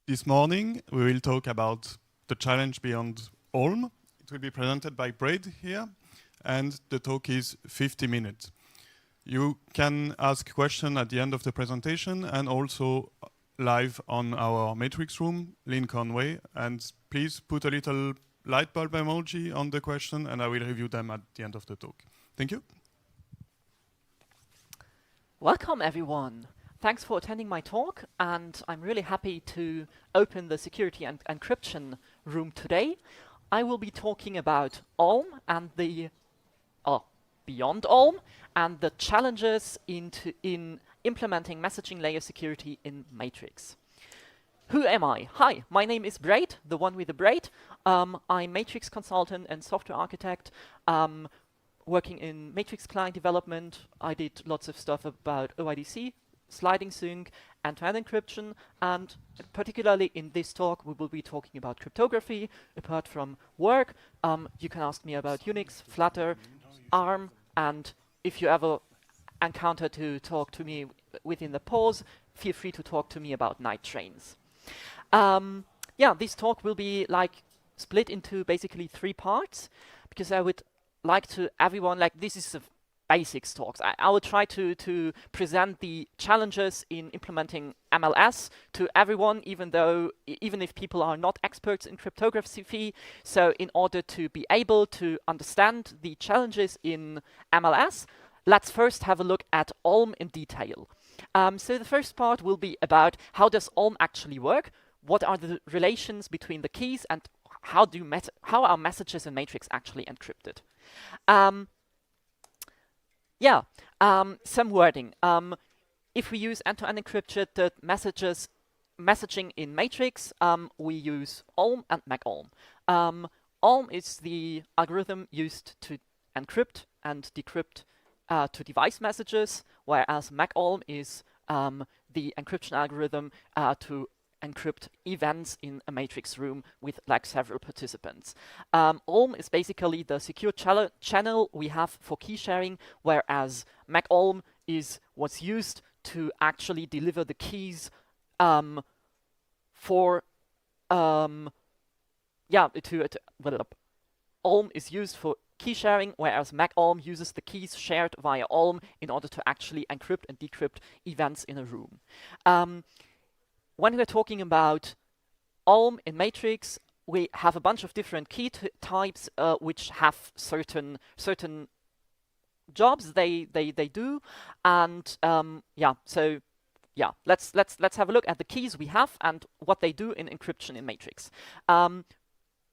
This morning, we will talk about the challenge beyond Olm. It will be presented by Braid here, and the talk is 50 minutes. You can ask questions at the end of the presentation and also live on our matrix room, Lynn Conway. And please put a little light bulb emoji on the question, and I will review them at the end of the talk. Thank you. Welcome, everyone. Thanks for attending my talk, and I'm really happy to open the security and encryption room today. I will be talking about Olm and the beyond Olm and the challenges in implementing messaging layer security in Matrix. Who am I? Hi, my name is Braid, the one with the braid. I'm Matrix consultant and software architect. Working in Matrix client development. I did lots of stuff about OIDC, sliding sync, end-to-end encryption, and particularly in this talk, we will be talking about cryptography. Apart from work, you can ask me about Unix, Flutter, ARM, and if you ever encounter to talk to me within the pause, feel free to talk to me about night trains. Yeah, this talk will be like split into basically 3 parts, because I would like to everyone, like this is a basics talks. I will try to present the challenges in implementing MLS to everyone, even if people are not experts in cryptography. So in order to be able to understand the challenges in MLS, let's first have a look at Olm in detail. So the first part will be about how does Olm actually work, what are the relations between the keys, and how are messages in Matrix actually encrypted. Some wording. If we use end-to-end encrypted messaging in Matrix, we use Olm and MacOlm. Olm is the algorithm used to encrypt and decrypt to device messages, whereas MacOlm is the encryption algorithm to encrypt events in a matrix room with like several participants. Olm is basically the secure channel we have for key sharing, whereas MacOlm is what's used to actually deliver the keys Olm is used for key sharing, whereas MacOlm uses the keys shared via Olm in order to actually encrypt and decrypt events in a room. When we're talking about Olm in Matrix, we have a bunch of different key types which have certain jobs they do, and let's have a look at the keys we have and what they do in encryption in Matrix.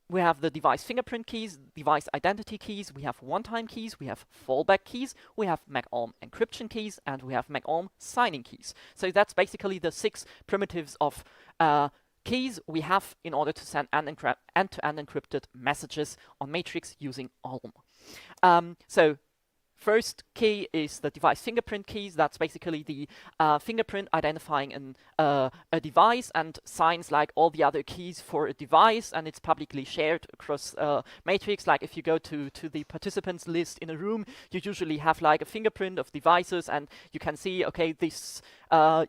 We have the device fingerprint keys, device identity keys, we have one-time keys, we have fallback keys, we have MacOlm encryption keys, and we have MacOlm signing keys. So that's basically the 6 primitives of keys we have in order to send end-to-end encrypted messages on Matrix using Olm. So first key is the device fingerprint keys. That's basically the fingerprint identifying a device and signs like all the other keys for a device, and it's publicly shared across Matrix. Like if you go to the participants list in a room, you usually have like a fingerprint of devices, and you can see, okay, this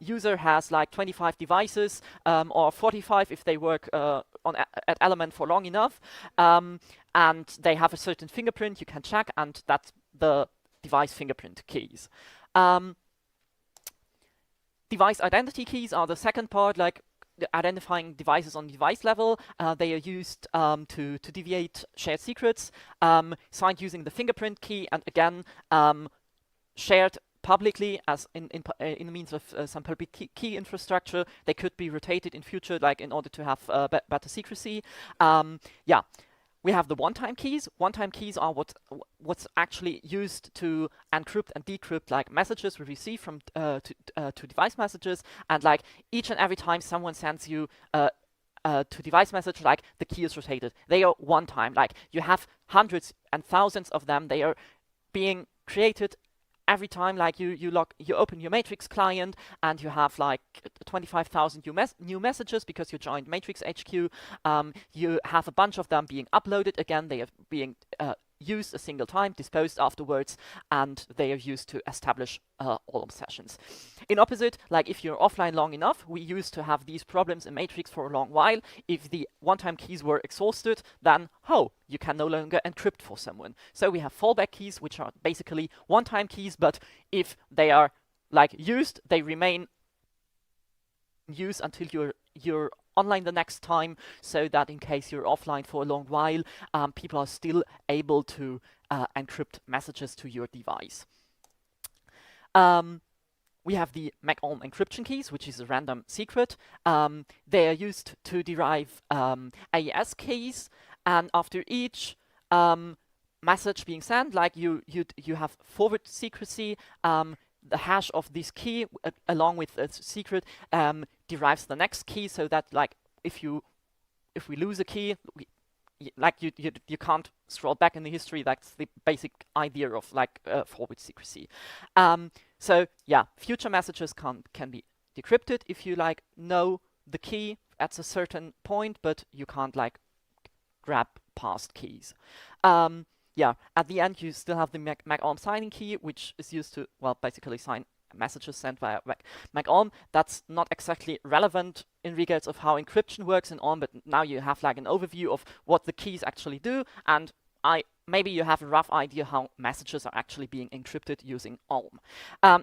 user has like 25 devices or 45 if they work at Element for long enough, and they have a certain fingerprint you can check, and that's the device fingerprint keys. Device identity keys are the second part, like identifying devices on device level. They are used to deviate shared secrets, signed using the fingerprint key, and again shared publicly as in the means of some public key infrastructure. They could be rotated in future, like in order to have better secrecy. We have the one-time keys. One-time keys are what's actually used to encrypt and decrypt like messages we receive from to device messages, and like each and every time someone sends you to device message, like the key is rotated. They are one-time. Like you have hundreds and thousands of them. They are being created every time, like you open your Matrix client and you have like 25,000 new messages because you joined Matrix HQ. You have a bunch of them being uploaded again. They are being used a single time, disposed afterwards, and they are used to establish all sessions. In opposite, like if you're offline long enough, we used to have these problems in Matrix for a long while. If the one-time keys were exhausted, then, you can no longer encrypt for someone. So we have fallback keys, which are basically one-time keys, but if they are like used, they remain used until you're online the next time, so that in case you're offline for a long while, people are still able to encrypt messages to your device. We have the MacOlm encryption keys, which is a random secret. They are used to derive AES keys, and after each message being sent, like you have forward secrecy, the hash of this key along with the secret derives the next key, so that like if we lose a key, you can't scroll back in the history. That's the basic idea of like forward secrecy. So yeah, future messages can be decrypted if you like know the key at a certain point, but you can't like grab past keys. Yeah, at the end you still have the MacOlm signing key, which is used to, well, basically sign messages sent via MacOlm. That's not exactly relevant in regards of how encryption works in Olm, but now you have like an overview of what the keys actually do, and maybe you have a rough idea how messages are actually being encrypted using Olm.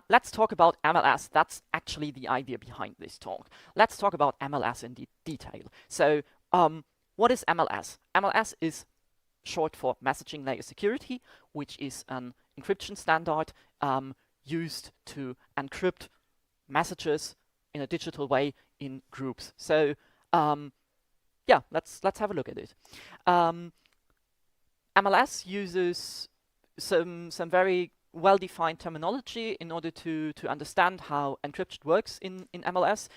Let's talk about MLS. That's actually the idea behind this talk. Let's talk about MLS in detail. So what is MLS? MLS is short for Messaging Layer Security, which is an encryption standard used to encrypt messages in a digital way in groups. So yeah, let's have a look at it. MLS uses some very well-defined terminology in order to understand how encryption works in MLS,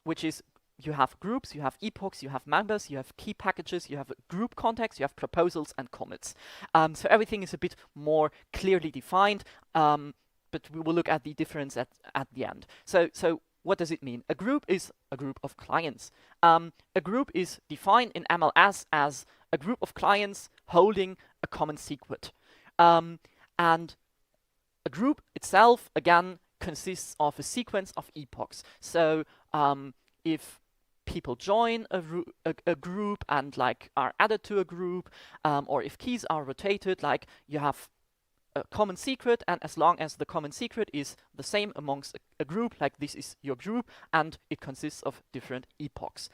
which is you have groups, you have epochs, you have members, you have key packages, you have group context, you have proposals and commits. So everything is a bit more clearly defined, but we will look at the difference at the end. So what does it mean? A group is a group of clients. A group is defined in MLS as a group of clients holding a common secret. And a group itself, again, consists of a sequence of epochs. So if people join a group and like are added to a group, or if keys are rotated, like you have a common secret, and as long as the common secret is the same amongst a group, like this is your group, and it consists of different epochs.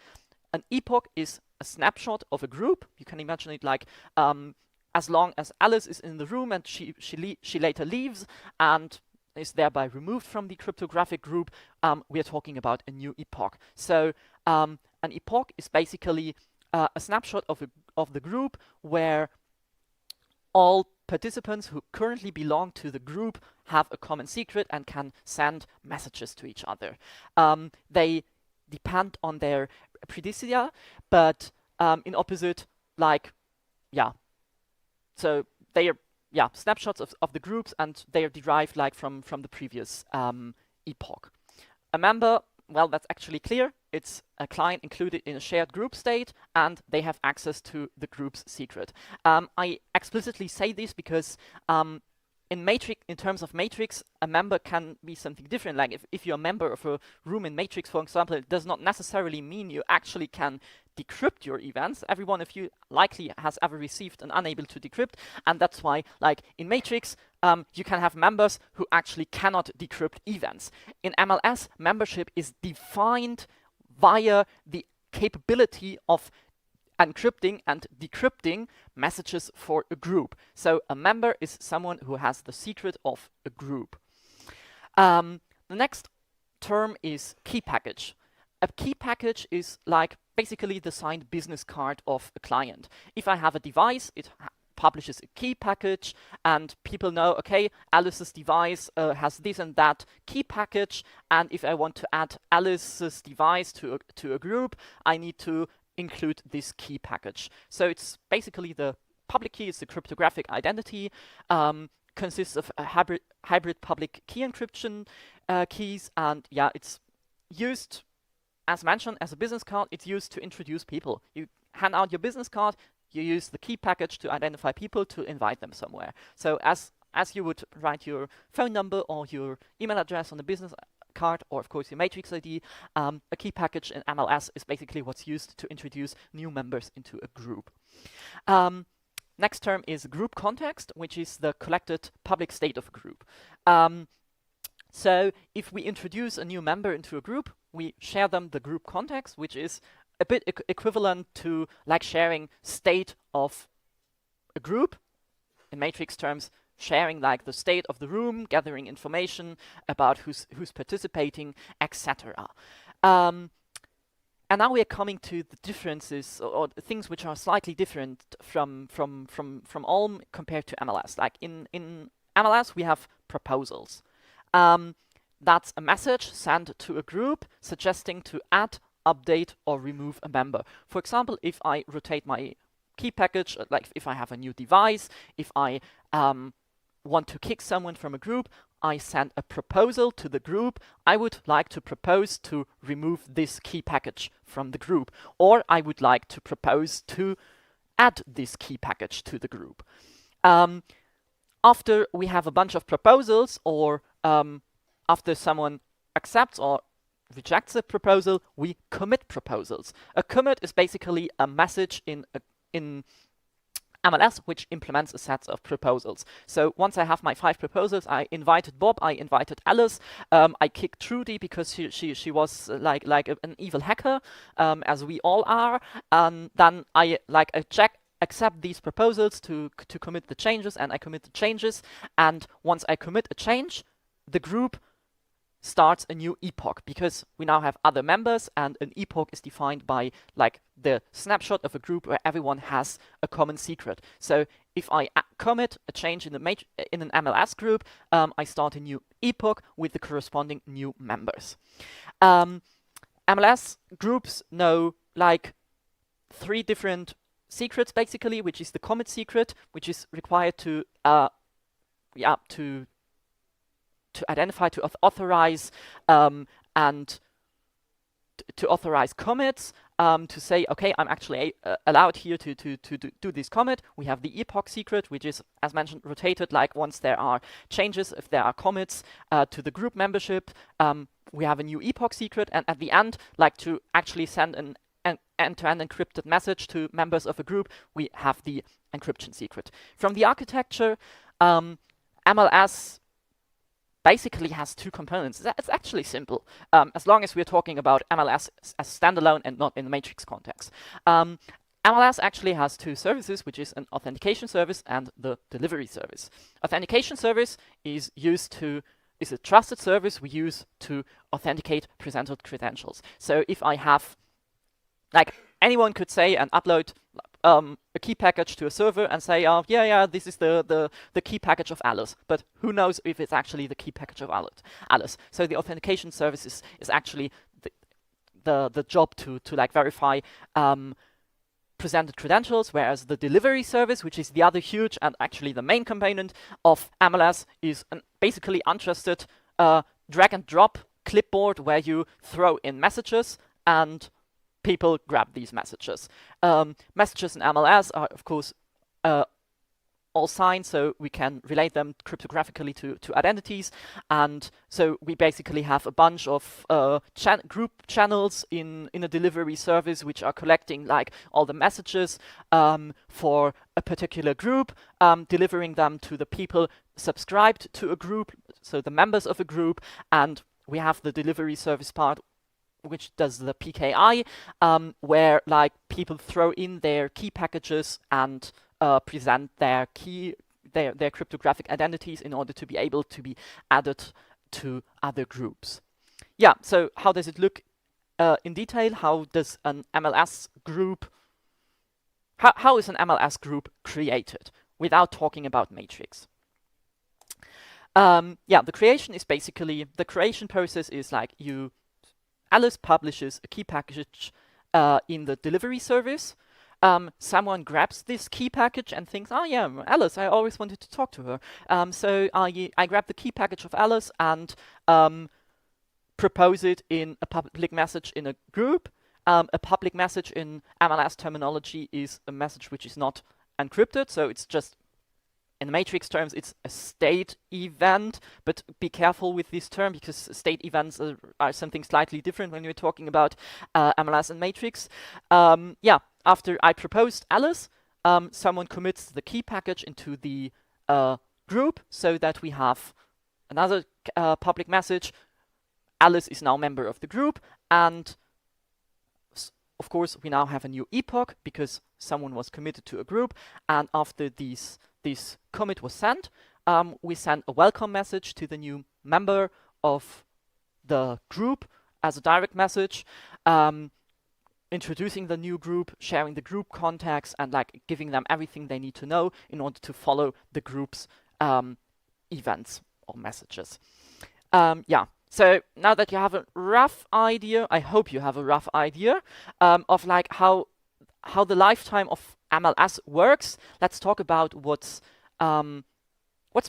An epoch is a snapshot of a group. You can imagine it like as long as Alice is in the room and she later leaves and is thereby removed from the cryptographic group, we are talking about a new epoch. So an epoch is basically a snapshot of the group where all participants who currently belong to the group have a common secret and can send messages to each other. They depend on their predicea, but in opposite, like, yeah. So they are snapshots of the groups, and they are derived like from the previous epoch. A member, well, that's actually clear. It's a client included in a shared group state, and they have access to the group's secret. I explicitly say this because in terms of Matrix, a member can be something different. Like if you're a member of a room in Matrix, for example, it does not necessarily mean you actually can decrypt your events. Every one of you likely has ever received an unable to decrypt, and that's why, like in Matrix, you can have members who actually cannot decrypt events. In MLS, membership is defined via the capability of encrypting and decrypting messages for a group. So a member is someone who has the secret of a group. The next term is key package. A key package is like basically the signed business card of a client. If I have a device, it publishes a key package, and people know, okay, Alice's device has this and that key package, and if I want to add Alice's device to a group, I need to include this key package. So it's basically the public key, it's the cryptographic identity, consists of a hybrid public key encryption keys, and yeah, it's used, as mentioned, as a business card. It's used to introduce people. You hand out your business card, you use the key package to identify people to invite them somewhere. So as you would write your phone number or your email address on the business card, or of course your matrix ID, a key package in MLS is basically what's used to introduce new members into a group. Next term is group context, which is the collected public state of a group. So if we introduce a new member into a group, we share them the group context, which is a bit equivalent to like sharing state of a group. In matrix terms, sharing like the state of the room, gathering information about who's participating, etc. And now we are coming to the differences or the things which are slightly different from Olm compared to MLS. Like in MLS, we have proposals. That's a message sent to a group suggesting to add, update, or remove a member. For example, if I rotate my key package, like if I have a new device, if I want to kick someone from a group, I send a proposal to the group. I would like to propose to remove this key package from the group, or I would like to propose to add this key package to the group. After we have a bunch of proposals, or after someone accepts or rejects a proposal, we commit proposals. A commit is basically a message in MLS which implements a set of proposals. So once I have my 5 proposals, I invited Bob, I invited Alice, I kicked Trudy because she was like an evil hacker, as we all are. Then I accept these proposals to commit the changes, and I commit the changes. And once I commit a change, the group starts a new epoch, because we now have other members, and an epoch is defined by like the snapshot of a group where everyone has a common secret. So if I commit a change in an MLS group, I start a new epoch with the corresponding new members. MLS groups know like 3 different secrets basically, which is the commit secret, which is required to identify, to authorize, and to authorize commits, to say, okay, I'm actually allowed here to do this commit. We have the epoch secret, which is, as mentioned, rotated like once there are changes, if there are commits to the group membership. We have a new epoch secret, and at the end, like to actually send an end-to-end encrypted message to members of a group, we have the encryption secret. From the architecture, MLS basically has 2 components. It's actually simple, as long as we're talking about MLS as standalone and not in the matrix context. MLS actually has 2 services, which is an authentication service and the delivery service. Authentication service is a trusted service we use to authenticate presented credentials. So if I have, like, anyone could say and upload a key package to a server and say, this is the key package of Alice, but who knows if it's actually the key package of Alice. So the authentication service is actually the job to like verify presented credentials, whereas the delivery service, which is the other huge and actually the main component of MLS, is an basically untrusted drag and drop clipboard where you throw in messages and people grab these messages. Messages in MLS are, of course, all signed, so we can relate them cryptographically to identities. And so we basically have a bunch of group channels in a delivery service which are collecting like all the messages for a particular group, delivering them to the people subscribed to a group, so the members of a group. And we have the delivery service part, which does the PKI, where like people throw in their key packages and present their cryptographic identities in order to be able to be added to other groups. Yeah, so how does it look in detail? How does an MLS group, how is an MLS group created without talking about matrix? The creation is basically, the creation process is like Alice publishes a key package in the delivery service. Someone grabs this key package and thinks, oh yeah, Alice, I always wanted to talk to her. So I grab the key package of Alice and propose it in a public message in a group. A public message in MLS terminology is a message which is not encrypted, so it's just, in matrix terms, it's a state event, but be careful with this term because state events are something slightly different when we're talking about MLS and matrix. Yeah, after I proposed Alice, someone commits the key package into the group so that we have another public message. Alice is now a member of the group, and of course we now have a new epoch because someone was committed to a group, and after this commit was sent, we sent a welcome message to the new member of the group as a direct message, introducing the new group, sharing the group contacts, and like giving them everything they need to know in order to follow the group's events or messages. Yeah. So now that you have a rough idea, I hope you have a rough idea of like how the lifetime of MLS works, let's talk about what's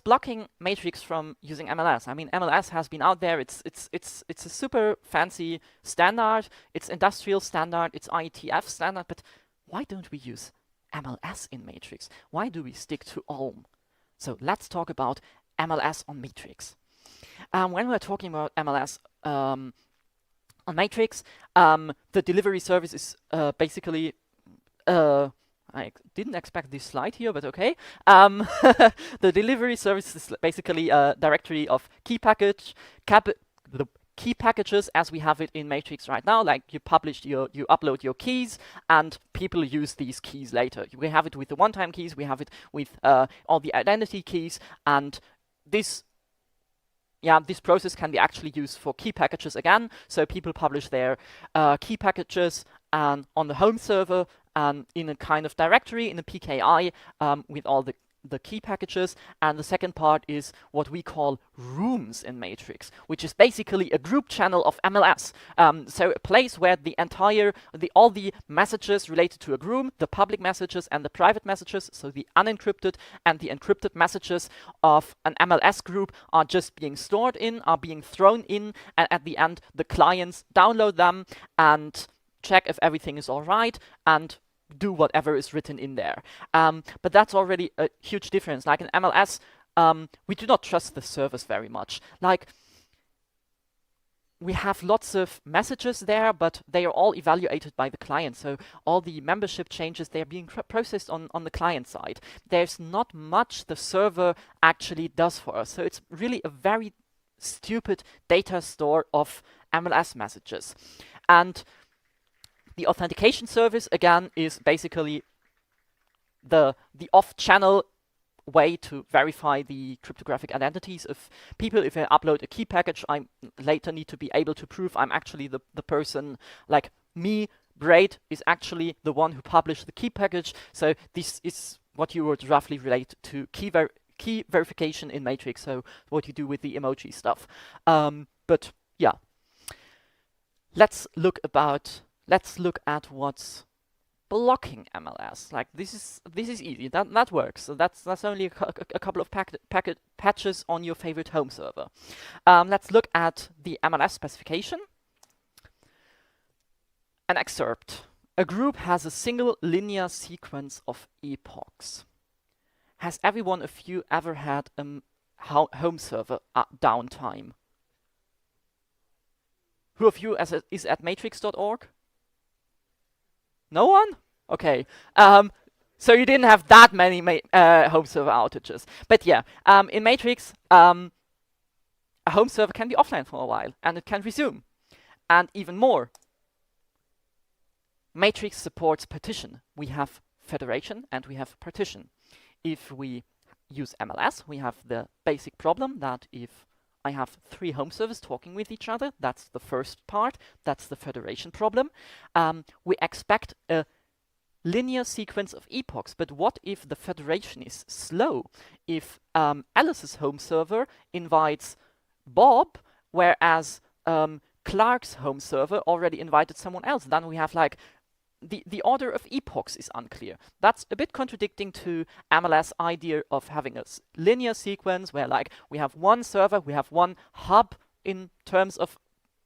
blocking Matrix from using MLS. I mean, MLS has been out there. It's a super fancy standard. It's industrial standard. It's IETF standard. But why don't we use MLS in Matrix? Why do we stick to Olm? So let's talk about MLS on Matrix. When we're talking about MLS on Matrix, the delivery service is basically, I didn't expect this slide here, but okay. The delivery service is basically a directory of the key packages as we have it in Matrix right now. Like you upload your keys, and people use these keys later. We have it with the one-time keys. We have it with all the identity keys, and this process can be actually used for key packages again. So people publish their key packages on the home server in a kind of directory, in a PKI, with all the key packages. And the second part is what we call rooms in Matrix, which is basically a group channel of MLS. So a place where all the messages related to a group, the public messages and the private messages, so the unencrypted and the encrypted messages of an MLS group are just being stored in, are being thrown in, and at the end the clients download them and check if everything is all right and do whatever is written in there. But that's already a huge difference. Like in MLS, we do not trust the servers very much. Like, we have lots of messages there, but they are all evaluated by the client. So all the membership changes, they're being processed on the client side. There's not much the server actually does for us. So it's really a very stupid data store of MLS messages. And the authentication service, again, is basically the off-channel way to verify the cryptographic identities of people. If I upload a key package, I later need to be able to prove I'm actually the person, like me, Braid, is actually the one who published the key package. So this is what you would roughly relate to key verification in Matrix, so what you do with the emoji stuff. But yeah, let's look at what's blocking MLS. Like this is easy. That works. So that's only a couple of patches on your favorite home server. Let's look at the MLS specification. An excerpt. A group has a single linear sequence of epochs. Has every one of you ever had a home server downtime? Who of you is at matrix.org? No one? Okay. So you didn't have that many home server outages. But yeah, in Matrix, a home server can be offline for a while, and it can resume. And even more, Matrix supports partition. We have federation and we have partition. If we use MLS, we have the basic problem that if I have 3 home servers talking with each other, that's the first part, that's the federation problem. We expect a linear sequence of epochs, but what if the federation is slow? If Alice's home server invites Bob, whereas Clark's home server already invited someone else, then we have like the order of epochs is unclear. That's a bit contradicting to MLS idea of having a linear sequence where like we have one server, we have one hub in terms of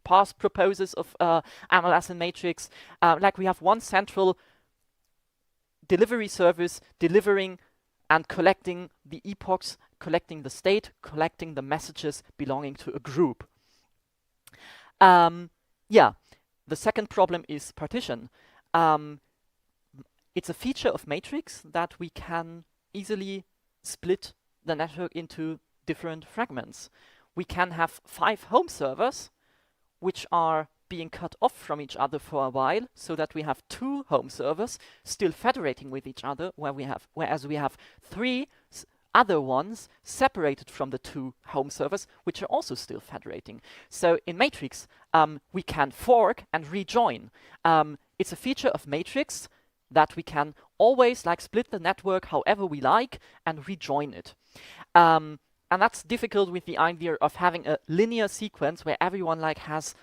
past proposers of MLS and matrix. Like we have one central delivery service delivering and collecting the epochs, collecting the state, collecting the messages belonging to a group. Yeah, the second problem is partition. It's a feature of matrix that we can easily split the network into different fragments. We can have 5 home servers which are being cut off from each other for a while, so that we have 2 home servers still federating with each other, whereas we have 3 other ones separated from the 2 home servers, which are also still federating. So in matrix, we can fork and rejoin. It's a feature of matrix that we can always split the network however we like and rejoin it. And that's difficult with the idea of having a linear sequence where everyone has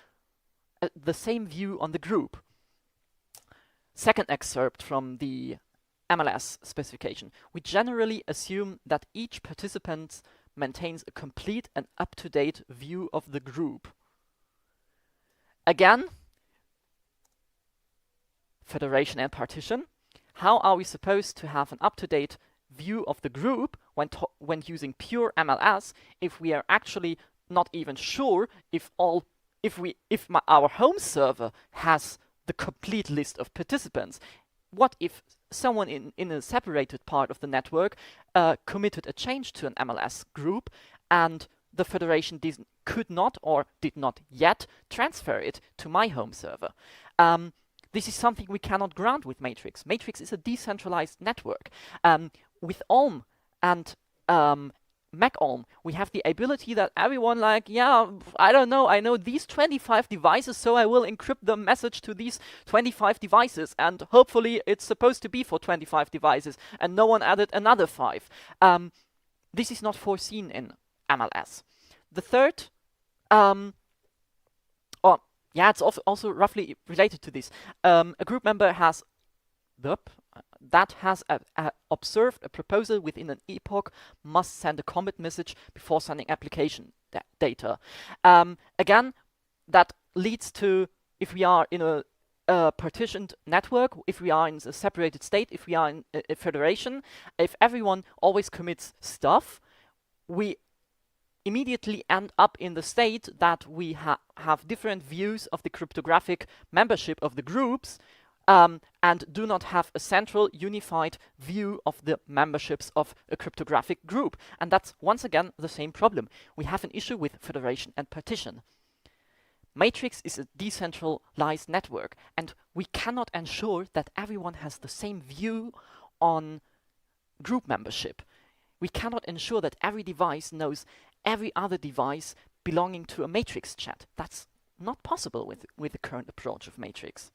the same view on the group. Second excerpt from the MLS specification. We generally assume that each participant maintains a complete and up-to-date view of the group. Again, federation and partition. How are we supposed to have an up-to-date view of the group when using pure MLS if we are actually not even sure if our home server has the complete list of participants? What if someone in a separated part of the network committed a change to an MLS group and the federation could not or did not yet transfer it to my home server? This is something we cannot grant with matrix. Matrix is a decentralized network. With Olm and MacOlm, we have the ability that everyone I don't know, I know these 25 devices, so I will encrypt the message to these 25 devices, and hopefully it's supposed to be for 25 devices, and no one added another 5. This is not foreseen in MLS. The third, it's also roughly related to this. A group member has observed a proposal within an epoch must send a commit message before sending application data. Again, that leads to, if we are in a partitioned network, if we are in a separated state, if we are in a federation, if everyone always commits stuff, we immediately end up in the state that we have different views of the cryptographic membership of the groups, and do not have a central unified view of the memberships of a cryptographic group. And that's once again the same problem. We have an issue with federation and partition. Matrix is a decentralized network, and we cannot ensure that everyone has the same view on group membership. We cannot ensure that every device knows every other device belonging to a matrix chat. That's not possible with the current approach of matrix.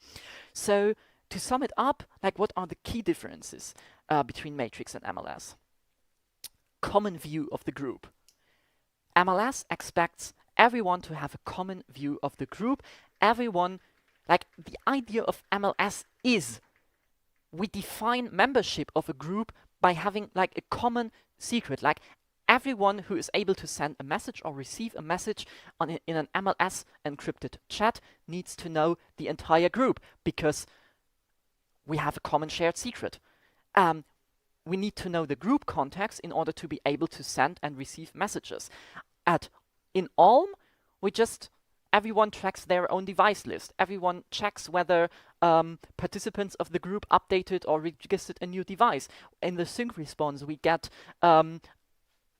So to sum it up, what are the key differences between matrix and MLS? Common view of the group. MLS expects everyone to have a common view of the group. Everyone, the idea of MLS is we define membership of a group by having a common secret. Everyone who is able to send a message or receive a message in an MLS encrypted chat needs to know the entire group, because we have a common shared secret. We need to know the group context in order to be able to send and receive messages. In Olm, everyone tracks their own device list. Everyone checks whether participants of the group updated or registered a new device. In the sync response, we get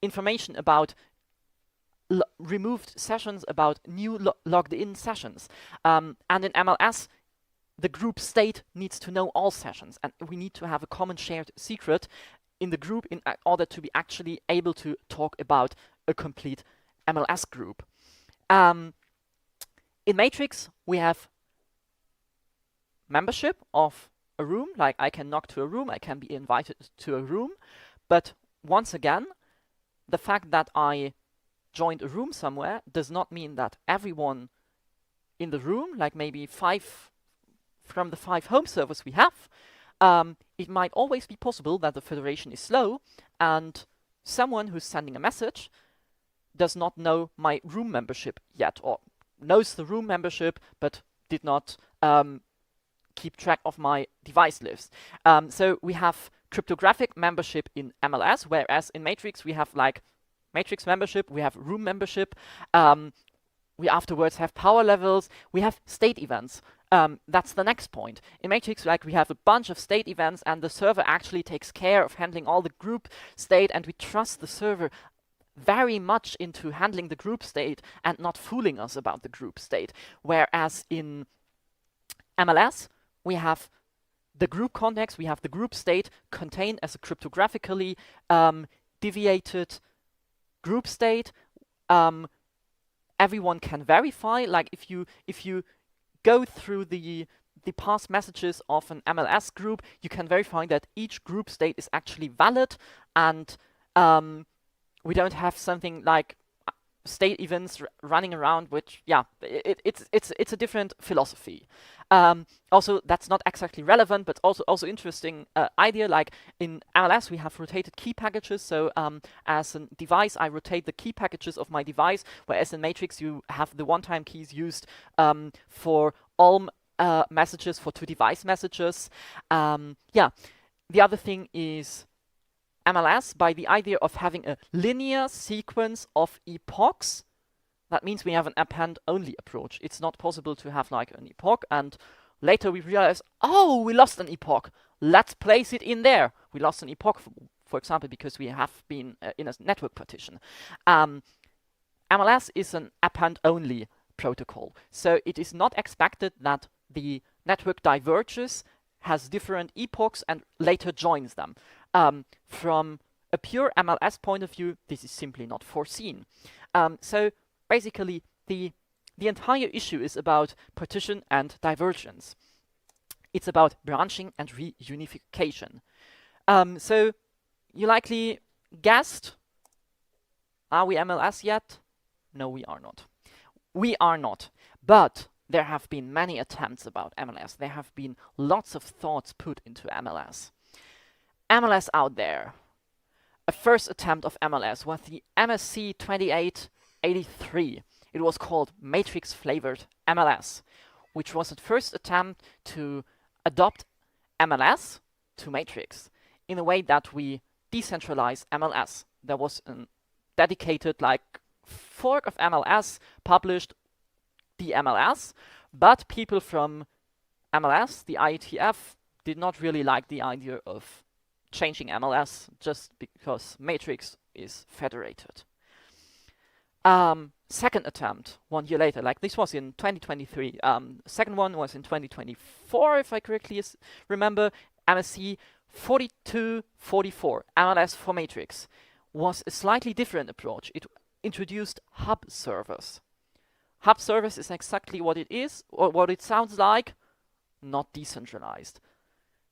information about removed sessions, about new logged in sessions. And in MLS, the group state needs to know all sessions, and we need to have a common shared secret in the group in order to be actually able to talk about a complete MLS group. In Matrix, we have membership of a room, I can knock to a room, I can be invited to a room, but once again, the fact that I joined a room somewhere does not mean that everyone in the room, maybe 5 from the 5 home servers we have, it might always be possible that the federation is slow and someone who's sending a message does not know my room membership yet, or knows the room membership but did not keep track of my device list. So we have cryptographic membership in MLS, whereas in Matrix we have like Matrix membership, we have room membership, we afterwards have power levels, we have state events. That's the next point. In Matrix, like, we have a bunch of state events, and the server actually takes care of handling all the group state, and we trust the server very much into handling the group state and not fooling us about the group state. Whereas in MLS, we have the group context, we have the group state contained as a cryptographically deviated group state. Everyone can verify, like if you go through the past messages of an MLS group, you can verify that each group state is actually valid, and we don't have something like state events running around, which, yeah, it's a different philosophy. Also, that's not exactly relevant, but also interesting idea. Like in MLS, we have rotated key packages. So as a device, I rotate the key packages of my device, whereas in Matrix, you have the one-time keys used for all messages, for two device messages. Yeah, the other thing is MLS, by the idea of having a linear sequence of epochs. That means we have an append-only approach. It's not possible to have like an epoch, and later we realize, oh, we lost an epoch. Let's place it in there. We lost an epoch, for example, because we have been in a network partition. MLS is an append-only protocol, so it is not expected that the network diverges, has different epochs, and later joins them. From a pure MLS point of view, this is simply not foreseen. So basically, the entire issue is about partition and divergence. It's about branching and reunification. So you likely guessed, are we MLS yet? No, we are not. We are not. But there have been many attempts about MLS. There have been lots of thoughts put into MLS. MLS out there. A first attempt of MLS was the MSC 2883. It was called Matrix Flavored MLS, which was the first attempt to adopt MLS to Matrix in a way that we decentralize MLS. There was a dedicated like fork of MLS published, the MLS, but people from MLS, the IETF, did not really like the idea of changing MLS just because Matrix is federated. Second attempt, 1 year later, like this was in 2023. Second one was in 2024, if I correctly remember. MSC 4244, MLS for Matrix, was a slightly different approach. It introduced hub servers. Hub servers is exactly what it is, or what it sounds like, not decentralized.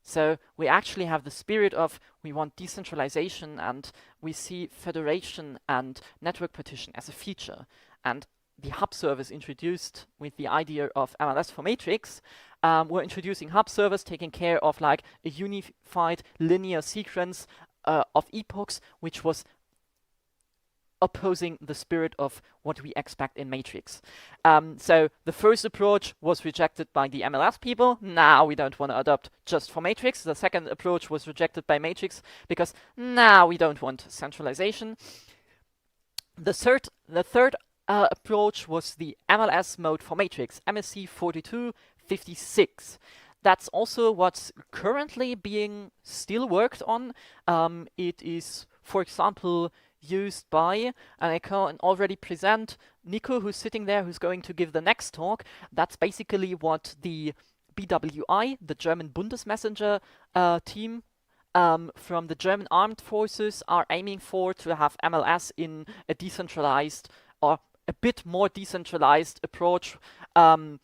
So we actually have the spirit of we want decentralization, and we see federation and network partition as a feature. And the hub servers introduced with the idea of MLS for Matrix were introducing hub servers taking care of like a unified linear sequence of epochs, which was opposing the spirit of what we expect in Matrix. So the first approach was rejected by the MLS people. Now we don't want to adopt just for Matrix. The second approach was rejected by Matrix because now we don't want centralization. The third approach was the MLS mode for Matrix, MSC 4256. That's also what's currently being still worked on. It is, for example, used by, and I can already present Nico, who's sitting there, who's going to give the next talk. That's basically what the BWI, the German Bundesmessenger team from the German armed forces, are aiming for, to have MLS in a decentralized or a bit more decentralized approach than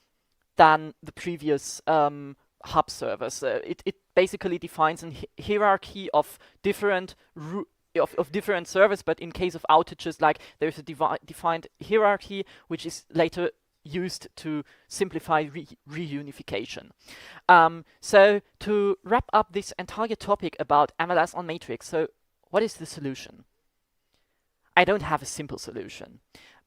the previous hub servers. It basically defines a hierarchy of different of different servers, but in case of outages, like there's a defined hierarchy which is later used to simplify reunification. So to wrap up this entire topic about MLS on Matrix, so what is the solution? I don't have a simple solution,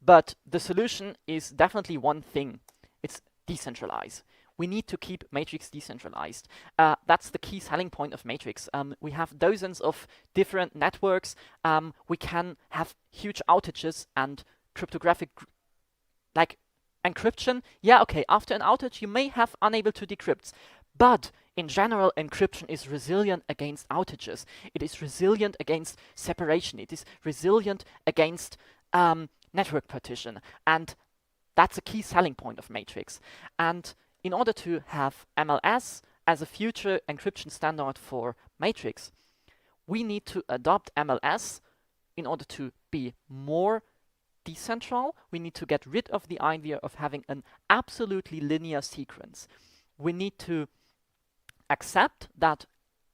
But the solution is definitely one thing. It's decentralize. We need to keep Matrix decentralized. That's the key selling point of Matrix. We have dozens of different networks. We can have huge outages and cryptographic, like encryption. Yeah, okay, after an outage, you may have unable to decrypt, but in general, encryption is resilient against outages. It is resilient against separation. It is resilient against network partition. And that's a key selling point of Matrix. And in order to have MLS as a future encryption standard for Matrix, we need to adopt MLS in order to be more decentral. We need to get rid of the idea of having an absolutely linear sequence. We need to accept that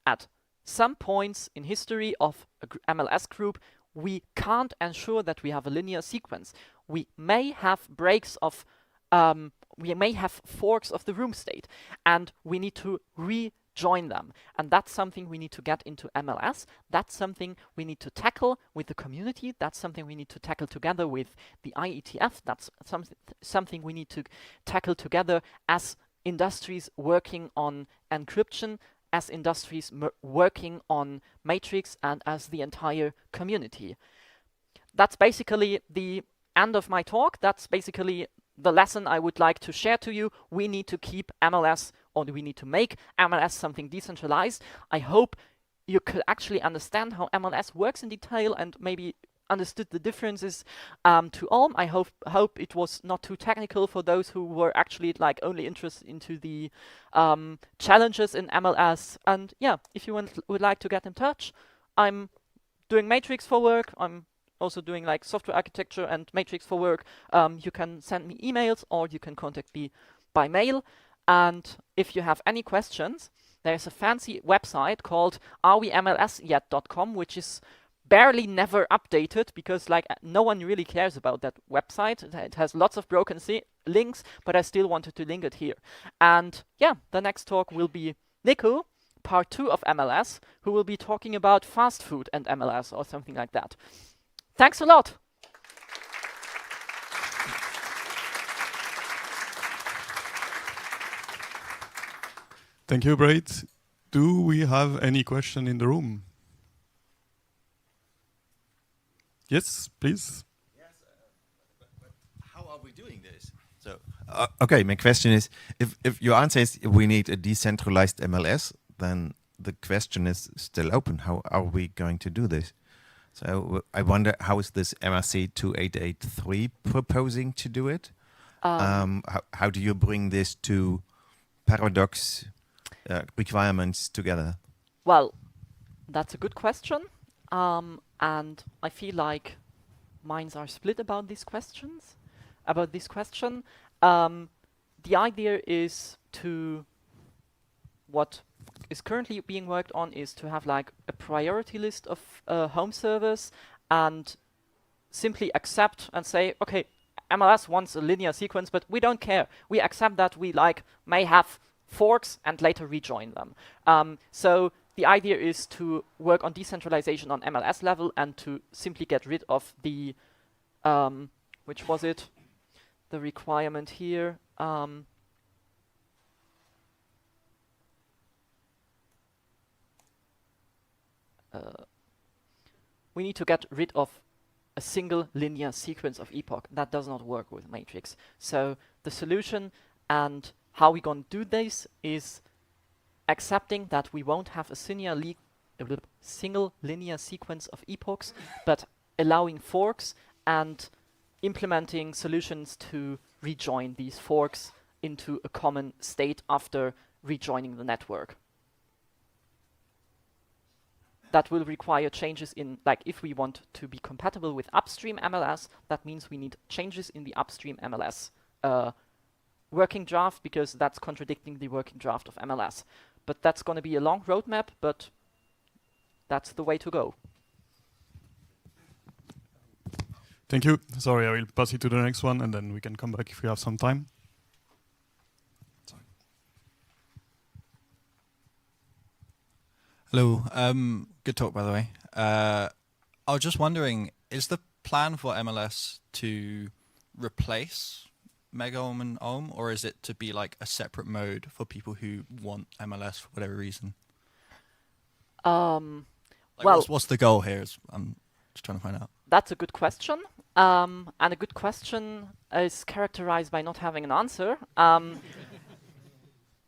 at some points in history of a MLS group, we can't ensure that we have a linear sequence. We may have breaks of we may have forks of the room state, and we need to rejoin them. And that's something we need to get into MLS. That's something we need to tackle with the community. That's something we need to tackle together with the IETF. That's something we need to tackle together as industries working on encryption, as industries working on Matrix, and as the entire community. That's basically the end of my talk. That's basically the lesson I would like to share to you. We need to keep MLS, or we need to make MLS something decentralized. I hope you could actually understand how MLS works in detail and maybe understood the differences to Ulm. I hope it was not too technical for those who were actually like only interested into the challenges in MLS. And yeah, if you would like to get in touch, I'm doing Matrix for work. I'm also doing like software architecture and Matrix for work. You can send me emails or you can contact me by mail. And if you have any questions, there's a fancy website called arewemlsyet.com, which is barely never updated because like no one really cares about that website. It has lots of broken links, but I still wanted to link it here. And yeah, the next talk will be Nico, part 2 of MLS, who will be talking about fast food and MLS or something like that. Thanks a lot. Thank you, Braid. Do we have any question in the room? Yes, please. Yes, but how are we doing this? So, okay, my question is, if your answer is we need a decentralized MLS, then the question is still open. How are we going to do this? So I wonder, how is this MRC 2883 proposing to do it? How do you bring this to paradox requirements together? Well, that's a good question. And I feel like minds are split about these questions. The idea is to, what is currently being worked on is to have like a priority list of home servers and simply accept and say, okay, MLS wants a linear sequence, but we don't care. We accept that we like may have forks and later rejoin them. So the idea is to work on decentralization on MLS level and to simply get rid of the, which was it? The requirement here. We need to get rid of a single linear sequence of epoch. That does not work with Matrix. So the solution and how we're going to do this is accepting that we won't have a single linear sequence of epochs, but allowing forks and implementing solutions to rejoin these forks into a common state after rejoining the network. That will require changes in, like, if we want to be compatible with upstream MLS, that means we need changes in the upstream MLS working draft, because that's contradicting the working draft of MLS. But that's going to be a long roadmap, but that's the way to go. Thank you. Sorry, I will pass it to the next one, and then we can come back if we have some time. Sorry. Hello. Good talk, by the way. I was just wondering, is the plan for MLS to replace megohm and ohm, or is it to be like a separate mode for people who want MLS for whatever reason? Like, Well, what's the goal here? I'm just trying to find out. that's a good question. And a good question is characterized by not having an answer.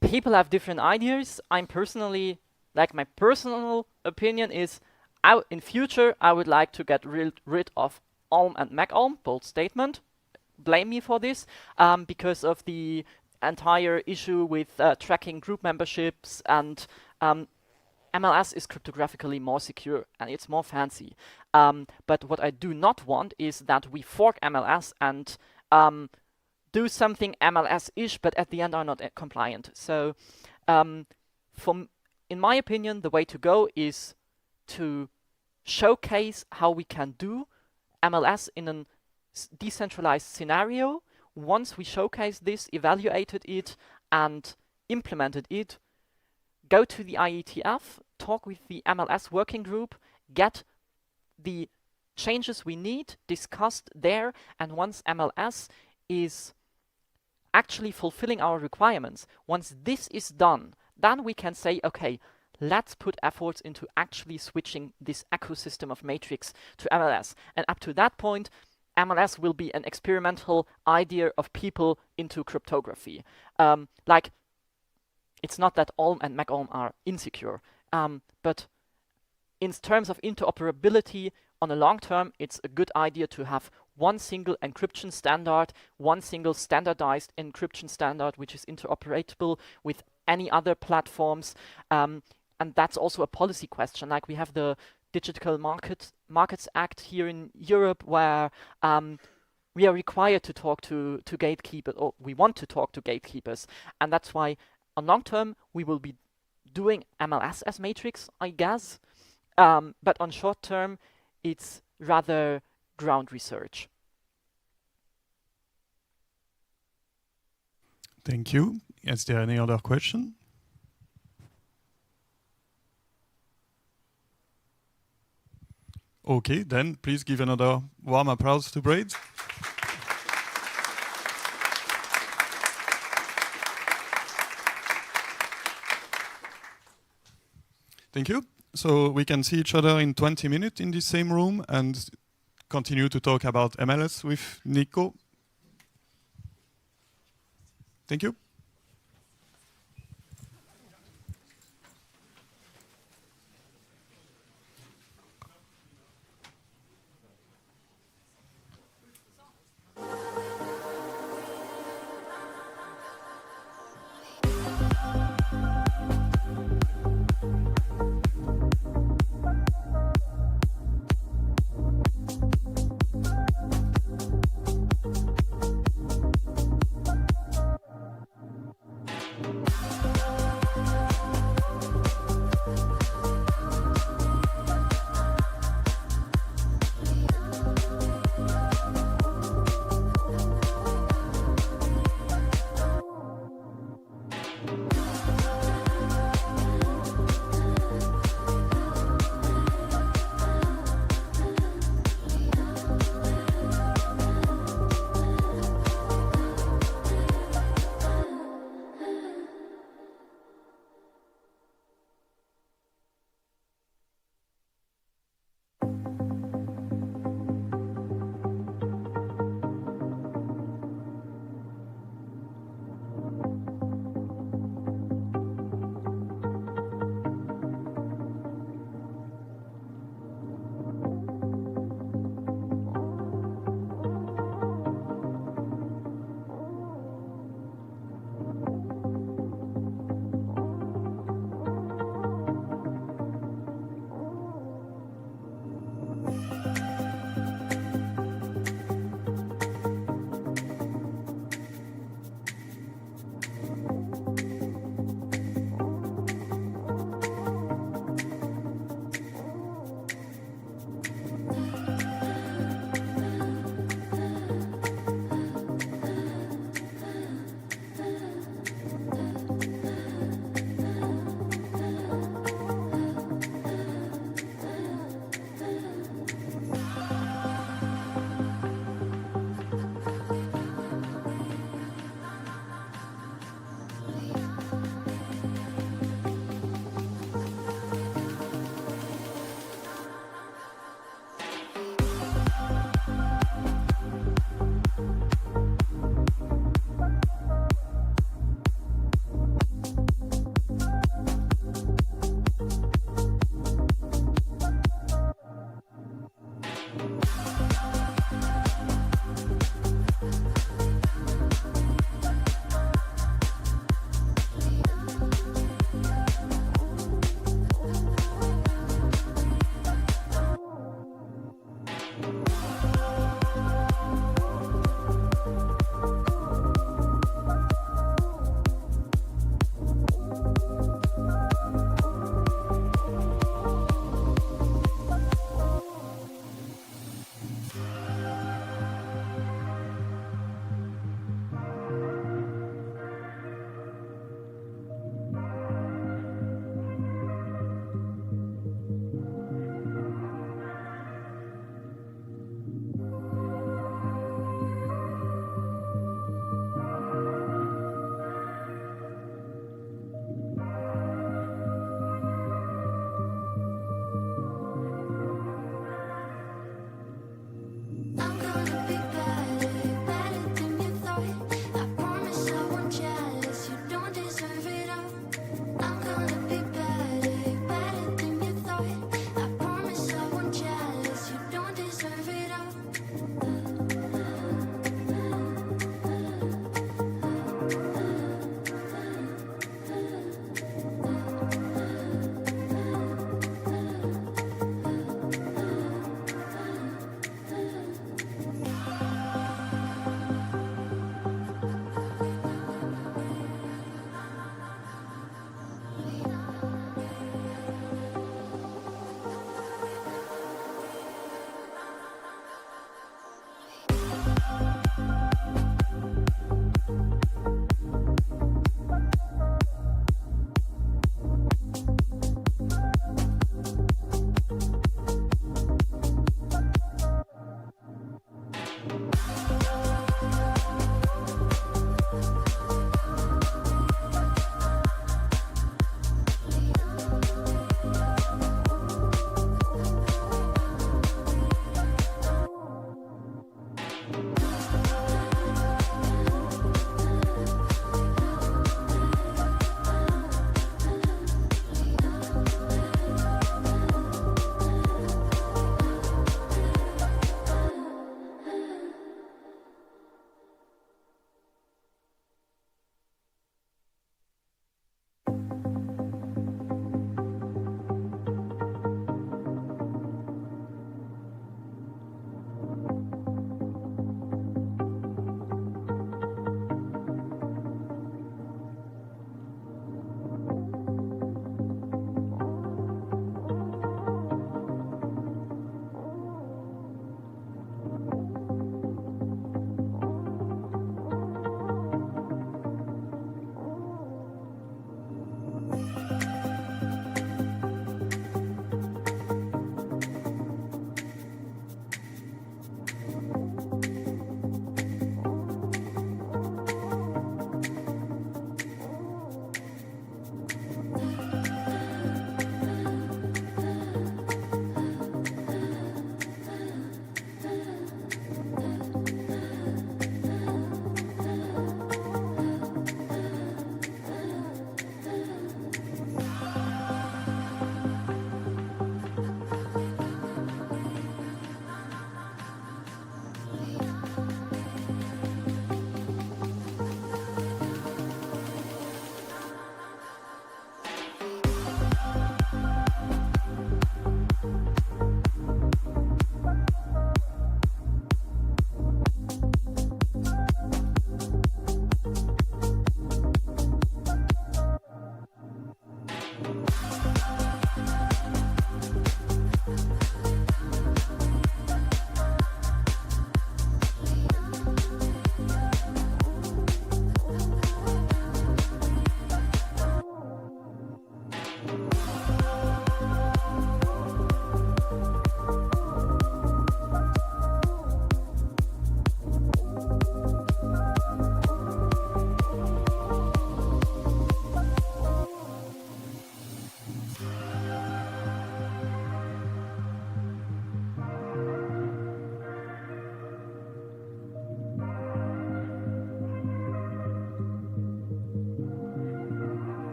People have different ideas. I'm personally, like, my personal opinion is, in future, I would like to get rid of ohm and megohm, bold statement. Blame me for this, because of the entire issue with tracking group memberships, and MLS is cryptographically more secure and it's more fancy. But what I do not want is that we fork MLS and do something MLS-ish, but at the end are not compliant. So, in my opinion, the way to go is to showcase how we can do MLS in a decentralized scenario. Once we showcase this, evaluated it, and implemented it, go to the IETF, talk with the MLS working group, get the changes we need discussed there, and once MLS is actually fulfilling our requirements, once this is done, then we can say, okay, let's put efforts into actually switching this ecosystem of Matrix to MLS. And up to that point, MLS will be an experimental idea of people into cryptography. Like, it's not that ohm and megohm are insecure, but in terms of interoperability, on the long term, it's a good idea to have one single encryption standard, one single standardized encryption standard, which is interoperable with any other platforms. And that's also a policy question. Like, we have the Digital Markets Act here in Europe, where we are required to talk to gatekeepers, or we want to talk to gatekeepers. And that's why on long term, we will be doing MLS as Matrix, I guess. But on short term, it's rather ground research. Thank you. Is there any other question? Okay, then please give another warm applause to Braid. Thank you. So we can see each other in 20 minutes in this same room and continue to talk about MLS with Nico. Thank you.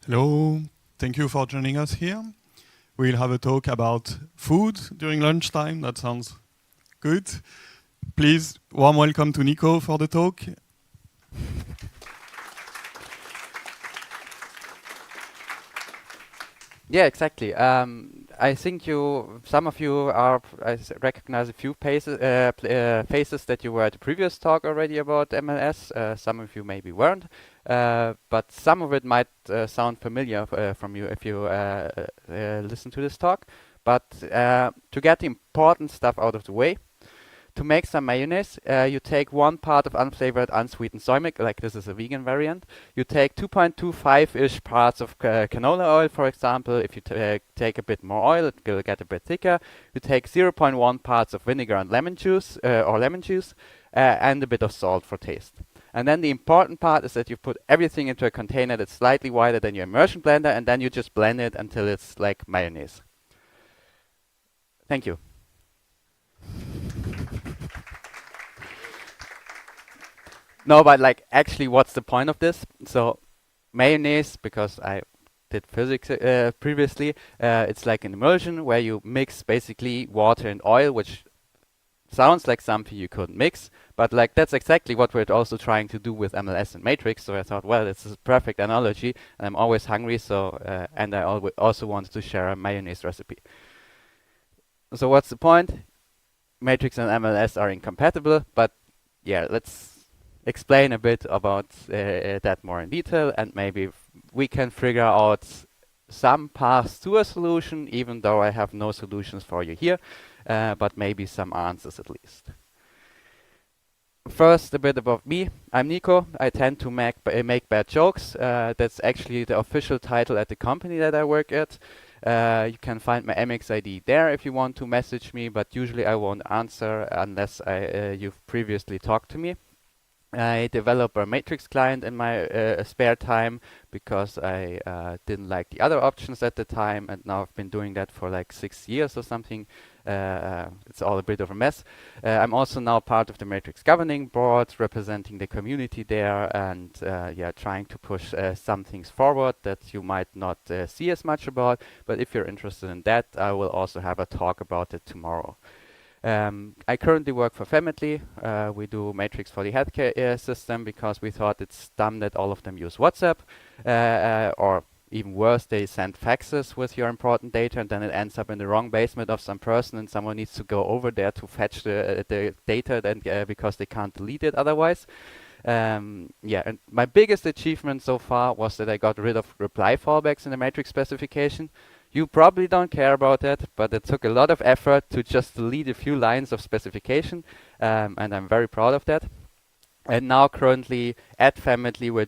Hello, thank you for joining us here. We'll have a talk about food during lunchtime. That sounds good. Please, warm welcome to Nico for the talk. Yeah, exactly. I think some of you are, recognize a few faces that you were at the previous talk already about MLS. Some of you maybe weren't, but some of it might sound familiar from you if you listen to this talk. But to get the important stuff out of the way, to make some mayonnaise, you take 1 part of unflavored, unsweetened soy milk, like this is a vegan variant. You take 2.25-ish parts of canola oil, for example. If you take a bit more oil, it will get a bit thicker. You take 0.1 parts of vinegar and lemon juice, and a bit of salt for taste. And then the important part is that you put everything into a container that's slightly wider than your immersion blender, and then you just blend it until it's like mayonnaise. Thank you. No, but like actually, what's the point of this? So mayonnaise, because I did physics previously, it's like an emulsion where you mix basically water and oil, which sounds like something you couldn't mix, but like that's exactly what we're also trying to do with MLS and Matrix. So I thought, well, this is a perfect analogy, and I'm always hungry, so and I also wanted to share a mayonnaise recipe. So what's the point? Matrix and MLS are incompatible, but yeah, let's explain a bit about that more in detail, and maybe we can figure out some paths to a solution, even though I have no solutions for you here, but maybe some answers at least. First, a bit about me. I'm Nico. I tend to make bad jokes. That's actually the official title at the company that I work at. You can find my MX ID there if you want to message me, but usually I won't answer unless you've previously talked to me. I develop a Matrix client in my spare time because I didn't like the other options at the time, and now I've been doing that for like 6 years or something. It's all a bit of a mess. I'm also now part of the Matrix governing board, representing the community there, and trying to push some things forward that you might not see as much about. But if you're interested in that, I will also have a talk about it tomorrow. I currently work for Family. We do Matrix for the healthcare system because we thought it's dumb that all of them use WhatsApp, or even worse, they send faxes with your important data, and then it ends up in the wrong basement of some person, and someone needs to go over there to fetch the data, then because they can't delete it otherwise. And my biggest achievement so far was that I got rid of reply fallbacks in the Matrix specification. You probably don't care about that, but it took a lot of effort to just delete a few lines of specification, and I'm very proud of that. And now currently at Family we're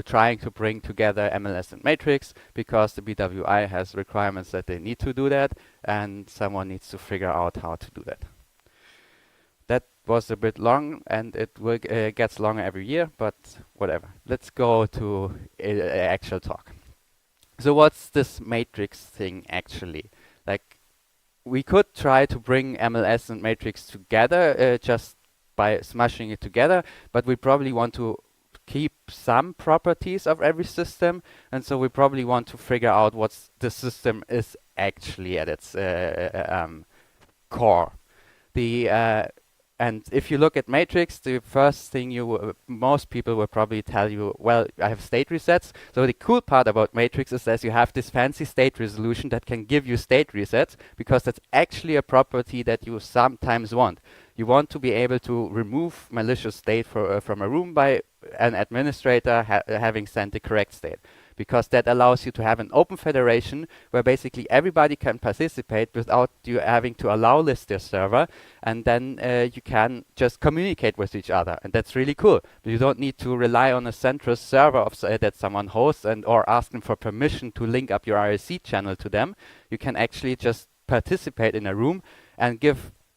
trying to bring together MLS and Matrix because the BWI has requirements that they need to do that, and someone needs to figure out how to do that. That was a bit long, and it gets longer every year, but whatever. Let's go to actual talk. So what's this Matrix thing actually? Like, we could try to bring MLS and Matrix together just by smashing it together, but we probably want to keep some properties of every system, and so we probably want to figure out what the system is actually at its core. And if you look at Matrix, the first thing most people will probably tell you, well, I have state resets. So the cool part about Matrix is that you have this fancy state resolution that can give you state resets, because that's actually a property that you sometimes want. You want to be able to remove malicious state from a room by an administrator having sent the correct state, because that allows you to have an open federation where basically everybody can participate without you having to allow list your server, and then you can just communicate with each other, and that's really cool. You don't need to rely on a central server that someone hosts or ask them for permission to link up your RSC channel to them. You can actually just participate in a room and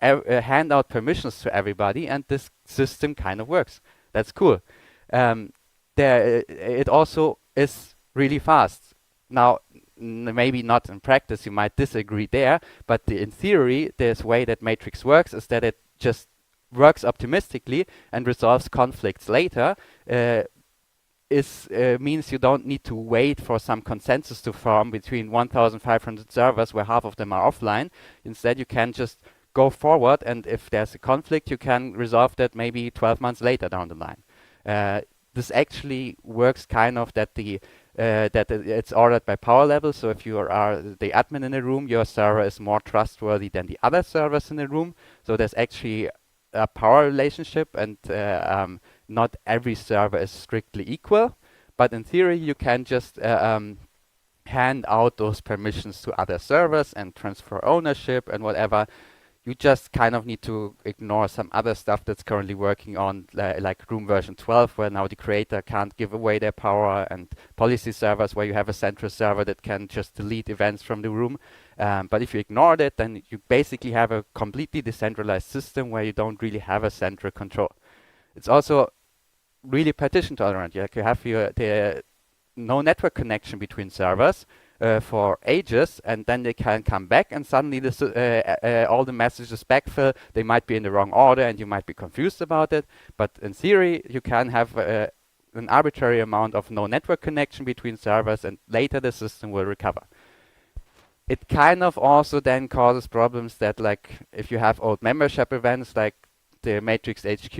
hand out permissions to everybody, and this system kind of works. That's cool. It also is really fast. Now, maybe not in practice, you might disagree there, but in theory, this way that Matrix works is that it just works optimistically and resolves conflicts later is means you don't need to wait for some consensus to form between 1,500 servers where half of them are offline. Instead, you can just go forward, and if there's a conflict, you can resolve that maybe 12 months later down the line. This actually works kind of that it's ordered by power level. So if you are the admin in a room, your server is more trustworthy than the other servers in the room. So there's actually a power relationship, and not every server is strictly equal. But in theory, you can just hand out those permissions to other servers and transfer ownership and whatever. You just kind of need to ignore some other stuff that's currently working on, like room version 12, where now the creator can't give away their power, and policy servers where you have a central server that can just delete events from the room. But if you ignore that, then you basically have a completely decentralized system where you don't really have a central control. It's also really partition tolerant. Like you have no network connection between servers for ages, and then they can come back, and suddenly all the messages backfill. They might be in the wrong order, and you might be confused about it. But in theory, you can have an arbitrary amount of no network connection between servers, and later the system will recover. It kind of also then causes problems that, like, if you have old membership events like the Matrix HQ,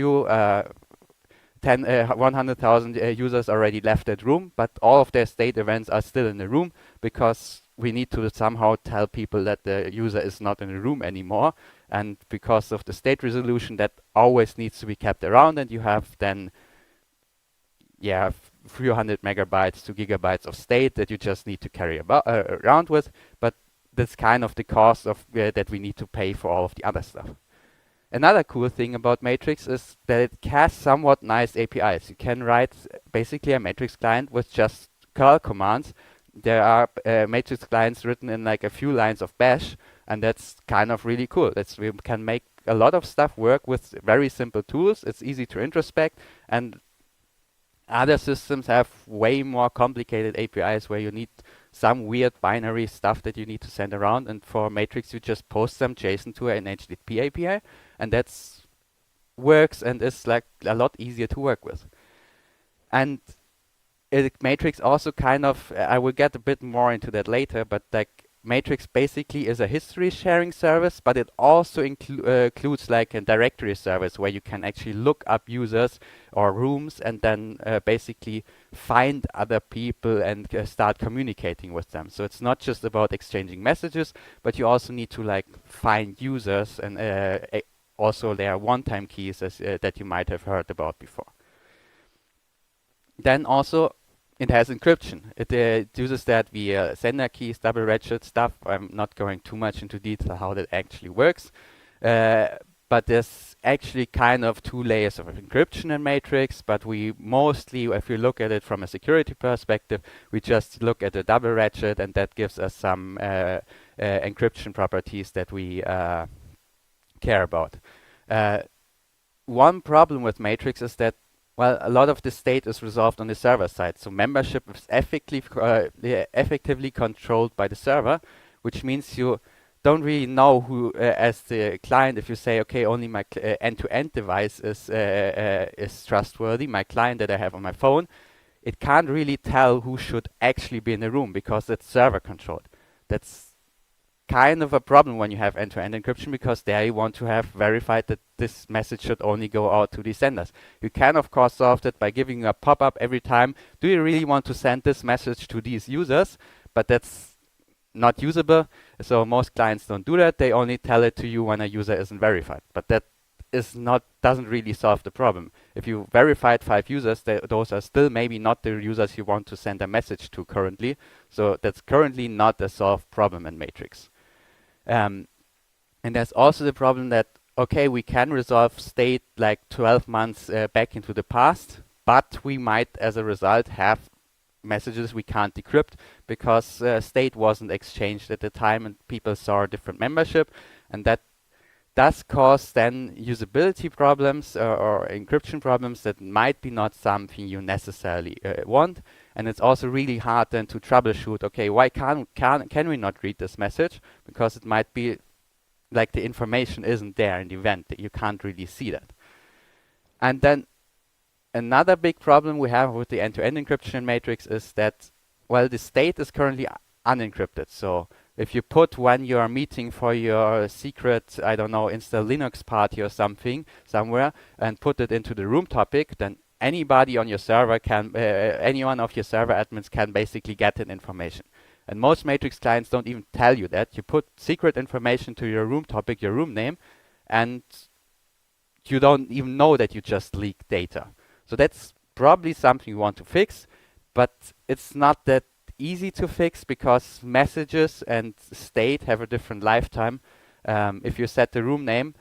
100,000 users already left that room, but all of their state events are still in the room, because we need to somehow tell people that the user is not in the room anymore. And because of the state resolution, that always needs to be kept around, and you have then, yeah, 300 megabytes to gigabytes of state that you just need to carry around with. But that's kind of the cost of that we need to pay for all of the other stuff. Another cool thing about Matrix is that it has somewhat nice APIs. You can write basically a Matrix client with just curl commands. There are Matrix clients written in like a few lines of bash, and that's kind of really cool. We can make a lot of stuff work with very simple tools. It's easy to introspect, and other systems have way more complicated APIs where you need some weird binary stuff that you need to send around, and for Matrix you just post some JSON to an HTTP API, and that's works and is like a lot easier to work with. And Matrix also kind of, I will get a bit more into that later, but like Matrix basically is a history sharing service, but it also includes like a directory service where you can actually look up users or rooms, and then basically find other people and start communicating with them. So it's not just about exchanging messages, but you also need to like find users, and also there are one-time keys that you might have heard about before. Then also it has encryption. It uses that via sender keys, double redshift stuff. I'm not going too much into detail how that actually works. But there's actually kind of two layers of encryption in Matrix, but we mostly, if you look at it from a security perspective, we just look at the double redshift, and that gives us some encryption properties that we care about. One problem with Matrix is that, well, a lot of the state is resolved on the server side. So membership is effectively controlled by the server, which means you don't really know who, as the client, if you say, okay, only my end-to-end device is trustworthy, my client that I have on my phone, it can't really tell who should actually be in the room because it's server controlled. That's kind of a problem when you have end-to-end encryption, because there you want to have verified that this message should only go out to the senders. You can of course solve that by giving a pop-up every time, do you really want to send this message to these users? But that's not usable, so most clients don't do that. They only tell it to you when a user isn't verified, but that doesn't really solve the problem. If you verified 5 users, those are still maybe not the users you want to send a message to currently, so that's currently not a solved problem in Matrix. And there's also the problem that, okay, we can resolve state like 12 months back into the past, but we might, as a result, have messages we can't decrypt because state wasn't exchanged at the time and people saw a different membership, and that does cause then usability problems or encryption problems that might be not something you necessarily want. And it's also really hard then to troubleshoot, okay, why can we not read this message? Because it might be like the information isn't there in the event, that you can't really see that. And then another big problem we have with the end-to-end encryption matrix is that, well, the state is currently unencrypted. So if you put when you are meeting for your secret, I don't know, install Linux party or something somewhere and put it into the room topic, then anybody on your server can, any one of your server admins can basically get that information. And most matrix clients don't even tell you that. You put secret information to your room topic, your room name, and you don't even know that you just leaked data. So that's probably something you want to fix, but it's not that easy to fix because messages and state have a different lifetime. If you set the room name,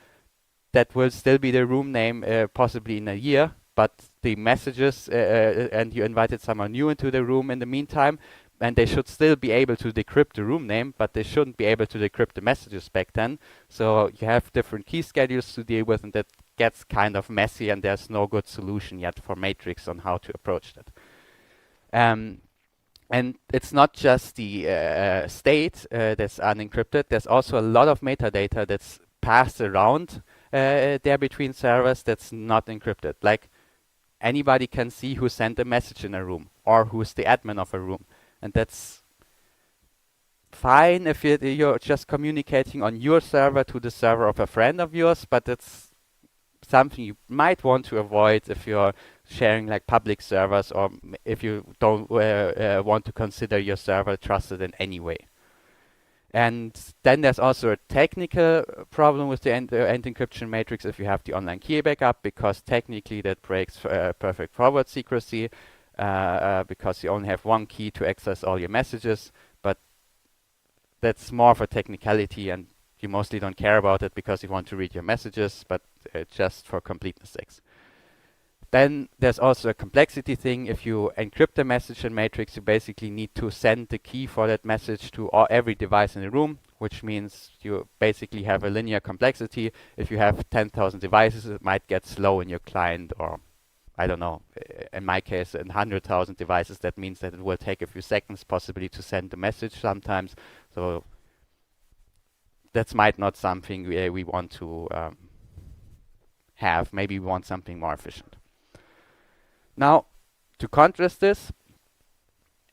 that will still be the room name possibly in a year, but the messages and you invited someone new into the room in the meantime, and they should still be able to decrypt the room name, but they shouldn't be able to decrypt the messages back then. So you have different key schedules to deal with, and that gets kind of messy, and there's no good solution yet for Matrix on how to approach that. And it's not just the state that's unencrypted. There's also a lot of metadata that's passed around there between servers that's not encrypted. Like anybody can see who sent a message in a room or who's the admin of a room. And that's fine if you're just communicating on your server to the server of a friend of yours, but it's something you might want to avoid if you're sharing like public servers or if you don't want to consider your server trusted in any way. And then there's also a technical problem with the end encryption matrix if you have the online key backup, because technically that breaks perfect forward secrecy. Because you only have one key to access all your messages, but that's more of a technicality and you mostly don't care about it because you want to read your messages, but just for completeness sake. Then there's also a complexity thing. If you encrypt a message in Matrix, you basically need to send the key for that message to every device in the room, which means you basically have a linear complexity. If you have 10,000 devices, it might get slow in your client, or I don't know, in my case, in 100,000 devices, that means that it will take a few seconds possibly to send the message sometimes. So that's might not something we want to have. Maybe we want something more efficient. Now, to contrast this,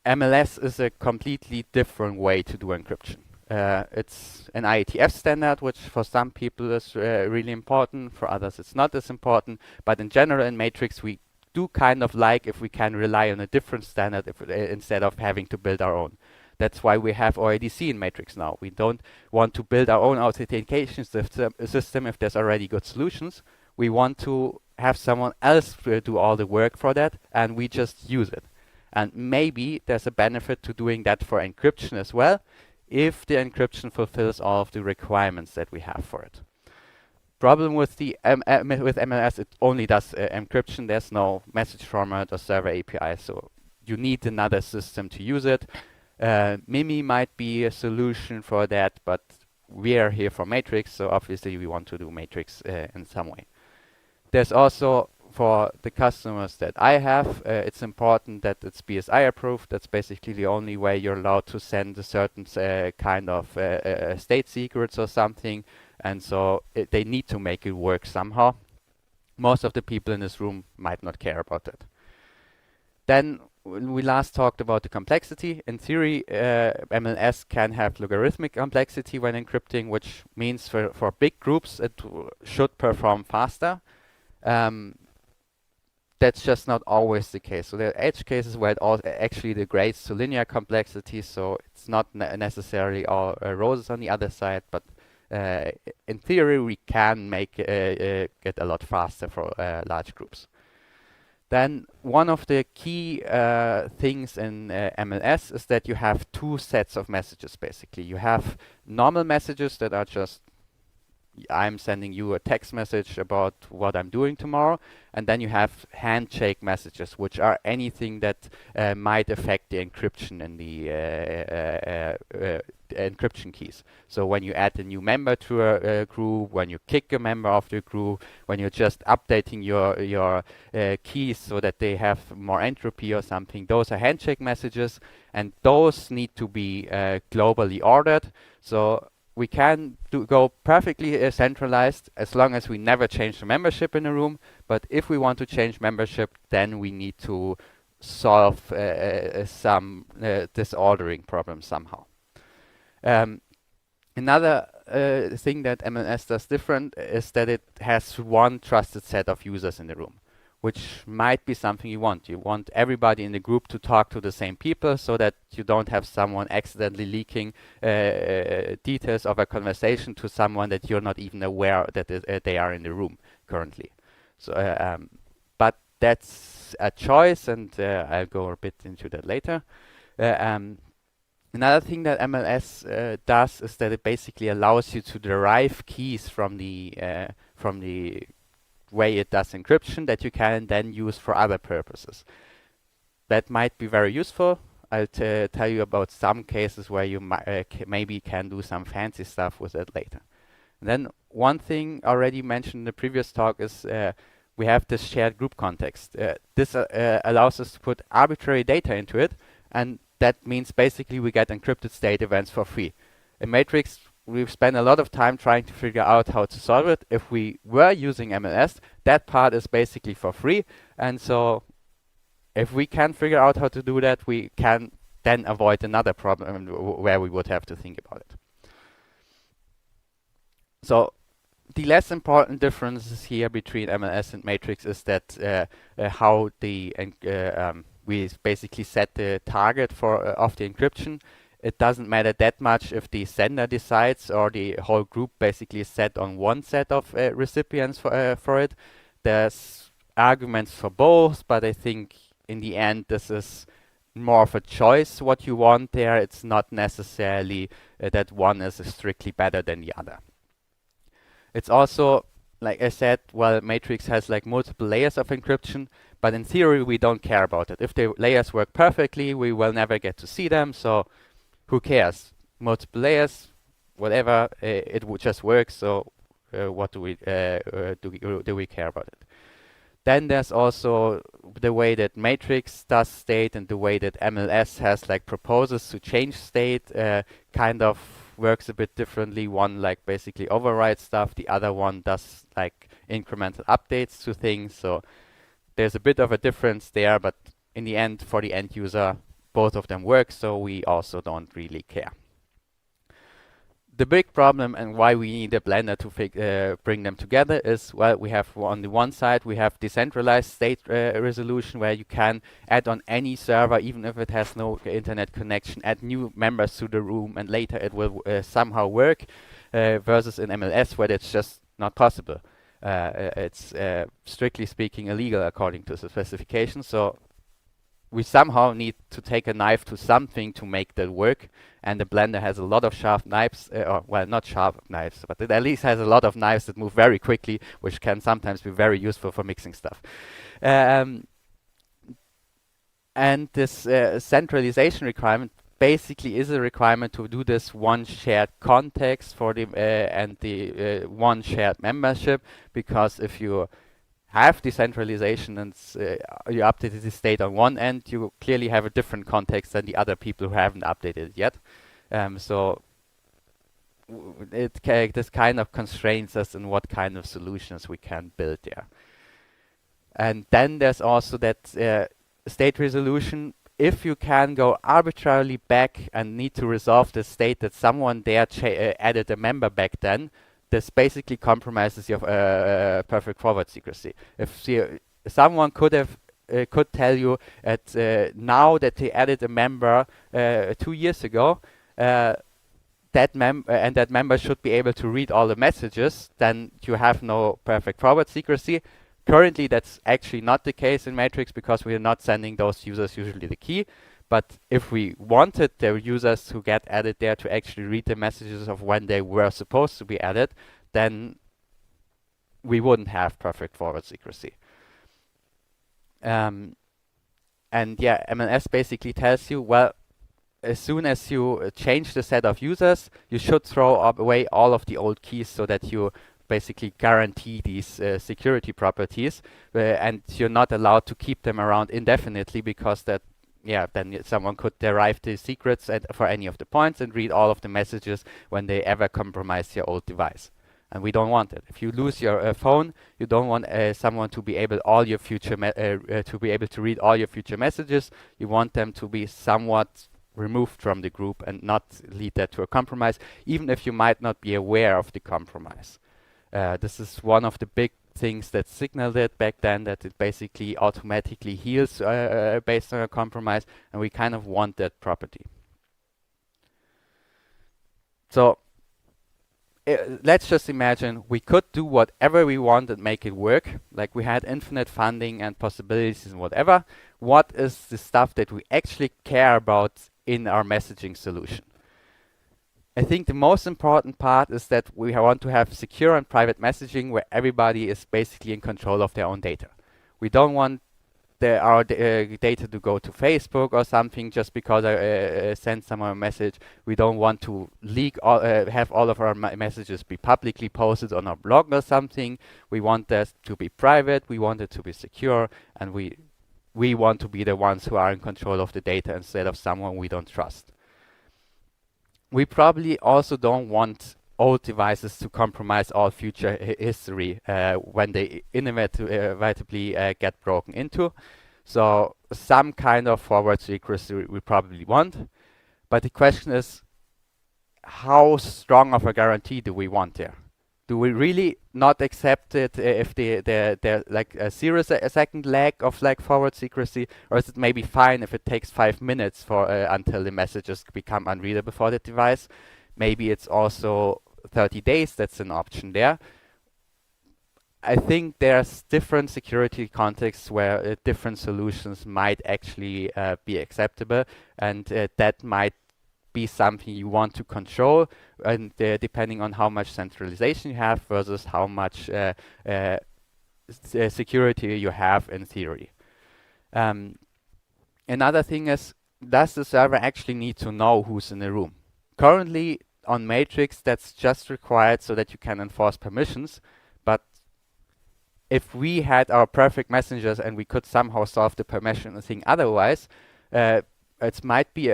MLS is a completely different way to do encryption. It's an IETF standard, which for some people is really important, for others it's not as important, but in general in Matrix we do kind of like if we can rely on a different standard instead of having to build our own. That's why we have OIDC in Matrix now. We don't want to build our own authentication system if there's already good solutions. We want to have someone else do all the work for that, and we just use it. And maybe there's a benefit to doing that for encryption as well, if the encryption fulfills all of the requirements that we have for it. Problem with the with MLS, it only does encryption. There's no message format or server API, so you need another system to use it. Mimi might be a solution for that, but we are here for Matrix, so obviously we want to do Matrix in some way. There's also, for the customers that I have, it's important that it's BSI approved. That's basically the only way you're allowed to send a certain kind of state secrets or something. And so they need to make it work somehow. Most of the people in this room might not care about it. Then when we last talked about the complexity, in theory, MLS can have logarithmic complexity when encrypting, which means for big groups it should perform faster. That's just not always the case. So there are edge cases where it actually degrades to linear complexity, so it's not necessarily all roses on the other side, but in theory we can make it a lot faster for large groups. Then one of the key things in MLS is that you have two sets of messages basically. You have normal messages that are just I'm sending you a text message about what I'm doing tomorrow, and then you have handshake messages, which are anything that might affect the encryption in the encryption keys. So when you add a new member to a group, when you kick a member of the group, when you're just updating your keys so that they have more entropy or something, those are handshake messages, and those need to be globally ordered. So we can go perfectly centralized as long as we never change the membership in a room. But if we want to change membership, then we need to solve some disordering problems somehow. Another thing that MLS does different is that it has one trusted set of users in the room, which might be something you want. You want everybody in the group to talk to the same people so that you don't have someone accidentally leaking details of a conversation to someone that you're not even aware that they are in the room currently. So, but that's a choice, and I'll go a bit into that later. Another thing that MLS does is that it basically allows you to derive keys from the way it does encryption that you can then use for other purposes. That might be very useful. I'll tell you about some cases where you maybe can do some fancy stuff with it later. And then one thing already mentioned in the previous talk is we have this shared group context. This allows us to put arbitrary data into it, and that means basically we get encrypted state events for free. In Matrix, we've spent a lot of time trying to figure out how to solve it. If we were using MLS, that part is basically for free. And so if we can figure out how to do that, we can then avoid another problem where we would have to think about it. So the less important differences here between MLS and Matrix is that how the we basically set the target for of the encryption. It doesn't matter that much if the sender decides or the whole group basically is set on one set of recipients for it. There's arguments for both, but I think in the end this is more of a choice what you want there. It's not necessarily that one is strictly better than the other. It's also, like I said, well, Matrix has like multiple layers of encryption, but in theory we don't care about it. If the layers work perfectly, we will never get to see them, so who cares? Multiple layers, whatever, it would just work, so what do we care about it? Then there's also the way that Matrix does state and the way that MLS has like proposes to change state kind of works a bit differently. One like basically overrides stuff, the other one does like incremental updates to things. So there's a bit of a difference there, but in the end, for the end user, both of them work, so we also don't really care. The big problem and why we need a blender to bring them together is, well, we have on the one side we have decentralized state resolution where you can add on any server, even if it has no internet connection, add new members to the room, and later it will somehow work, versus in MLS where that's just not possible. It's strictly speaking illegal according to the specifications, so we somehow need to take a knife to something to make that work, and the blender has a lot of sharp knives, or well, not sharp knives, but it at least has a lot of knives that move very quickly, which can sometimes be very useful for mixing stuff. And this centralization requirement basically is a requirement to do this one shared context for the and the one shared membership, because if you have decentralization and you updated the state on one end, you clearly have a different context than the other people who haven't updated it yet. So this kind of constrains us in what kind of solutions we can build there. And then there's also that state resolution. If you can go arbitrarily back and need to resolve the state that someone there added a member back then, this basically compromises your perfect forward secrecy. If someone could tell you that now that they added a member 2 years ago, that member should be able to read all the messages, then you have no perfect forward secrecy. Currently, that's actually not the case in Matrix because we are not sending those users usually the key. But if we wanted the users who get added there to actually read the messages of when they were supposed to be added, then we wouldn't have perfect forward secrecy. And yeah, MLS basically tells you, well, as soon as you change the set of users, you should throw away all of the old keys so that you basically guarantee these security properties, and you're not allowed to keep them around indefinitely because that yeah, then someone could derive the secrets for any of the points and read all of the messages when they ever compromise your old device. And we don't want it. If you lose your phone, you don't want someone to be able to be able to read all your future messages. You want them to be somewhat removed from the group and not lead that to a compromise, even if you might not be aware of the compromise. This is one of the big things that Signal did back then, that it basically automatically heals based on a compromise, and we kind of want that property. So let's just imagine we could do whatever we want and make it work, like we had infinite funding and possibilities and whatever. What is the stuff that we actually care about in our messaging solution? I think the most important part is that we want to have secure and private messaging where everybody is basically in control of their own data. We don't want our data to go to Facebook or something just because I send someone a message. We don't want to leak have all of our messages be publicly posted on our blog or something. We want this to be private. We want it to be secure, and we want to be the ones who are in control of the data instead of someone we don't trust. We probably also don't want old devices to compromise all future history when they inevitably get broken into. So some kind of forward secrecy we probably want. But the question is, how strong of a guarantee do we want there? Do we really not accept it if they're like a 0-second lag of like forward secrecy, or is it maybe fine if it takes 5 minutes for until the messages become unreadable for the device? Maybe it's also 30 days. That's an option there. I think there's different security contexts where different solutions might actually be acceptable, and that might be something you want to control, and depending on how much centralization you have versus how much security you have in theory. Another thing is, does the server actually need to know who's in the room? Currently on Matrix, that's just required so that you can enforce permissions, but if we had our perfect messengers and we could somehow solve the permission thing otherwise, it might be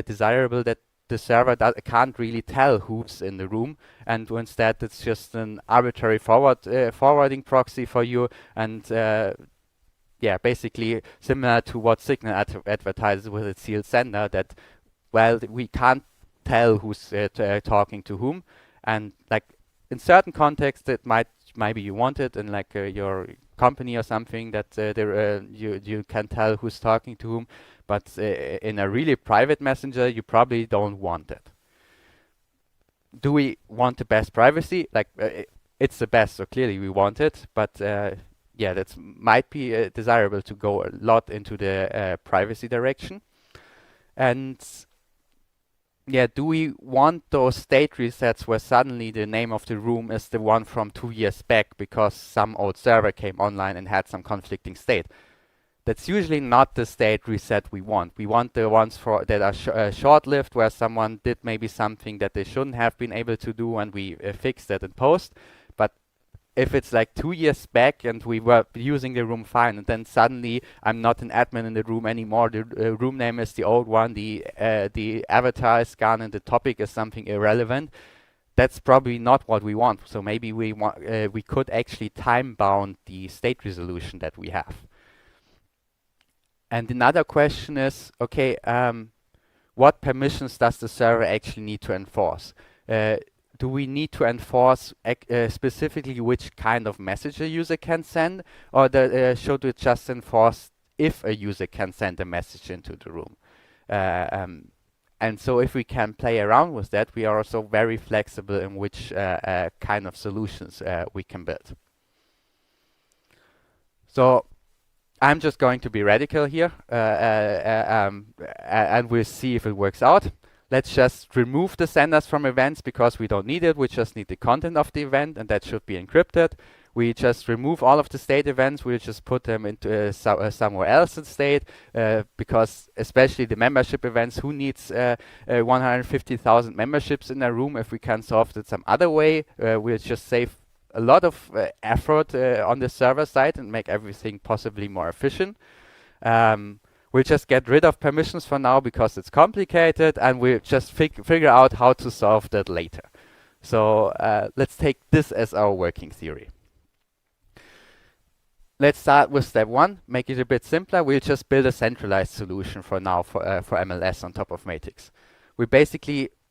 desirable that the server can't really tell who's in the room, and instead it's just an arbitrary forwarding proxy for you, and yeah, basically similar to what Signal advertises with its sealed sender, that, well, we can't tell who's talking to whom, and like in certain contexts it maybe you want it in like your company or something, that you can tell who's talking to whom, but in a really private messenger you probably don't want it. Do we want the best privacy? Like it's the best, so clearly we want it, but yeah, that might be desirable to go a lot into the privacy direction. And yeah, do we want those state resets where suddenly the name of the room is the one from 2 years back because some old server came online and had some conflicting state? That's usually not the state reset we want. We want the ones that are short-lived, where someone did maybe something that they shouldn't have been able to do and we fixed that in post. But if it's like 2 years back and we were using the room fine, and then suddenly I'm not an admin in the room anymore, the room name is the old one, the avatar is gone, and the topic is something irrelevant, that's probably not what we want. So maybe we could actually time bound the state resolution that we have. And another question is, okay, what permissions does the server actually need to enforce? Do we need to enforce specifically which kind of message a user can send, or should we just enforce if a user can send a message into the room? And so if we can play around with that, we are also very flexible in which kind of solutions we can build. So I'm just going to be radical here, and we'll see if it works out. Let's just remove the senders from events because we don't need it. We just need the content of the event, and that should be encrypted. We just remove all of the state events. We'll just put them into somewhere else in state, because especially the membership events, who needs 150,000 memberships in a room? If we can solve it some other way, we'll just save a lot of effort on the server side and make everything possibly more efficient. We'll just get rid of permissions for now because it's complicated, and we'll just figure out how to solve that later. So let's take this as our working theory. Let's start with step 1, make it a bit simpler. We'll just build a centralized solution for now for MLS on top of Matrix. We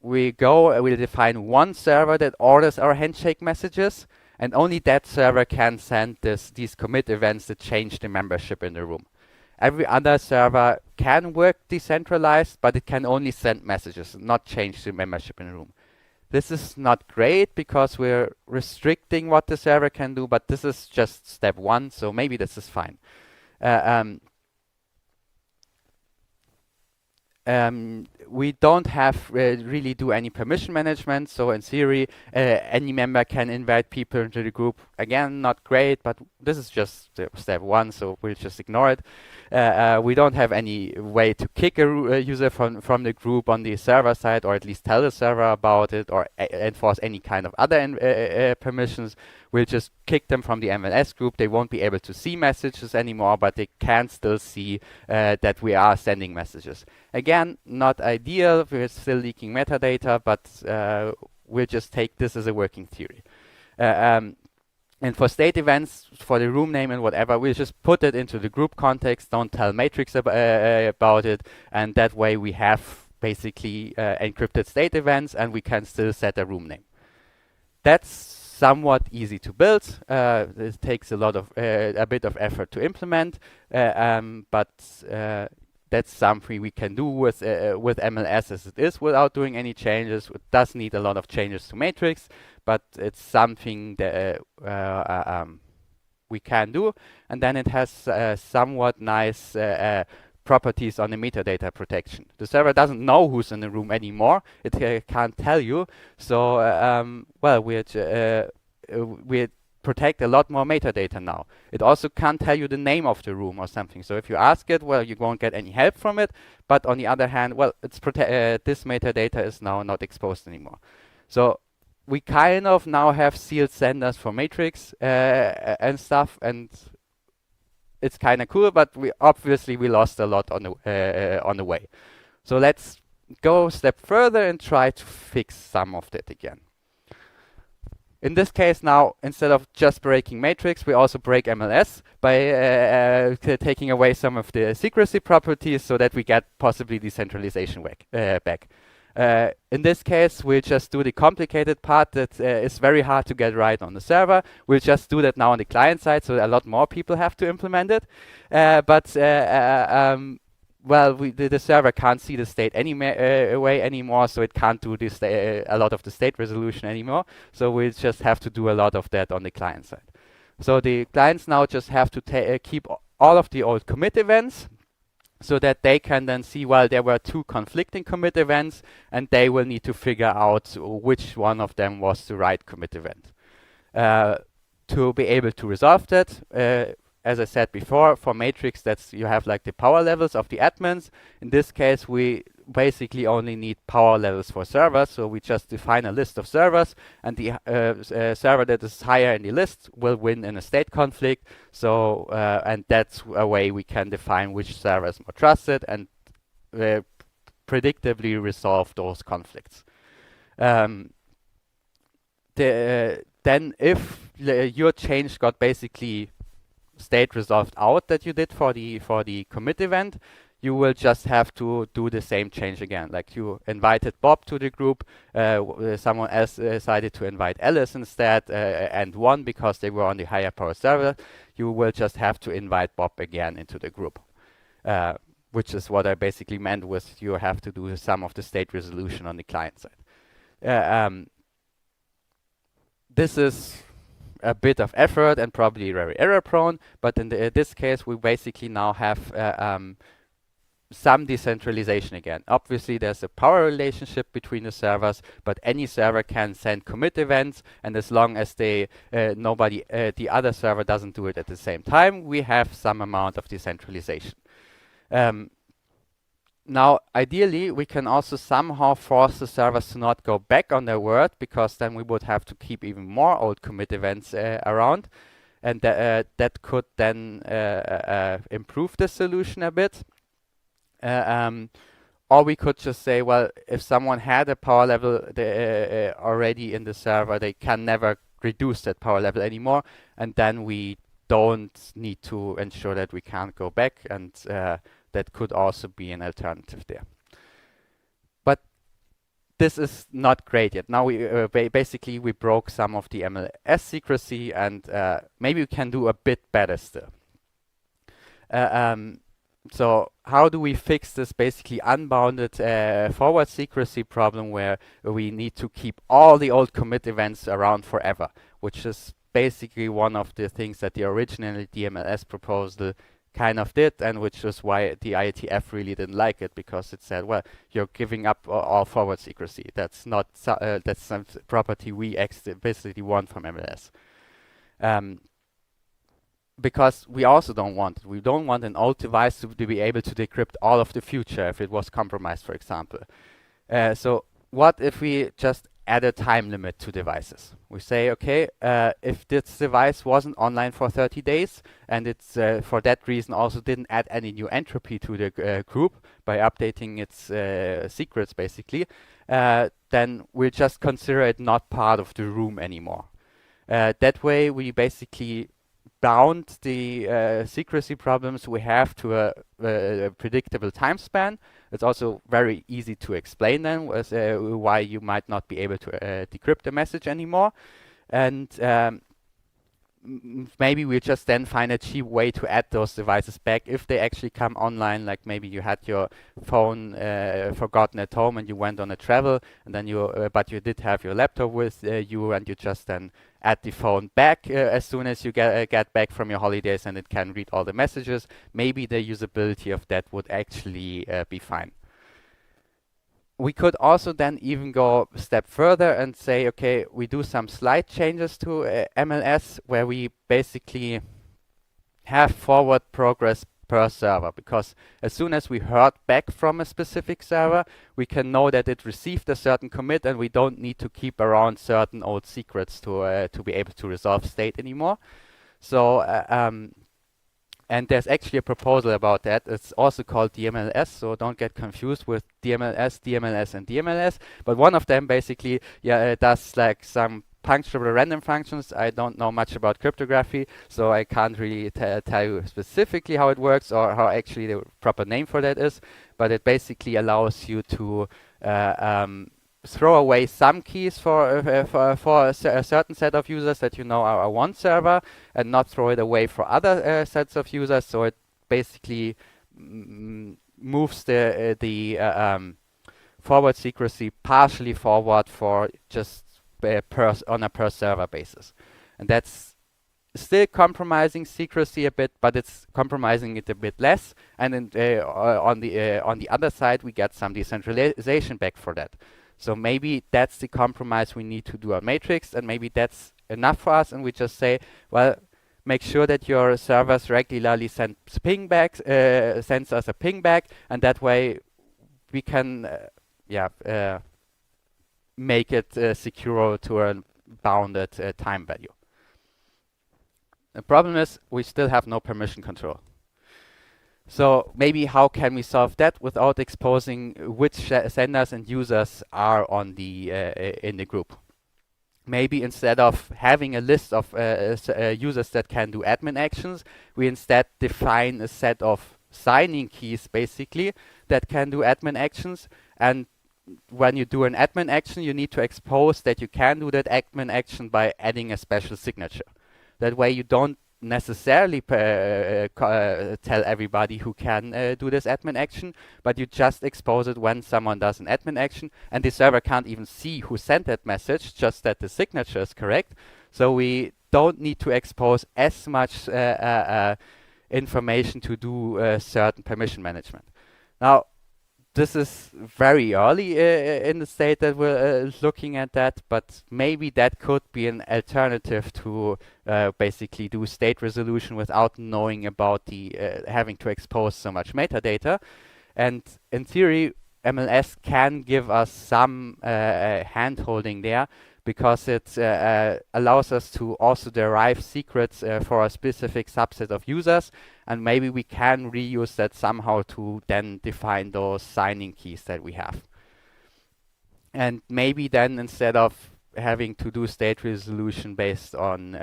we'll define one server that orders our handshake messages, and only that server can send these commit events that change the membership in the room. Every other server can work decentralized, but it can only send messages, not change the membership in the room. This is not great because we're restricting what the server can do, but this is just step 1, so maybe this is fine. We don't have really do any permission management, so in theory any member can invite people into the group. Again, not great, but this is just step 1, so we'll just ignore it. We don't have any way to kick a user from the group on the server side, or at least tell the server about it, or enforce any kind of other permissions. We'll just kick them from the MLS group. They won't be able to see messages anymore, but they can still see that we are sending messages. Again, not ideal. We're still leaking metadata, but we'll just take this as a working theory. And for state events, for the room name and whatever, we'll just put it into the group context, don't tell Matrix about it, and that way we have basically encrypted state events, and we can still set a room name. That's somewhat easy to build. It takes a bit of effort to implement, but that's something we can do with MLS as it is without doing any changes. It does need a lot of changes to Matrix, but it's something that we can do. And then it has somewhat nice properties on the metadata protection. The server doesn't know who's in the room anymore. It can't tell you. So, well, we protect a lot more metadata now. It also can't tell you the name of the room or something. So if you ask it, well, you won't get any help from it. But on the other hand, well, it's this metadata is now not exposed anymore. So we kind of now have sealed senders for Matrix and stuff, and it's kind of cool. But we lost a lot on the way. So let's go a step further and try to fix some of that again. In this case now, instead of just breaking Matrix, we also break MLS by taking away some of the secrecy properties so that we get possibly decentralization back. In this case, we'll just do the complicated part that is very hard to get right on the server. We'll just do that now on the client side, so a lot more people have to implement it. Well, the server can't see the state way anymore, so it can't do this a lot of the state resolution anymore. So we just have to do a lot of that on the client side. So the clients now just have to keep all of the old commit events, so that they can then see, well, there were 2 conflicting commit events, and they will need to figure out which one of them was the right commit event. To be able to resolve that, as I said before, for Matrix, you have like the power levels of the admins. In this case, we basically only need power levels for servers. So we just define a list of servers, and the server that is higher in the list will win in a state conflict. So, and that's a way we can define which server is more trusted and predictably resolve those conflicts. Then if your change got basically state resolved out that you did for the commit event, you will just have to do the same change again. Like you invited Bob to the group, someone else decided to invite Alice instead, and won because they were on the higher power server. You will just have to invite Bob again into the group, which is what I basically meant with you have to do some of the state resolution on the client side. This is a bit of effort and probably very error prone, but in this case we basically now have some decentralization again. Obviously there's a power relationship between the servers, but any server can send commit events, and as long as the other server doesn't do it at the same time, we have some amount of decentralization. Now, ideally, we can also somehow force the servers to not go back on their word, because then we would have to keep even more old commit events around, and that could then improve the solution a bit. Or we could just say, well, if someone had a power level already in the server, they can never reduce that power level anymore, and then we don't need to ensure that we can't go back, and that could also be an alternative there. But this is not great yet. Now we basically we broke some of the MLS secrecy, and maybe we can do a bit better still. So how do we fix this basically unbounded forward secrecy problem where we need to keep all the old commit events around forever, which is basically one of the things that the original DMLS proposal kind of did, and which is why the IETF really didn't like it, because it said, well, you're giving up all forward secrecy. That's not that's some property we explicitly want from MLS. Because we also don't want it. We don't want an old device to be able to decrypt all of the future if it was compromised, for example. So what if we just add a time limit to devices? We say, okay, if this device wasn't online for 30 days, and it's for that reason also didn't add any new entropy to the group by updating its secrets, basically, then we'll just consider it not part of the room anymore. That way, we basically bound the secrecy problems we have to a predictable time span. It's also very easy to explain then as, why you might not be able to decrypt the message anymore. And maybe we just then find a cheap way to add those devices back if they actually come online. Like maybe you had your phone forgotten at home and you went on a travel, and then you but you did have your laptop with you, and you just then add the phone back as soon as you get back from your holidays, and it can read all the messages. Maybe the usability of that would actually be fine. We could also then even go a step further and say, okay, we do some slight changes to MLS where we basically have forward progress per server, because as soon as we heard back from a specific server, we can know that it received a certain commit, and we don't need to keep around certain old secrets to be able to resolve state anymore. So and there's actually a proposal about that. It's also called DMLS, so don't get confused with DMLS, DMLS, and DMLS. But one of them basically, does like some puncturable random functions. I don't know much about cryptography, so I can't really tell you specifically how it works or how actually the proper name for that is. But it basically allows you to throw away some keys for a certain set of users that you know are one server, and not throw it away for other sets of users. So it basically moves the forward secrecy partially forward for just on a per server basis, and that's still compromising secrecy a bit, but it's compromising it a bit less. And on the other side, we get some decentralization back for that. So maybe that's the compromise we need to do on Matrix, and maybe that's enough for us. And we just say, well, make sure that your servers regularly sends us a ping back, and that way we can, make it secure to a bounded time value. The problem is we still have no permission control. So maybe how can we solve that without exposing which senders and users are on the in the group? Maybe instead of having a list of users that can do admin actions, we instead define a set of signing keys basically that can do admin actions. And when you do an admin action, you need to expose that you can do that admin action by adding a special signature. That way you don't necessarily tell everybody who can do this admin action, but you just expose it when someone does an admin action, and the server can't even see who sent that message, just that the signature is correct. So we don't need to expose as much information to do certain permission management. Now, this is very early in the state that we're looking at that, but maybe that could be an alternative to basically do state resolution without knowing about the having to expose so much metadata. And in theory, MLS can give us some hand-holding there, because it allows us to also derive secrets for a specific subset of users, and maybe we can reuse that somehow to then define those signing keys that we have. And maybe then, instead of having to do state resolution based on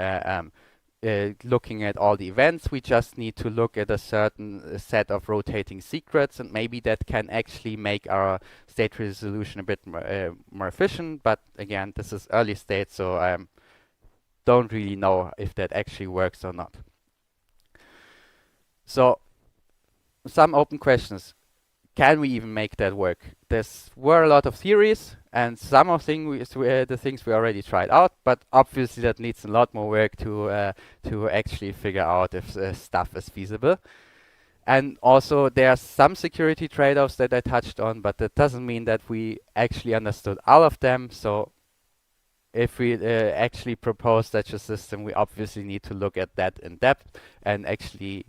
looking at all the events, we just need to look at a certain set of rotating secrets, and maybe that can actually make our state resolution a bit more efficient. But again, this is early state, so I don't really know if that actually works or not. So some open questions. Can we even make that work? There were a lot of theories, and some of the things we already tried out, but obviously that needs a lot more work to actually figure out if stuff is feasible. And also there are some security trade-offs that I touched on, but that doesn't mean that we actually understood all of them. So if we actually propose such a system, we obviously need to look at that in depth and actually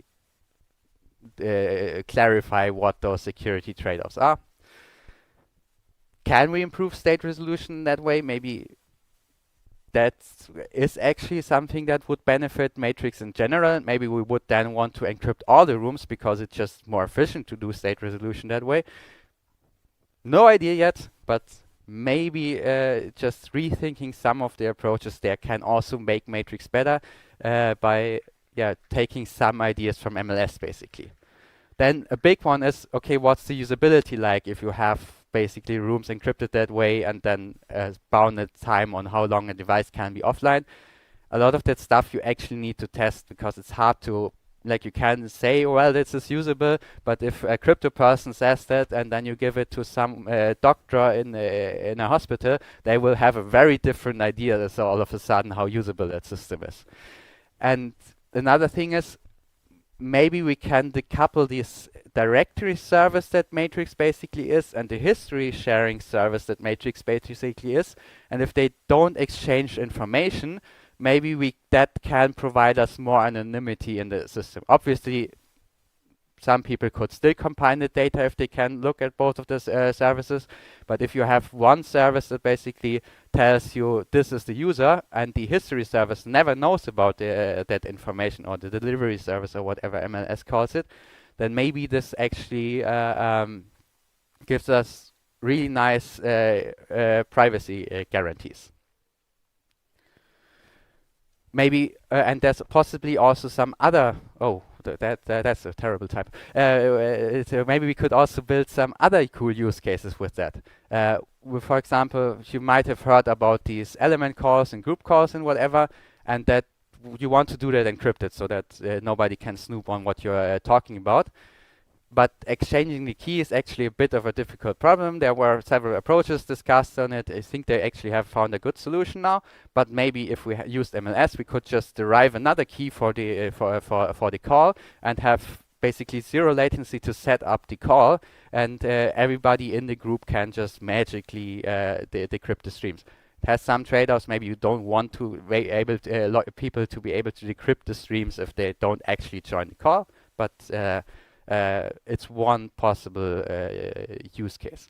clarify what those security trade-offs are. Can we improve state resolution that way? Maybe that is actually something that would benefit Matrix in general. Maybe we would then want to encrypt all the rooms because it's just more efficient to do state resolution that way. No idea yet, but maybe just rethinking some of the approaches there can also make Matrix better by taking some ideas from MLS basically. Then a big one is, okay, what's the usability like if you have basically rooms encrypted that way and then bounded time on how long a device can be offline? A lot of that stuff you actually need to test because it's hard to, like, you can say, well, this is usable, but if a crypto person says that and then you give it to some doctor in a hospital, they will have a very different idea so all of a sudden how usable that system is. And another thing is, maybe we can decouple this directory service that Matrix basically is and the history sharing service that Matrix basically is. And if they don't exchange information, maybe that can provide us more anonymity in the system. Obviously, some people could still combine the data if they can look at both of the services. But if you have one service that basically tells you this is the user and the history service never knows about that information, or the delivery service or whatever MLS calls it, then maybe this actually gives us really nice privacy guarantees. Maybe, and there's possibly also some other, that's a terrible type. So maybe we could also build some other cool use cases with that. For example, you might have heard about these element calls and group calls and whatever, and that you want to do that encrypted so that nobody can snoop on what you're talking about. But exchanging the key is actually a bit of a difficult problem. There were several approaches discussed on it. I think they actually have found a good solution now. But maybe if we used MLS, we could just derive another key for the for the call and have basically zero latency to set up the call, and everybody in the group can just magically decrypt the streams. It has some trade-offs. Maybe you don't want to people to be able to decrypt the streams if they don't actually join the call, but it's one possible use case.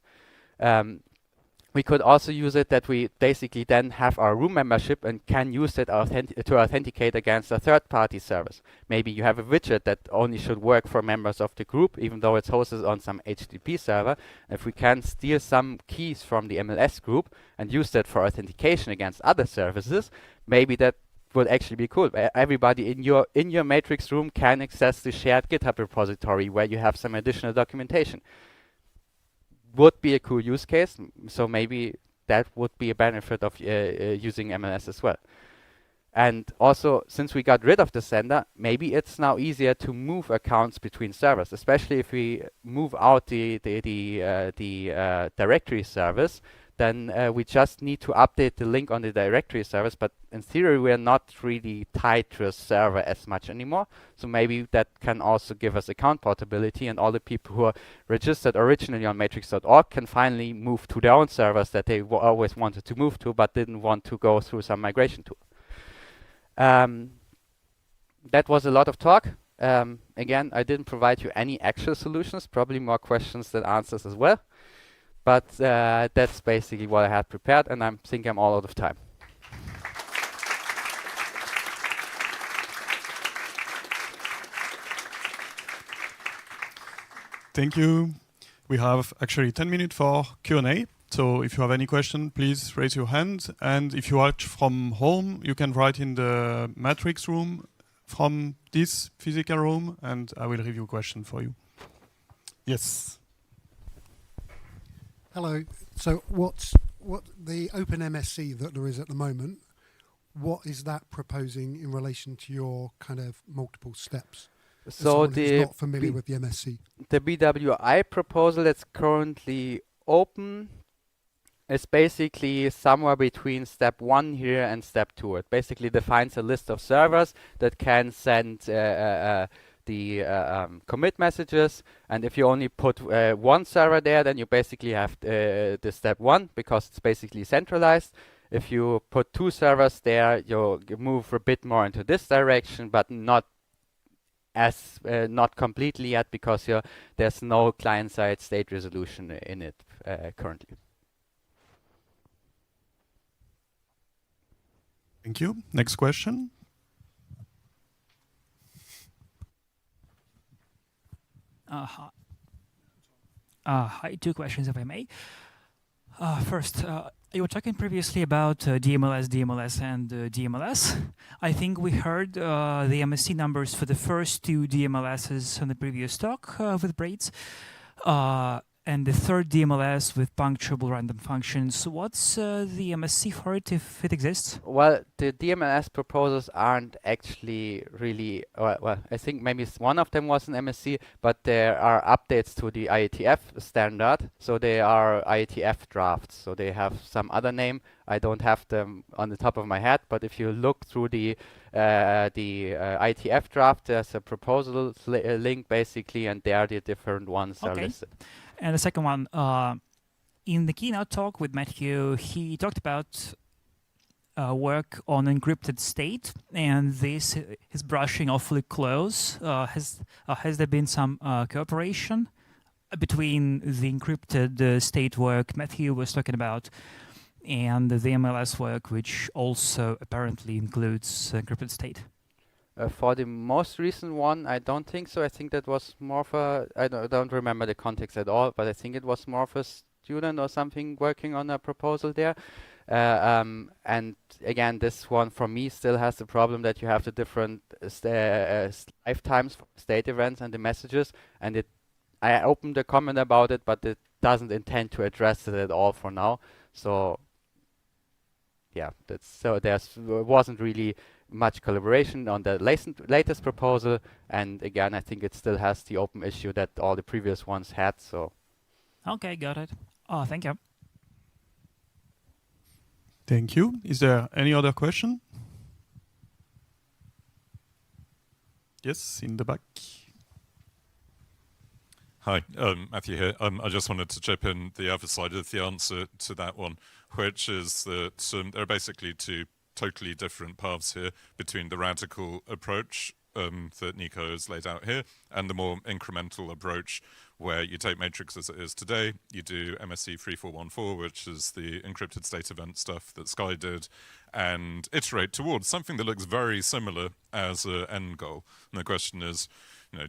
We could also use it that we basically then have our room membership and can use it to authenticate against a third-party service. Maybe you have a widget that only should work for members of the group, even though it's hosted on some HTTP server. If we can steal some keys from the MLS group and use that for authentication against other services, maybe that would actually be cool. Everybody in your Matrix room can access the shared GitHub repository where you have some additional documentation. Would be a cool use case, so maybe that would be a benefit of using MLS as well. And also, since we got rid of the sender, maybe it's now easier to move accounts between servers, especially if we move out the directory service. Then we just need to update the link on the directory service, but in theory we're not really tied to a server as much anymore. So maybe that can also give us account portability, and all the people who are registered originally on matrix.org can finally move to their own servers that they always wanted to move to but didn't want to go through some migration tool. That was a lot of talk. Again, I didn't provide you any actual solutions, probably more questions than answers as well. But that's basically what I had prepared, and I think I'm all out of time. Thank you. We have actually 10 minutes for Q&A. So if you have any question, please raise your hand. And if you watch from home, you can write in the Matrix room from this physical room, and I will review question for you. Yes. Hello. So what the open MSC that there is at the moment, what is that proposing in relation to your kind of multiple steps? As So someone who's the not familiar with the MSC. the BWI proposal that's currently open is basically somewhere between step 1 here and step 2. It basically defines a list of servers that can send the commit messages, and if you only put one server there, then you basically have the step 1 because it's basically centralized. If you put 2 servers there, you move a bit more into this direction, but not completely yet because there's no client-side state resolution in it currently. Thank you. Next question. Hi, 2 questions, if I may. First, you were talking previously about DMLS, and DMLS. I think we heard the MSC numbers for the first 2 DMLSs on the previous talk with Braids. And the third DMLS with puncturable random functions. What's the MSC for it, if it exists? Well, the DMLS proposals aren't actually really, well, I think maybe one of them was an MSC, but there are updates to the IETF standard. So they are IETF drafts. So they have some other name. I don't have them on the top of my head, but if you look through the IETF draft, there's a proposal link basically, and there the different ones are listed. And the second one, in the keynote talk with Matthew, he talked about work on encrypted state, and this is brushing awfully close. Has there been some cooperation between the encrypted state work Matthew was talking about and the MLS work, which also apparently includes encrypted state? For the most recent one, I don't think so. I think that was more of a, I don't remember the context at all, but I think it was more of a student or something working on a proposal there. And again, this one for me still has the problem that you have the different lifetimes for state events and the messages. And I opened a comment about it, but it doesn't intend to address it at all for now. So yeah, there wasn't really much collaboration on the latest proposal, and again, I think it still has the open issue that all the previous ones had. So, okay, got it. Oh, thank you. Thank you. Is there any other question? Yes, in the back. Hi, Matthew here. I just wanted to chip in the other side of the answer to that one, which is that there are basically 2 totally different paths here between the radical approach that Nico has laid out here and the more incremental approach where you take Matrix as it is today, you do MSC 3414, which is the encrypted state event stuff that Sky did, and iterate towards something that looks very similar as an end goal. And the question is,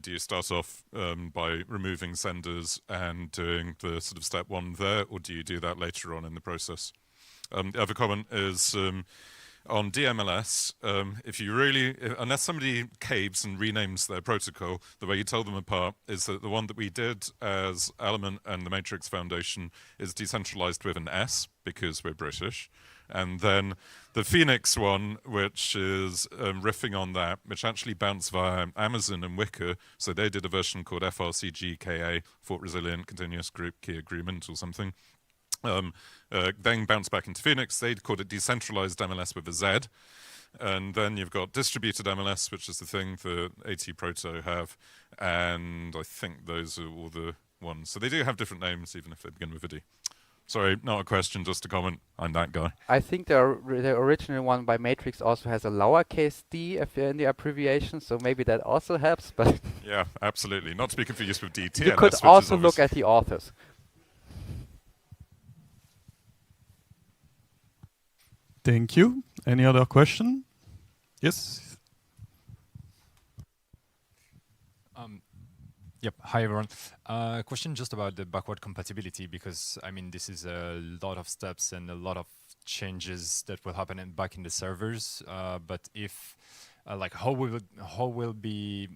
do you start off by removing senders and doing the sort of step 1 there, or do you do that later on in the process? The other comment is on DMLS, if you really, unless somebody caves and renames their protocol, the way you tell them apart is that the one that we did as Element and the Matrix Foundation is decentralized with an S because we're British. And then the Phoenix one, which is riffing on that, which actually bounced via Amazon and Wicker. So they did a version called FRCGKA, Fort Resilient Continuous Group Key Agreement or something. Then bounced back into Phoenix. They called it decentralized MLS with a Z. And then you've got distributed MLS, which is the thing that AT Proto have. And I think those are all the ones. So they do have different names, even if they begin with a D. Sorry, not a question, just a comment. I'm that guy. I think the original one by Matrix also has a lowercase d in the abbreviation, so maybe that also helps. But yeah, absolutely. Not to be confused with DTLS. You could also look at the authors. Thank you. Any other question? Yes. Yep. Hi, everyone. Question just about the backward compatibility, because I mean, this is a lot of steps and a lot of changes that will happen back in the servers. But if, like, how will be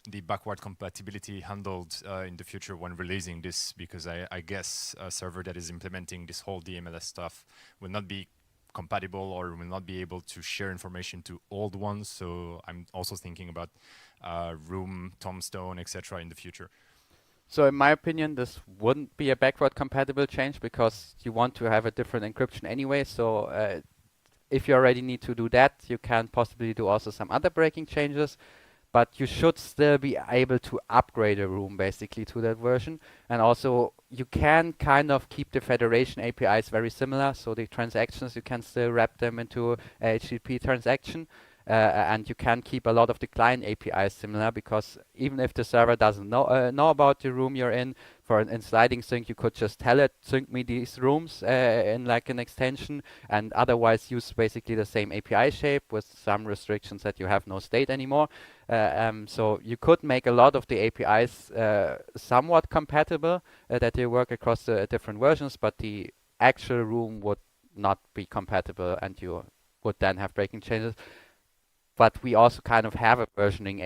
the backward compatibility handled in the future when releasing this? Because I guess a server that is implementing this whole DMLS stuff will not be compatible or will not be able to share information to old ones. So I'm also thinking about Room, Tombstone, etc. in the future. So in my opinion, this wouldn't be a backward compatible change because you want to have a different encryption anyway. So if you already need to do that, you can possibly do also some other breaking changes. But you should still be able to upgrade a room basically to that version. And also you can kind of keep the federation APIs very similar. So the transactions, you can still wrap them into a HTTP transaction. And you can keep a lot of the client APIs similar, because even if the server doesn't know about the room you're in, in sliding sync, you could just tell it, sync me these rooms in like an extension, and otherwise use basically the same API shape with some restrictions that you have no state anymore. So you could make a lot of the APIs somewhat compatible, that they work across the different versions, but the actual room would not be compatible, and you would then have breaking changes. But we also kind of have a versioning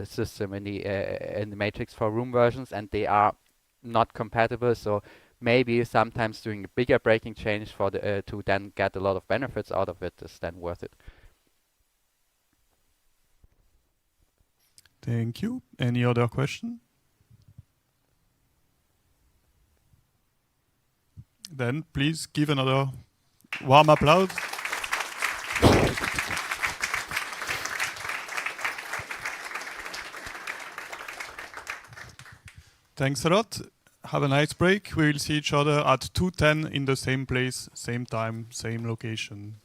system in the matrix for room versions, and they are not compatible. So maybe sometimes doing a bigger breaking change for the to then get a lot of benefits out of it is then worth it. Thank you. Any other question? Then please give another warm applause. Thanks a lot. Have a nice break. We will see each other at 2:10 in the same place, same time, same location.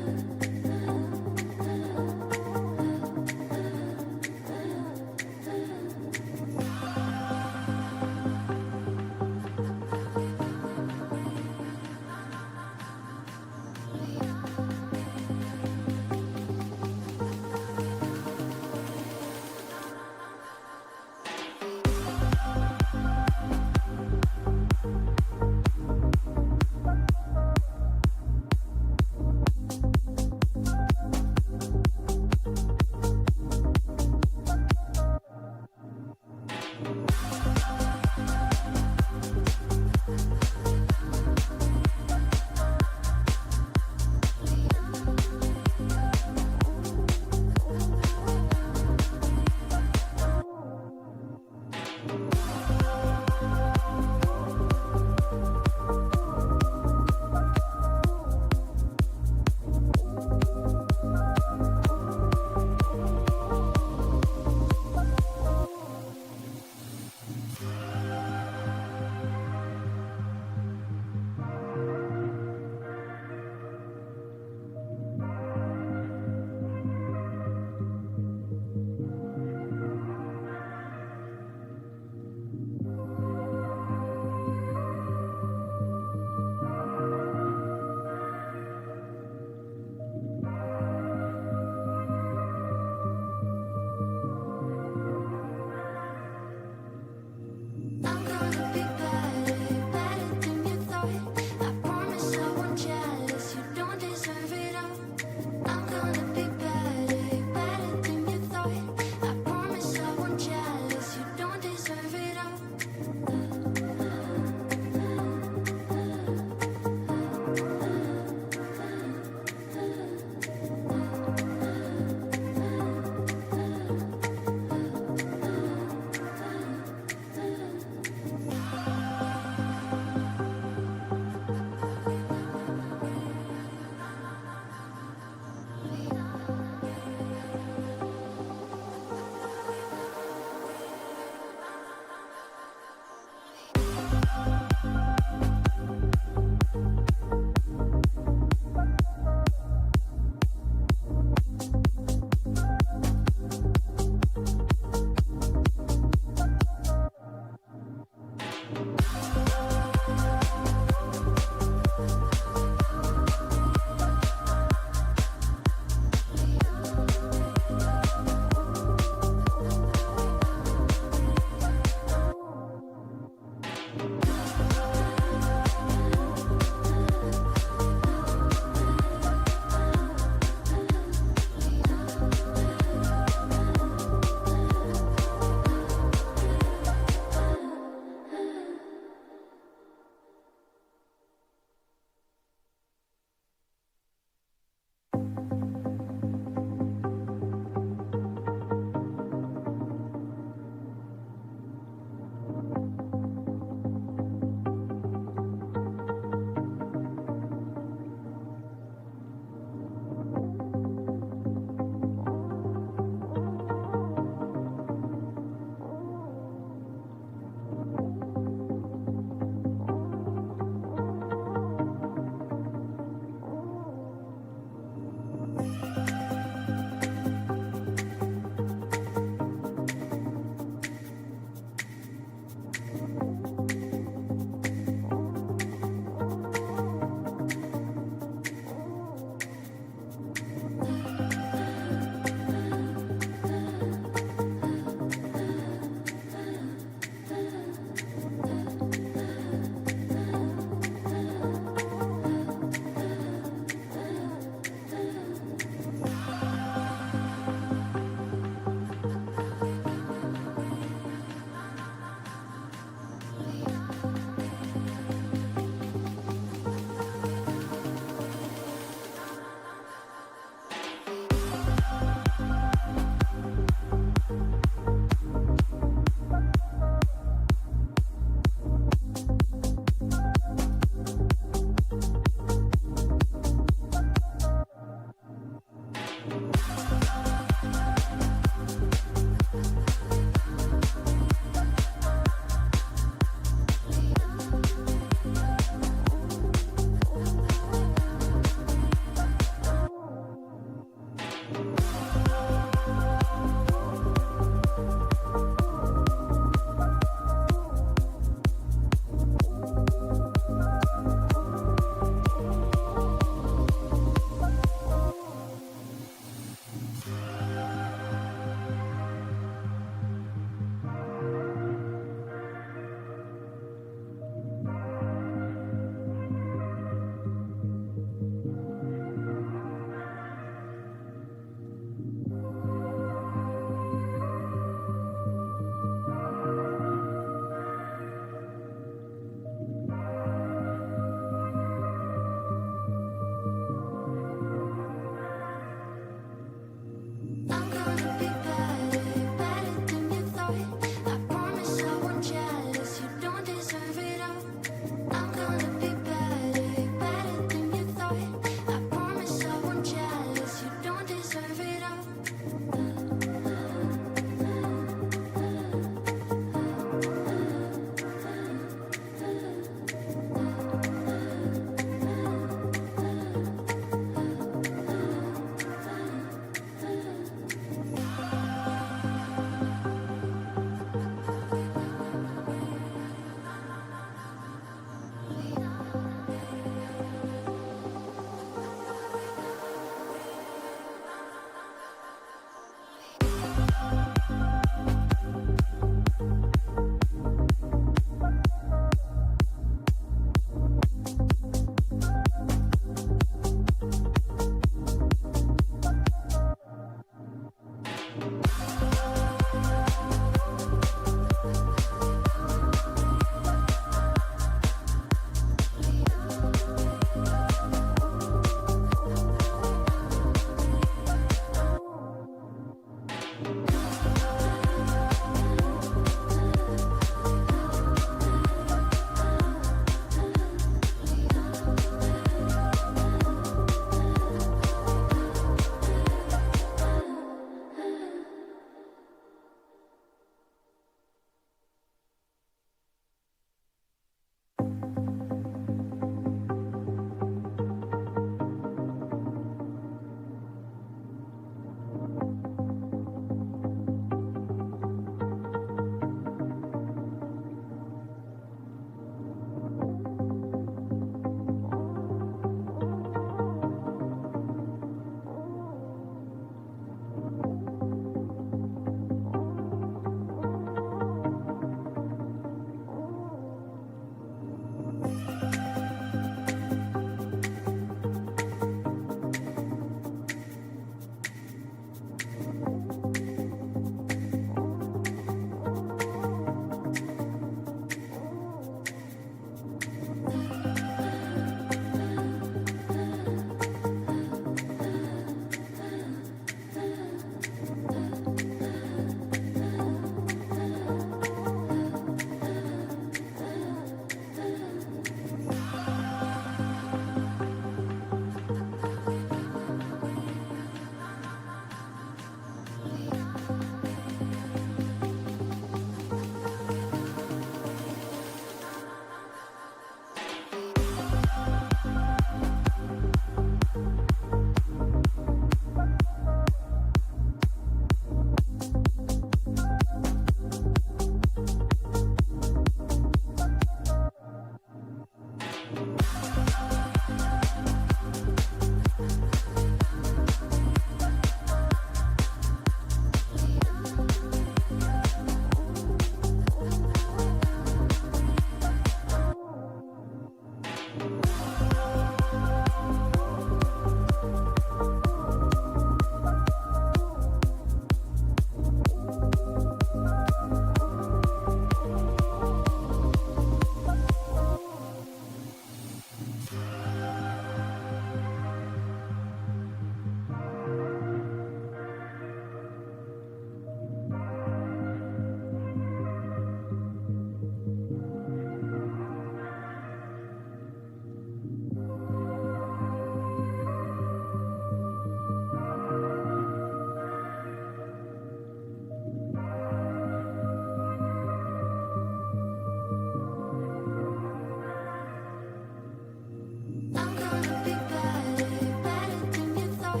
I'm gonna be better, better than you thought.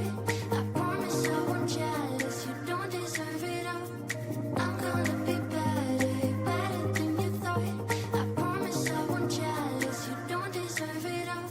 I promise I won't jealous, you don't deserve it all. I'm gonna be better, better than you thought. I promise I won't jealous, you don't deserve it all.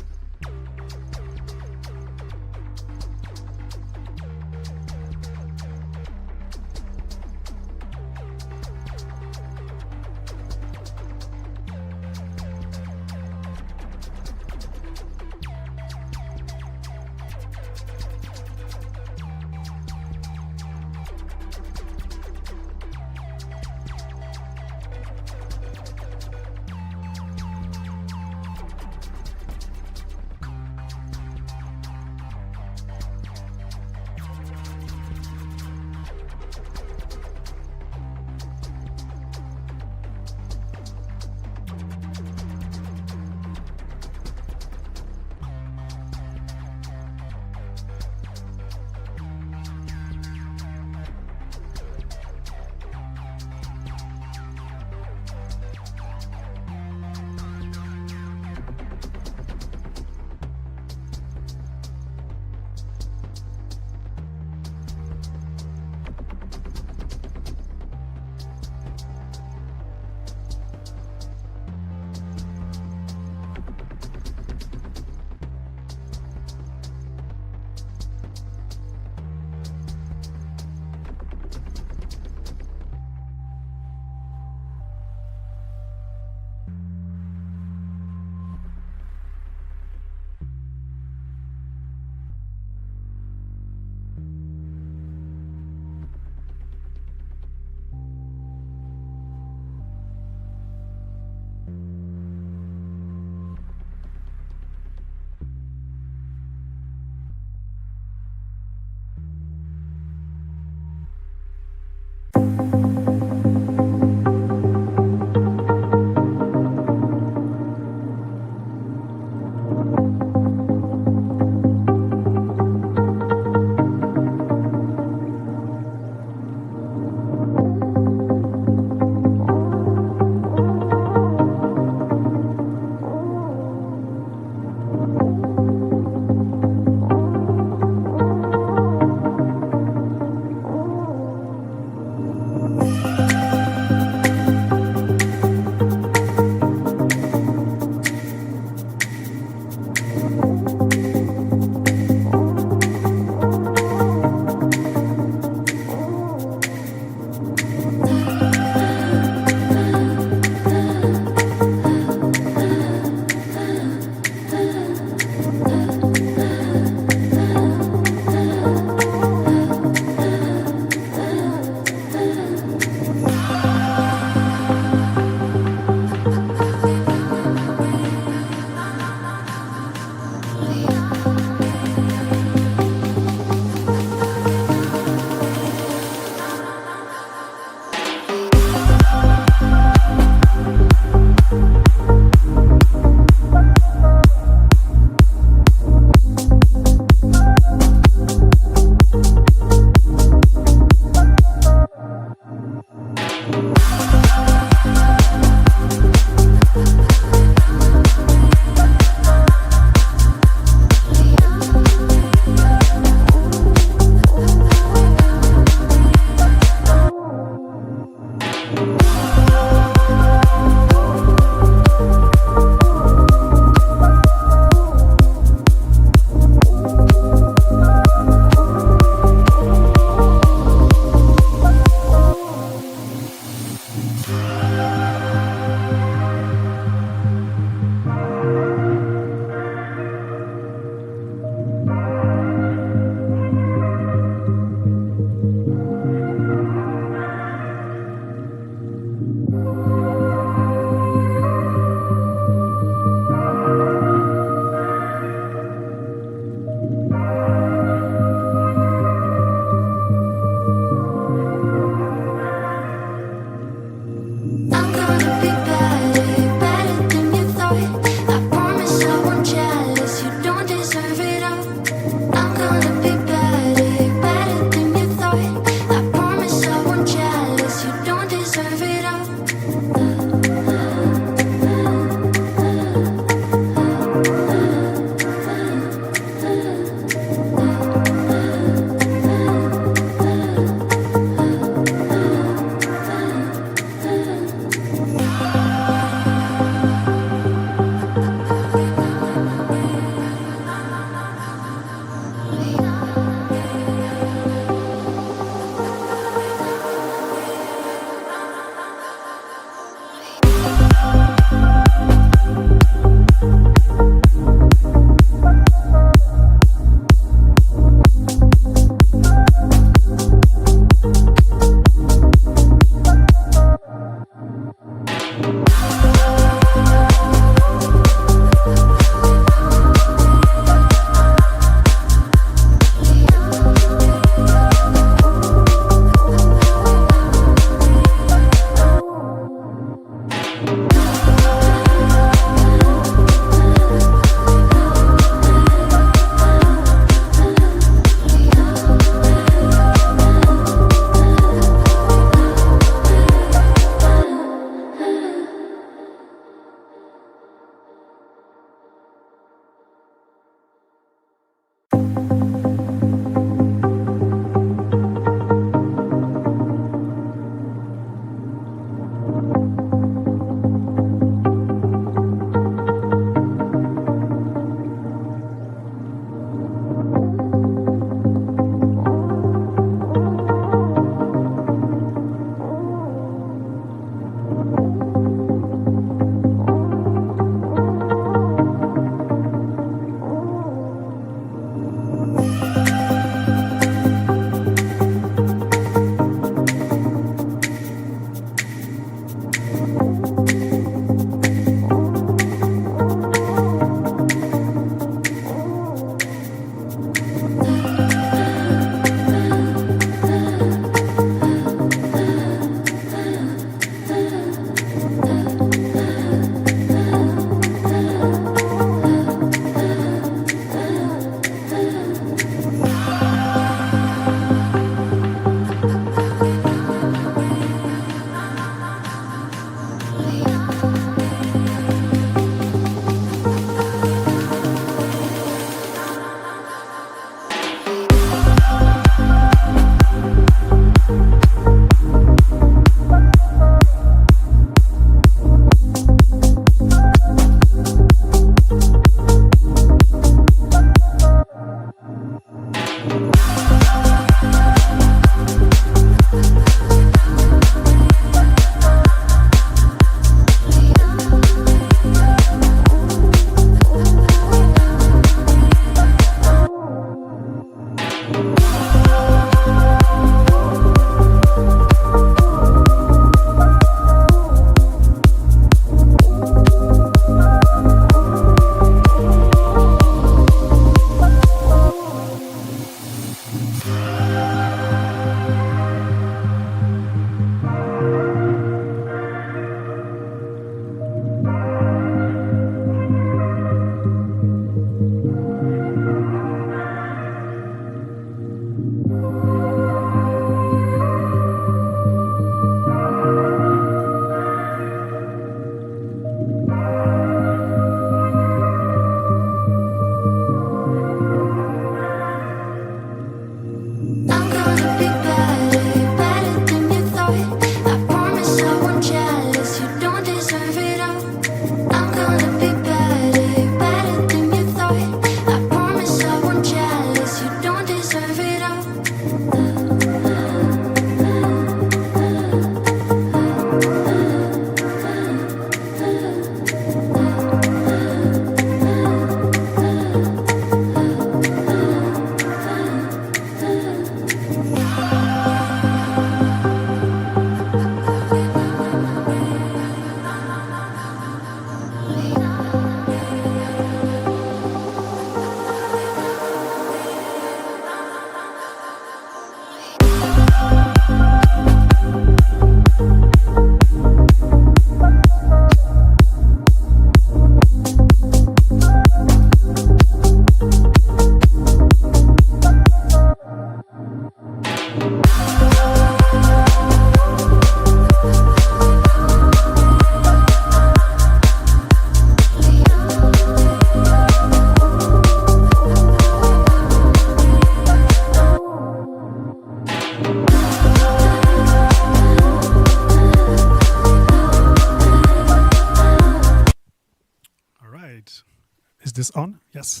this on? Yes.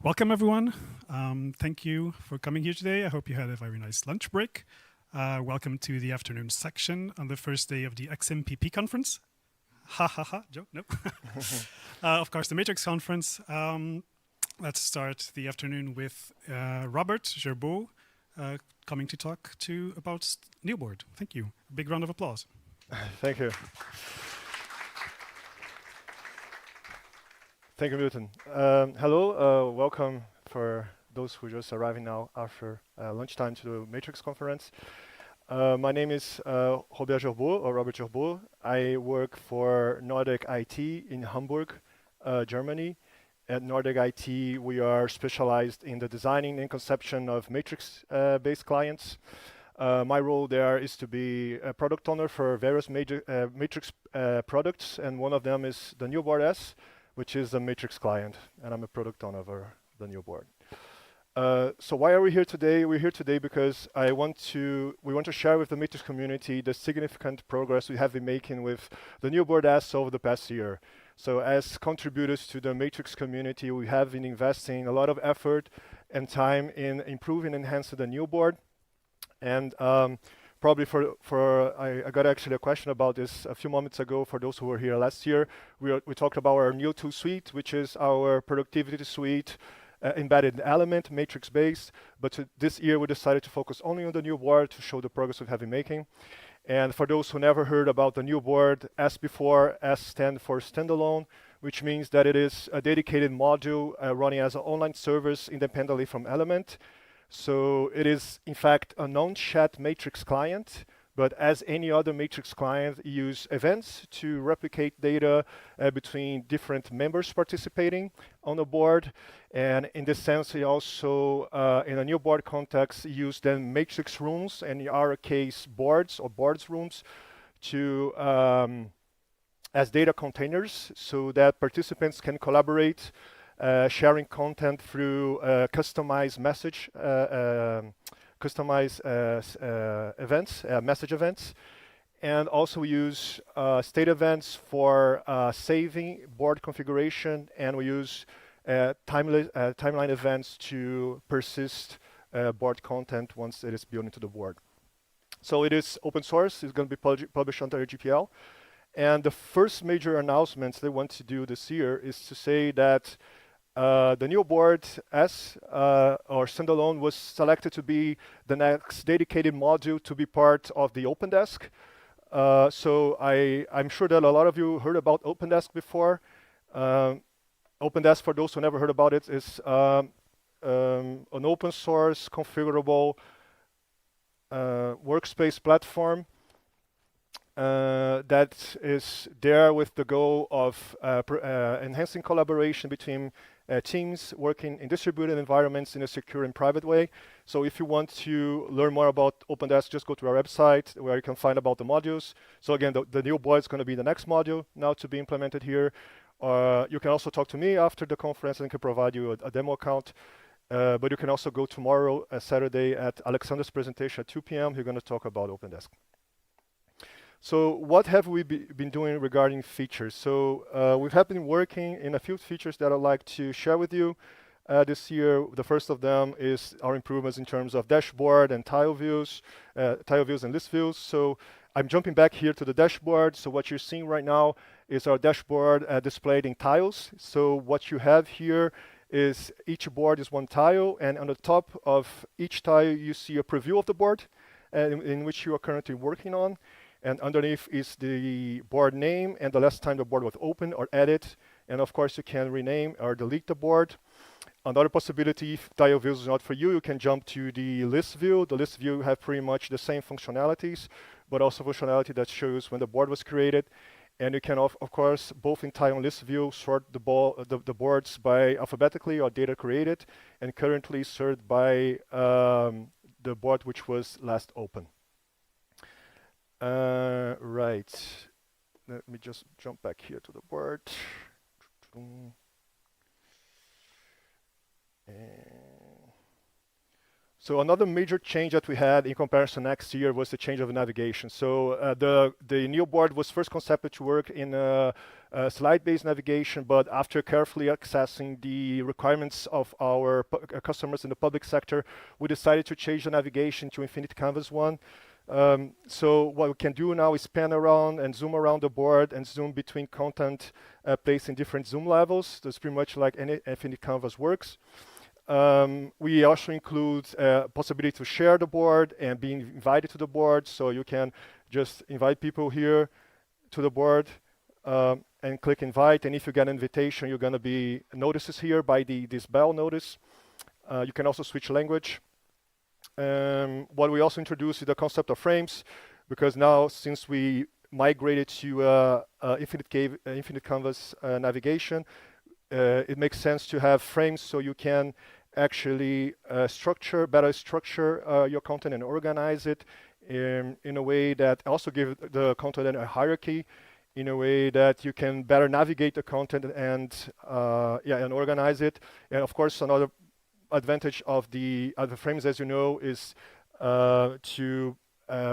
Welcome, everyone. Thank you for coming here today. I hope you had a very nice lunch break. Welcome to the afternoon section on the first day of the XMPP conference. Ha ha ha, joke, no. Of course, the Matrix conference. Let's start the afternoon with Robert Gerbeau coming to talk about Neoboard. Thank you. Big round of applause. Thank you. Thank you, Milton. Hello, welcome for those who are just arriving now after lunchtime to the Matrix conference. My name is Robert Gerbeau, or Robert Gerbeau. I work for Nordic IT in Hamburg, Germany. At Nordic IT, we are specialized in the designing and conception of matrix-based clients. My role there is to be a product owner for various major matrix products, and one of them is the new board S, which is a matrix client, and I'm a product owner for the new board. So why are we here today? We're here today because we want to share with the matrix community the significant progress we have been making with the new board S over the past year. So as contributors to the matrix community, we have been investing a lot of effort and time in improving and enhancing the new board. And probably I got actually a question about this a few moments ago for those who were here last year. We talked about our new tool suite, which is our productivity suite, embedded element, matrix based. But this year we decided to focus only on the new board to show the progress we have been making. And for those who never heard about the new board, as before, S stands for standalone, which means that it is a dedicated module running as an online service independently from Element. So it is, in fact, a non-chat matrix client, but as any other matrix client, use events to replicate data between different members participating on the board. And in this sense, we also, in a new board context, use then matrix rooms, and in our case, boards or boards rooms, to as data containers, so that participants can collaborate, sharing content through customized message, events, message events. And also we use state events for saving board configuration, and we use timeline events to persist board content once it is built into the board. So it is open source. It's going to be published under GPL. And the first major announcements they want to do this year is to say that the new board S, or standalone, was selected to be the next dedicated module to be part of the OpenDesk. So I'm sure that a lot of you heard about OpenDesk before. OpenDesk, for those who never heard about it, is an open source configurable workspace platform that is there with the goal of enhancing collaboration between teams working in distributed environments in a secure and private way. So if you want to learn more about OpenDesk, just go to our website where you can find about the modules. So again, the new board is going to be the next module now to be implemented here. You can also talk to me after the conference and can provide you a demo account. But you can also go tomorrow, Saturday, at Alexander's presentation at 2 p.m. He's going to talk about OpenDesk. So what have we been doing regarding features? So we have been working in a few features that I'd like to share with you this year. The first of them is our improvements in terms of dashboard and tile views and list views. So I'm jumping back here to the dashboard. So what you're seeing right now is our dashboard displayed in tiles. So what you have here is each board is one tile, and on the top of each tile you see a preview of the board in which you are currently working on. And underneath is the board name and the last time the board was opened or added. And of course, you can rename or delete the board. Another possibility, if tile views is not for you, you can jump to the list view. The list view have pretty much the same functionalities, but also functionality that shows when the board was created. And you can, of course, both in tile and list view, sort the boards by alphabetically or data created, and currently sorted by the board which was last open. Right. Let me just jump back here to the board. So another major change that we had in comparison next year was the change of navigation. So the new board was first conceived to work in slide-based navigation, but after carefully accessing the requirements of our customers in the public sector, we decided to change the navigation to Infinite Canvas one. So what we can do now is pan around and zoom around the board and zoom between content placed in different zoom levels. That's pretty much like any Infinite Canvas works. We also include possibility to share the board and being invited to the board. So you can just invite people here to the board and click invite. And if you get an invitation, you're going to be notices here by this bell notice. You can also switch language. What we also introduced is the concept of frames, because now since we migrated to infinite canvas navigation, it makes sense to have frames so you can actually better structure your content and organize it in a way that also give the content a hierarchy, in a way that you can better navigate the content and organize it. And of course, another advantage of the frames, as you know, is to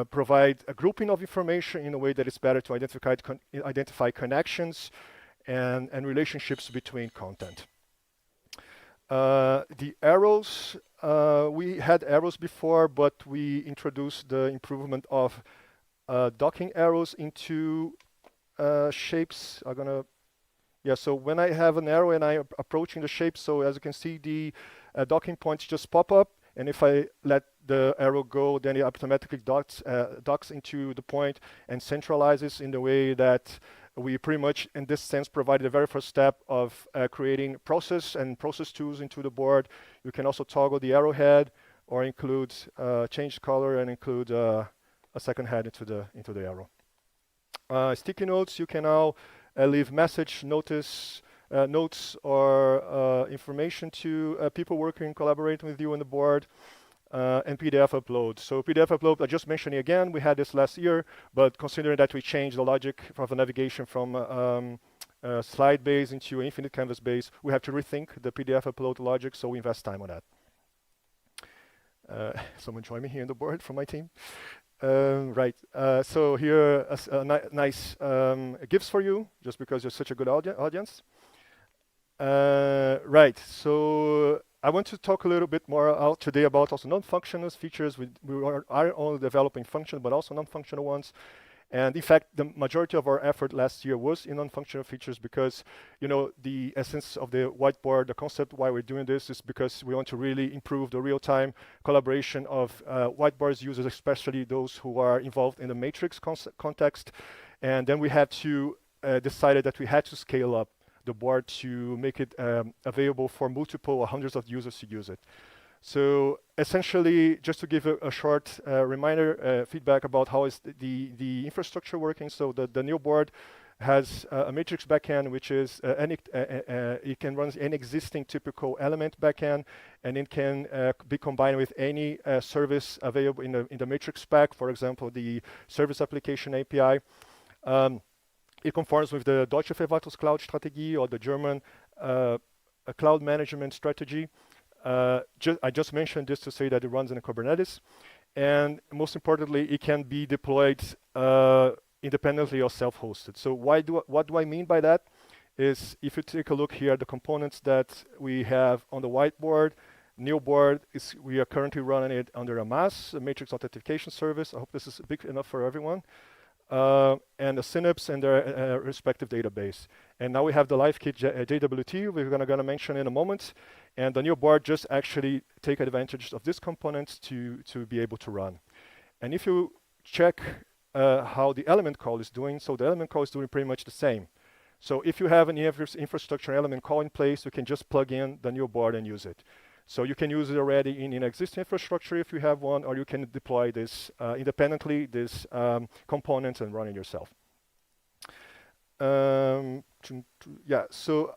provide a grouping of information in a way that is better to identify connections and relationships between content. The arrows, we had arrows before, but we introduced the improvement of docking arrows into shapes. So when I have an arrow and I'm approaching the shape, so as you can see, the docking points just pop up, and if I let the arrow go, then it automatically docks into the point and centralizes in the way that we pretty much, in this sense, provided the very first step of creating process tools into the board. You can also toggle the arrowhead or include change color and include a second head into the arrow. Sticky notes, you can now leave message, notes or information to people working, collaborating with you on the board. And PDF upload. So PDF upload, I just mentioned it again, we had this last year, but considering that we changed the logic of the navigation from slide base into infinite canvas base, we have to rethink the PDF upload logic, so we invest time on that. Someone join me here on the board from my team. So here nice gifts for you, just because you're such a good audience. So I want to talk a little bit more today about also non-functional features. We are only developing functional, but also non-functional ones. And in fact, the majority of our effort last year was in non-functional features because, the essence of the whiteboard, the concept why we're doing this is because we want to really improve the real-time collaboration of whiteboards users, especially those who are involved in the matrix context. And then we had to decided that we had to scale up the board to make it available for multiple or hundreds of users to use it. So essentially, just to give a short reminder, feedback about how is the infrastructure working. So the new board has a matrix backend, which is it can run any existing typical element backend, and it can be combined with any service available in the matrix spec. For example, the service application API. It conforms with the Deutsche Verwaltungscloud-Strategie or the German cloud management strategy. I just mentioned this to say that it runs in Kubernetes. And most importantly, it can be deployed independently or self-hosted. So what do I mean by that? Is if you take a look here, the components that we have on the whiteboard, new board, we are currently running it under a MAS, a matrix authentication service. I hope this is big enough for everyone. And the Synapse and their respective database. And now we have the LiveKit JWT we're gonna mention in a moment. And the new board just actually take advantage of these components to be able to run. And if you check how the element call is doing, so the element call is doing pretty much the same. So if you have an infrastructure element call in place, you can just plug in the new board and use it. So you can use it already in existing infrastructure if you have one, or you can deploy this independently, this components, and run it yourself. So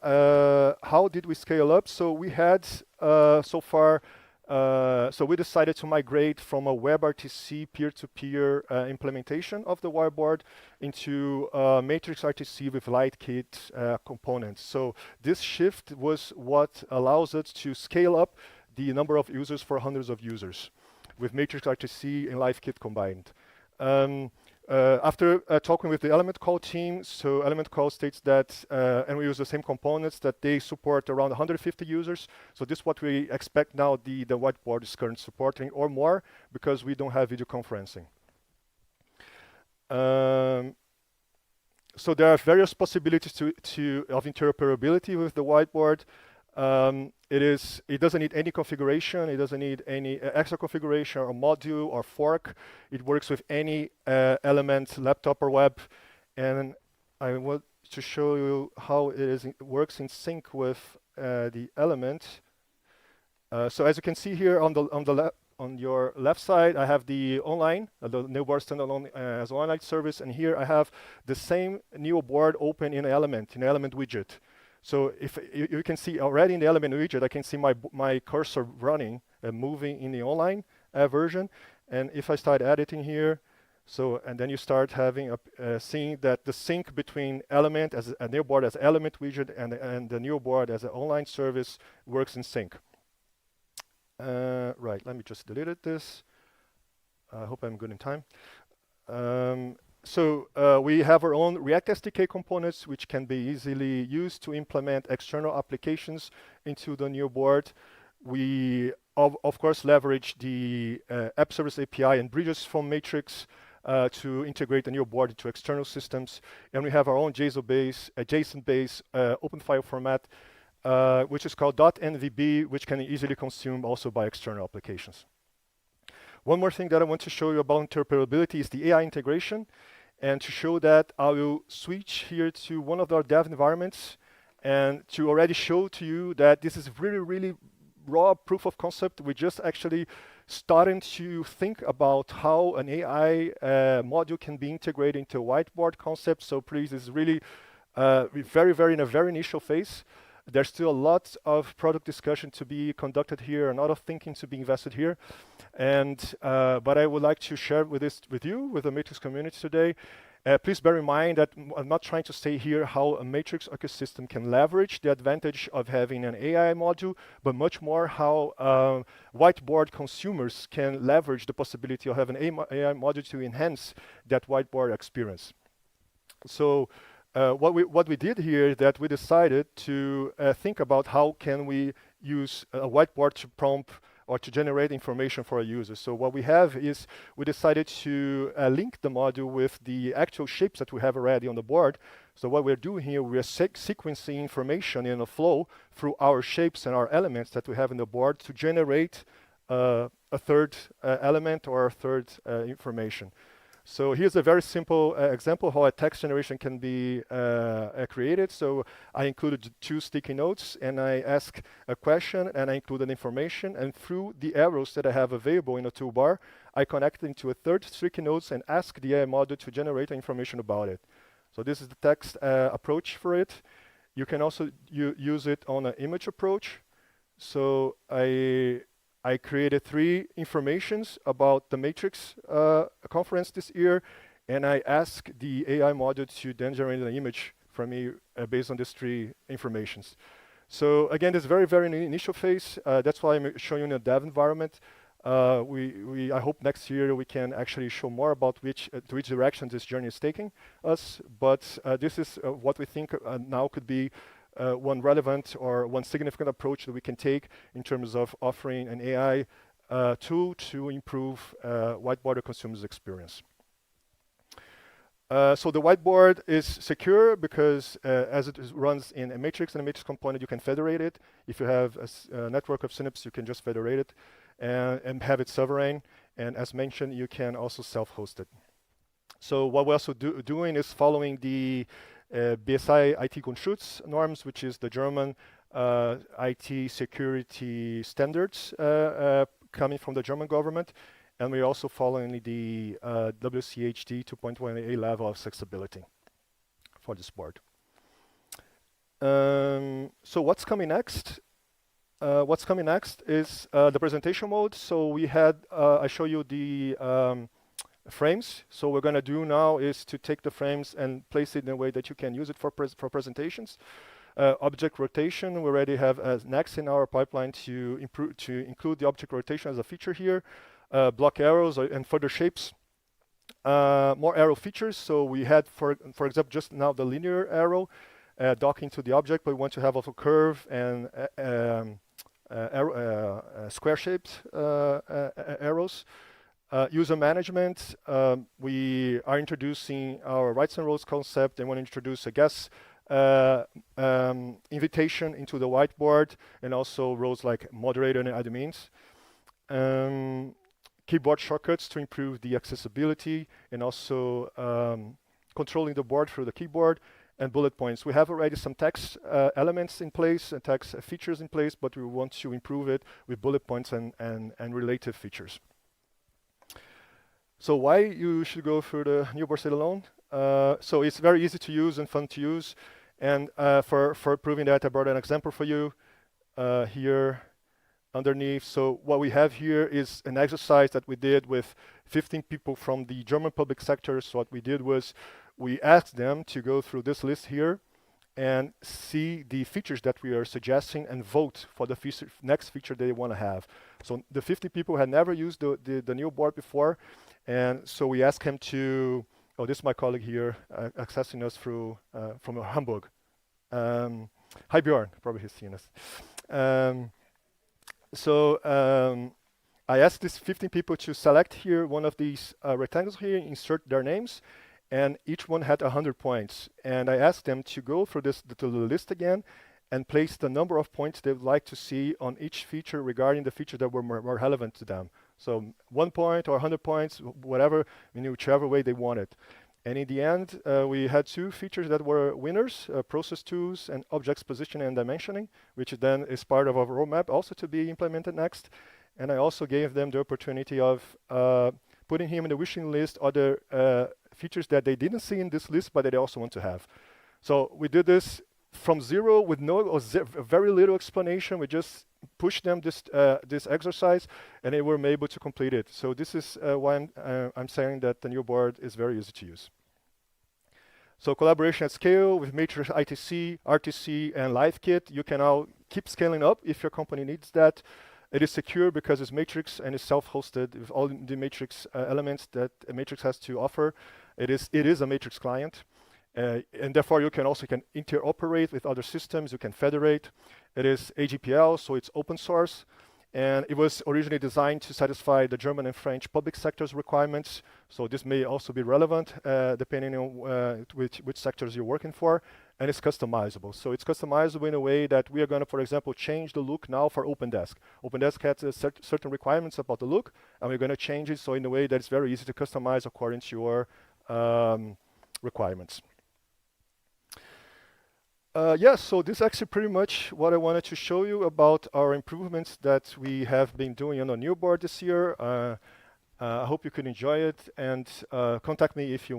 how did we scale up? So we had so far, so we decided to migrate from a WebRTC peer-to-peer implementation of the whiteboard into Matrix RTC with LightKit components. So this shift was what allows us to scale up the number of users for hundreds of users with Matrix RTC and LiveKit combined. After talking with the Element Call team, so Element Call states that, and we use the same components, that they support around 150 users. So this is what we expect now the whiteboard is currently supporting or more, because we don't have video conferencing. So there are various possibilities of interoperability with the whiteboard. It doesn't need any configuration. It doesn't need any extra configuration or module or fork. It works with any element, laptop or web. And I want to show you how it works in sync with the element. So as you can see here on your left side, I have the online, the Neoboard standalone as online service, and here I have the same Neoboard open in Element widget. So if you can see already in the Element widget, I can see my cursor running and moving in the online version. And if I start editing here, and then you start having seeing that the sync between Element as a Neoboard as Element widget and the Neoboard as an online service works in sync. Right, let me just delete this. I hope I'm good in time. We have our own React SDK components, which can be easily used to implement external applications into the Neoboard. We, of course, leverage the App Service API and bridges from Matrix to integrate the Neoboard into external systems. And we have our own JSON-based open file format, which is called .nvb, which can easily consumed also by external applications. One more thing that I want to show you about interoperability is the AI integration. And to show that, I will switch here to one of our dev environments and to already show to you that this is really, really raw proof of concept. We just actually starting to think about how an AI module can be integrated into a whiteboard concept. So please, it's really in a very initial phase. There's still a lot of product discussion to be conducted here, a lot of thinking to be invested here. And but I would like to share with the Matrix community today. Please bear in mind that I'm not trying to say here how a Matrix ecosystem can leverage the advantage of having an AI module, but much more how whiteboard consumers can leverage the possibility of having an AI module to enhance that whiteboard experience. So what we did here is that we decided to think about how can we use a whiteboard to prompt or to generate information for a user. So what we have is we decided to link the module with the actual shapes that we have already on the board. So what we're doing here, we are sequencing information in a flow through our shapes and our elements that we have in the board to generate a third element or a third information. So here's a very simple example how a text generation can be created. So I included 2 sticky notes and I ask a question and I included information, and through the arrows that I have available in the toolbar, I connect it into a third sticky notes and ask the AI model to generate information about it. So this is the text approach for it. You can also use it on an image approach. So I created 3 informations about the Matrix conference this year, and I asked the AI model to then generate an image for me based on these 3 informations. So again, this is very initial phase. That's why I'm showing you in a dev environment. I hope next year we can actually show more about which direction this journey is taking us. But this is what we think now could be one relevant or one significant approach that we can take in terms of offering an AI tool to improve whiteboard consumers' experience. So the whiteboard is secure because as it runs in a matrix and a matrix component, you can federate it. If you have a network of synapses, you can just federate it and have it sovereign. And as mentioned, you can also self-host it. So what we're also doing is following the BSI IT Grundschutz norms, which is the German IT security standards coming from the German government. And we're also following the WCHD 2.1a level of accessibility for this board. So what's coming next? What's coming next is the presentation mode. So we had, I show you the frames. So what we're going to do now is to take the frames and place it in a way that you can use it for presentations. Object rotation, we already have next in our pipeline to include the object rotation as a feature here. Block arrows and further shapes. More arrow features. So we had, for example, just now the linear arrow docking to the object, but we want to have also curve and square-shaped arrows. User management, we are introducing our rights and roles concept and want to introduce a guest invitation into the whiteboard, and also roles like moderator and admins. Keyboard shortcuts to improve the accessibility, and also controlling the board through the keyboard, and bullet points. We have already some text elements in place and text features in place, but we want to improve it with bullet points and related features. So why you should go for the new board state alone? So it's very easy to use and fun to use. And for proving that, I brought an example for you here underneath. So what we have here is an exercise that we did with 15 people from the German public sector. So what we did was we asked them to go through this list here and see the features that we are suggesting and vote for the next feature they want to have. So the 50 people had never used the new board before. And so we asked him to, oh, this is my colleague here accessing us through from Hamburg. Hi Bjorn, probably he's seen us. I asked these 15 people to select here one of these rectangles here, insert their names, and each one had 100 points. And I asked them to go through the list again and place the number of points they would like to see on each feature regarding the feature that were more relevant to them. So 1 point or 100 points, whatever, whichever way they wanted. And in the end, we had 2 features that were winners, process tools and objects positioning and dimensioning, which then is part of our roadmap also to be implemented next. And I also gave them the opportunity of putting him in the wishing list other features that they didn't see in this list, but that they also want to have. So we did this from zero with very little explanation. We just pushed them this exercise, and they were able to complete it. So this is why I'm saying that the new board is very easy to use. So collaboration at scale with Matrix ITC, RTC, and LiveKit. You can now keep scaling up if your company needs that. It is secure because it's Matrix and it's self-hosted with all the Matrix elements that a Matrix has to offer. It is a Matrix client. And therefore, you can interoperate with other systems. You can federate. It is AGPL, so it's open source. And it was originally designed to satisfy the German and French public sector's requirements. So this may also be relevant depending on which sectors you're working for. And it's customizable. So it's customizable in a way that we are going to, for example, change the look now for OpenDesk. OpenDesk has certain requirements about the look, and we're going to change it so in a way that it's very easy to customize according to your requirements. Yes, so this is actually pretty much what I wanted to show you about our improvements that we have been doing on the new board this year. I hope you could enjoy it, and contact me if you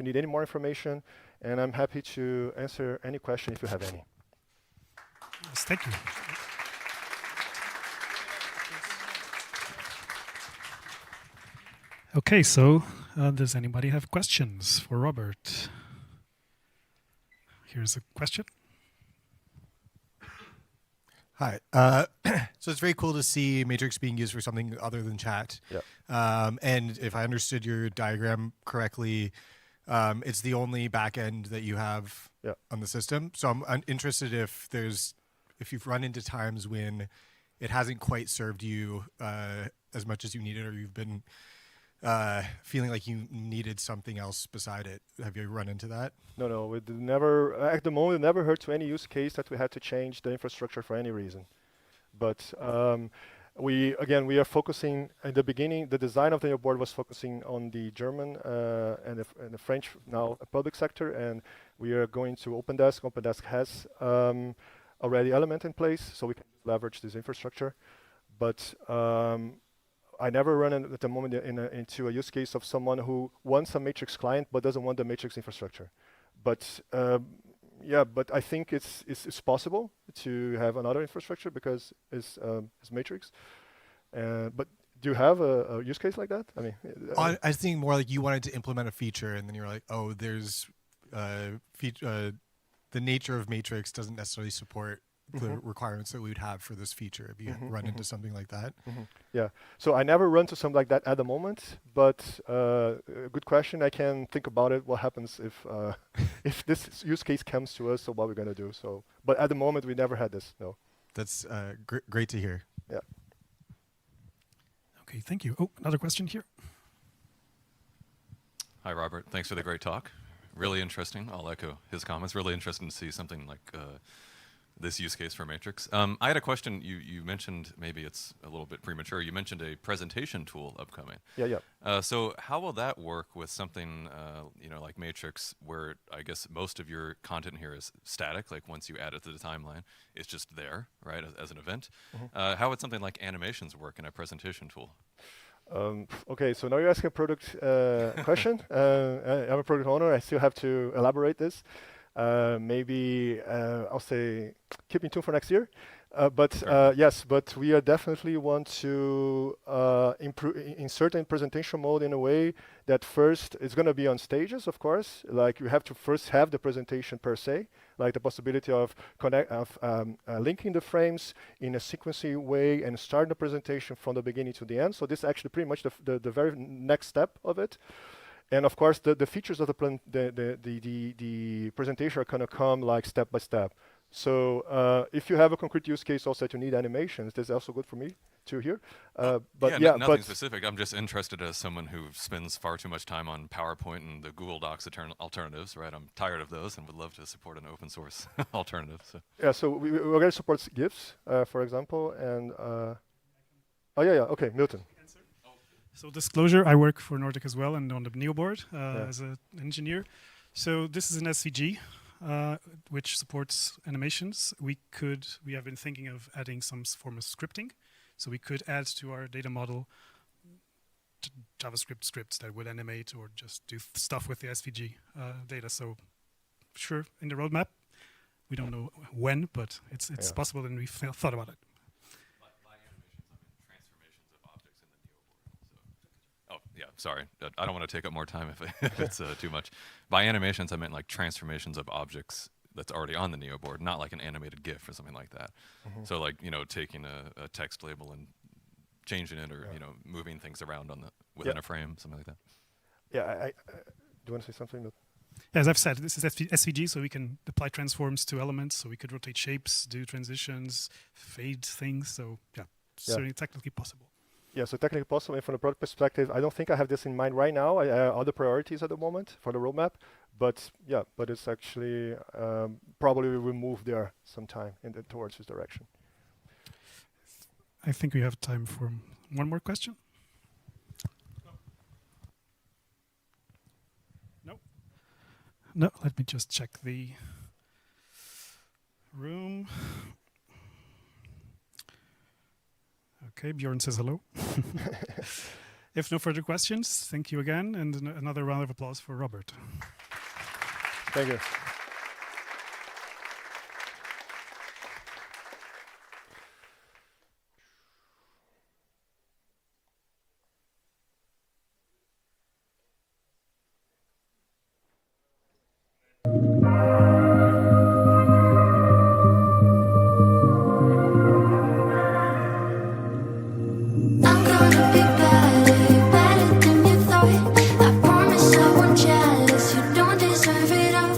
need any more information, and I'm happy to answer any question if you have any. Yes, thank you. Okay, so does anybody have questions for Robert? Here's a question. Hi. So it's very cool to see Matrix being used for something other than chat. Yep. And if I understood your diagram correctly, it's the only backend that you have on the system. So I'm interested if you've run into times when it hasn't quite served you as much as you needed, or you've been feeling like you needed something else beside it. Have you run into that? No, we never. At the moment, never heard to any use case that we had to change the infrastructure for any reason. But we are focusing in the beginning. The design of the new board was focusing on the German and the French now public sector, and we are going to OpenDesk. OpenDesk has already element in place, so we can leverage this infrastructure. But I never run at the moment into a use case of someone who wants a Matrix client but doesn't want the Matrix infrastructure. But but I think it's possible to have another infrastructure because it's Matrix. But do you have a use case like that? I mean, I think more like you wanted to implement a feature, and then you're like, oh, there's the nature of Matrix doesn't necessarily support the requirements that we would have for this feature. Have you run into something like that? Yeah. So I never run to something like that at the moment, but good question. I can think about it. What happens if this use case comes to us? So what we're going to do? So, but at the moment we never had this. No. That's great to hear. Yeah. Okay, thank you. Oh, another question here. Hi, Robert. Thanks for the great talk. Really interesting. I'll echo his comments. Really interesting to see something like this use case for Matrix. I had a question. You mentioned, maybe it's a little bit premature, you mentioned a presentation tool upcoming. Yeah. So how will that work with something like Matrix, where I guess most of your content here is static, like once you add it to the timeline, it's just there, right, as an event. How would something like animations work in a presentation tool? Okay, so now you're asking a product question. I'm a product owner. I still have to elaborate this. Maybe I'll say keep in tune for next year. Yes, but we are definitely want to insert in presentation mode in a way that first it's going to be on stages, of course. Like you have to first have the presentation per se, like the possibility of linking the frames in a sequencing way and start the presentation from the beginning to the end. So this is actually pretty much the very next step of it. And of course, the features of the presentation are going to come like step by step. So if you have a concrete use case also that you need animations, that's also good for me to hear. Nothing specific. I'm just interested as someone who spends far too much time on PowerPoint and the Google Docs alternatives, right? I'm tired of those and would love to support an open source alternative. So. Yeah, so we're going to support GIFs, for example. And okay, Milton. So disclosure, I work for Nordic as well and on the Neo board as an engineer. So this is an SVG which supports animations. We have been thinking of adding some form of scripting. So we could add to our data model JavaScript scripts that would animate or just do stuff with the SVG data. So sure, in the roadmap, we don't know when, but it's possible and we've thought about it. Yeah, sorry. I don't want to take up more time if it's too much. By animations, I meant like transformations of objects that's already on the Neo board, not like an animated GIF or something like that. So like, taking a text label and changing it or, moving things around within a frame, something like that. Yeah, do you want to say something? As I've said, this is SVG, so we can apply transforms to elements, so we could rotate shapes, do transitions, fade things. So certainly technically possible. Yeah, so technically possible. And from the product perspective, I don't think I have this in mind right now. I have other priorities at the moment for the roadmap. But it's actually probably we will move there sometime towards this direction. I think we have time for one more question. No, let me just check the room. Okay, Bjorn says hello. If no further questions, thank you again, and another round of applause for Robert. Thank you. I'm gonna be better, better than you thought. I promise I won't jealous. You don't deserve it all.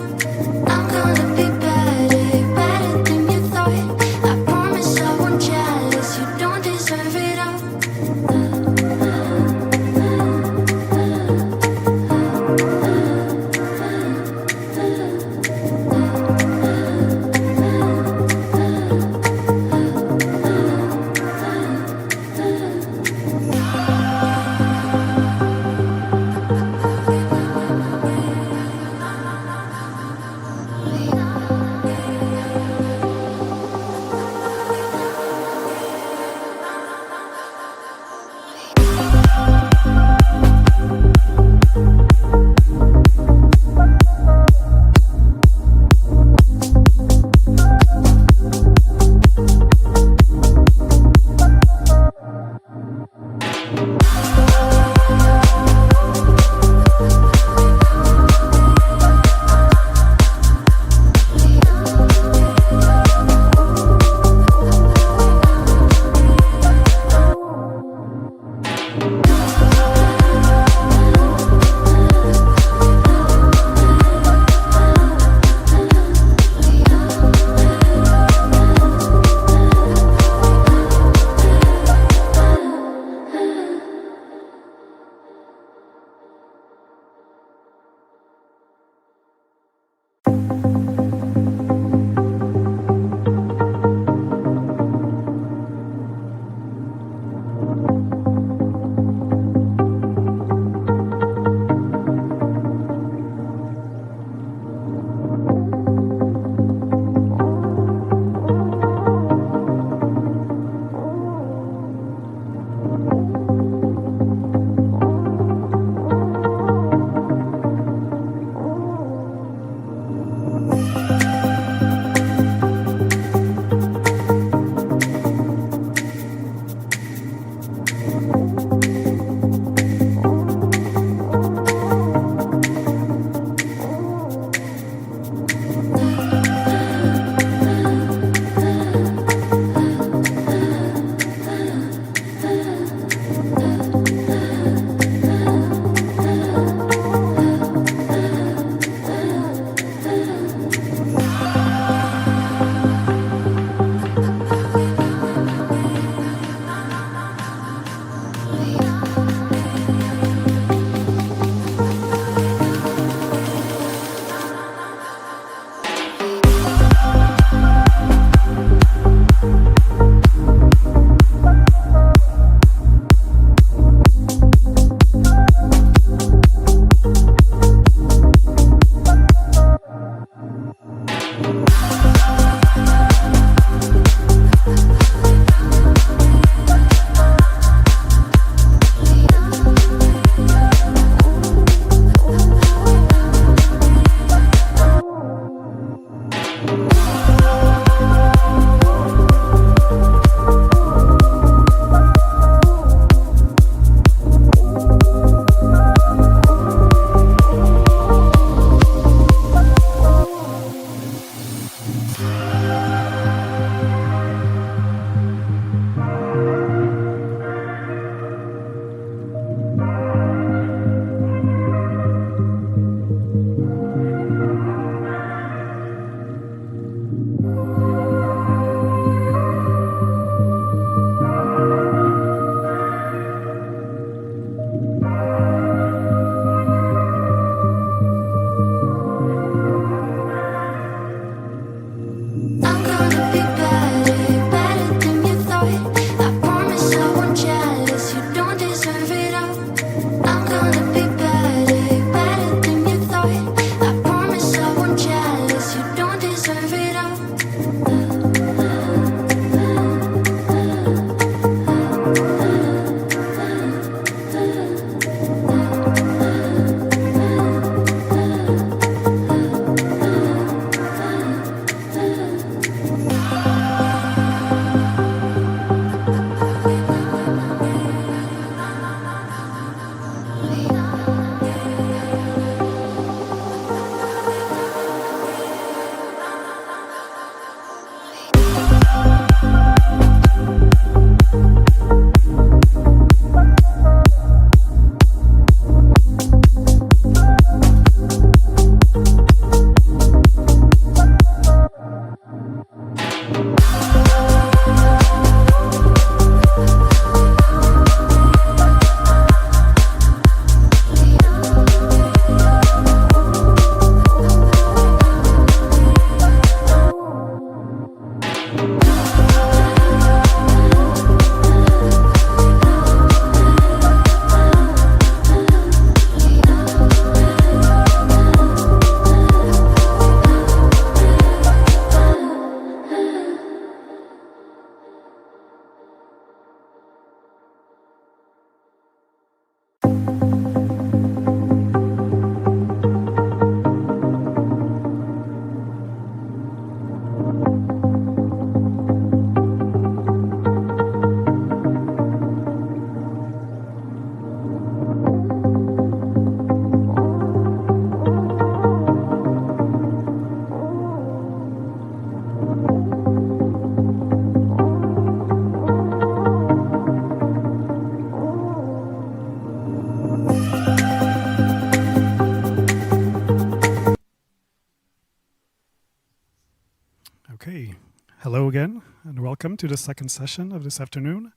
Okay. Hello again, and welcome to the second session of this afternoon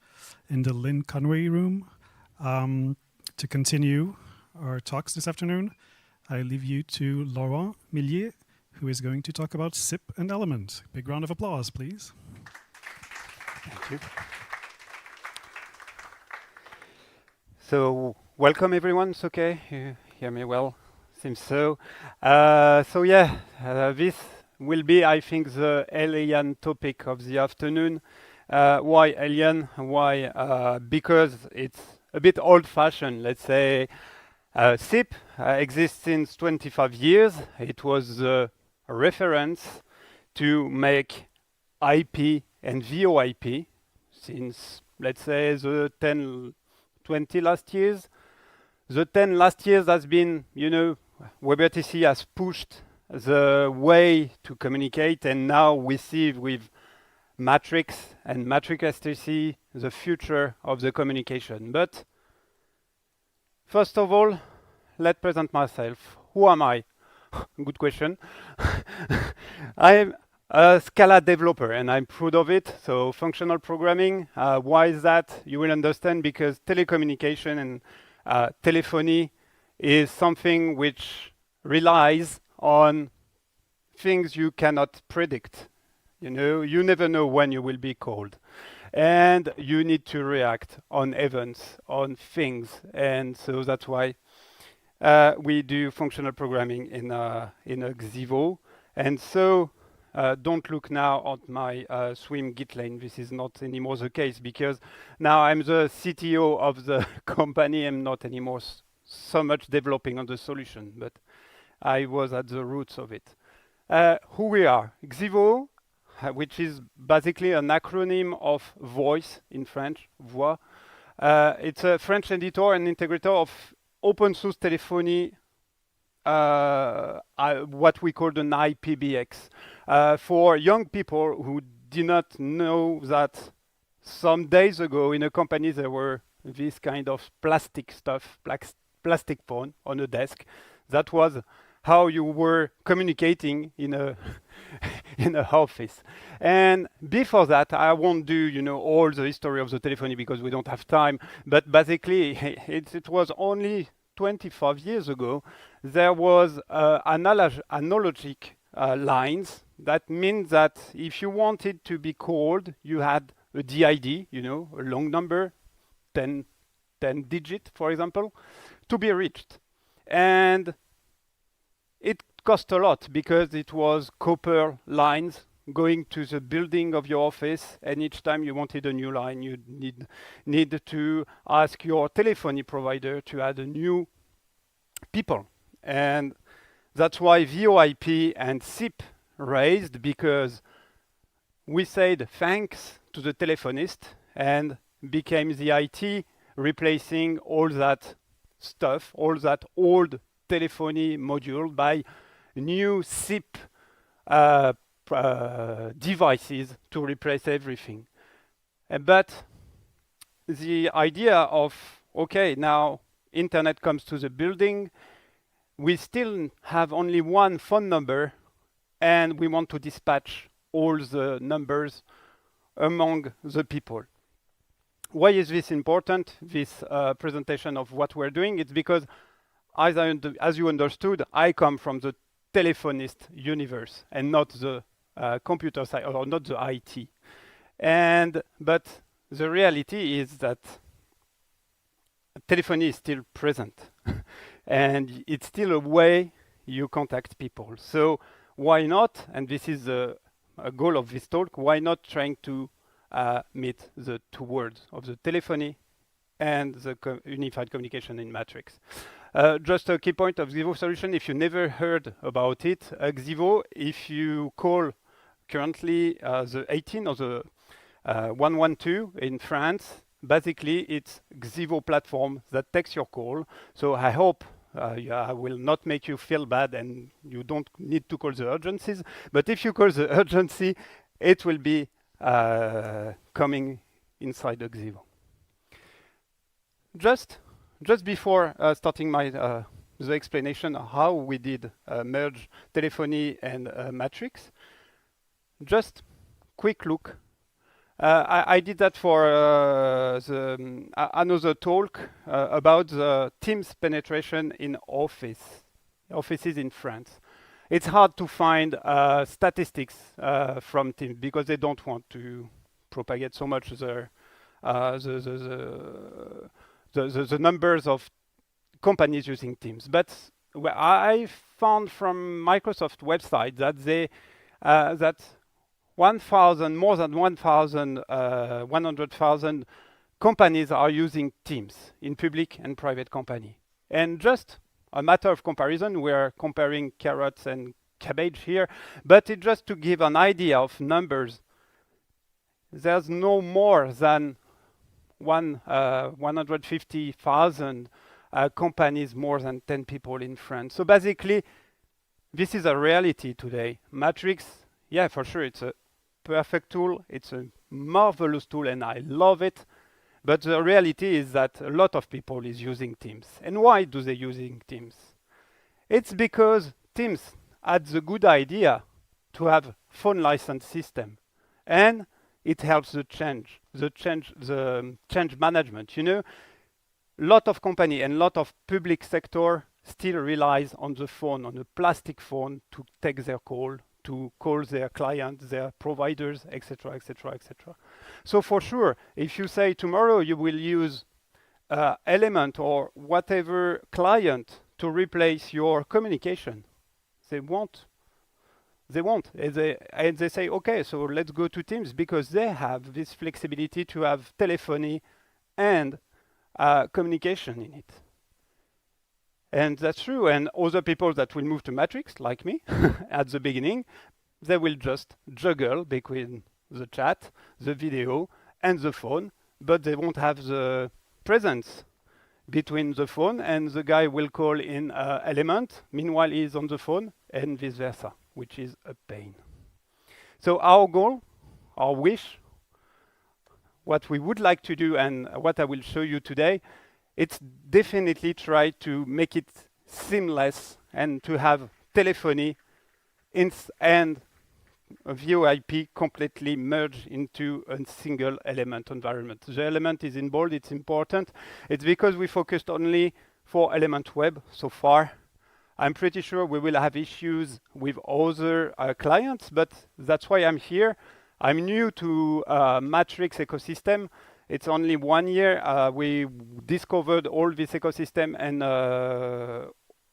in the Lynn Conway room. To continue our talks this afternoon, I leave you to Laurent Millier, who is going to talk about SIP and Element. Big round of applause, please. Thank you. So, welcome everyone. It's okay? You hear me well? Seems so. This will be, I think, the alien topic of the afternoon. Why alien? Why? Because it's a bit old-fashioned. Let's say SIP exists since 25 years. It was a reference to make IP and VoIP since, let's say, the 20 last years. The 10 last years has been, WebRTC has pushed the way to communicate, and now we see with Matrix and Matrix STC the future of the communication. But first of all, let's present myself. Who am I? Good question. I'm a Scala developer, and I'm proud of it. So functional programming. Why is that? You will understand, because telecommunication and telephony is something which relies on things you cannot predict. You never know when you will be called, and you need to react on events, on things, and so that's why we do functional programming in a Xivo. And so don't look now at my swim Git lane. This is not anymore the case, because now I'm the CTO of the company. I'm not anymore so much developing on the solution, but I was at the roots of it. Who we are? Xivo, which is basically an acronym of voice in French, voix. It's a French editor and integrator of open source telephony, what we call an IPBX. For young people who did not know that some days ago in a company there were this kind of plastic stuff, plastic phone on a desk. That was how you were communicating in a in a office. And before that, I won't do all the history of the telephony because we don't have time. But basically, it was only 25 years ago. There was analogic lines. That means that if you wanted to be called, you had a DID, a long number, 10 digit, for example, to be reached. And it cost a lot because it was copper lines going to the building of your office, and each time you wanted a new line, you need to ask your telephony provider to add a new people. And that's why VoIP and SIP raised, because we said thanks to the telephonist and became the IT, replacing all that stuff, all that old telephony module by new SIP devices to replace everything. But the idea of, okay, now internet comes to the building, we still have only one phone number, and we want to dispatch all the numbers among the people. Why is this important, this presentation of what we're doing? It's because, as you understood, I come from the telephonist universe and not the computer side, or not the IT. But the reality is that telephony is still present and it's still a way you contact people. So why not, and this is a goal of this talk, why not trying to meet the two words of the telephony and the unified communication in Matrix. Just a key point of Xivo solution, if you never heard about it, Xivo, if you call currently the 18 or the 112 in France, basically it's Xivo platform that takes your call. So I hope I will not make you feel bad and you don't need to call the urgencies. But if you call the urgency, it will be coming inside the Xivo. Just before starting my the explanation of how we did merge telephony and Matrix, just quick look. I did that for another talk about the Teams penetration in offices in France. It's hard to find statistics from Teams because they don't want to propagate so much the numbers of companies using Teams. But I found from Microsoft website that they that 1,000, more than 100,000 companies are using Teams in public and private company. And just a matter of comparison, we are comparing carrots and cabbage here, but it just to give an idea of numbers. There's no more than 150,000 companies, more than 10 people in France. So basically, this is a reality today. Matrix, yeah, for sure, it's a perfect tool. It's a marvelous tool, and I love it. But the reality is that a lot of people is using Teams. And why do they using Teams? It's because Teams had the good idea to have phone license system, and it helps the change management. You know, lot of company and lot of public sector still relies on the phone, on a plastic phone, to take their call, to call their clients, their providers, etc., etc., etc. So for sure, if you say tomorrow you will use Element or whatever client to replace your communication, they won't. They won't. And they say, okay, so let's go to Teams because they have this flexibility to have telephony and communication in it. And that's true. And other people that will move to Matrix, like me, at the beginning, they will just juggle between the chat, the video, and the phone, but they won't have the presence between the phone and the guy will call in Element. Meanwhile, he's on the phone, and vice versa, which is a pain. So our goal, our wish, what we would like to do, and what I will show you today, it's definitely try to make it seamless and to have telephony and a VoIP completely merged into a single Element environment. The Element is in bold, it's important. It's because we focused only for Element Web so far. I'm pretty sure we will have issues with other clients, but that's why I'm here. I'm new to Matrix ecosystem. It's only 1 year. We discovered all this ecosystem and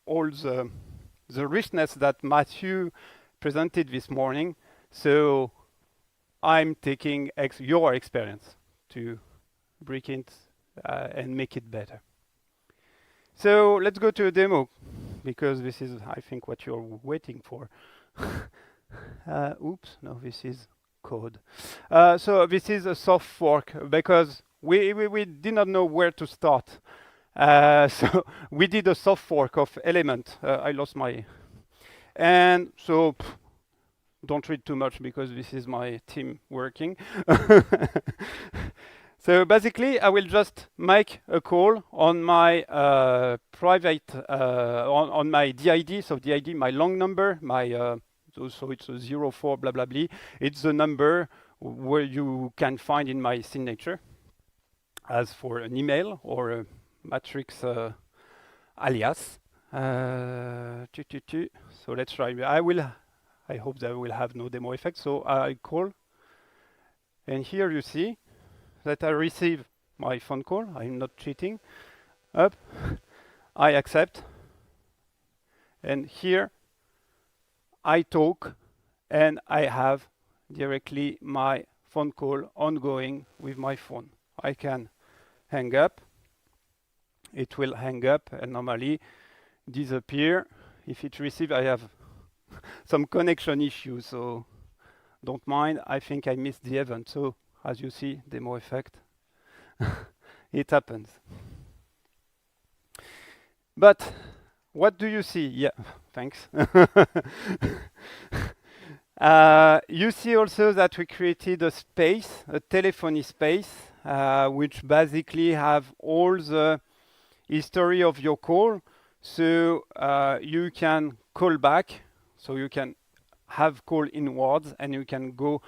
all the richness that Matthew presented this morning. So I'm taking your experience to break it and make it better. So let's go to a demo, because this is, I think, what you're waiting for. Oops, no, this is code. So this is a soft fork because we did not know where to start. So we did a soft fork of Element. I lost my... And so don't read too much because this is my team working. So basically, I will just make a call on my private, on my DID. So DID, my long number, my so it's a 04 blah blah blah. It's the number where you can find in my signature, as for an email or a Matrix alias. So let's try. I hope that will have no demo effect. So I call, and here you see that I receive my phone call. I'm not cheating. Up, I accept, and here I talk, and I have directly my phone call ongoing with my phone. I can hang up. It will hang up and normally disappear. If it receives, I have some connection issues, so don't mind. I think I missed the event. So as you see, demo effect, it happens. But what do you see? Yeah, thanks. You see also that we created a space, a telephony space, which basically have all the history of your call. So you can call back. So you can have call inwards, and you can go.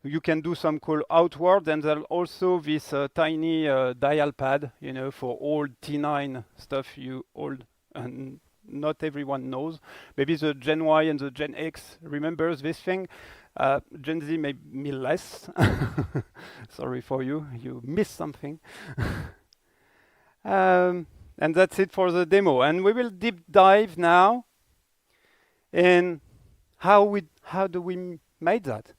You can do some call outward, and there's also this tiny dial pad, you know, for old T9 stuff you old and not everyone knows. Maybe the Gen Y and the Gen X remembers this thing. Gen Z maybe less. Sorry for you, you missed something. And that's it for the demo. And we will deep dive now in how do we made that.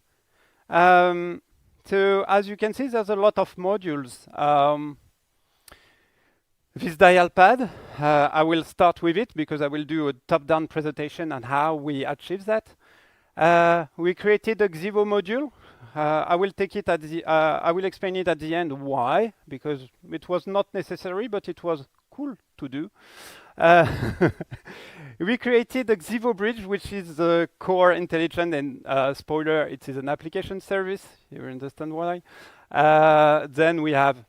So as you can see, there's a lot of modules. This dial pad, I will start with it because I will do a top-down presentation on how we achieve that. We created a Xivo module. I will take it at the. I will explain it at the end why, because it was not necessary, but it was cool to do. We created a Xivo bridge, which is the core intelligent and spoiler. It is an application service. You understand why? Then we have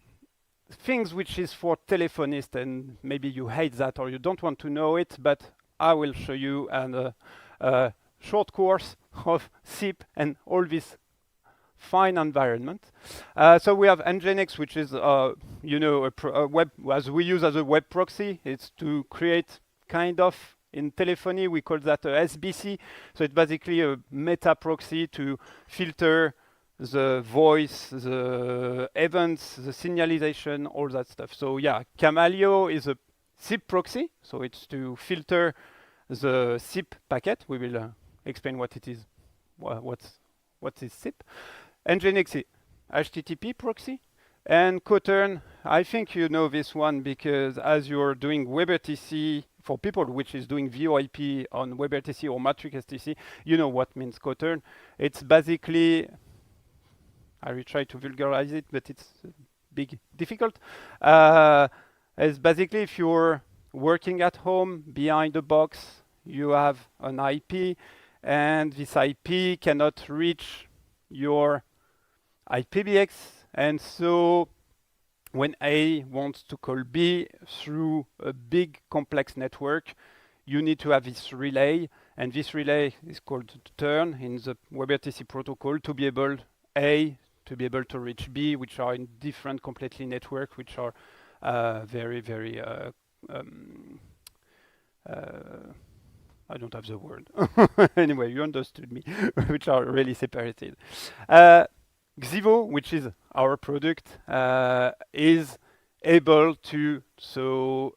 things which is for telephonists, and maybe you hate that or you don't want to know it, but I will show you a short course of SIP and all this fine environment. So we have Nginx, which is you know a web as we use as a web proxy. It's to create kind of in telephony we call that a SBC. So it's basically a meta proxy to filter the voice, the events, the signalization, all that stuff. So yeah, Camalio is a SIP proxy, so it's to filter the SIP packet. We will explain what it is, what is SIP. Nginx is HTTP proxy, and Coturn, I think you know this one because as you're doing WebRTC, for people which is doing VoIP on WebRTC or Matrix STC, you know what means Coturn. It's basically, I will try to vulgarize it, but it's difficult. It's basically if you're working at home behind a box, you have an IP, and this IP cannot reach your IPBX, and so when A wants to call B through a big complex network, you need to have this relay, and this relay is called turn in the WebRTC protocol to be able to be able to reach B, which are in different completely network, which are very, very I don't have the word. Anyway, you understood me, which are really separated. Xivo, which is our product, is able to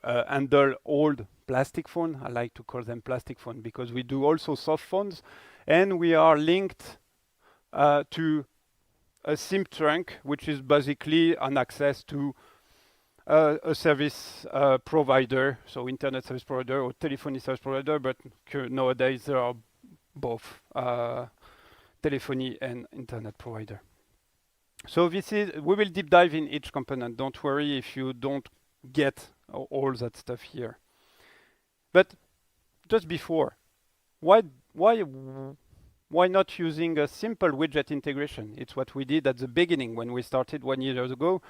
handle old plastic phone. I like to call them plastic phone because we do also soft phones, and we are linked to a SIM trunk, which is basically an access to a service provider, so internet service provider or telephony service provider, but nowadays there are both telephony and internet provider. So this is, we will deep dive in each component. Don't worry if you don't get all that stuff here. But just before, why not using a simple widget integration? It's what we did at the beginning when we started 1 year ago.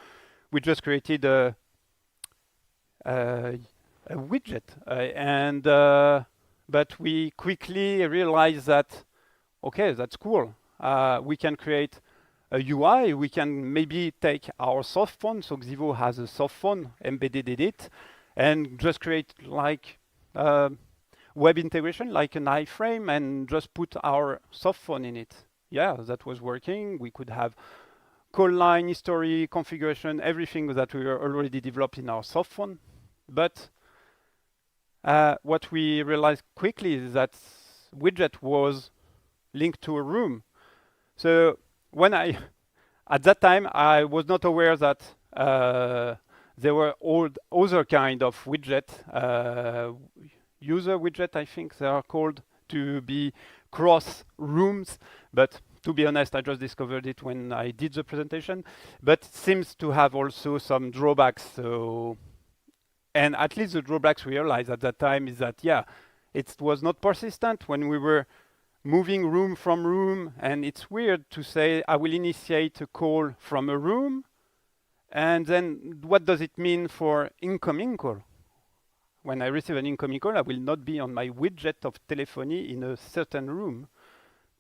We just created a widget, but we quickly realized that okay, that's cool. We can create a UI. We can maybe take our soft phone. So Xivo has a soft phone embedded in it, and just create like web integration, like an iframe, and just put our soft phone in it. Yeah, that was working. We could have call line history, configuration, everything that we were already developed in our soft phone. But what we realized quickly is that widget was linked to a room. So when at that time, I was not aware that there were all other kind of widget, user widget, I think they are called, to be cross rooms. But to be honest, I just discovered it when I did the presentation, but it seems to have also some drawbacks. So, and at least the drawbacks we realized at that time is that, yeah, it was not persistent when we were moving room from room, and it's weird to say, I will initiate a call from a room, and then what does it mean for incoming call? When I receive an incoming call, I will not be on my widget of telephony in a certain room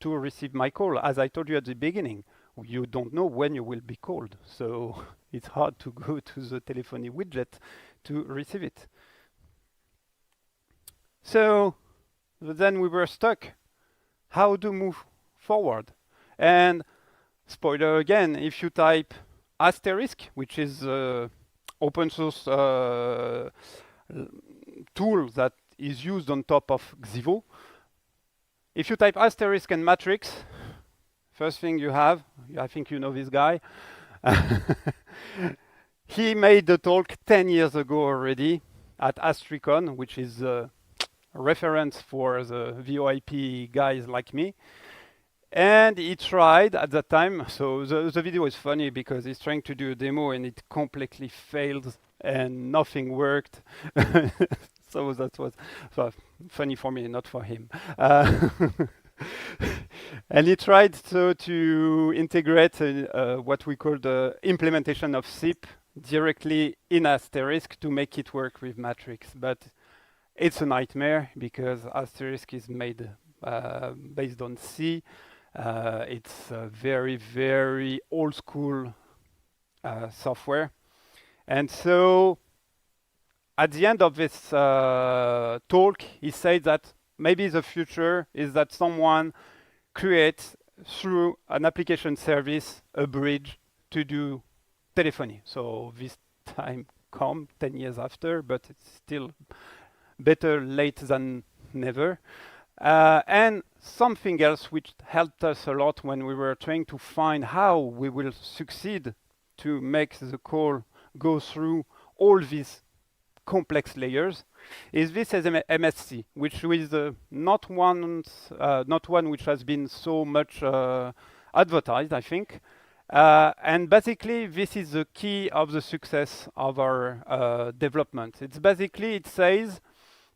to receive my call. As I told you at the beginning, you don't know when you will be called, so it's hard to go to the telephony widget to receive it. So then we were stuck. How to move forward? And spoiler again, if you type asterisk, which is open source tool that is used on top of Xivo, if you type asterisk and matrix, first thing you have, I think you know this guy. He made the talk 10 years ago already at Astricon, which is a reference for the VoIP guys like me. And he tried at that time, so the video is funny because he's trying to do a demo and it completely failed and nothing worked. So that was funny for me, not for him. And he tried to integrate what we call the implementation of SIP directly in Asterisk to make it work with Matrix. But it's a nightmare because Asterisk is made based on C. It's a very, very old school software. And so at the end of this talk, he said that maybe the future is that someone creates through an application service a bridge to do telephony. So this time come 10 years after, but it's still better late than never. And something else which helped us a lot when we were trying to find how we will succeed to make the call go through all these complex layers is this as MSC, which is not one which has been so much advertised, I think. And basically, this is the key of the success of our development. It's basically, it says,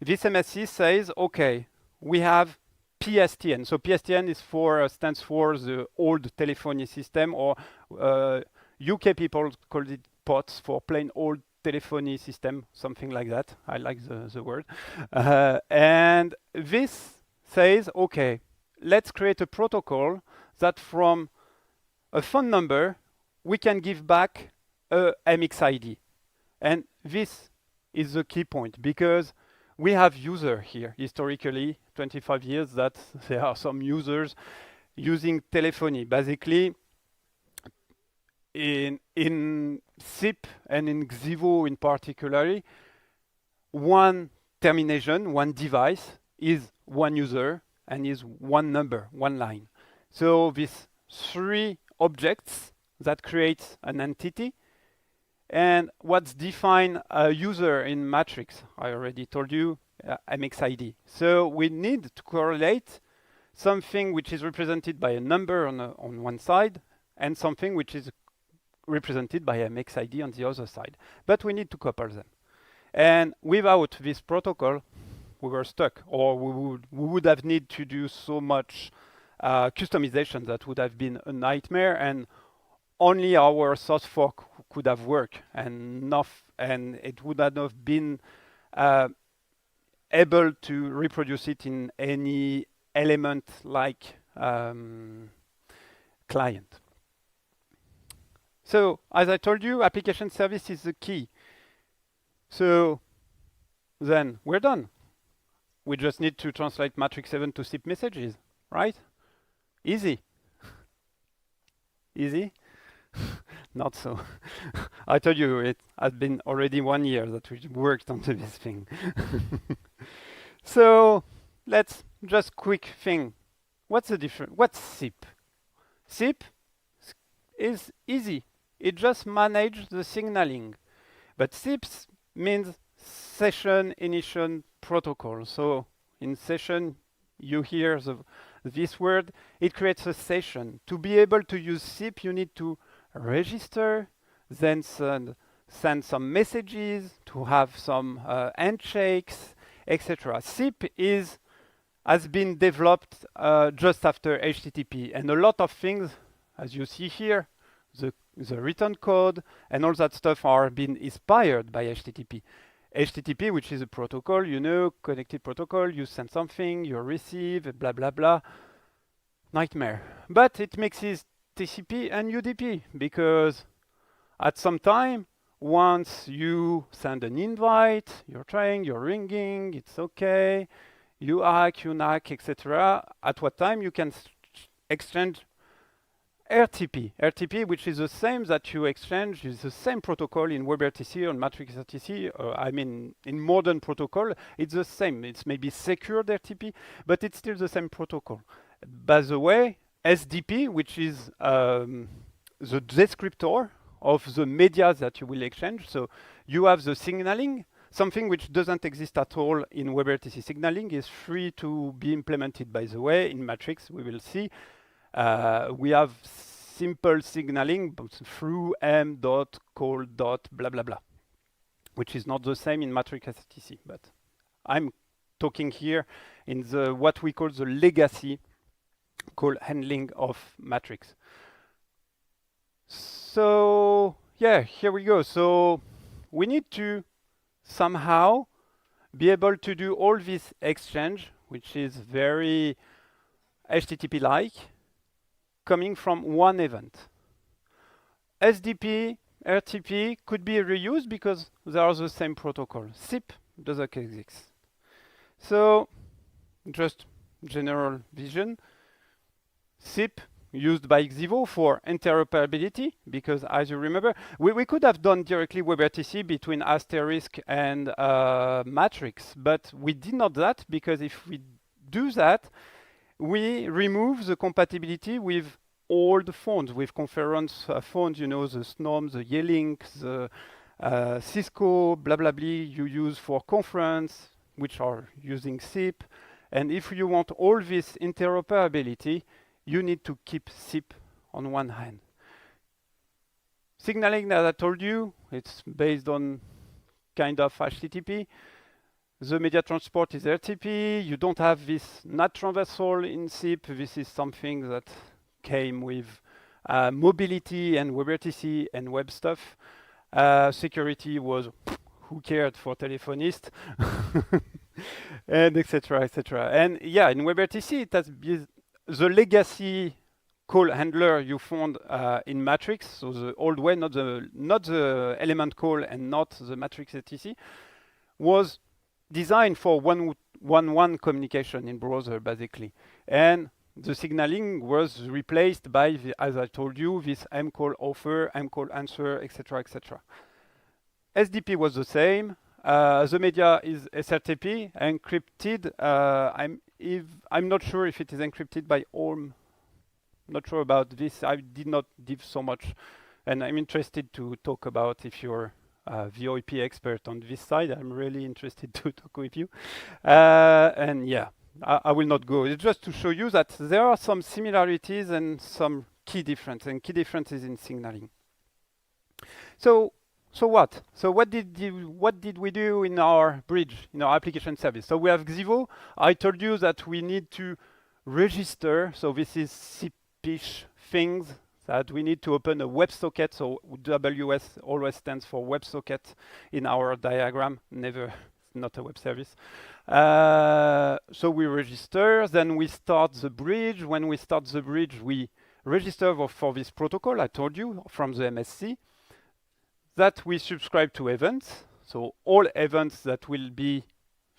this MSC says, okay, we have PSTN. So PSTN is stands for the old telephony system, or UK people call it POTS for plain old telephony system, something like that. I like the word. And this says, okay, let's create a protocol that from a phone number, we can give back a MXID. And this is the key point because we have user here, historically, 25 years, that there are some users using telephony. Basically, in SIP and in Xivo in particular, one termination, one device is one user and is one number, one line. So these three objects that create an entity. And what's define a user in Matrix? I already told you, MXID. So we need to correlate something which is represented by a number on one side and something which is represented by a MXID on the other side. But we need to couple them. And without this protocol, we were stuck, or we would have need to do so much customization that would have been a nightmare, and only our source fork could have worked, and it would not have been able to reproduce it in any element like client. So, as I told you, application service is the key. So, then we're done. We just need to translate Matrix 7 to SIP messages, right? Easy. Easy? Not so. I told you it has been already 1 year that we worked on this thing. So, let's just quick thing. What's the difference? What's SIP? SIP is easy. It just manages the signaling. But SIPs means session initiation protocol. So in session, you hear this word, it creates a session. To be able to use SIP, you need to register, then send some messages, to have some handshakes, etc. SIP has been developed just after HTTP, and a lot of things, as you see here, the written code and all that stuff are being inspired by HTTP. HTTP, which is a protocol, you know, connected protocol, you send something, you receive, blah, blah, blah. nightmare. But it mixes TCP and UDP because at some time, once you send an invite, you're trying, you're ringing, it's okay, you hack, you knack, etc. At what time you can exchange RTP, which is the same that you exchange, is the same protocol in WebRTC or MatrixRTC. I mean, in modern protocol, it's the same. It's maybe secured RTP, but it's still the same protocol. By the way, SDP, which is the descriptor of the media that you will exchange. So you have the signaling, something which doesn't exist at all in WebRTC. Signaling is free to be implemented, by the way. In Matrix, we will see. We have simple signaling through m dot call dot blah blah blah, which is not the same in Matrix STC. But I'm talking here in the what we call the legacy call handling of Matrix. So yeah, here we go. So we need to somehow be able to do all this exchange, which is very HTTP-like, coming from one event. SDP, RTP could be reused because they are the same protocol. SIP doesn't exist. So, just general vision. SIP used by Xivo for interoperability because, as you remember, we could have done directly WebRTC between Asterisk and Matrix, but we did not that because if we do that, we remove the compatibility with old phones, with conference phones, you know, the Snom, the Yealink, the Cisco, blah, blah, blah, you use for conference, which are using SIP. And if you want all this interoperability, you need to keep SIP on one hand. Signaling that I told you, it's based on kind of HTTP. The media transport is RTP. You don't have this NAT traversal in SIP. This is something that came with mobility and WebRTC and web stuff. Security was who cared for telephonist and etc. etc. And yeah, in WebRTC it has been the legacy call handler you found in Matrix, so the old way, not the element call and not the Matrix etc. was designed for one-one communication in browser, basically. And the signaling was replaced by, as I told you, this mcall offer, mcall answer, etc., etc. SDP was the same. The media is SRTP, encrypted. I'm not sure if it is encrypted by ORM. Not sure about this. I did not dive so much. And I'm interested to talk about if you're VoIP expert on this side. I'm really interested to talk with you. And yeah, I will not go. It's just to show you that there are some similarities and some key differences in signaling. So what? So what did we do in our bridge, in our application service? So we have Xivo. I told you that we need to register. So this is SIP-ish things that we need to open a WebSocket. So WS always stands for WebSocket in our diagram, never, not a web service. So we register, then we start the bridge. When we start the bridge, we register for this protocol, I told you, from the MSC, that we subscribe to events. So all events that will be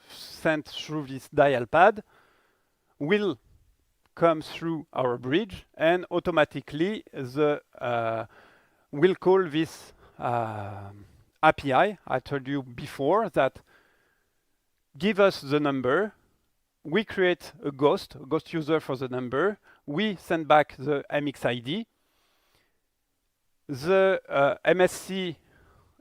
sent through this dial pad will come through our bridge, and automatically we'll call this API. I told you before that give us the number, we create a ghost user for the number, we send back the MXID, the MSC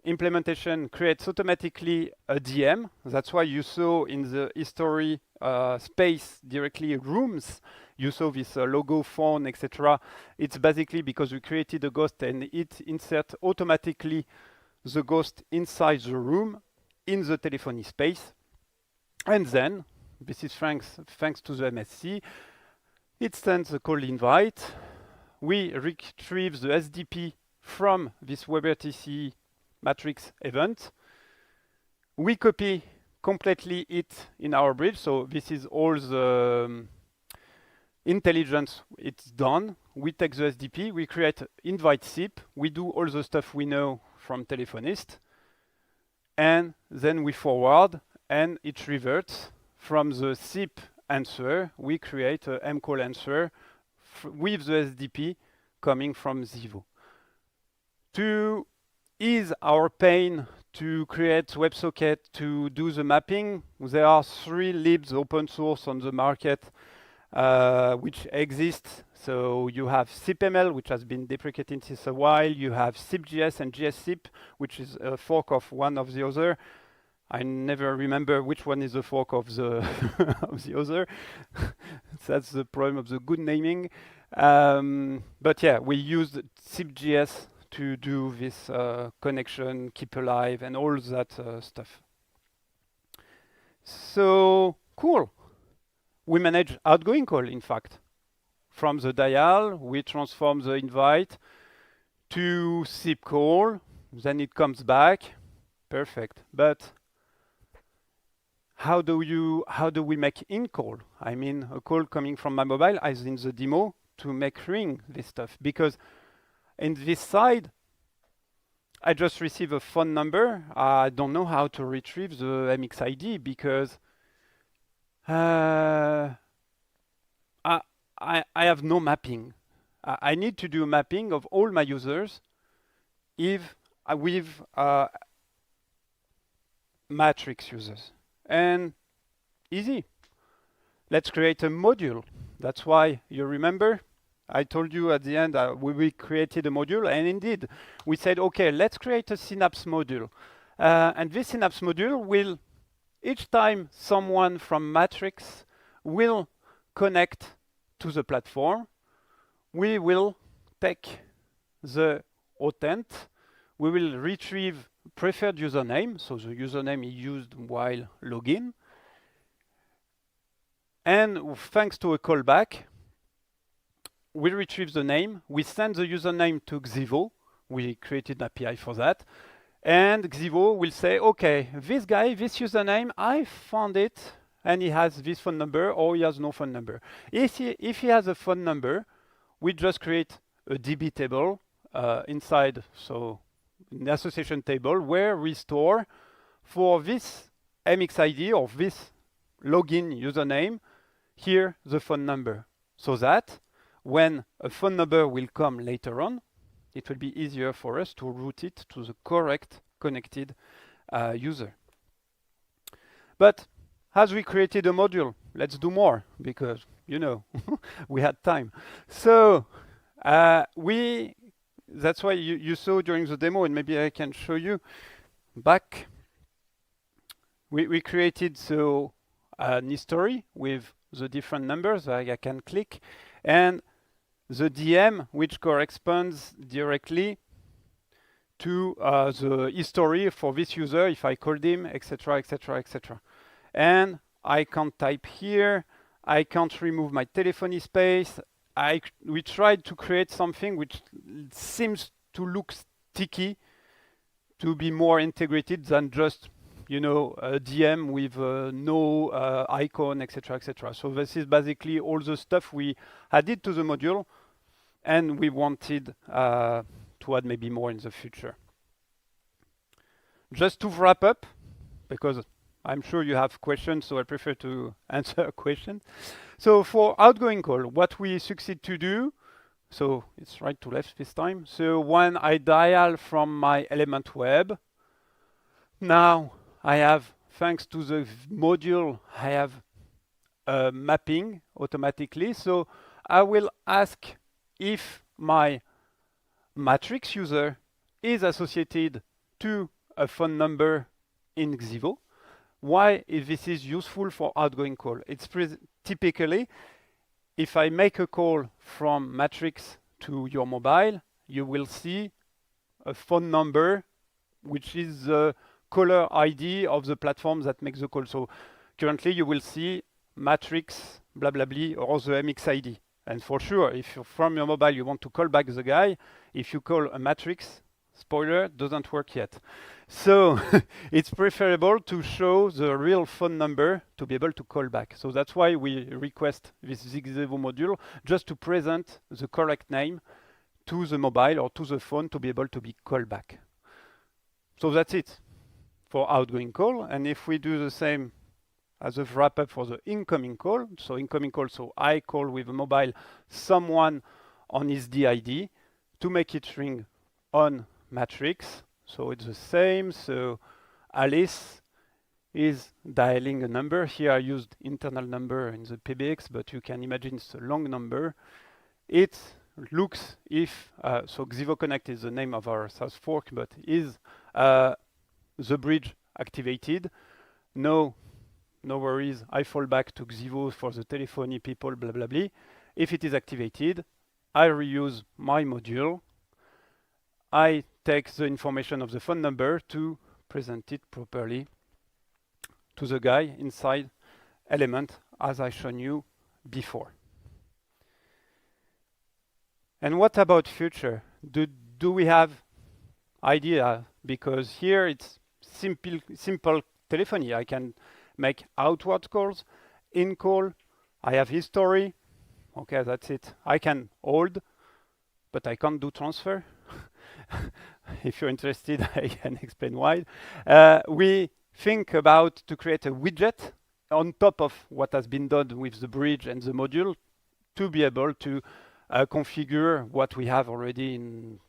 implementation creates automatically a DM. That's why you saw in the history space directly rooms, you saw this logo, phone, etc. It's basically because we created a ghost and it inserts automatically the ghost inside the room in the telephony space. And then, this is thanks to the MSC, it sends a call invite. We retrieve the SDP from this WebRTC Matrix event. We copy completely it in our bridge. So this is all the intelligence, it's done. We take the SDP, we create invite SIP, we do all the stuff we know from telephonist, and then we forward, and it reverts from the SIP answer. We create a mcall answer with the SDP coming from Zivo. To ease our pain to create WebSocket, to do the mapping, there are 3 libs open source on the market which exist. So you have SIPML, which has been deprecated since a while. You have SIPGS and GSSIP, which is a fork of one of the other. I never remember which one is the fork of the of the other. That's the problem of the good naming. But yeah, we used SIPGS to do this connection, keep alive, and all that stuff. So cool. We manage outgoing call, in fact. From the dial, we transform the invite to SIP call, then it comes back. Perfect. But how do we make in call? I mean, a call coming from my mobile, as in the demo, to make ring this stuff. Because in this side, I just receive a phone number. I don't know how to retrieve the MXID because I have no mapping. I need to do a mapping of all my users if with matrix users. And easy. Let's create a module. That's why you remember I told you at the end we created a module, and indeed we said, okay, let's create a Synapse module. And this Synapse module will, each time someone from Matrix will connect to the platform, we will take the authent, we will retrieve preferred username, so the username is used while login. And thanks to a callback, we retrieve the name, we send the username to Xivo, we created an API for that, and Xivo will say, okay, this guy, this username, I found it, and he has this phone number, or he has no phone number. If he has a phone number, we just create a DB table inside, so an association table, where we store for this MXID, or this login username, here the phone number, so that when a phone number will come later on, it will be easier for us to route it to the correct connected user. But as we created a module, let's do more because, you know, we had time. So that's why you saw during the demo, and maybe I can show you back. We created an history with the different numbers I can click, and the DM, which corresponds directly to the history for this user, if I called him, etc., etc., etc. And I can't type here. I can't remove my telephony space. We tried to create something which seems to look sticky, to be more integrated than just, you know, a DM with no icon, etc., etc. So this is basically all the stuff we added to the module, and we wanted to add maybe more in the future. Just to wrap up, because I'm sure you have questions, so I prefer to answer a question. So for outgoing call, what we succeed to do, so it's right to left this time. So when I dial from my element web, now I have, thanks to the module, I have mapping automatically. So I will ask if my matrix user is associated to a phone number in Xivo. Why if this is useful for outgoing call? It's typically, if I make a call from matrix to your mobile, you will see a phone number, which is the caller ID of the platform that makes the call. So currently you will see matrix, blah, blah, blah, or the MXID. And for sure, if from your mobile you want to call back the guy, if you call a matrix, Spoiler, doesn't work yet. So it's preferable to show the real phone number to be able to call back. So that's why we request this Xevo module, just to present the correct name to the mobile or to the phone to be able to be called back. So that's it for outgoing call. And if we do the same as a wrap up for the incoming call, so incoming call, so I call with a mobile someone on his DID to make it ring on Matrix. So it's the same. So Alice is dialing a number. Here I used internal number in the PBX, but you can imagine it's a long number. It looks if, so Xevo Connect is the name of our South Fork, but is the bridge activated? No worries. I fall back to Xevo for the telephony people, blah, blah, blah. If it is activated, I reuse my module. I take the information of the phone number to present it properly to the guy inside Element, as I shown you before. And what about future? Do we have idea? Because here it's simple telephony. I can make outward calls, in call. I have history. Okay, that's it. I can hold, but I can't do transfer. If you're interested, I can explain why. We think about to create a widget on top of what has been done with the bridge and the module to be able to configure what we have already in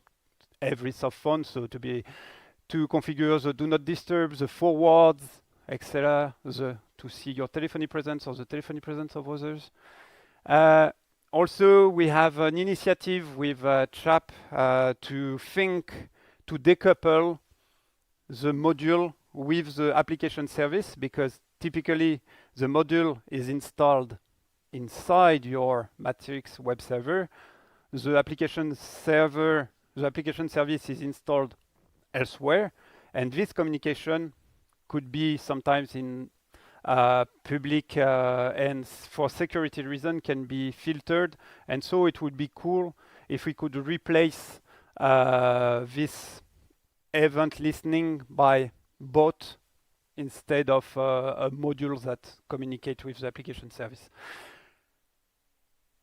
every soft phone. So to configure the do not disturb, the forwards, etc., to see your telephony presence or the telephony presence of others. Also, we have an initiative with CHAP to decouple the module with the application service, because typically the module is installed inside your Matrix web server. The application service is installed elsewhere, and this communication could be sometimes in public and for security reason can be filtered. And so it would be cool if we could replace this event listening by bot instead of a module that communicate with the application service.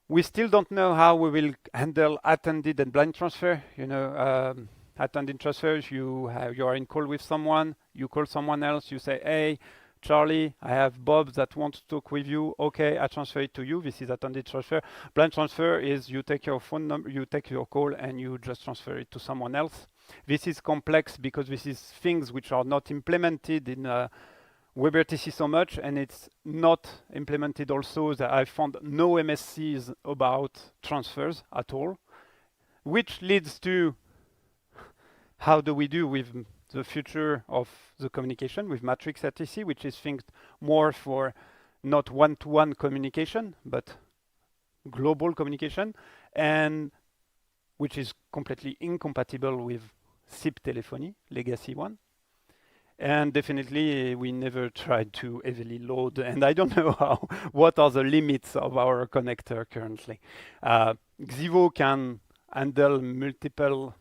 We still don't know how we will handle attended and blind transfer. You know, attended transfers, you are in call with someone, you call someone else, you say, hey, Charlie, I have Bob that wants to talk with you. Okay, I transfer it to you. This is attended transfer. Blind transfer is you take your phone number, you take your call, and you just transfer it to someone else. This is complex because this is things which are not implemented in WebRTC so much, and it's not implemented also that I found no MSCs about transfers at all, which leads to how do we do with the future of the communication with Matrix RTC, which is think more for not one-to-one communication, but global communication, and which is completely incompatible with SIP telephony, legacy one. And definitely we never tried to heavily load, and I don't know what are the limits of our connector currently. Xevo can handle multiple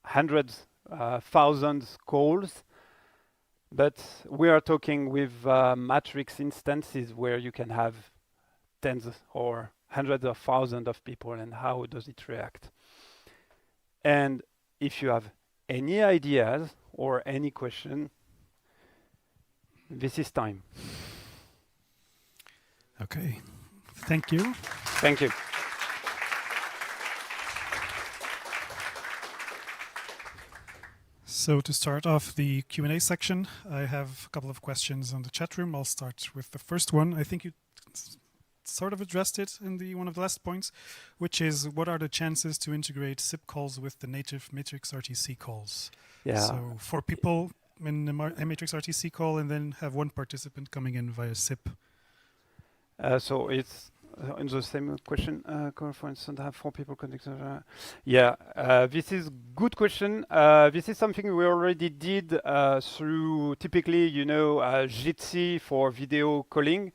hundreds, thousands calls, but we are talking with Matrix instances where you can have tens or hundreds of thousands of people, and how does it react? And if you have any ideas or any question, this is time. Okay, thank you. Thank you. So to start off the Q&A section, I have a couple of questions on the chat room. I'll start with the first one. I think you sort of addressed it in one of the last points, which is what are the chances to integrate SIP calls with the native Matrix RTC calls? Yeah. So for people in the Matrix RTC call and then have one participant coming in via SIP. So it's in the same question, for instance, have 4 people connected. This is good question. This is something we already did through typically, you know, Jitsi for video calling.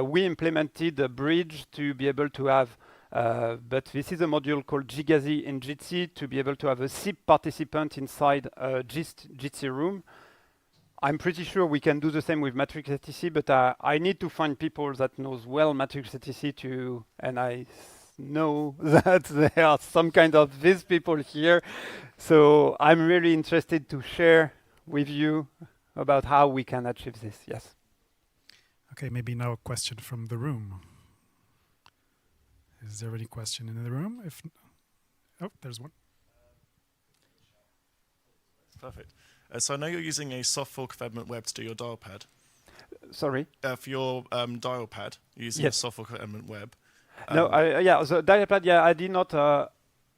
We implemented a bridge to be able to have But this is a module called Gigazi in Jitsi to be able to have a SIP participant inside a Jitsi room. I'm pretty sure we can do the same with Matrix etc, but I need to find people that knows well Matrix etc to, and I know that there are some kind of these people here. So I'm really interested to share with you about how we can achieve this. Yes. Okay, maybe now a question from the room. Is there any question in the room? Oh, there's one. Perfect. So I know you're using a soft fork of Edmund Web to do your dial pad. Sorry? For your dial pad, you're using a soft fork of Edmund Web. No, the dial pad, I did not,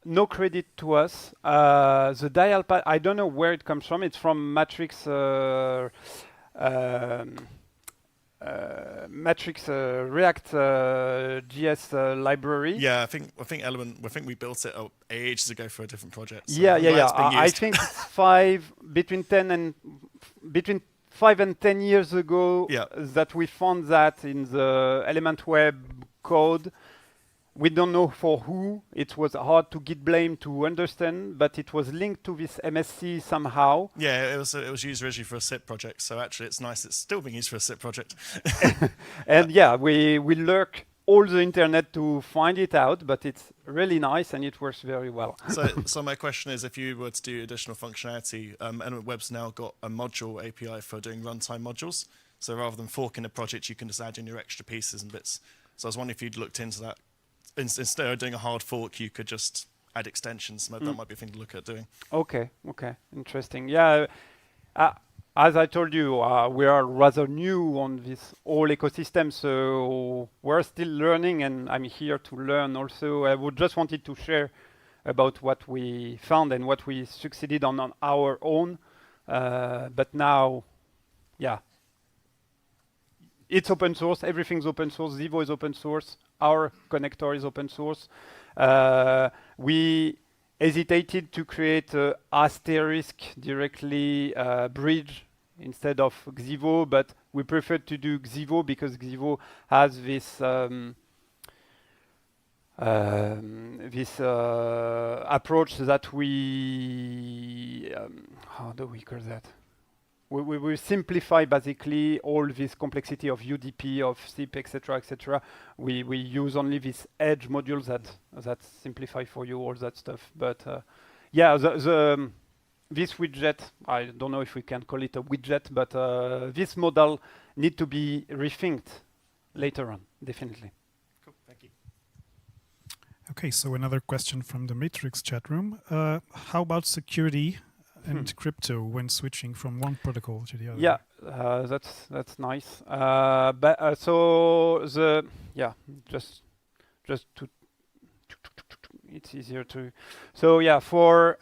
no credit to us. The dial pad, I don't know where it comes from. It's from Matrix React JS library. Yeah, I think Element. I think we built it ages ago for a different project. So Yeah. I used. think between 5 and 10 years ago that we found that in the Element Web code. We don't know for who. It was hard to get blame to understand, but it was linked to this MSC somehow. Yeah, it was used originally for a SIP project. So actually, it's nice. It's still being used for a SIP project. And we lurk all the internet to find it out, but it's really nice and it works very well. So my question is, if you were to do additional functionality, Element Web's now got a module API for doing runtime modules. So rather than forking a project, you can just add in your extra pieces and bits. So I was wondering if you'd looked into that. Instead of doing a hard fork, you could just add extensions. That might be a thing to look at doing. Okay, interesting. Yeah, as I told you, we are rather new on this whole ecosystem, so we're still learning, and I'm here to learn also. I would just wanted to share about what we found and what we succeeded on our own. But now, it's open source. Everything's open source. Zivo is open source. Our connector is open source. We hesitated to create a asterisk directly bridge instead of Xivo, but we preferred to do Xivo because Xivo has this approach that we how do we call that? We simplify basically all this complexity of UDP, of SIP, etc., etc. We use only these edge modules that simplify for you all that stuff. But this widget, I don't know if we can call it a widget, but this model need to be rethinked later on, definitely. Cool, thank you. Okay, so another question from the Matrix chat room. How about security and crypto when switching from one protocol to the other? Yeah, that's nice. Just to it's easier to. So yeah, for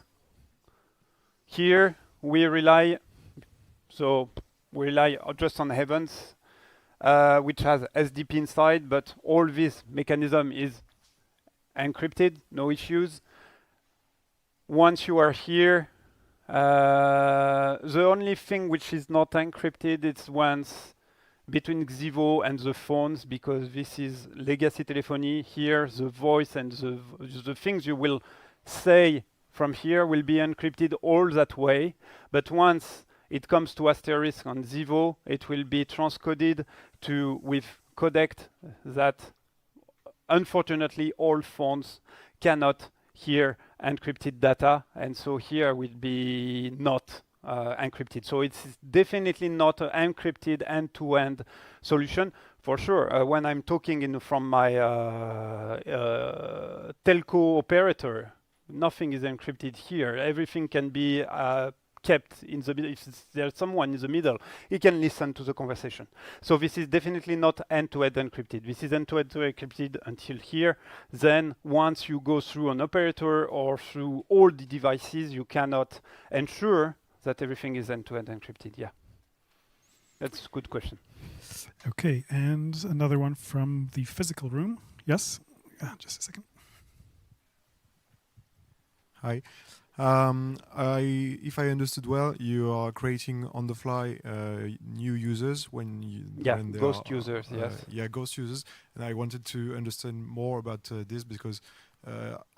here we rely just on Heavens, which has SDP inside, but all this mechanism is encrypted, no issues. Once you are here, the only thing which is not encrypted is once between Xivo and the phones, because this is legacy telephony. Here, the voice and the things you will say from here will be encrypted all that way. But once it comes to asterisk on Xivo, it will be transcoded with codec that unfortunately all phones cannot hear encrypted data, and so here will be not encrypted. So it's definitely not an encrypted end-to-end solution. For sure, when I'm talking from my telco operator, nothing is encrypted here. Everything can be kept in the middle. If there's someone in the middle, he can listen to the conversation. So this is definitely not end-to-end encrypted. This is end-to-end encrypted until here. Then once you go through an operator or through all the devices, you cannot ensure that everything is end-to-end encrypted. Yeah, that's a good question. Okay, and another one from the physical room. Yes, just a second. Hi. If I understood well, you are creating on the fly new users when they ghost are, users, yes. Yeah, ghost users. And I wanted to understand more about this because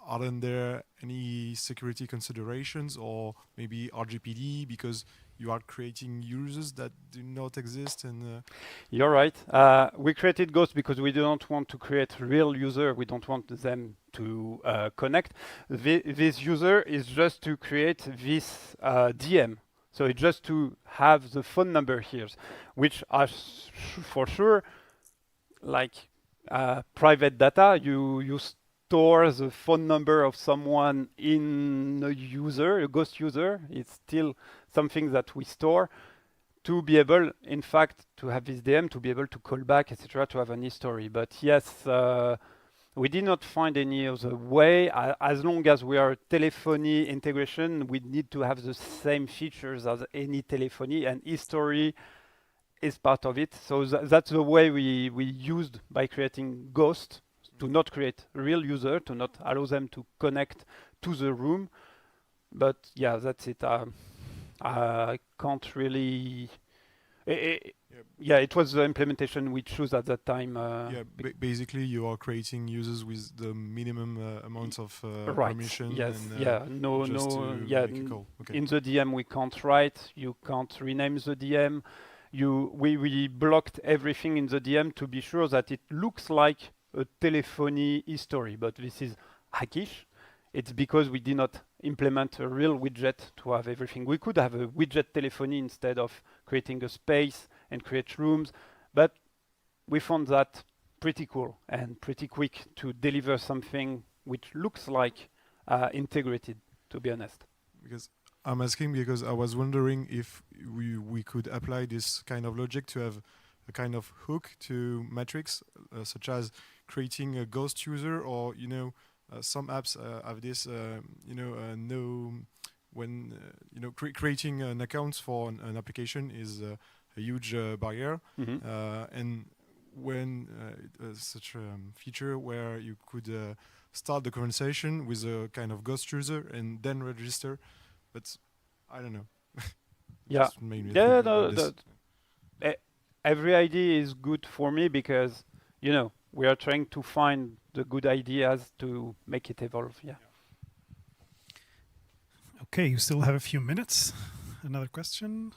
aren't there any security considerations or maybe RGPD because you are creating users that do not exist and You're right. We created Ghost because we don't want to create real user. We don't want them to connect. This user is just to create this DM. So it's just to have the phone number here, which are for sure like private data. You store the phone number of someone in a user, a Ghost user. It's still something that we store to be able, in fact, to have this DM, to be able to call back, etc., to have an history. But yes, we did not find any other way. As long as we are telephony integration, we need to have the same features as any telephony, and history is part of it. So that's the way we used by creating Ghost, to not create real user, to not allow them to connect to the room. But yeah, that's it. I can't really. It was the implementation we chose at that time. Basically, you are creating users with the minimum amount of right. permission. Yes. And, In the DM, we can't write. You can't rename the DM. We blocked everything in the DM to be sure that it looks like a telephony history, but this is hackish. It's because we did not implement a real widget to have everything. We could have a widget telephony instead of creating a space and create rooms, but we found that pretty cool and pretty quick to deliver something which looks like integrated, to be honest. Because I'm asking because I was wondering if we could apply this kind of logic to have a kind of hook to metrics, such as creating a ghost user, or some apps have this, creating an account for an application is a huge barrier, and when such a feature where you could start the conversation with a kind of ghost user and then register, but I don't know. Yeah, every idea is good for me because we are trying to find the good ideas to make it evolve. Yeah. Okay, you still have a few minutes. Another question?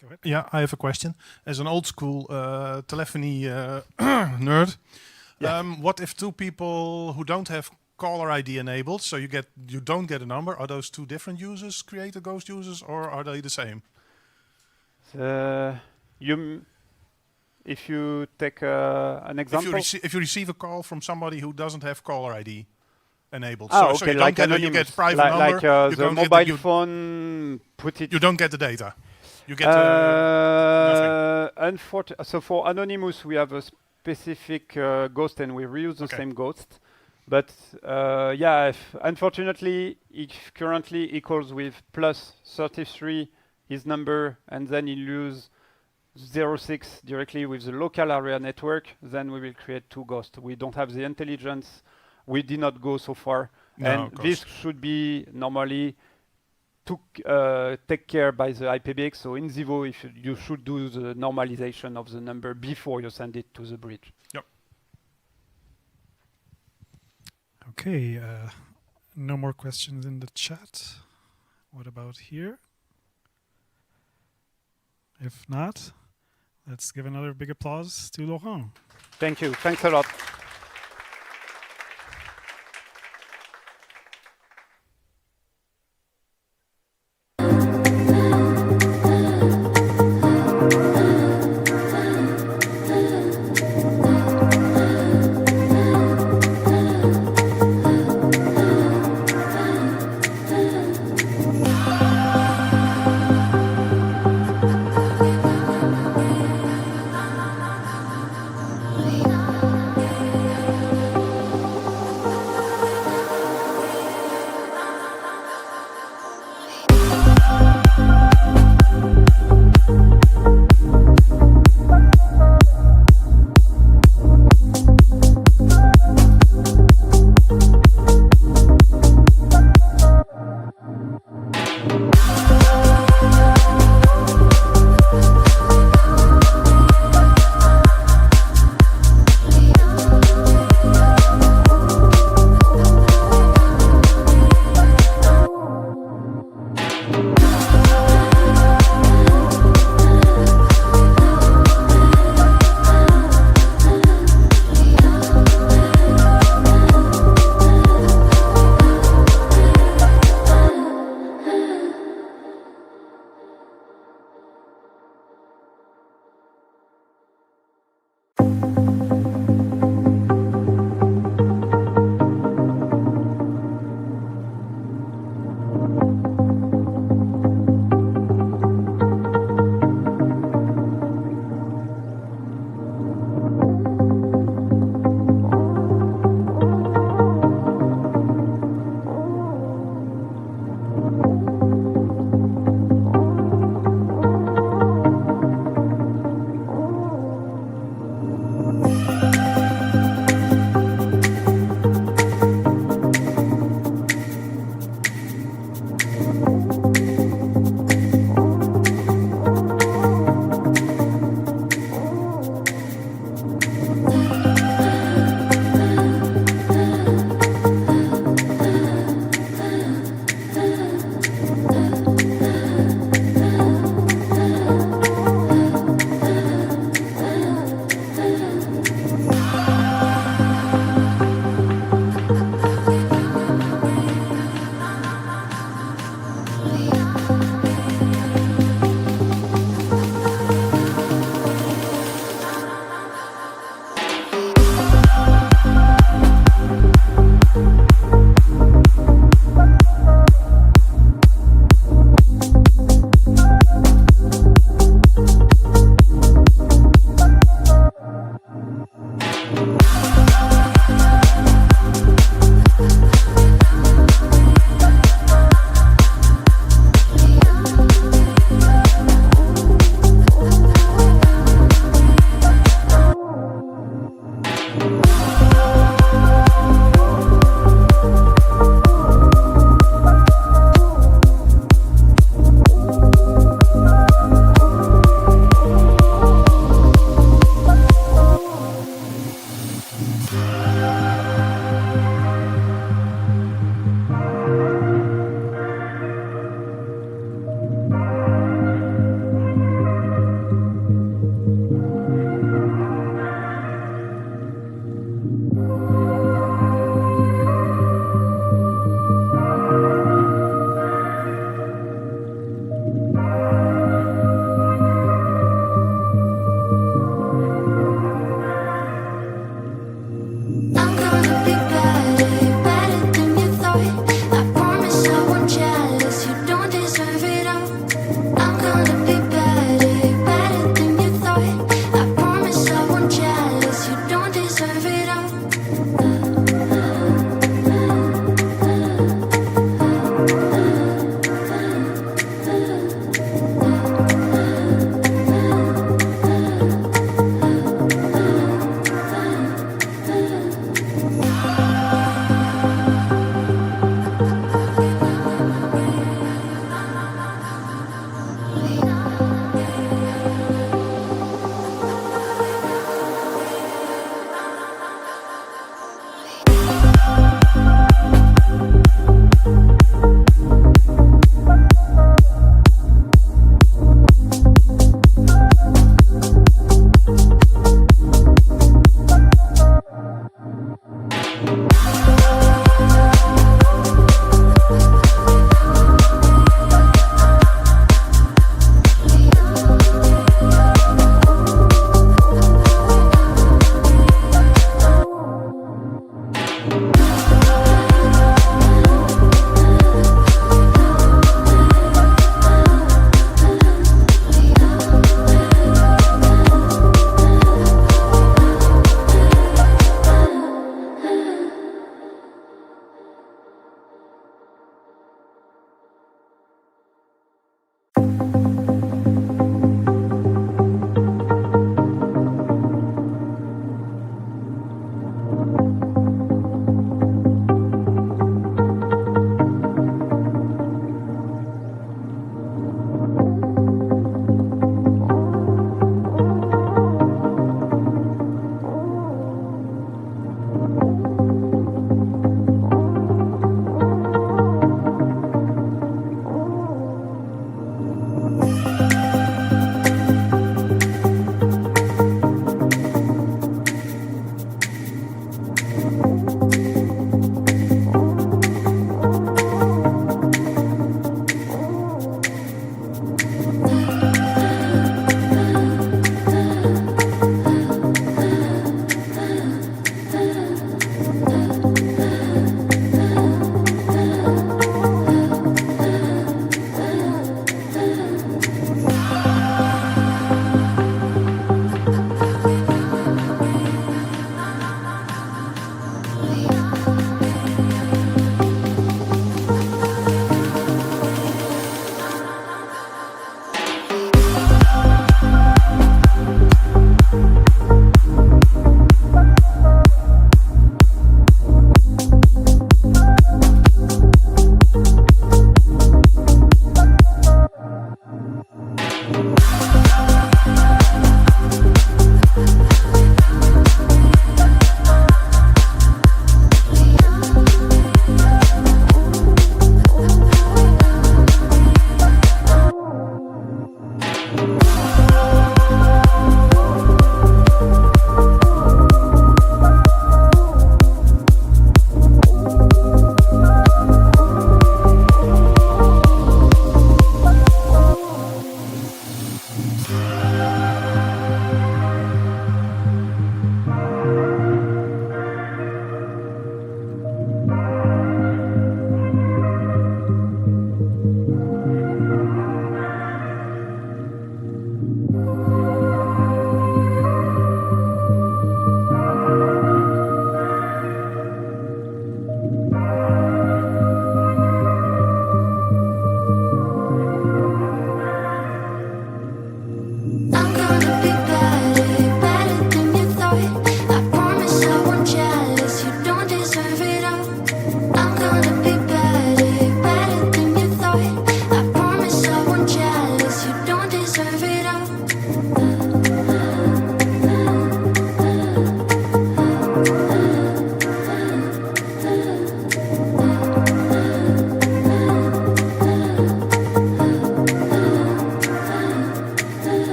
Go ahead. Yeah, I have a question. As an old school telephony nerd, what if two people who don't have caller ID enabled, so you don't get a number, are those two different users created ghost users, or are they the same? If you take an example, if you receive a call from somebody who doesn't have caller ID enabled, okay, so you like don't you get private number, like you the don't mobile get phone. You don't get the data. You get nothing. So for Anonymous, we have a specific ghost, and we reuse the same ghost. But unfortunately, if currently equals with plus 33 his number, and then he lose 06 directly with the local area network, then we will create two ghosts. We don't have the intelligence. We did not go so far. No, and this should be normally take care by the IPBX. So in Zivo, you should do the normalization of the number before you send it to the bridge. Yep. Okay, no more questions in the chat. What about here? If not, let's give another big applause to Laurent. Thank you. Thanks a lot.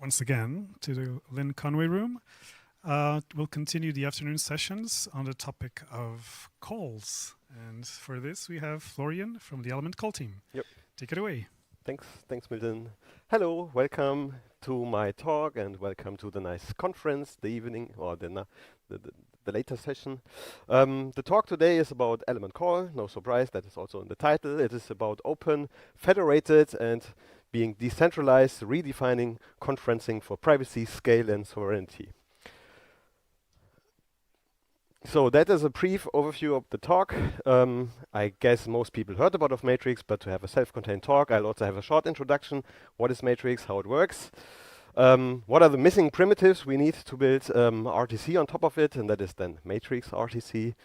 once again to the Lynn Conway room. We'll continue the afternoon sessions on the topic of calls. And for this, we have Florian from the Element Call team. Yep. Take it away. Thanks, Milton. Hello, welcome to my talk and welcome to the nice conference, the evening or the later session. The talk today is about Element Call. No surprise, that is also in the title. It is about open, federated, and being decentralized, redefining conferencing for privacy, scale, and sovereignty. So that is a brief overview of the talk. I guess most people heard about Matrix, but to have a self-contained talk, I'll also have a short introduction. What is Matrix, how it works? What are the missing primitives we need to build RTC on top of it, and that is then Matrix RTC.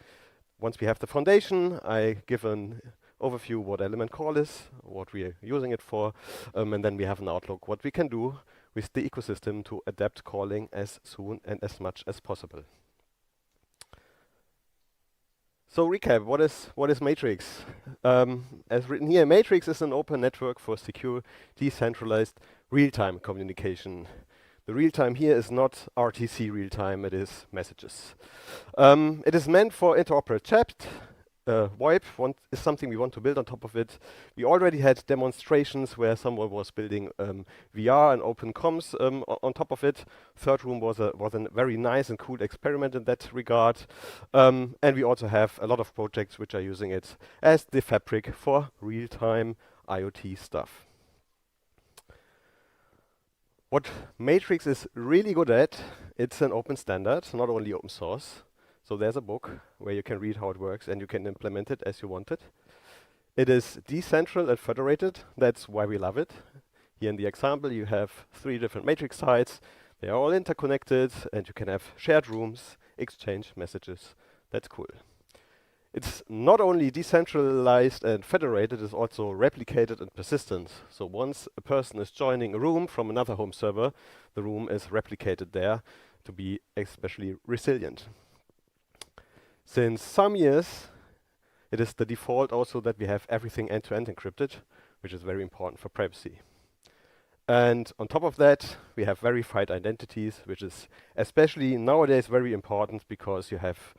Once we have the foundation, I give an overview what Element Call is, what we are using it for, and then we have an outlook what we can do with the ecosystem to adapt calling as soon and as much as possible. So recap, what is Matrix? As written here, Matrix is an open network for secure, decentralized, real-time communication. The real-time here is not RTC real-time, it is messages. It is meant for interoperable chat. VoIP is something we want to build on top of it. We already had demonstrations where someone was building VR and open comms on top of it. Third Room was a very nice and cool experiment in that regard. And we also have a lot of projects which are using it as the fabric for real-time IoT stuff. What Matrix is really good at, it's an open standard, not only open source. So there's a book where you can read how it works and you can implement it as you want it. It is decentral and federated. That's why we love it. Here in the example, you have 3 different Matrix sites. They are all interconnected and you can have shared rooms, exchange messages. That's cool. It's not only decentralized and federated, it's also replicated and persistent. So once a person is joining a room from another home server, the room is replicated there to be especially resilient. Since some years, it is the default also that we have everything end-to-end encrypted, which is very important for privacy. And on top of that, we have verified identities, which is especially nowadays very important because you have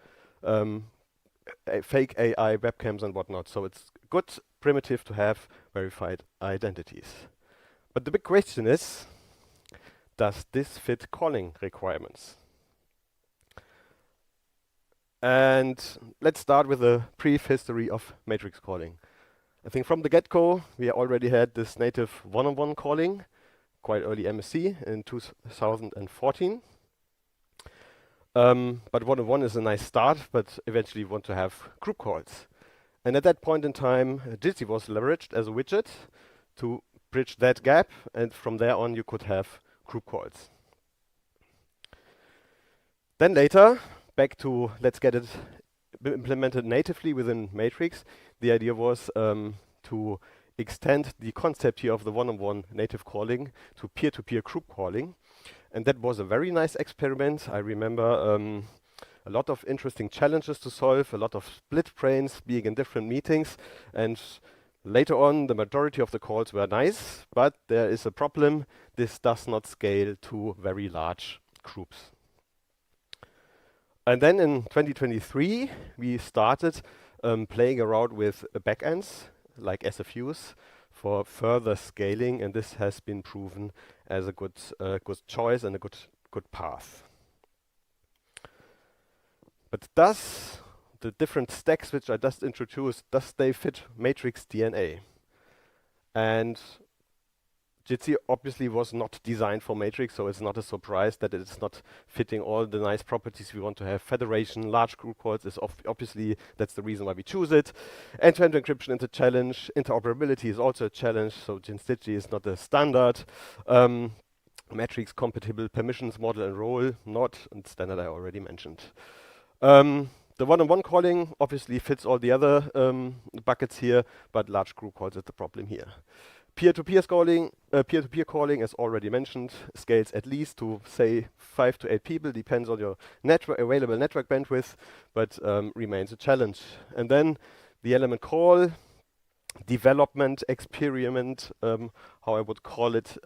fake AI webcams and whatnot. So it's good primitive to have verified identities. But the big question is, does this fit calling requirements? And let's start with a brief history of matrix calling. I think from the get-go, we already had this native one-on-one calling, quite early MSC in 2014. But one-on-one is a nice start, but eventually we want to have group calls. And at that point in time, Jitsi was leveraged as a widget to bridge that gap, and from there on you could have group calls. Then later, back to let's get it implemented natively within Matrix. The idea was to extend the concept here of the one-on-one native calling to peer-to-peer group calling. And that was a very nice experiment. I remember a lot of interesting challenges to solve, a lot of split brains being in different meetings. And later on, the majority of the calls were nice, but there is a problem. This does not scale to very large groups. And then in 2023, we started playing around with backends like SFUs for further scaling, and this has been proven as a good choice and a good path. But does the different stacks which I just introduced, does they fit Matrix DNA? And Jitsi obviously was not designed for Matrix, so it's not a surprise that it's not fitting all the nice properties we want to have. Federation, large group calls is obviously, that's the reason why we choose it. End-to-end encryption is a challenge. Interoperability is also a challenge, so Jitsi is not a standard. Matrix compatible permissions model and role, not, and standard I already mentioned. The one-on-one calling obviously fits all the other buckets here, but large group calls is the problem here. Peer-to-peer calling, as already mentioned, scales at least to, say, 5 to 8 people, depends on your available network bandwidth, but remains a challenge. And then the element call, development, experiment, how I would call it,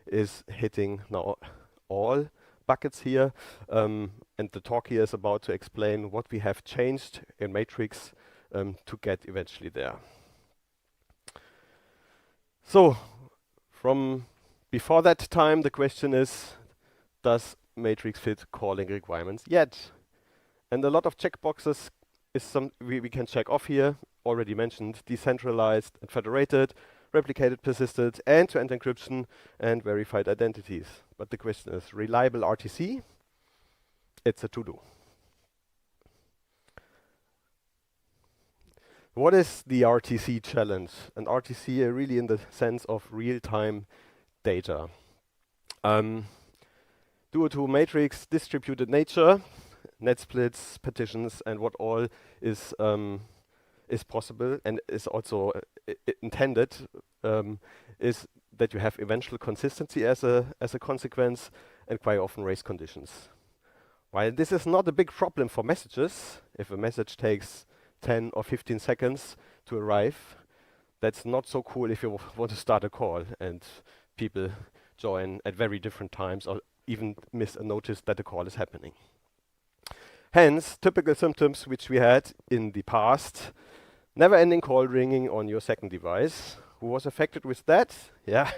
is hitting now all buckets here. And the talk here is about to explain what we have changed in Matrix to get eventually there. So from before that time, the question is, does Matrix fit calling requirements yet? And a lot of checkboxes is some we can check off here. Already mentioned decentralized and federated, replicated, persisted, end-to-end encryption, and verified identities. But the question is, reliable RTC? It's a to-do. What is the RTC challenge? And RTC really in the sense of real-time data. Due to Matrix distributed nature, net splits, partitions, and what all is possible and is also intended, is that you have eventual consistency as a consequence, and quite often race conditions. While this is not a big problem for messages, if a message takes 10 or 15 seconds to arrive, that's not so cool if you want to start a call and people join at very different times or even miss a notice that the call is happening. Hence, typical symptoms which we had in the past: never-ending call ringing on your second device. Who was affected with that? Yeah,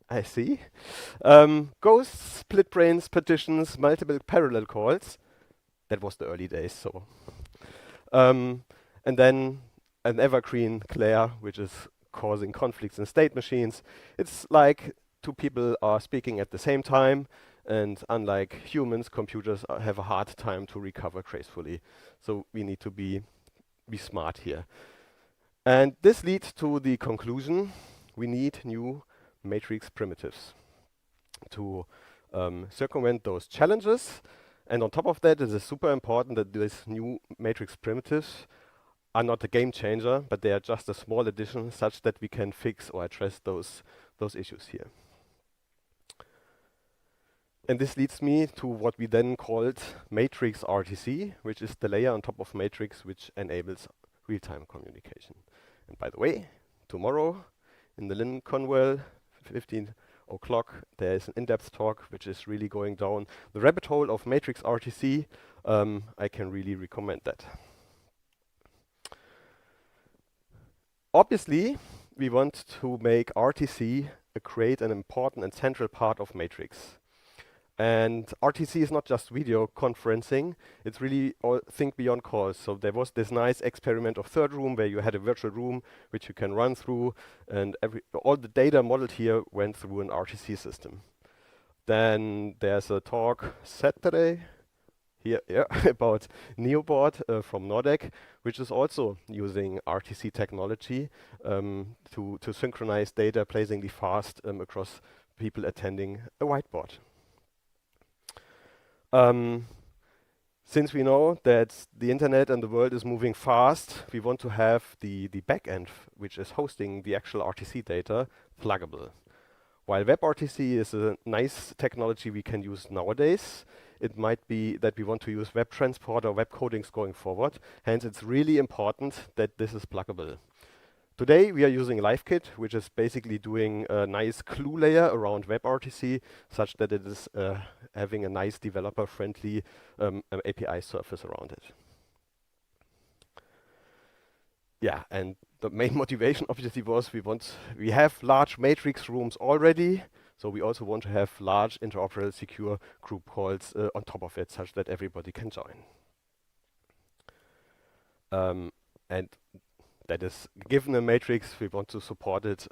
I see. Ghosts, split brains, partitions, multiple parallel calls. That was the early days, so. And then an evergreen glare, which is causing conflicts in state machines. It's like two people are speaking at the same time, and unlike humans, computers have a hard time to recover gracefully. So we need to be smart here. And this leads to the conclusion: we need new matrix primitives to circumvent those challenges. And on top of that, it is super important that these new matrix primitives are not a game changer, but they are just a small addition such that we can fix or address those issues here. And this leads me to what we then called matrix RTC, which is the layer on top of matrix which enables real-time communication. And by the way, tomorrow in the Lynn Conway, 15 o'clock, there is an in-depth talk which is really going down the rabbit hole of matrix RTC. I can really recommend that. Obviously, we want to make RTC a great and important and central part of matrix. And RTC is not just video conferencing, it's really all think beyond calls. So there was this nice experiment of third room where you had a virtual room which you can run through, and all the data modeled here went through an RTC system. Then there's a talk Saturday here about NeoBoard from Nordec, which is also using RTC technology to synchronize data blazingly fast across people attending a whiteboard. Since we know that the internet and the world is moving fast, we want to have the backend, which is hosting the actual RTC data, pluggable. While WebRTC is a nice technology we can use nowadays, it might be that we want to use web transport or web codings going forward. Hence, it's really important that this is pluggable. Today, we are using LiveKit, which is basically doing a nice glue layer around WebRTC, such that it is having a nice developer-friendly API surface around it. Yeah, and the main motivation obviously was we have large matrix rooms already, so we also want to have large interoperable secure group calls on top of it, such that everybody can join. And that is, given a matrix, we want to support it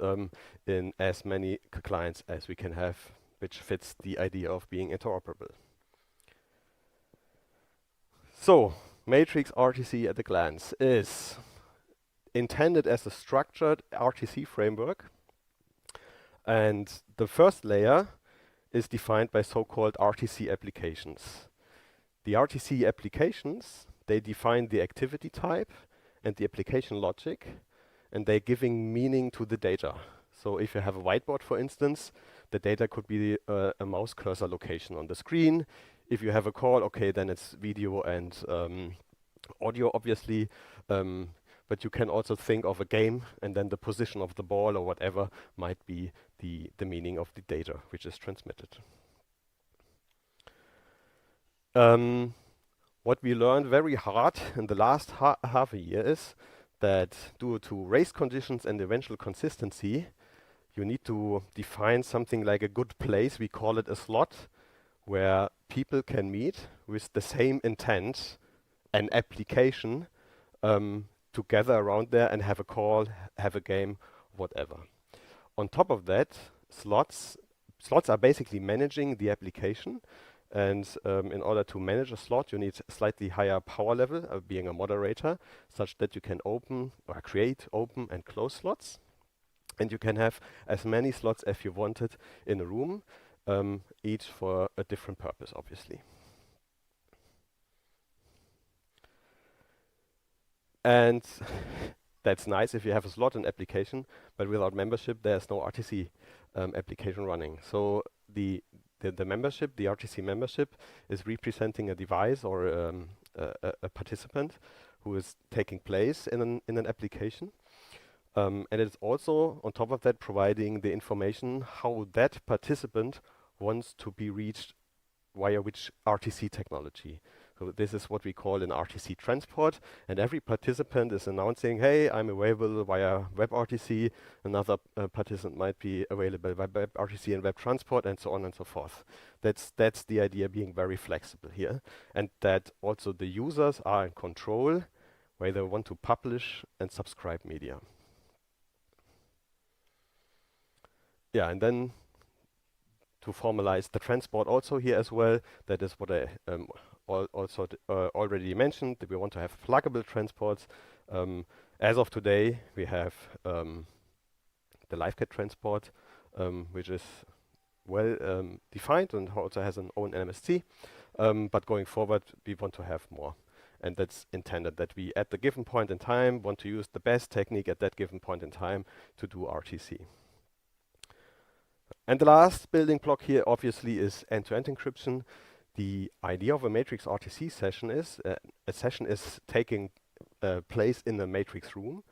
in as many clients as we can have, which fits the idea of being interoperable. So, matrix RTC at a glance is intended as a structured RTC framework. And the first layer is defined by so-called RTC applications. The RTC applications, they define the activity type and the application logic, and they're giving meaning to the data. So if you have a whiteboard, for instance, the data could be a mouse cursor location on the screen. If you have a call, okay, then it's video and audio, obviously. But you can also think of a game, and then the position of the ball or whatever might be the meaning of the data which is transmitted. What we learned very hard in the last half a year is that due to race conditions and eventual consistency, you need to define something like a good place. We call it a slot, where people can meet with the same intent, an application, to gather around there and have a call, have a game, whatever. On top of that, slots are basically managing the application. And in order to manage a slot, you need a slightly higher power level, being a moderator, such that you can open or create, open and close slots. And you can have as many slots as you wanted in a room, each for a different purpose, obviously. And that's nice if you have a slot and application, but without membership, there's no RTC application running. So the membership, the RTC membership, is representing a device or a participant who is taking place in an application. And it's also, on top of that, providing the information how that participant wants to be reached via which RTC technology. So this is what we call an RTC transport, and every participant is announcing, hey, I'm available via WebRTC. Another participant might be available via WebRTC and Web Transport, and so on and so forth. That's the idea, being very flexible here, and that also the users are in control where they want to publish and subscribe media. Yeah, and then to formalize the transport also here as well, that is what I also already mentioned, that we want to have pluggable transports. As of today, we have the LiveCat transport, which is well defined and also has an own MSC. But going forward, we want to have more. And that's intended that we, at the given point in time, want to use the best technique at that given point in time to do RTC. And the last building block here, obviously, is end-to-end encryption. The idea of a matrix RTC session is a session is taking place in a matrix room,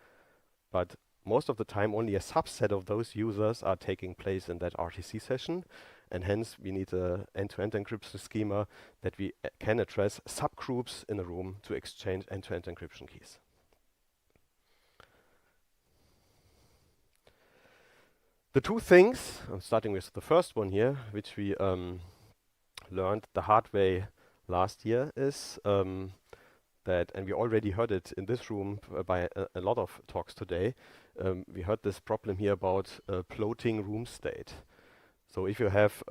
but most of the time only a subset of those users are taking place in that RTC session, and hence we need an end-to-end encryption schema that we can address subgroups in a room to exchange end-to-end encryption keys. The two things, I'm starting with the first one here, which we learned the hard way last year, is that, and we already heard it in this room by a lot of talks today, we heard this problem here about floating room state. So if you have,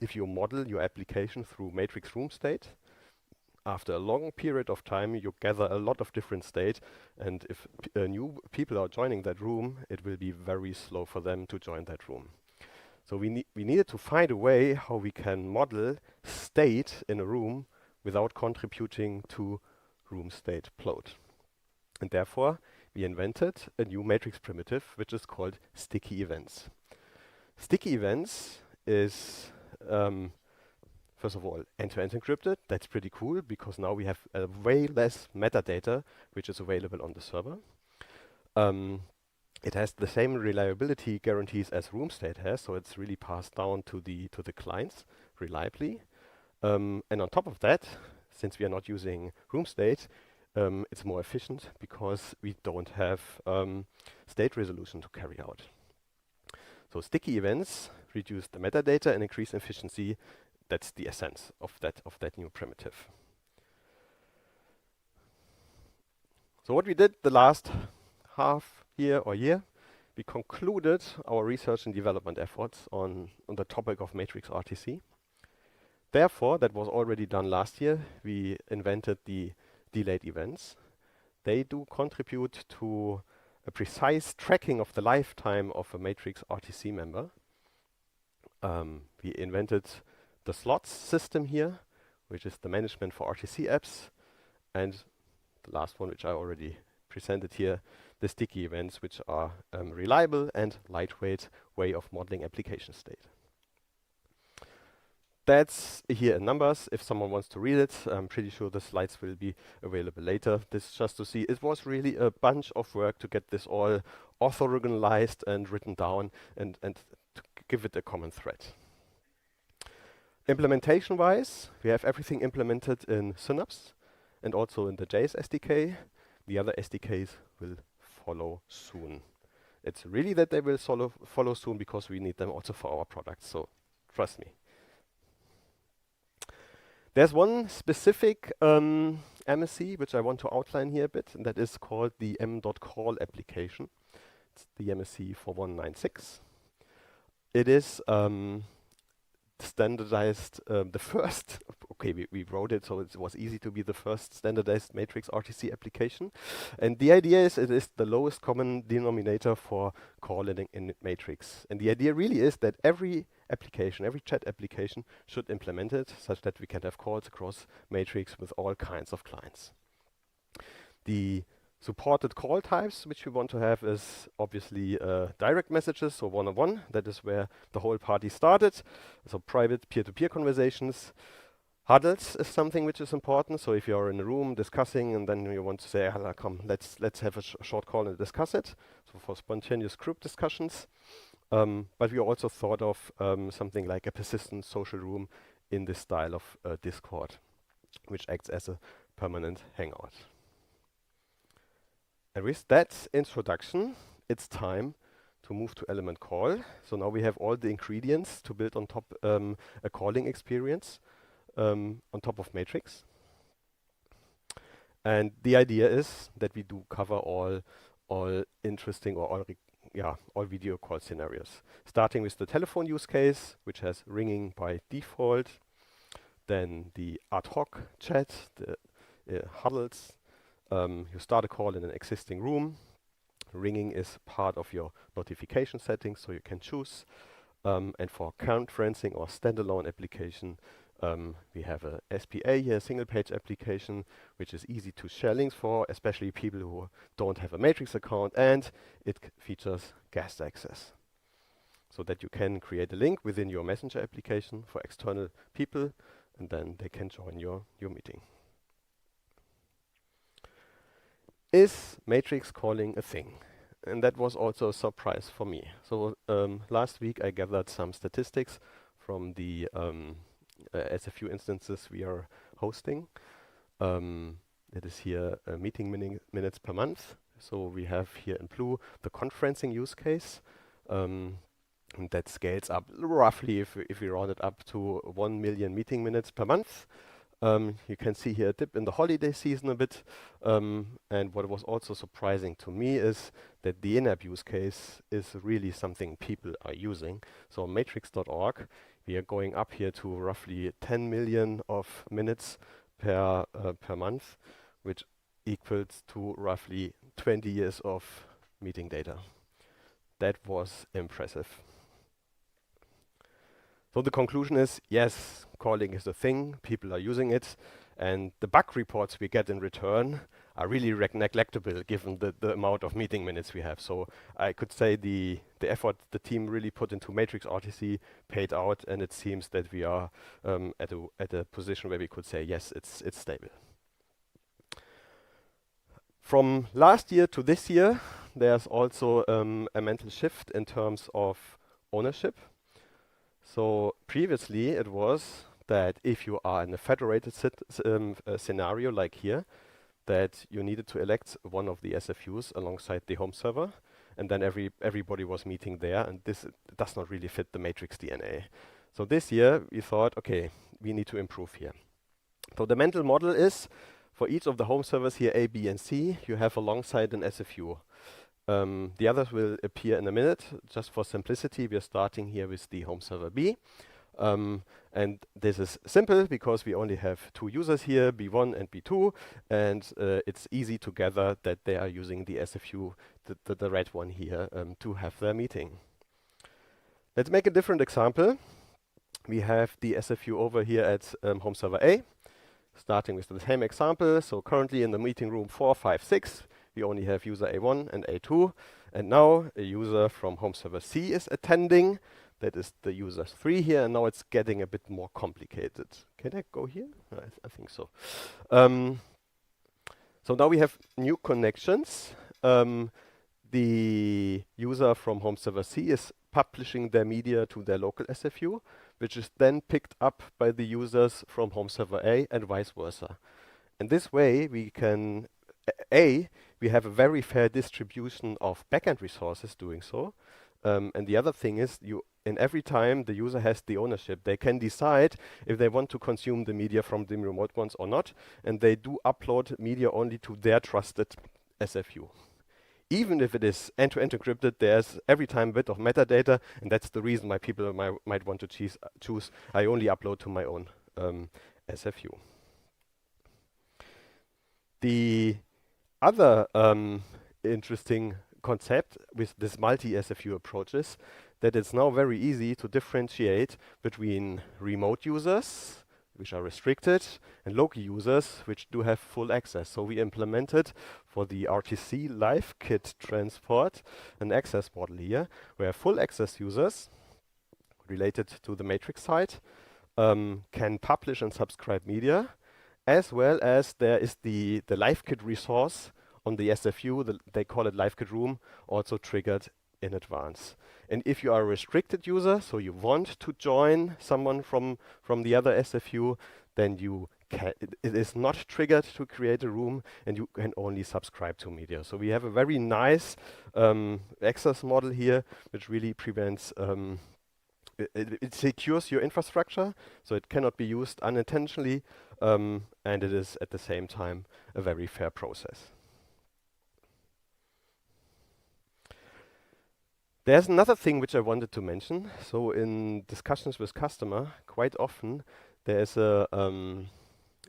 if you model your application through matrix room state, after a long period of time, you gather a lot of different state, and if new people are joining that room, it will be very slow for them to join that room. So we needed to find a way how we can model state in a room without contributing to room state float. And therefore, we invented a new matrix primitive, which is called sticky events. Sticky events is first of all, end-to-end encrypted. That's pretty cool because now we have way less metadata which is available on the server. It has the same reliability guarantees as room state has, so it's really passed down to the clients reliably. And on top of that, since we are not using room state, it's more efficient because we don't have state resolution to carry out. So sticky events reduce the metadata and increase efficiency. That's the essence of that new primitive. So what we did the last half year or year, we concluded our research and development efforts on the topic of matrix RTC. Therefore, that was already done last year. We invented the delayed events. They do contribute to a precise tracking of the lifetime of a matrix RTC member. We invented the slots system here, which is the management for RTC apps, and the last one, which I already presented here, the sticky events, which are reliable and lightweight way of modeling application state. That's here in numbers. If someone wants to read it, I'm pretty sure the slides will be available later. This just to see, it was really a bunch of work to get this all orthogonalized and written down and give it a common thread. Implementation-wise, we have everything implemented in Synapse and also in the JS SDK. The other SDKs will follow soon. It's really that they will follow soon because we need them also for our products, so trust me. There's one specific MSC which I want to outline here a bit, and that is called the m.call application. It's the MSC 4196. It is standardized, the first, okay, we wrote it so it was easy to be the first standardized matrix RTC application. And the idea is it is the lowest common denominator for calling in matrix. And the idea really is that every application, every chat application should implement it such that we can have calls across matrix with all kinds of clients. The supported call types which we want to have is obviously direct messages, so one-on-one. That is where the whole party started. So private peer-to-peer conversations. Huddles is something which is important. So if you're in a room discussing and then you want to say, come, let's have a short call and discuss it. So for spontaneous group discussions. But we also thought of something like a persistent social room in the style of Discord, which acts as a permanent hangout. And with that introduction, it's time to move to element call. So now we have all the ingredients to build on top a calling experience on top of matrix. And the idea is that we do cover all interesting or all video call scenarios. Starting with the telephone use case, which has ringing by default, then the ad hoc chat, the huddles. You start a call in an existing room. Ringing is part of your notification settings, so you can choose. And for conferencing or standalone application, we have a SPA here, single page application, which is easy to share links for, especially people who don't have a Matrix account, and it features guest access. So that you can create a link within your Messenger application for external people, and then they can join your meeting. Is matrix calling a thing? And that was also a surprise for me. So last week I gathered some statistics from the SFU instances we are hosting. It is here meeting minutes per month. So we have here in blue the conferencing use case. And that scales up roughly, if we round it up to 1 million meeting minutes per month. You can see here a dip in the holiday season a bit. And what was also surprising to me is that the in-app use case is really something people are using. So on matrix.org, we are going up here to roughly 10 million of minutes per month, which equals to roughly 20 years of meeting data. That was impressive. So the conclusion is, yes, calling is a thing, people are using it, and the bug reports we get in return are really neglectable given the amount of meeting minutes we have. So I could say the effort the team really put into Matrix RTC paid out, and it seems that we are at a position where we could say, yes, it's stable. From last year to this year, there's also a mental shift in terms of ownership. So previously it was that if you are in a federated scenario like here, that you needed to elect one of the SFUs alongside the home server, and then everybody was meeting there, and this does not really fit the Matrix DNA. So this year we thought, okay, we need to improve here. So the mental model is, for each of the home servers here, A, B, and C, you have alongside an SFU. The others will appear in a minute. Just for simplicity, we are starting here with the home server B. And this is simple because we only have two users here, B1 and B2, and it's easy to gather that they are using the SFU, the red one here, to have their meeting. Let's make a different example. We have the SFU over here at home server A, starting with the same example. So currently in the meeting room 4, 5, 6, we only have user A1 and A2, and now a user from home server C is attending. That is the user 3 here, and now it's getting a bit more complicated. Can I go here? I think so. So now we have new connections. The user from home server C is publishing their media to their local SFU, which is then picked up by the users from home server A and vice versa. And this way we can, we have a very fair distribution of backend resources doing so. And the other thing is, in every time the user has the ownership, they can decide if they want to consume the media from the remote ones or not, and they do upload media only to their trusted SFU. Even if it is end-to-end encrypted, there's every time a bit of metadata, and that's the reason why people might want to choose I only upload to my own SFU. The other interesting concept with this multi-SFU approach is that it's now very easy to differentiate between remote users, which are restricted, and local users, which do have full access. So we implemented for the RTC live kit transport an access model here, where full access users related to the matrix site can publish and subscribe media, as well as there is the live kit resource on the SFU, they call it live kit room, also triggered in advance. And if you are a restricted user, so you want to join someone from the other SFU, then you can, it is not triggered to create a room, and you can only subscribe to media. So we have a very nice access model here, which really prevents, it secures your infrastructure, so it cannot be used unintentionally, and it is at the same time a very fair process. There's another thing which I wanted to mention. So in discussions with customer, quite often there's a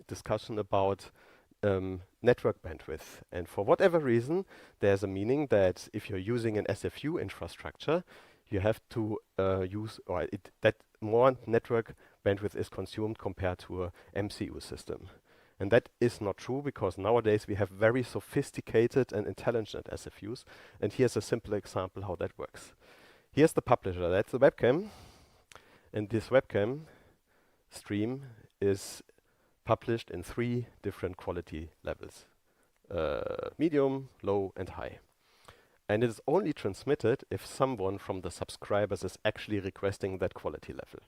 discussion about network bandwidth. And for whatever reason, there's a meaning that if you're using an SFU infrastructure, you have to use, or that more network bandwidth is consumed compared to a MCU system. And that is not true, because nowadays we have very sophisticated and intelligent SFUs. And here's a simple example how that works. Here's the publisher, that's the webcam. And this webcam stream is published in 3 different quality levels. Medium, low, and high. And it is only transmitted if someone from the subscribers is actually requesting that quality level.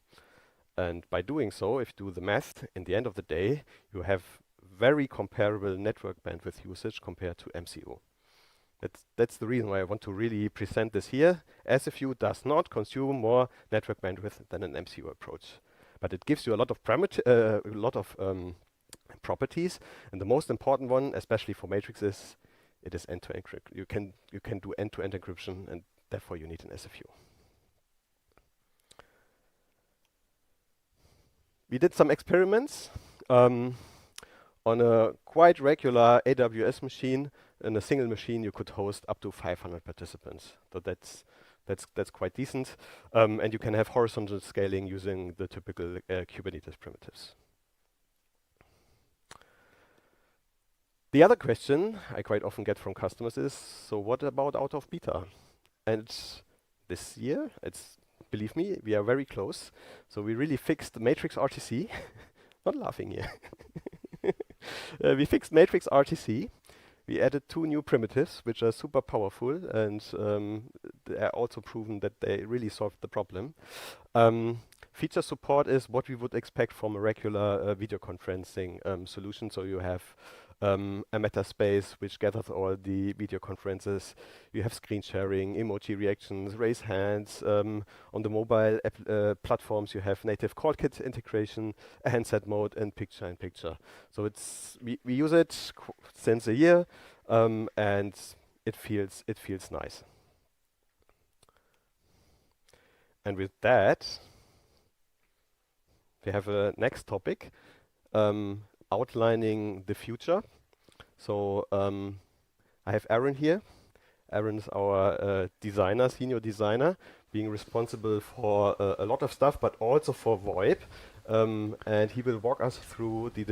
And by doing so, if you do the math, in the end of the day, you have very comparable network bandwidth usage compared to MCU. That's the reason why I want to really present this here. SFU does not consume more network bandwidth than an MCU approach. But it gives you a lot of properties. And the most important one, especially for matrix, is it is end-to-end encryption. You can do end-to-end encryption, and therefore you need an SFU. We did some experiments on a quite regular AWS machine. In a single machine, you could host up to 500 participants. So that's quite decent. And you can have horizontal scaling using the typical Kubernetes primitives. The other question I quite often get from customers is, so what about out of beta? And this year, believe me, we are very close. So we really fixed the matrix RTC. Not laughing here. We fixed matrix RTC. We added 2 new primitives, which are super powerful, and they are also proven that they really solved the problem. Feature support is what we would expect from a regular video conferencing solution. So you have a meta space which gathers all the video conferences. You have screen sharing, emoji reactions, raise hands. On the mobile platforms, you have native call kit integration, a handset mode, and picture-in-picture. So we use it since a year, and it feels nice. And with that, we have a next topic. Outlining the future. So I have Aaron here. Aaron is our senior designer, being responsible for a lot of stuff, but also for VoIP. And he will walk us through the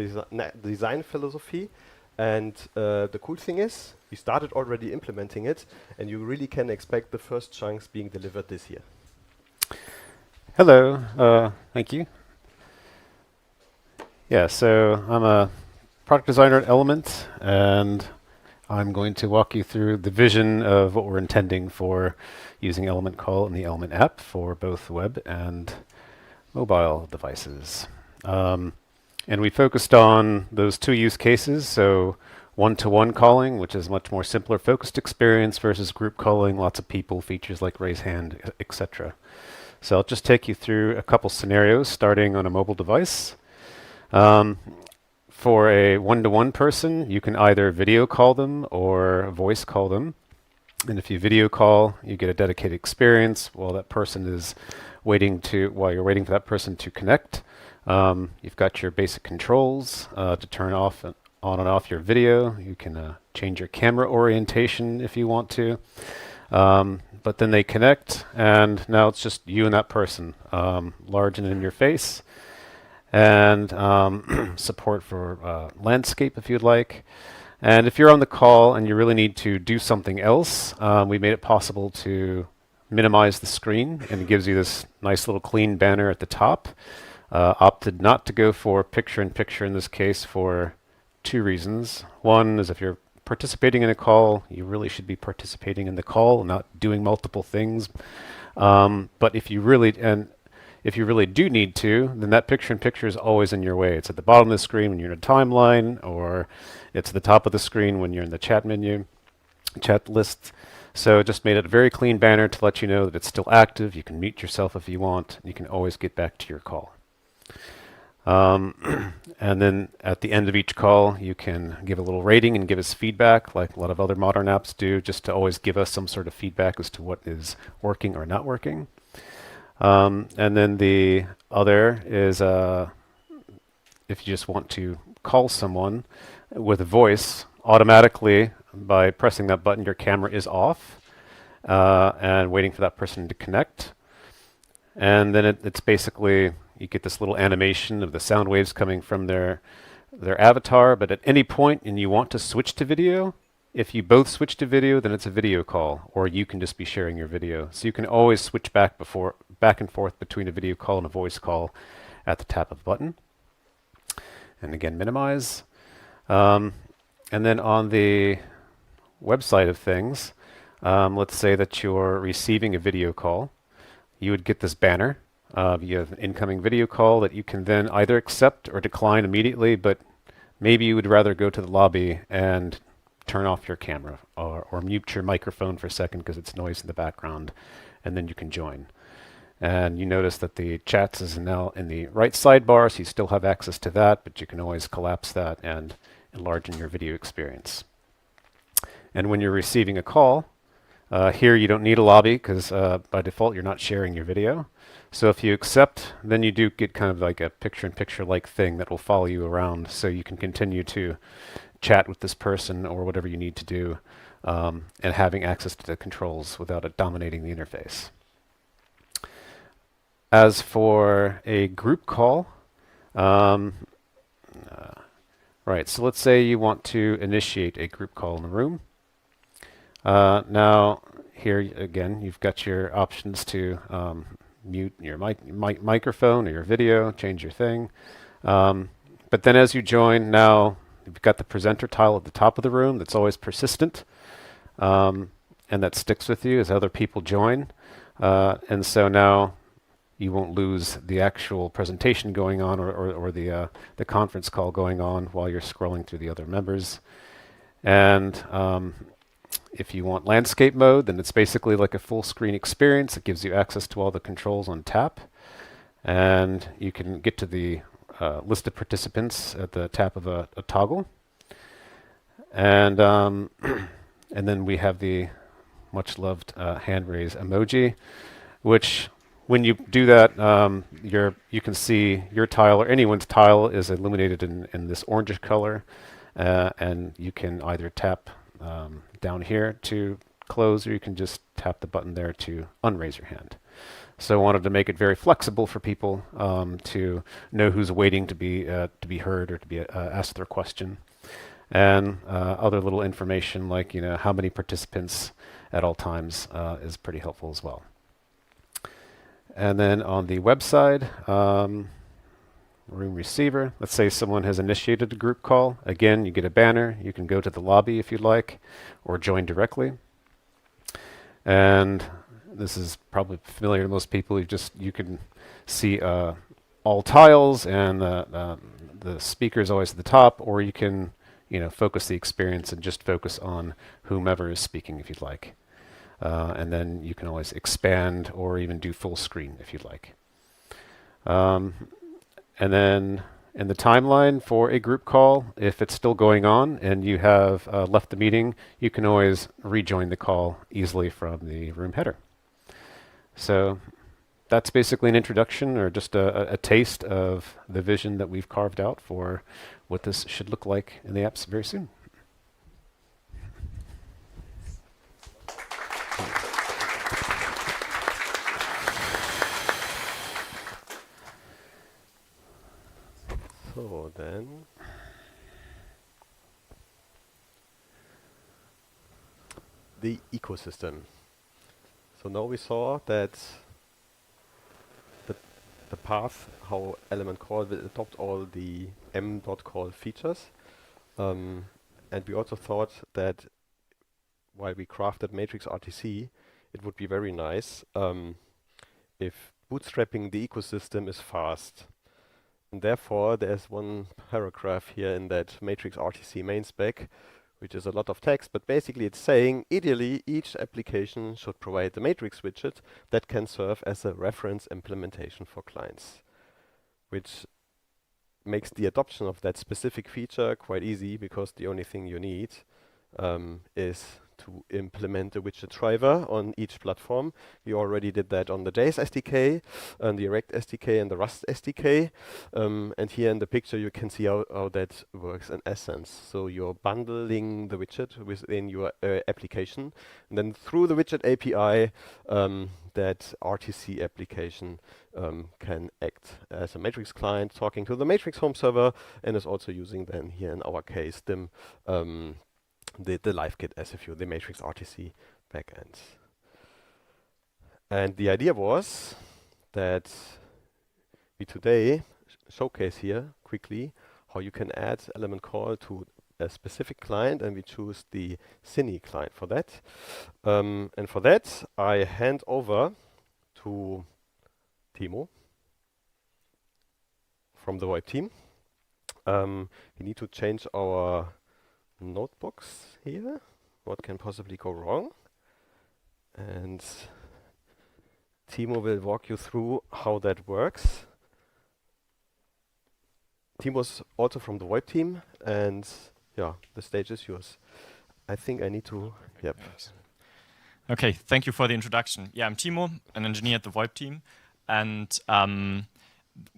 design philosophy. And the cool thing is, we started already implementing it, and you really can expect the first chunks being delivered this year. Hello, thank you. Yeah, so I'm a product designer at Element, and I'm going to walk you through the vision of what we're intending for using Element Call in the Element app for both web and mobile devices. And we focused on those two use cases, so one-to-one calling, which is much more simpler focused experience, versus group calling, lots of people, features like raise hand, etc. So I'll just take you through a couple scenarios, starting on a mobile device. For a one-to-one person, you can either video call them or voice call them. And if you video call, you get a dedicated experience while that person is while you're waiting for that person to connect. You've got your basic controls to turn off and on and off your video. You can change your camera orientation if you want to. But then they connect, and now it's just you and that person, large and in your face. And support for landscape if you'd like. And if you're on the call and you really need to do something else, we made it possible to minimize the screen, and it gives you this nice little clean banner at the top. Opted not to go for picture-in-picture in this case for two reasons. One is if you're participating in a call, you really should be participating in the call, not doing multiple things. But if you really do need to, then that picture-in-picture is always in your way. It's at the bottom of the screen when you're in a timeline, or it's at the top of the screen when you're in the chat menu, chat list. So it just made it a very clean banner to let you know that it's still active. You can mute yourself if you want. You can always get back to your call. And then at the end of each call, you can give a little rating and give us feedback, like a lot of other modern apps do, just to always give us some sort of feedback as to what is working or not working. And then the other is if you just want to call someone with a voice, automatically by pressing that button, your camera is off and waiting for that person to connect. And then it's basically, you get this little animation of the sound waves coming from their avatar, but at any point and you want to switch to video, if you both switch to video, then it's a video call, or you can just be sharing your video. So you can always switch back and forth between a video call and a voice call at the tap of a button. And again, minimize. And then on the website of things, let's say that you're receiving a video call. You would get this banner. You have an incoming video call that you can then either accept or decline immediately, but maybe you would rather go to the lobby and turn off your camera or mute your microphone for a second because it's noise in the background, and then you can join. And you notice that the chats is now in the right sidebar, so you still have access to that, but you can always collapse that and enlarge your video experience. And when you're receiving a call, here you don't need a lobby because by default you're not sharing your video. So if you accept, then you do get kind of like a picture-in-picture like thing that will follow you around, so you can continue to chat with this person or whatever you need to do, and having access to the controls without it dominating the interface. As for a group call, right, so let's say you want to initiate a group call in the room. Now, here again, you've got your options to mute your microphone or your video, change your thing. But then as you join, now you've got the presenter tile at the top of the room that's always persistent, and that sticks with you as other people join. And so now you won't lose the actual presentation going on or the conference call going on while you're scrolling through the other members. And if you want landscape mode, then it's basically like a full screen experience. It gives you access to all the controls on tap. And you can get to the list of participants at the tap of a toggle. And and then we have the much loved hand raise emoji, which when you do that, you can see your tile or anyone's tile is illuminated in this orangish color, and you can either tap down here to close, or you can just tap the button there to unraise your hand. So I wanted to make it very flexible for people to know who's waiting to be heard or to be asked their question, and other little information like how many participants at all times is pretty helpful as well. And then on the website, room receiver. Let's say someone has initiated a group call. Again, you get a banner. You can go to the lobby if you'd like, or join directly. And this is probably familiar to most people. You can see all tiles, and the speaker is always at the top, or you can focus the experience and just focus on whomever is speaking if you'd like. And then you can always expand or even do full screen if you'd like. And then in the timeline for a group call, if it's still going on and you have left the meeting, you can always rejoin the call easily from the room header. So that's basically an introduction, or just a taste of the vision that we've carved out for what this should look like in the apps very soon. So then, the ecosystem. So now we saw that the path, how element call will adopt all the m.call features. And we also thought that while we crafted Matrix RTC, it would be very nice if bootstrapping the ecosystem is fast. And therefore, there's one paragraph here in that Matrix RTC main spec, which is a lot of text, but basically it's saying, ideally, each application should provide the Matrix widget that can serve as a reference implementation for clients, which makes the adoption of that specific feature quite easy, because the only thing you need is to implement a widget driver on each platform. We already did that on the JS SDK, and the React SDK, and the Rust SDK. And here in the picture, you can see how that works in essence. So you're bundling the widget within your application, and then through the widget API, that RTC application can act as a Matrix client, talking to the Matrix home server, and is also using then, here in our case, the LiveKit SFU, the Matrix RTC backend. And the idea was that we today showcase here quickly how you can add element call to a specific client, and we choose the Cine client for that. And for that, I hand over to Timo from the VoIP team. We need to change our notebooks here. What can possibly go wrong? And Timo will walk you through how that works. Timo's also from the VoIP team, and yeah, the stage is yours. I think I need to, yep. Okay, thank you for the introduction. Yeah, I'm Timo, an engineer at the VoIP team, and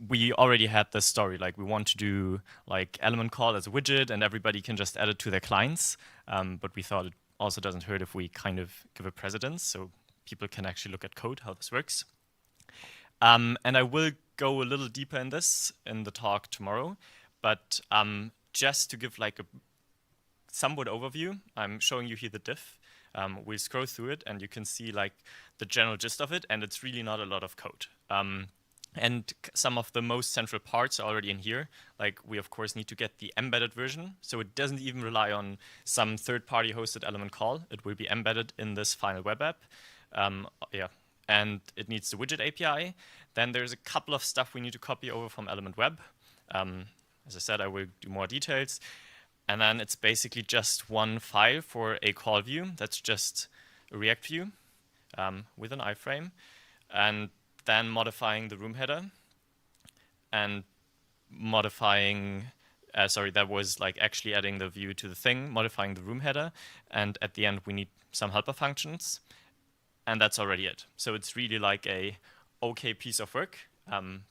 we already had this story, like we want to do like element call as a widget and everybody can just add it to their clients. But we thought it also doesn't hurt if we kind of give a precedence so people can actually look at code, how this works. And I will go a little deeper in this in the talk tomorrow, but just to give like a somewhat overview, I'm showing you here the diff. We'll scroll through it and you can see like the general gist of it, and it's really not a lot of code. And some of the most central parts are already in here. Like we of course need to get the embedded version, so it doesn't even rely on some third-party hosted element call. It will be embedded in this final web app. And it needs the widget API. Then there's a couple of stuff we need to copy over from Element Web. As I said, I will do more details. And then it's basically just one file for a call view. That's just a React view with an iframe. And then modifying the room header and modifying, that was like actually adding the view to the thing, modifying the room header. And at the end, we need some helper functions. And that's already it. So it's really like a okay piece of work.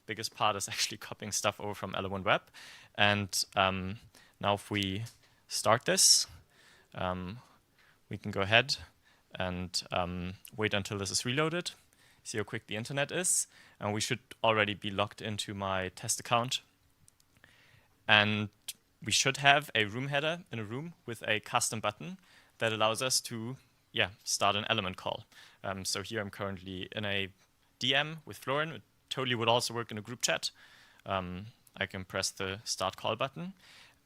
Biggest part is actually copying stuff over from Element Web. And now if we start this, we can go ahead and wait until this is reloaded. See how quick the internet is, and we should already be logged into my test account. And we should have a room header in a room with a custom button that allows us to start an element call. So here I'm currently in a DM with Florin. It totally would also work in a group chat. I'm I can press the start call button,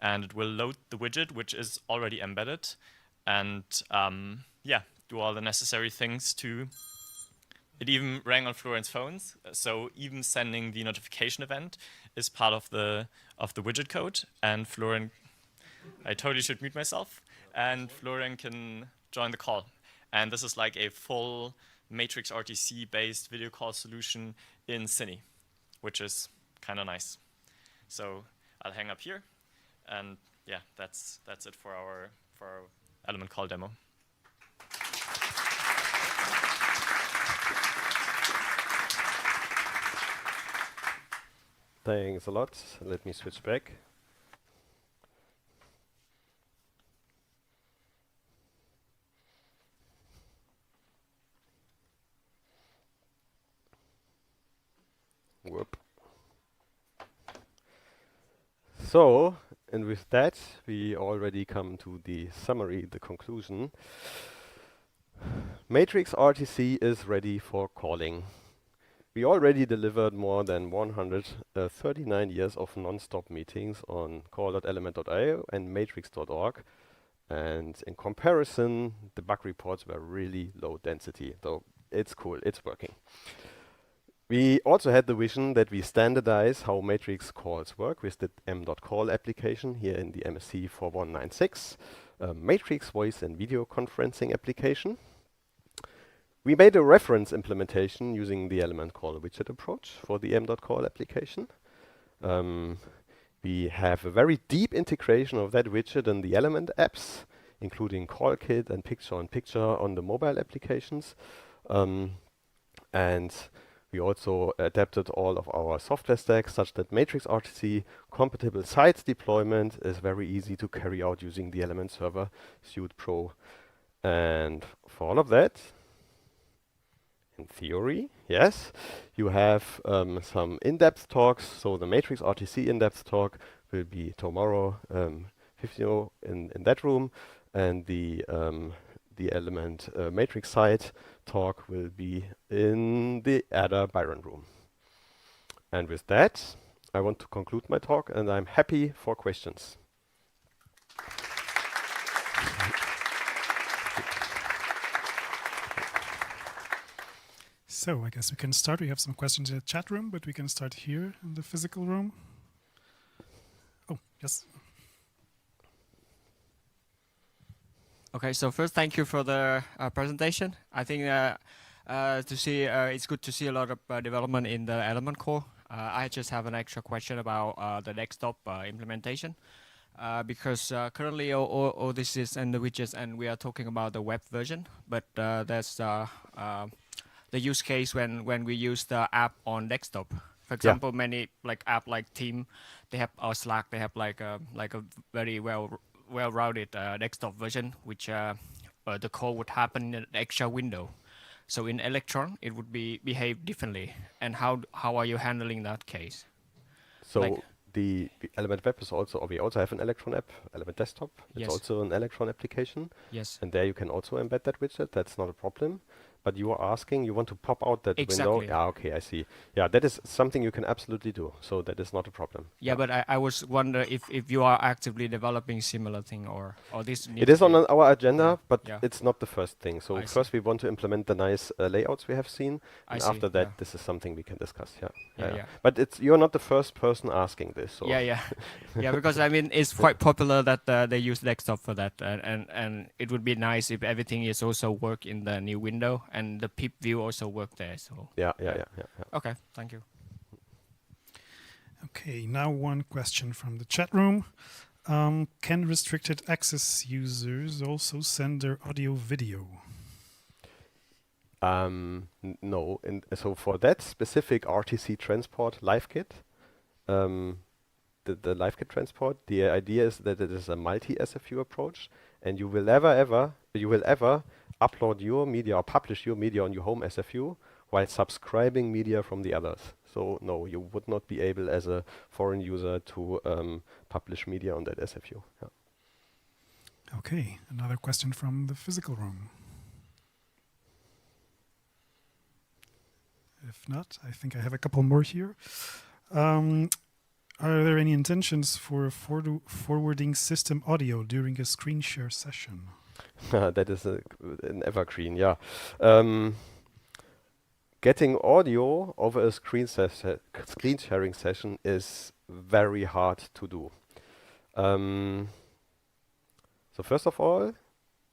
and it will load the widget, which is already embedded, and yeah, do all the necessary things to. It even rang on Florian's phones, so even sending the notification event is part of the widget code. And Florian, I totally should mute myself, and Florian can join the call. And this is like a full Matrix RTC based video call solution in Cine, which is kind of nice. So I'll hang up here, and yeah, that's it for our element call demo. Thanks a lot. Let me switch back. Whoop. So, and with that, we already come to the summary, the conclusion. Matrix RTC is ready for calling. We already delivered more than 139 years of non-stop meetings on call.element.io and matrix.org. And in comparison, the bug reports were really low density, though it's cool, it's working. We also had the vision that we standardize how matrix calls work with the m.call application here in the MSC 4196, matrix voice and video conferencing application. We made a reference implementation using the element call widget approach for the m.call application. We have a very deep integration of that widget in the element apps, including CallKit and picture-on-picture on the mobile applications. And we also adapted all of our software stacks such that Matrix RTC compatible sites deployment is very easy to carry out using the Element Server Suite Pro. And for all of that, in theory, yes, you have some in-depth talks. So the Matrix RTC in-depth talk will be tomorrow, 15 in that room, and the Element Matrix site talk will be in the Ada Byron room. And with that, I want to conclude my talk, and I'm happy for questions. So I guess we can start. We have some questions in the chat room, but we can start here in the physical room. Oh, yes. Okay, so first, thank you for the presentation. I think it's good to see a lot of development in the element core. I just have an extra question about the desktop implementation. Because currently all this is in the widgets, and we are talking about the web version, but there's the use case when we use the app on desktop. For example, many like app like Team, they have or Slack, they have like a very well-rounded desktop version, which the call would happen in an extra window. So in Electron, it would behave differently. And how are you handling that case? So like the Element Web is also, or we also have an Electron app, Element Desktop. It's Yes. also an Electron application. Yes. And there you can also embed that widget. That's not a problem. But you are asking, you want to pop out that Exactly. window? Yeah, okay, I see. Yeah, that is something you can absolutely do. So that is not a problem. Yeah, but I was wondering if you are actively developing similar thing or this. It is on our agenda, but Yeah. it's not the first thing. So I first we want to implement the nice layouts we have seen, I and see, after that, yeah. this is something we can discuss. Yeah. Yeah. But you're not the first person asking this. So Yeah, because I mean it's quite popular that they use desktop for that, and it would be nice if everything is also work in the new window and the PIP view also work there. So Yeah. Okay, thank you. Okay, now one question from the chat room. Can restricted access users also send their audio video? No, and so for that specific RTC transport live kit, the live kit transport, the idea is that it is a multi-SFU approach, and you will ever upload your media or publish your media on your home SFU while subscribing media from the others. So no, you would not be able as a foreign user to publish media on that SFU. Yeah. Okay, another question from the physical room. If not, I think I have a couple more here. Are there any intentions for forwarding system audio during a screen share session? That is an evergreen, yeah. Getting audio over a screen sharing session is very hard to do. So first of all,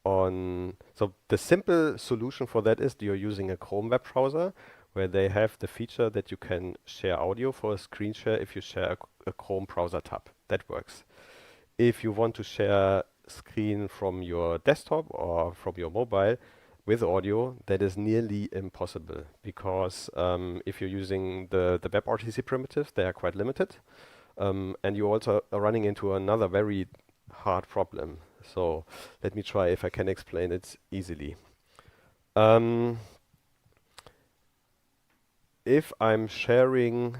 so the simple solution for that is you're using a Chrome web browser where they have the feature that you can share audio for a screen share if you share a Chrome browser tab. That works. If you want to share screen from your desktop or from your mobile with audio, that is nearly impossible because if you're using the WebRTC primitives, they are quite limited. And you also are running into another very hard problem. So let me try if I can explain it easily. If I'm capturing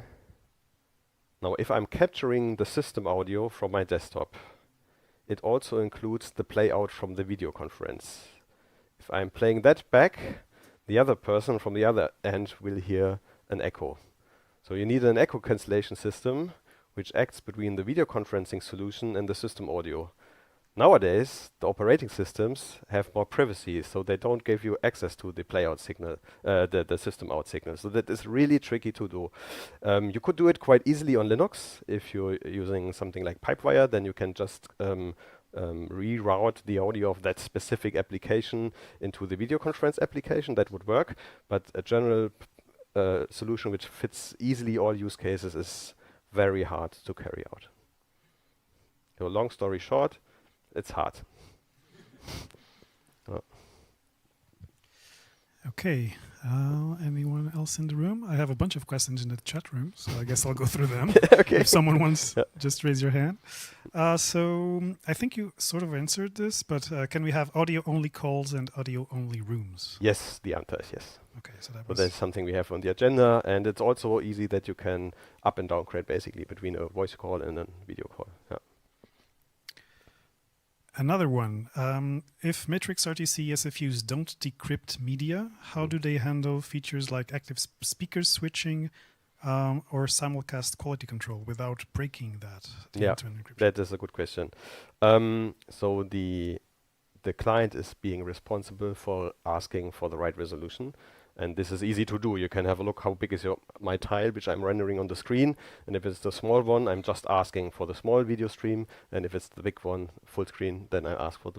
the system audio from my desktop, it also includes the play out from the video conference. If I'm playing that back, the other person from the other end will hear an echo. So you need an echo cancellation system which acts between the video conferencing solution and the system audio. Nowadays, the operating systems have more privacy, so they don't give you access to the playout signal, the system out signal. So that is really tricky to do. You could do it quite easily on Linux. If you're using something like Pipewire, then you can just reroute the audio of that specific application into the video conference application. That would work. But a general solution which fits easily all use cases is very hard to carry out. So long story short, it's hard. Okay. Anyone else in the room? I have a bunch of questions in the chat room, so I guess I'll go through them. Okay. If someone wants, just raise your hand. So I think you sort of answered this, but can we have audio-only calls and audio-only rooms? Yes, the answer is yes. Okay, so that's something we have on the agenda, and it's also easy that you can up and downgrade basically between a voice call and a video call. Yeah. Another one. If Matrix RTC SFUs don't decrypt media, how do they handle features like active speaker switching or simulcast quality control without breaking that? Yeah, that is a good question. So the client is being responsible for asking for the right resolution. And this is easy to do. You can have a look how big is my tile, which I'm rendering on the screen. And if it's the small one, I'm just asking for the small video stream. And if it's the big one, full screen, then I ask for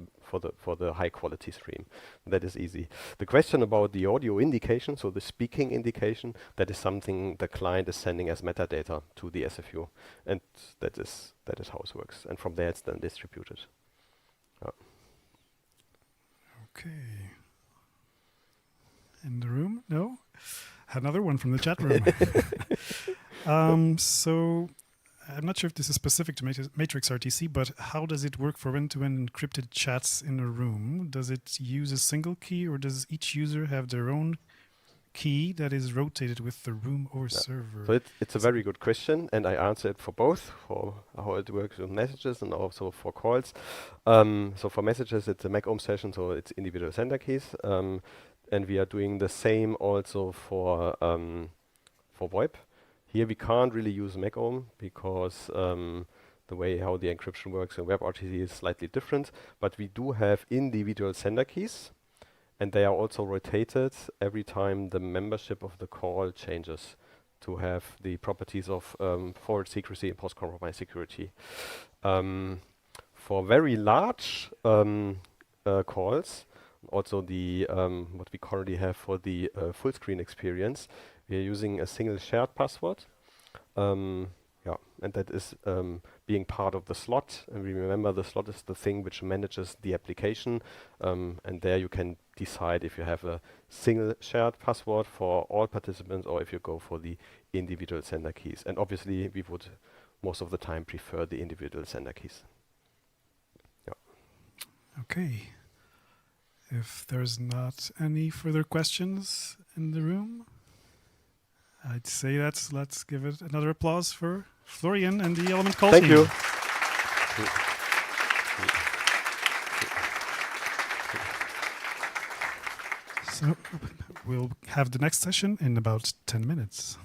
the high quality stream. That is easy. The question about the audio indication, so the speaking indication, that is something the client is sending as metadata to the SFU, and that is how it works. And from there, it's then distributed. Okay. In the room? No? Another one from the chat room. So I'm not sure if this is specific to Matrix RTC, but how does it work for end-to-end encrypted chats in a room? Does it use a single key, or does each user have their own key that is rotated with the room or server? So it's a very good question, and I answer it for both, for how it works with messages and also for calls. So for messages, it's a MAC-OM session, so it's individual sender keys. And we are doing the same also for VoIP. Here we can't really use MAC-OM because the way how the encryption works in WebRTC is slightly different. But we do have individual sender keys, and they are also rotated every time the membership of the call changes to have the properties of forward secrecy and post-compromise security. For very large calls, also the what we currently have for the full screen experience, we are using a single shared password. And that is being part of the slot. And we remember the slot is the thing which manages the application. And there you can decide if you have a single shared password for all participants or if you go for the individual sender keys. And obviously we would most of the time prefer the individual sender keys. Okay. If there's not any further questions in the room, I'd say let's give it another applause for Florian and the Element Call team. Thank you. So we'll have the next session in about 10 minutes.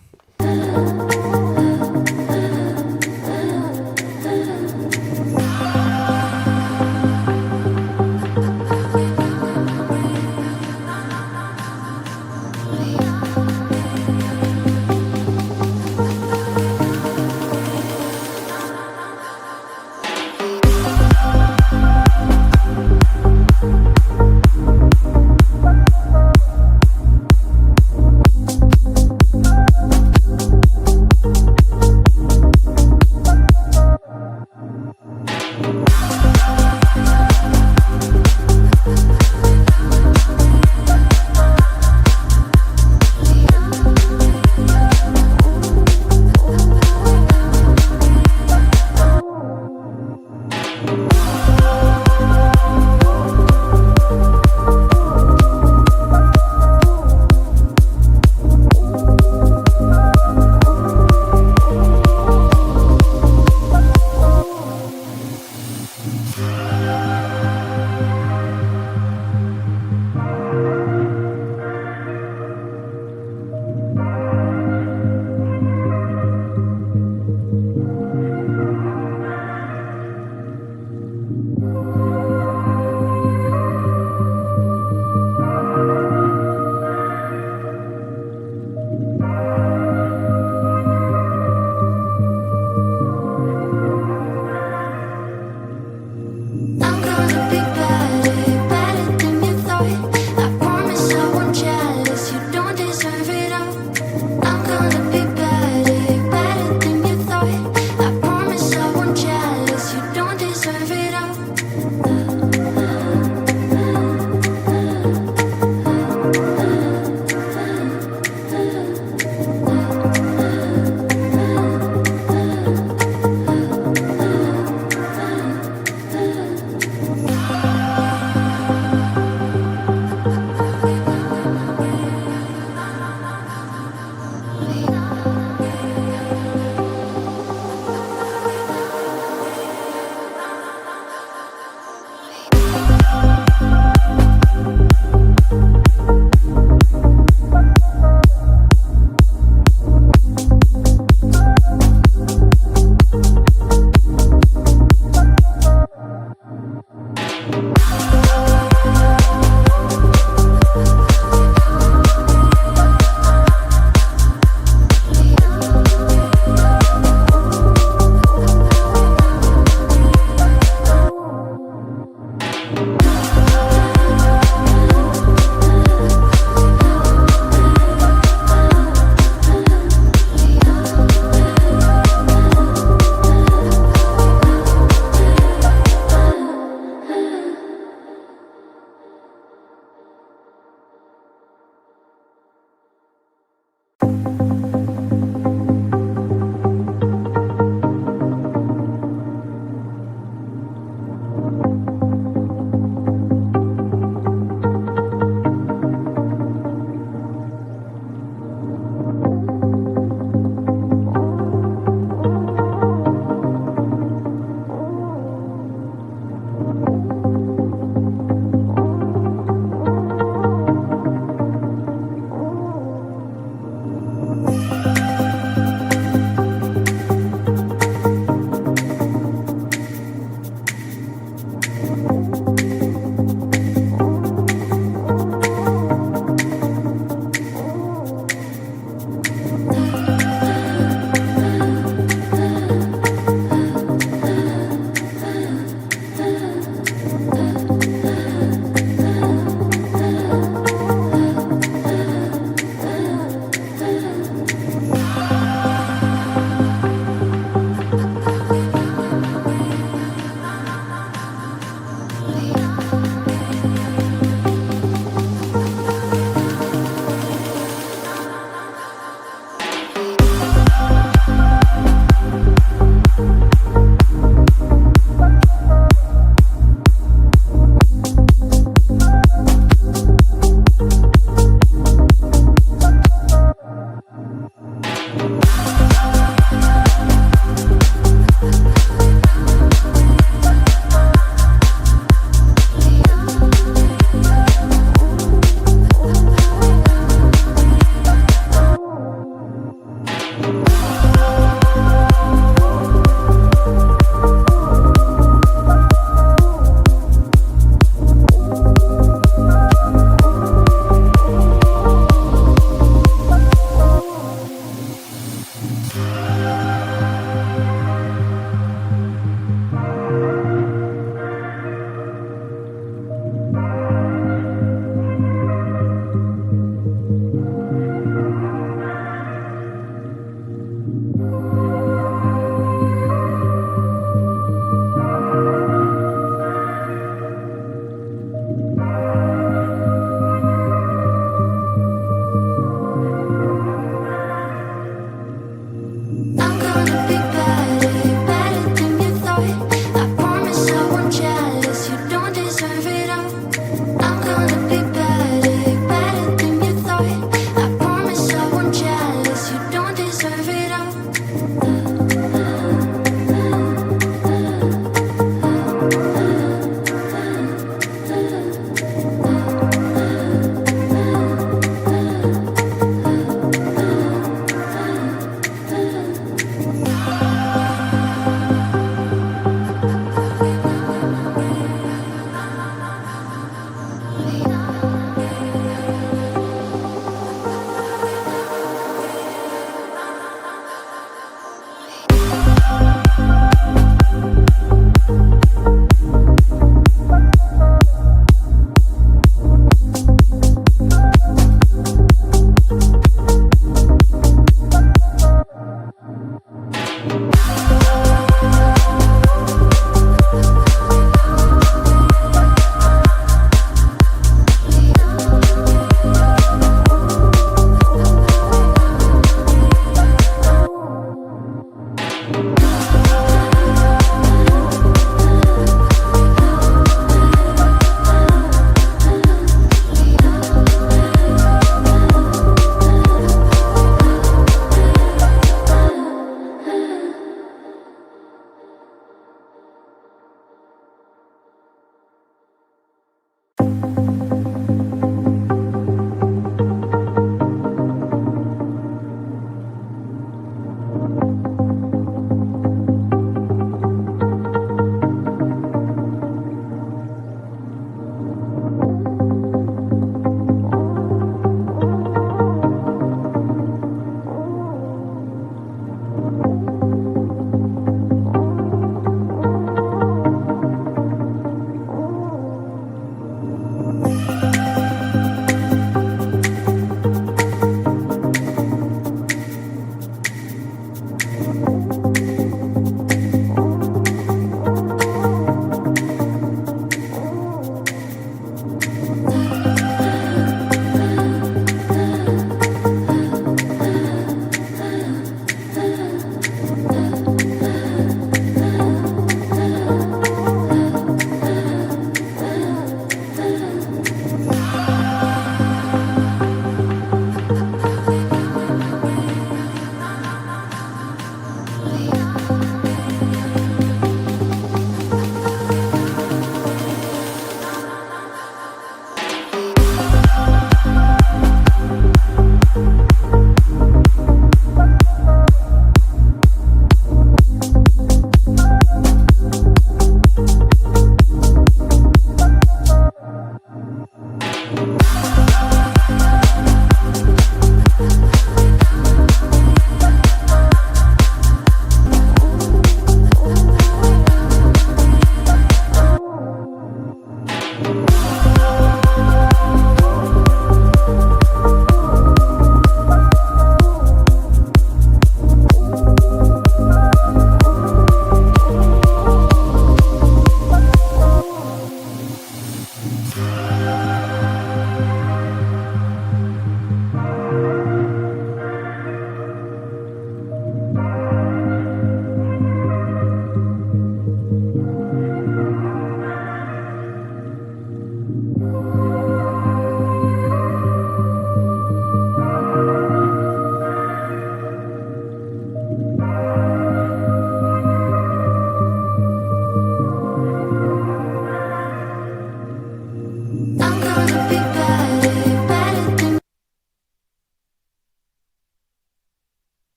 I'm gonna be better, better than you thought. I promise I won't jealous. You don't deserve it all. I'm gonna be better, better than you thought. I promise I won't jealous. You don't deserve it all.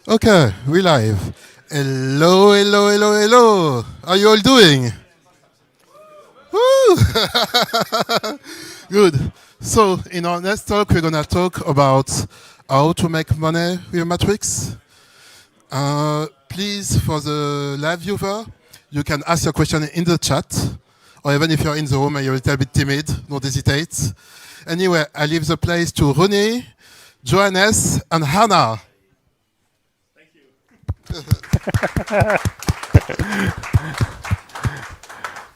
Okay, we live. Hello, hello, hello, hello. How are you all doing? Woo! Good. So, in our next talk, we're going to talk about how to make money with Matrix. Please, for the live viewer, you can ask your question in the chat, or even if you're in the room and you're a little bit timid, don't hesitate. Anyway, I leave the place to Ronnie, Johannes, and Hannah.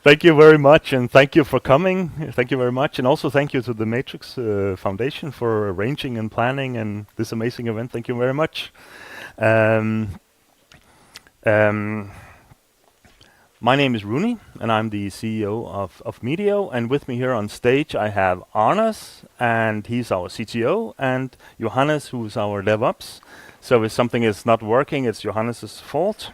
Thank you very much, and thank you for coming. Thank you very much, and also thank you to the Matrix Foundation for arranging and planning and this amazing event. Thank you very much. My name is Rooney, and I'm the CEO of Medio. And with me here on stage, I have Arnas, and he's our CTO, and Johannes, who's our DevOps. So if something is not working, it's Johannes' fault.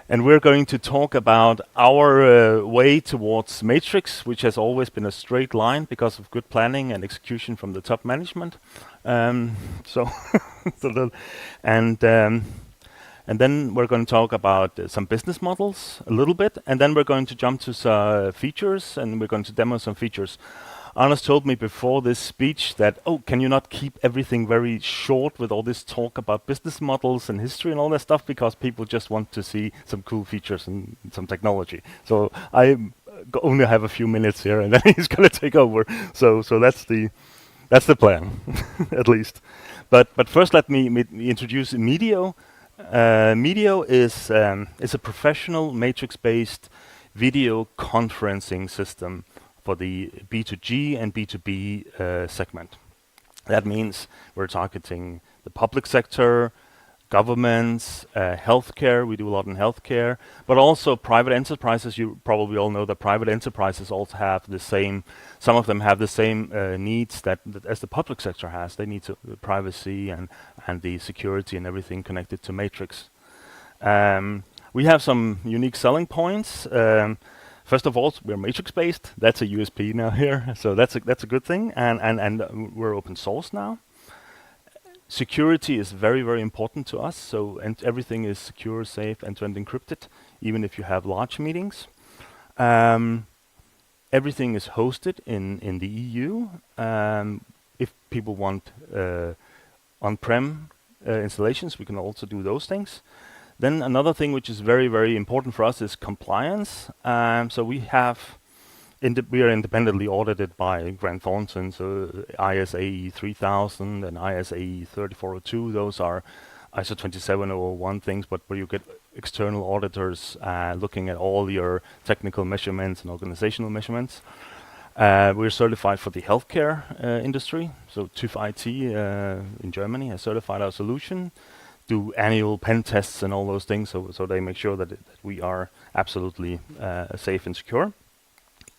And we're going to talk about our way towards Matrix, which has always been a straight line because of good planning and execution from the top management. And then we're going to talk about some business models a little bit, and then we're going to jump to features, and we're going to demo some features. Arnas told me before this speech that, oh, can you not keep everything very short with all this talk about business models and history and all that stuff, because people just want to see some cool features and some technology. So I only have a few minutes here, and then he's going to take over. So that's the plan, at least. But first, let me introduce Medio. Medio is a professional matrix-based video conferencing system for the B2G and B2B segment. That means we're targeting the public sector, governments, healthcare. We do a lot in healthcare, but also private enterprises. You probably all know that private enterprises also have the same. Some of them have the same needs that as the public sector has. They need privacy and the security and everything connected to Matrix. We have some unique selling points. First of all, we're matrix-based. That's a USP now here, so that's a good thing. And we're open source now. Security is very, very important to us. So everything is secure, safe, end-to-end encrypted, even if you have large meetings. Everything is hosted in the EU. If people want on-prem installations, we can also do those things. Then another thing which is very, very important for us is compliance. So we are independently audited by Grant Thornton, so ISAE 3000 and ISAE 3402. Those are ISO 27001 things, but where you get external auditors looking at all your technical measurements and organizational measurements. We're certified for the healthcare industry. So TÜV IT in Germany has certified our solution. Do annual pen tests and all those things, so they make sure that we are absolutely safe and secure.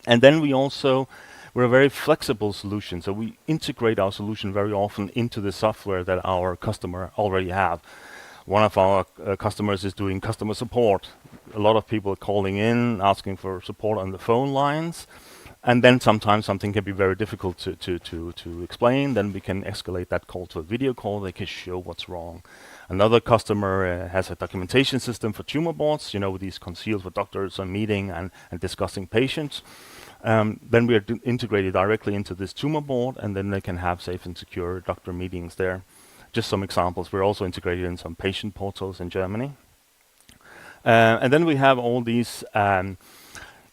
And then we're a very flexible solution, so we integrate our solution very often into the software that our customer already have. One of our customers is doing customer support. A lot of people are calling in, asking for support on the phone lines, and then sometimes something can be very difficult to explain. Then we can escalate that call to a video call. They can show what's wrong. Another customer has a documentation system for tumor boards, these concealed where doctors are meeting and discussing patients. Then we are integrated directly into this tumor board, and then they can have safe and secure doctor meetings there. Just some examples. We're also integrated in some patient portals in Germany. And then we have all these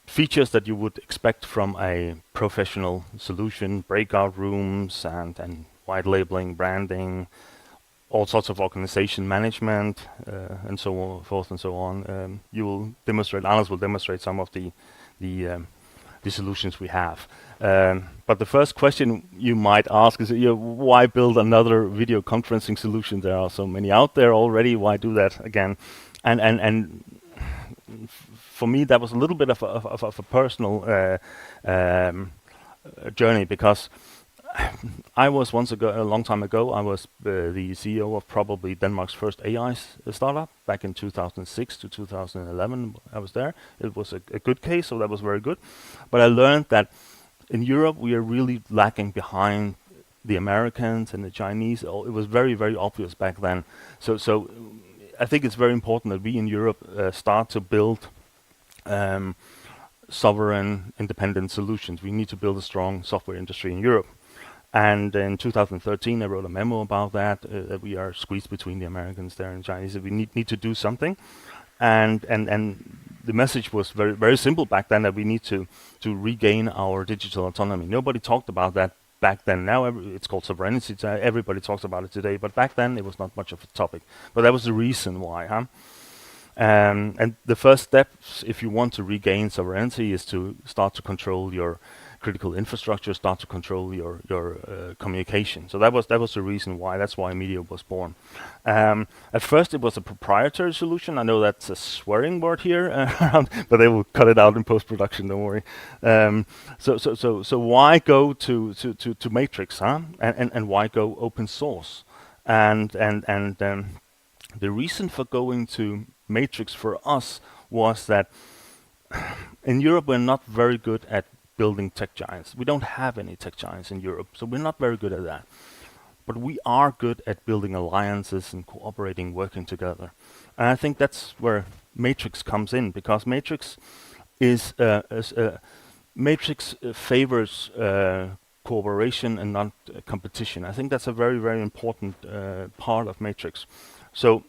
features that you would expect from a professional solution, breakout rooms and white labeling, branding, all sorts of organization management, and so forth and so on. Arnas will demonstrate some of the solutions we have. But the first question you might ask is, why build another video conferencing solution? There are so many out there already. Why do that again? And for me, that was a little bit of a personal journey, because I was a long time ago, I was the CEO of probably Denmark's first AI startup back in 2006 to 2011. I was there. It was a good case, so that was very good. But I learned that in Europe, we are really lacking behind the Americans and the Chinese. It was very, very obvious back then. So I think it's very important that we in Europe start to build sovereign, independent solutions. We need to build a strong software industry in Europe. And in 2013, I wrote a memo about that we are squeezed between the Americans there and Chinese. That we need to do something. And the message was very, very simple back then, that we need to regain our digital autonomy. Nobody talked about that back then. Now it's called sovereignty. Everybody talks about it today. But back then it was not much of a topic. But that was the reason why, huh? And the first steps, if you want to regain sovereignty, is to start to control your critical infrastructure, start to control your communication. So that was the reason why. That's why Meteor was born. At first, it was a proprietary solution. I know that's a swearing word here, but they will cut it out in post-production. Don't worry. So why go to Matrix, huh? And why go open source? And the reason for going to Matrix for us was that in Europe we're not very good at building tech giants. We don't have any tech giants in Europe, so we're not very good at that. But we are good at building alliances and cooperating, working together. And I think that's where Matrix comes in, because Matrix is Matrix favors cooperation and not competition. I think that's a very, very important part of Matrix. So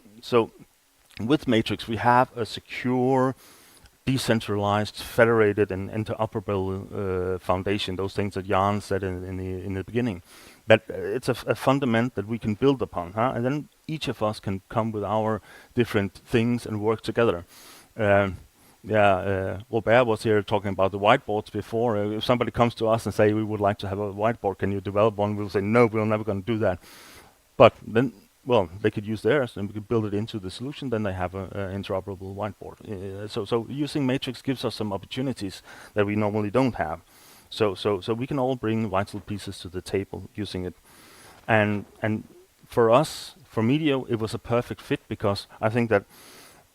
with Matrix, we have a secure, decentralized, federated, and interoperable foundation. Those things that Jan said in the beginning. But it's a fundament that we can build upon, huh? And then each of us can come with our different things and work together. Robert was here talking about the whiteboards before. If somebody comes to us and say, we would like to have a whiteboard, can you develop one? We'll say, no, we're never going to do that. But then, well, they could use theirs and we could build it into the solution, then they have an interoperable whiteboard. So using Matrix gives us some opportunities that we normally don't have. So we can all bring vital pieces to the table using it. And for us, for Medio, it was a perfect fit, because I think that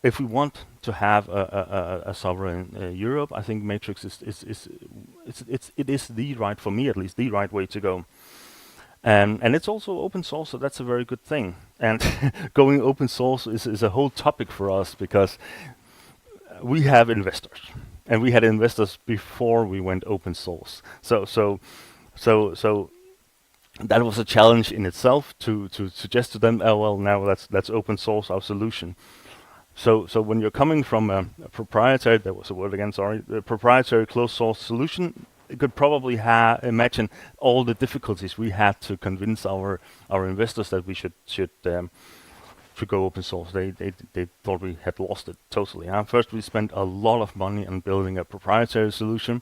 if we want to have a sovereign Europe, I think Matrix it is the right, for me at least, the right way to go. And it's also open source, so that's a very good thing. And going open source is a whole topic for us, because we have investors, and we had investors before we went open source. So that was a challenge in itself to suggest to them, oh well, now let's open source our solution. So when you're coming from a proprietary, that was a word again, sorry, a proprietary closed source solution, you could probably imagine all the difficulties we had to convince our investors that we should go open source. They thought we had lost it totally. First, we spent a lot of money on building a proprietary solution.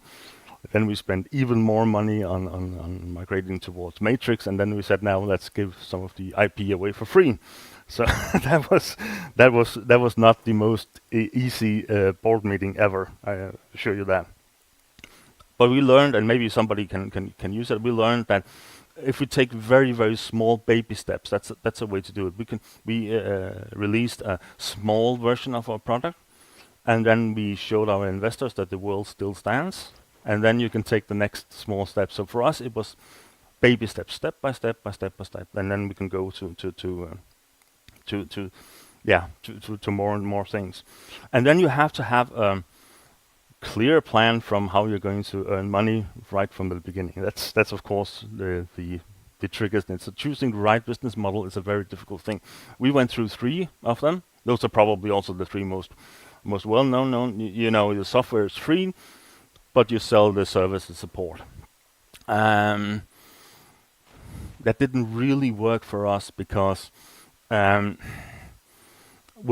Then we spent even more money on migrating towards Matrix, and then we said, now let's give some of the IP away for free. So that was not the most easy board meeting ever. I assure you that. But we learned, and maybe somebody can use it. We learned that if we take very, very small baby steps, that's a way to do it. We released a small version of our product, and then we showed our investors that the world still stands. And then you can take the next small step. So for us, it was baby steps, step by step, and then we can go to more and more things. And then you have to have a clear plan from how you're going to earn money right from the beginning. That's of course the triggers. So choosing the right business model is a very difficult thing. We went through 3 of them. Those are probably also the 3 most well known. You know, the software is free, but you sell the service and support. That didn't really work for us, because we're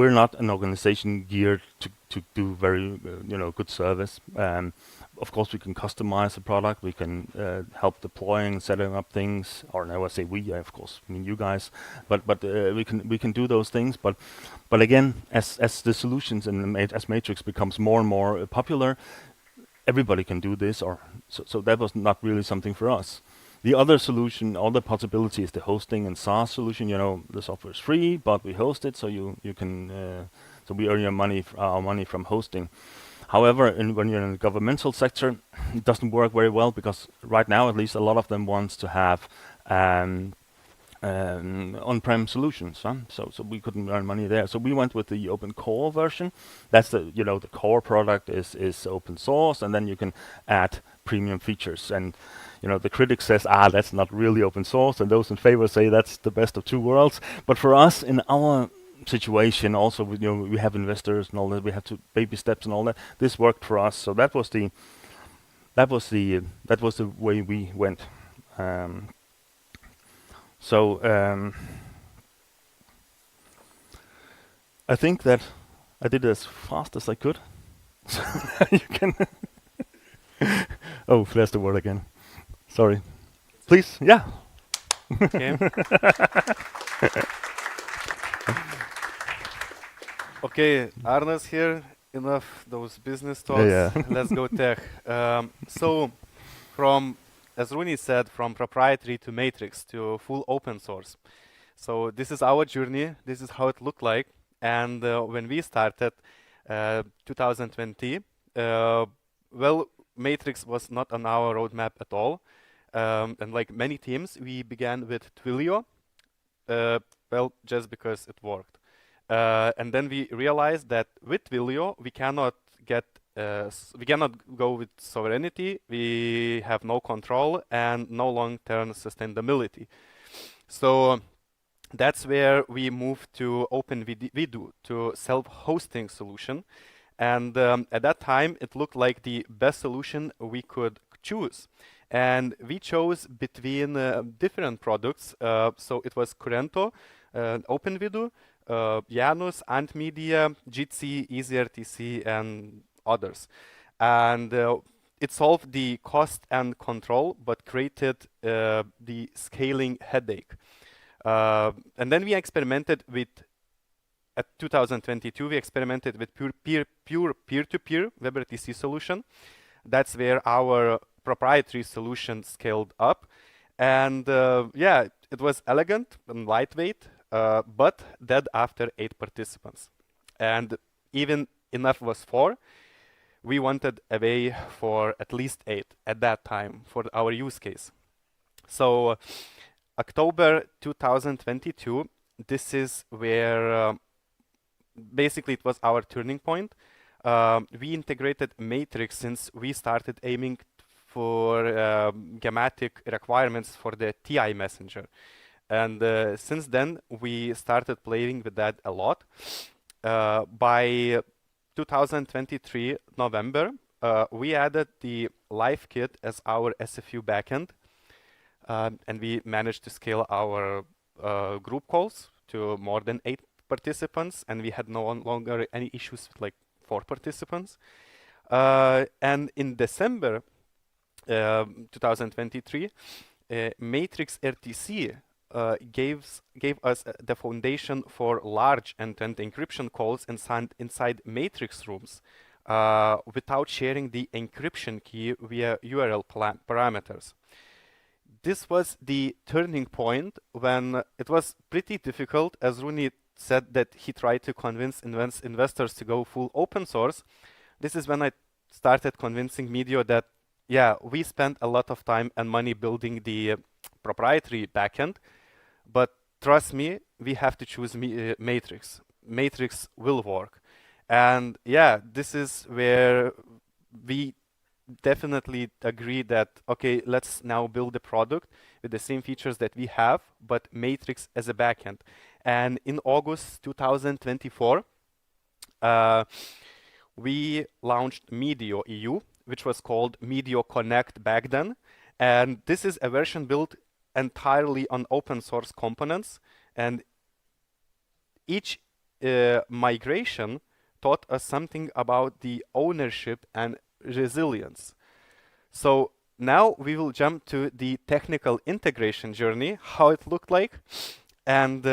not an organization geared to do very good service. Of course, we can customize the product. We can help deploying, setting up things. Or now I say we, of course, I mean you guys. But we can do those things. But again, as the solutions and as Matrix becomes more and more popular, everybody can do this, so that was not really something for us. The other solution, other possibility is the hosting and SaaS solution. You know, the software is free, but we host it, so you can, so we earn our money from hosting. However, when you're in the governmental sector, it doesn't work very well, because right now, at least, a lot of them wants to have on-prem solutions. So we couldn't earn money there. So we went with the open core version. That's the the core product is open source, and then you can add premium features. And the critic says, that's not really open source, and those in favor say that's the best of two worlds. But for us, in our situation, also we have investors and all that. We have to baby steps and all that. This worked for us. So that was the way we went. I think that I did it as fast as I could. You can. Oh, there's the word again. Sorry. Please, yeah. Okay. Okay, Arna's here. Enough those business talks. Yeah. Let's go tech. So, as Rooney said, from proprietary to matrix to full open source. So this is our journey. This is how it looked like. And when we started 2020, well, matrix was not on our roadmap at all. And like many teams, we began with Twilio. Well, just because it worked. And then we realized that with Twilio, we cannot go with sovereignty. We have no control and no long-term sustainability. So that's where we moved to OpenVidoo, to self-hosting solution. And at that time, it looked like the best solution we could choose. And we chose between different products. So it was Curento, OpenVidoo, Janus, Antmedia, Jitsi, EasyRTC, and others. And it solved the cost and control, but created the scaling headache. And then we experimented with, at 2022, we experimented with pure peer-to-peer WebRTC solution. That's where our proprietary solution scaled up. And yeah, it was elegant and lightweight, but dead after 8 participants. And even enough was 4. We wanted a way for at least 8 at that time for our use case. So October 2022, this is where basically it was our turning point. We integrated Matrix since we started aiming for gammatic requirements for the TI messenger. And since then, we started playing with that a lot. By 2023 November, we added the live kit as our SFU backend. And we managed to scale our group calls to more than 8 participants. And we had no longer any issues with like 4 participants. And in December 2023, Matrix RTC gave us the foundation for large end-to-end encryption calls inside Matrix rooms without sharing the encryption key via URL parameters. This was the turning point when it was pretty difficult, as Rooney said that he tried to convince investors to go full open source. This is when I started convincing Medio that, yeah, we spent a lot of time and money building the proprietary backend, but trust me, we have to choose Matrix. Matrix will work. And yeah, this is where we definitely agree that, okay, let's now build a product with the same features that we have, but Matrix as a backend. And in August 2024, we launched Medio EU, which was called Medio Connect back then. And this is a version built entirely on open source components. And each migration taught us something about the ownership and resilience. So now we will jump to the technical integration journey, how it looked like. And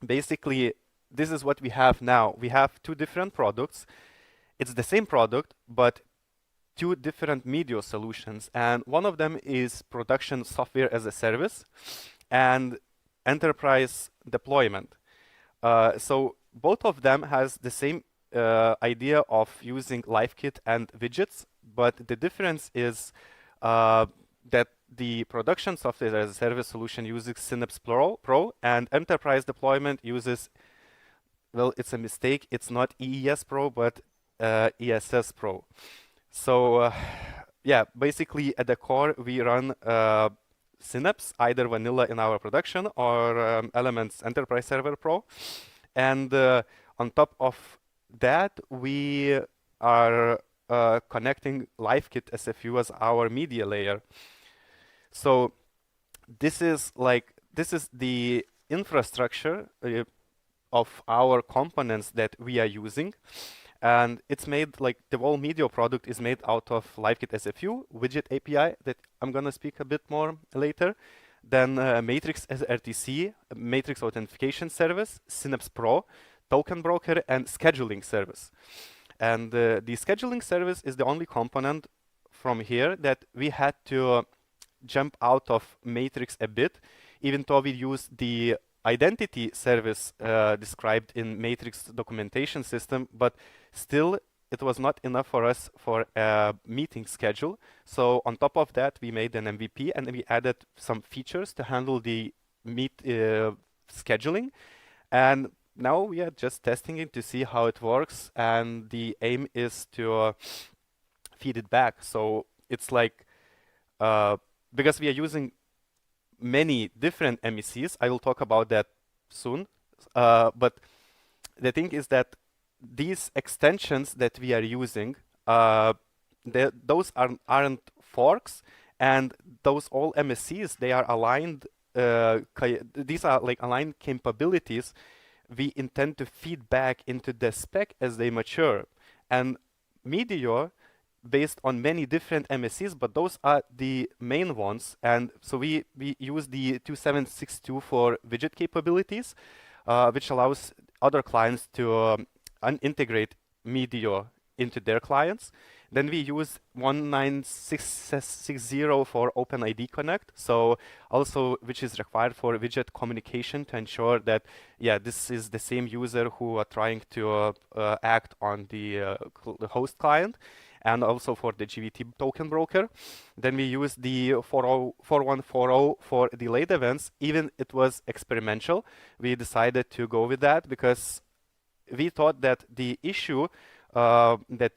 basically, this is what we have now. We have 2 different products. It's the same product, but 2 different Medio solutions. And one of them is production software as a service and enterprise deployment. So both of them has the same idea of using LiveKit and widgets, but the difference is that the production software as a service solution uses Synapse Pro, and enterprise deployment uses, well, it's a mistake. It's not EES Pro, but ESS Pro. So yeah, basically at the core, we run Synapse, either vanilla in our production or Elements Enterprise Server Pro. And on top of that, we are connecting LiveKit SFU as our media layer. So this is the infrastructure of our components that we are using. And it's made, like, the whole media product is made out of LiveKit SFU, widget API that I'm going to speak a bit more later. Then Matrix as RTC, Matrix Authentication Service, Synapse Pro, Token Broker, and Scheduling Service. And the scheduling service is the only component from here that we had to jump out of Matrix a bit, even though we use the identity service described in Matrix documentation system, but still it was not enough for us for a meeting schedule. So on top of that, we made an MVP and we added some features to handle the scheduling. And now we are just testing it to see how it works, and the aim is to feed it back. So it's like, because we are using many different MECs, I will talk about that soon, but the thing is that these extensions that we are using, those aren't forks, and those all MSCs, they are aligned, these are like aligned capabilities we intend to feed back into the spec as they mature. And Meteor, based on many different MSCs, but those are the main ones. And so we use the 2762 for widget capabilities, which allows other clients to integrate Meteor into their clients. Then we use 19660 for OpenID Connect, so also which is required for widget communication to ensure that, yeah, this is the same user who are trying to act on the host client, and also for the GVT token broker. Then we use the 4140 for delayed events. Even it was experimental, we decided to go with that because we thought that the issue that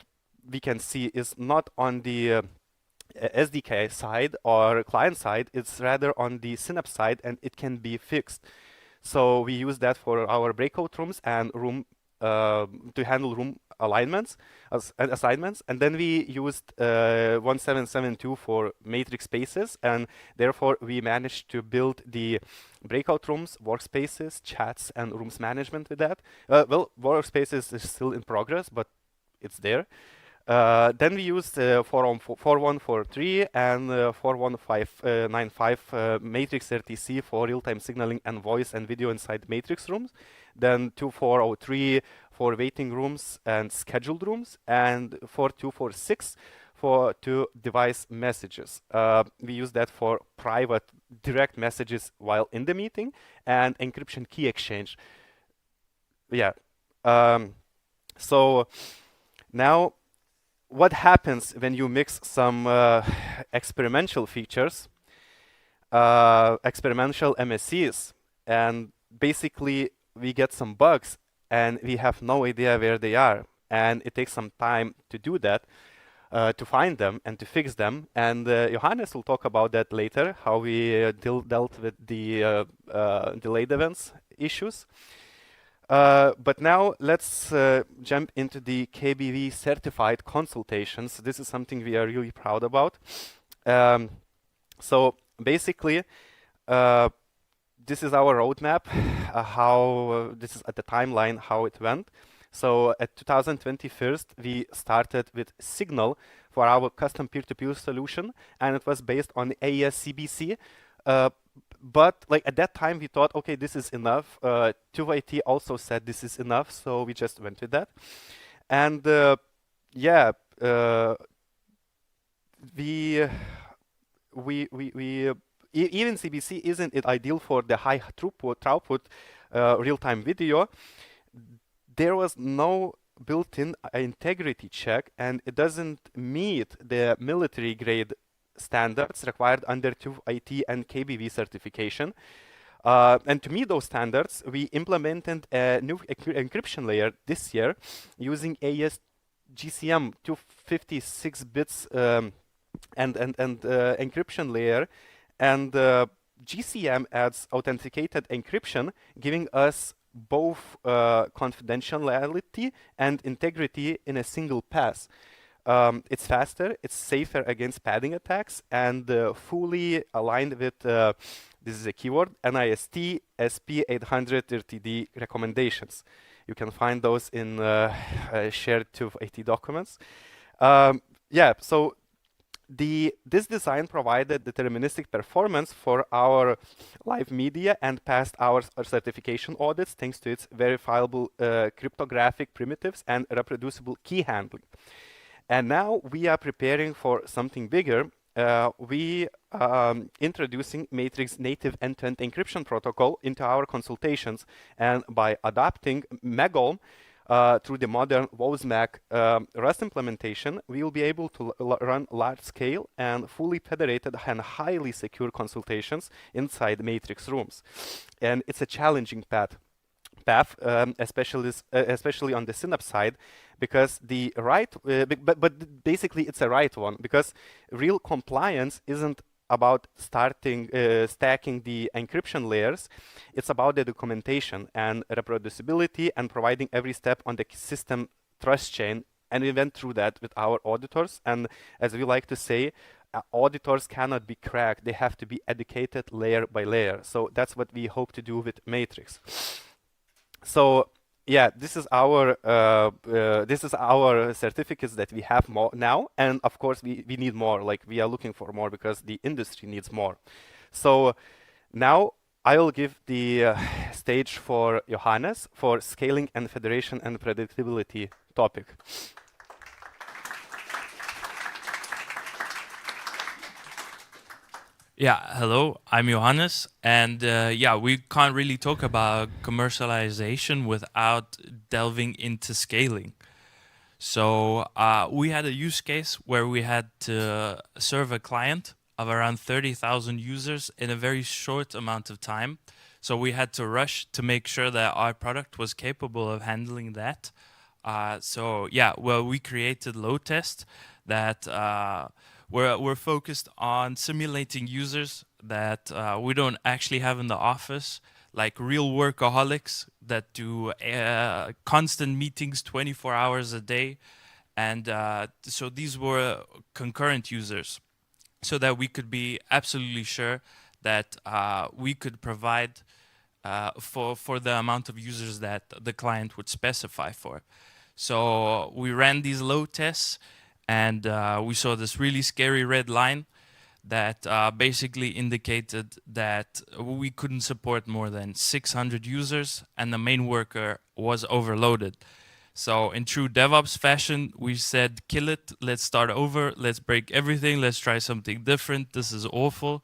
we can see is not on the SDK side or client side, it's rather on the Synapse side, and it can be fixed. So we use that for our breakout rooms and room to handle room alignments and assignments. And then we used 1772 for matrix spaces, and therefore we managed to build the breakout rooms, workspaces, chats, and rooms management with that. Well, workspaces is still in progress, but it's there. Then we used 4143 and 41595 matrix RTC for real-time signaling and voice and video inside matrix rooms. Then 2403 for waiting rooms and scheduled rooms, and 4246 for device messages. We use that for private direct messages while in the meeting and encryption key exchange. Yeah. So now, what happens when you mix some experimental features, experimental MSCs, and basically we get some bugs and we have no idea where they are, and it takes some time to do that, to find them and to fix them. And Johannes will talk about that later, how we dealt with the delayed events issues. But now let's jump into the KBV certified consultations. This is something we are really proud about. So basically, this is our roadmap, how this is at the timeline, how it went. So at 2021, we started with Signal for our custom peer-to-peer solution, and it was based on AES CBC. But like at that time, we thought, okay, this is enough. 2IT also said this is enough, so we just went with that. And yeah, even CBC isn't it ideal for the high throughput real-time video. There was no built-in integrity check, and it doesn't meet the military grade standards required under TÜV IT and KBV certification. And to meet those standards, we implemented a new encryption layer this year using AES GCM 256 bits and encryption layer. And GCM adds authenticated encryption, giving us both confidentiality and integrity in a single pass. It's faster, it's safer against padding attacks, and fully aligned with, this is a keyword, NIST SP830D recommendations. You can find those in shared TÜV IT documents. Yeah, so this design provided deterministic performance for our live media and passed our certification audits thanks to its verifiable cryptographic primitives and reproducible key handling. And now we are preparing for something bigger. We introducing Matrix native end-to-end encryption protocol into our consultations, and by adopting Megolm through the modern WOSMAC Rust implementation, we will be able to run large-scale and fully federated and highly secure consultations inside Matrix rooms. And it's a challenging path, especially on the Synapse side, because the right, but basically it's a right one, because real compliance isn't about stacking the encryption layers. It's about the documentation and reproducibility and providing every step on the system trust chain. And we went through that with our auditors. And as we like to say, auditors cannot be cracked. They have to be educated layer by layer. So that's what we hope to do with Matrix. So yeah, this is our certificates that we have more now, and of course we need more. Like, we are looking for more because the industry needs more. So now I will give the stage for Johannes for scaling and federation and predictability topic. Yeah, hello, I'm Johannes, and yeah, we can't really talk about commercialization without delving into scaling. So we had a use case where we had to serve a client of around 30,000 users in a very short amount of time. So we had to rush to make sure that our product was capable of handling that. So yeah, well, we created load tests that we're focused on simulating users that we don't actually have in the office, like real workaholics that do constant meetings 24 hours a day. And so these were concurrent users, so that we could be absolutely sure that we could provide for the amount of users that the client would specify for. So we ran these load tests, and we saw this really scary red line that basically indicated that we couldn't support more than 600 users, and the main worker was overloaded. So in true DevOps fashion, we said, kill it, let's start over, let's break everything, let's try something different, this is awful.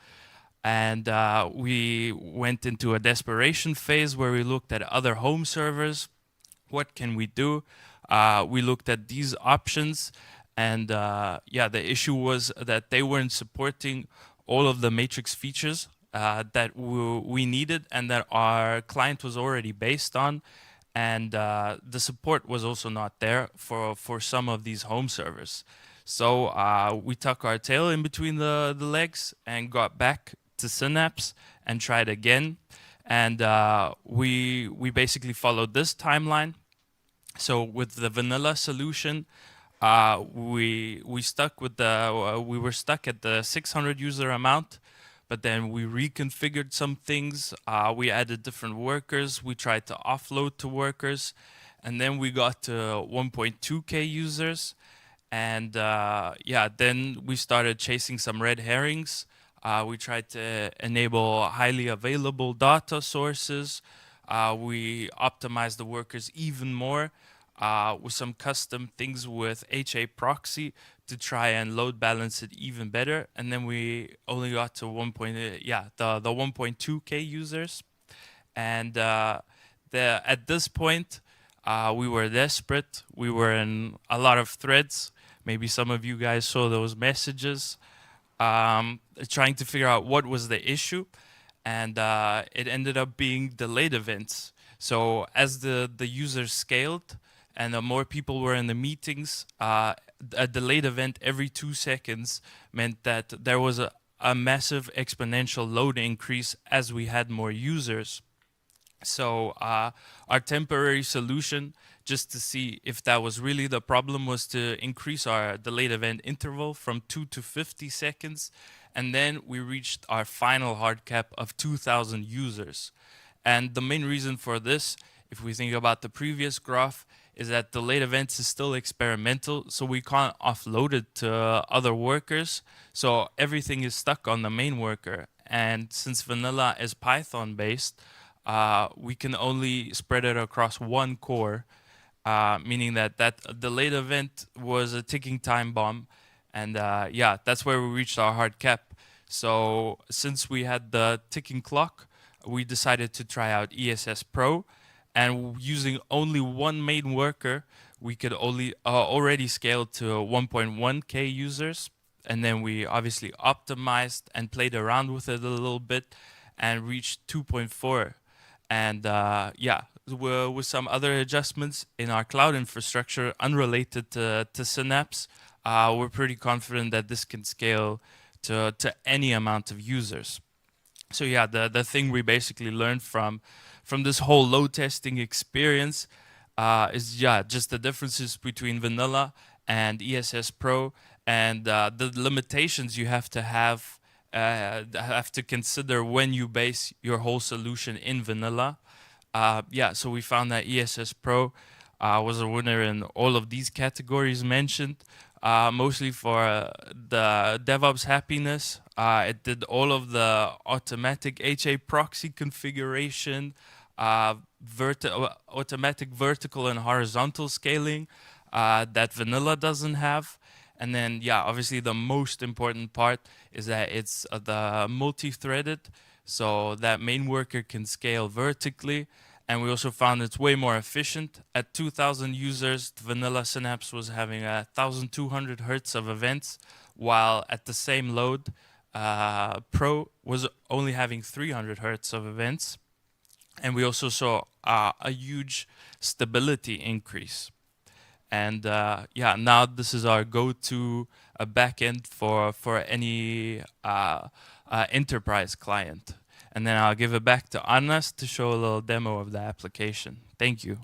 And we went into a desperation phase where we looked at other home servers. What can we do? We looked at these options, and yeah, the issue was that they weren't supporting all of the Matrix features that we needed and that our client was already based on. And the support was also not there for some of these home servers. So we tucked our tail in between the legs and got back to Synapse and tried again. And we basically followed this timeline. So with the vanilla solution, we were stuck at the 600 user amount, but then we reconfigured some things. We added different workers. We tried to offload to workers, and then we got to 1.2K users. And yeah, then we started chasing some red herrings. We tried to enable highly available data sources. We optimized the workers even more with some custom things with HA proxy to try and load balance it even better. And then we only got to the 1.2K users. And at this point, we were desperate. We were in a lot of threads. Maybe some of you guys saw those messages. trying to figure out what was the issue, and it ended up being delayed events. So as the users scaled and more people were in the meetings, a delayed event every 2 seconds meant that there was a massive exponential load increase as we had more users. So our temporary solution, just to see if that was really the problem, was to increase our delayed event interval from 2 to 50 seconds. And then we reached our final hard cap of 2,000 users. And the main reason for this, if we think about the previous graph, is that delayed events is still experimental, so we can't offload it to other workers. So everything is stuck on the main worker. And since vanilla is Python based, we can only spread it across one core, meaning that that delayed event was a ticking time bomb. And yeah, that's where we reached our hard cap. So since we had the ticking clock, we decided to try out ESS Pro. And using only one main worker, we could only already scale to 1.1K users. And then we obviously optimized and played around with it a little bit and reached 2.4. And yeah, with some other adjustments in our cloud infrastructure unrelated to Synapse, we're pretty confident that this can scale to any amount of users. So yeah, the thing we basically learned from this whole load testing experience is just the differences between vanilla and ESS Pro, and the limitations you have to consider when you base your whole solution in vanilla. Yeah, so we found that ESS Pro was a winner in all of these categories mentioned, mostly for the DevOps happiness. It did all of the automatic HA proxy configuration, automatic vertical and horizontal scaling that vanilla doesn't have. And then, yeah, obviously the most important part is that it's the multi-threaded, so that main worker can scale vertically. And we also found it's way more efficient. At 2,000 users, vanilla Synapse was having 1,200 hertz of events, while at the same load, Pro was only having 300 hertz of events. And we also saw a huge stability increase. And yeah, now this is our go-to backend for any enterprise client. And then I'll give it back to Annas to show a little demo of the application. Thank you.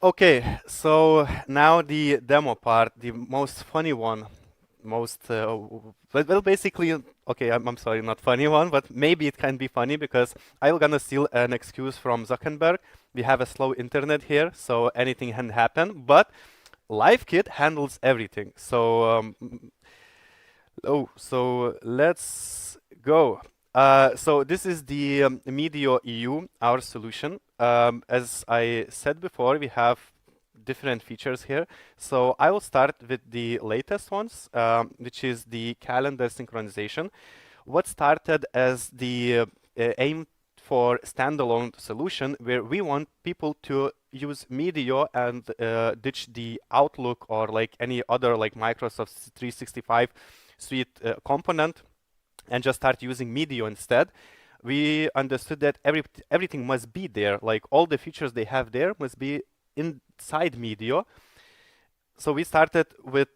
Okay, so now the demo part, the most funny one. Well, basically, okay, I'm sorry, not funny one, but maybe it can be funny because I'm gonna steal an excuse from Zuckerberg. We have a slow internet here, so anything can happen, but LiveKit handles everything. So, so let's go. So this is the Medio EU, our solution. As I said before, we have different features here. So I will start with the latest ones, which is the calendar synchronization. What started as the aim for standalone solution, where we want people to use Medio and ditch the Outlook or like any other like Microsoft 365 suite component and just start using Medio instead. We understood that everything must be there, like all the features they have there must be inside Medio. So we started with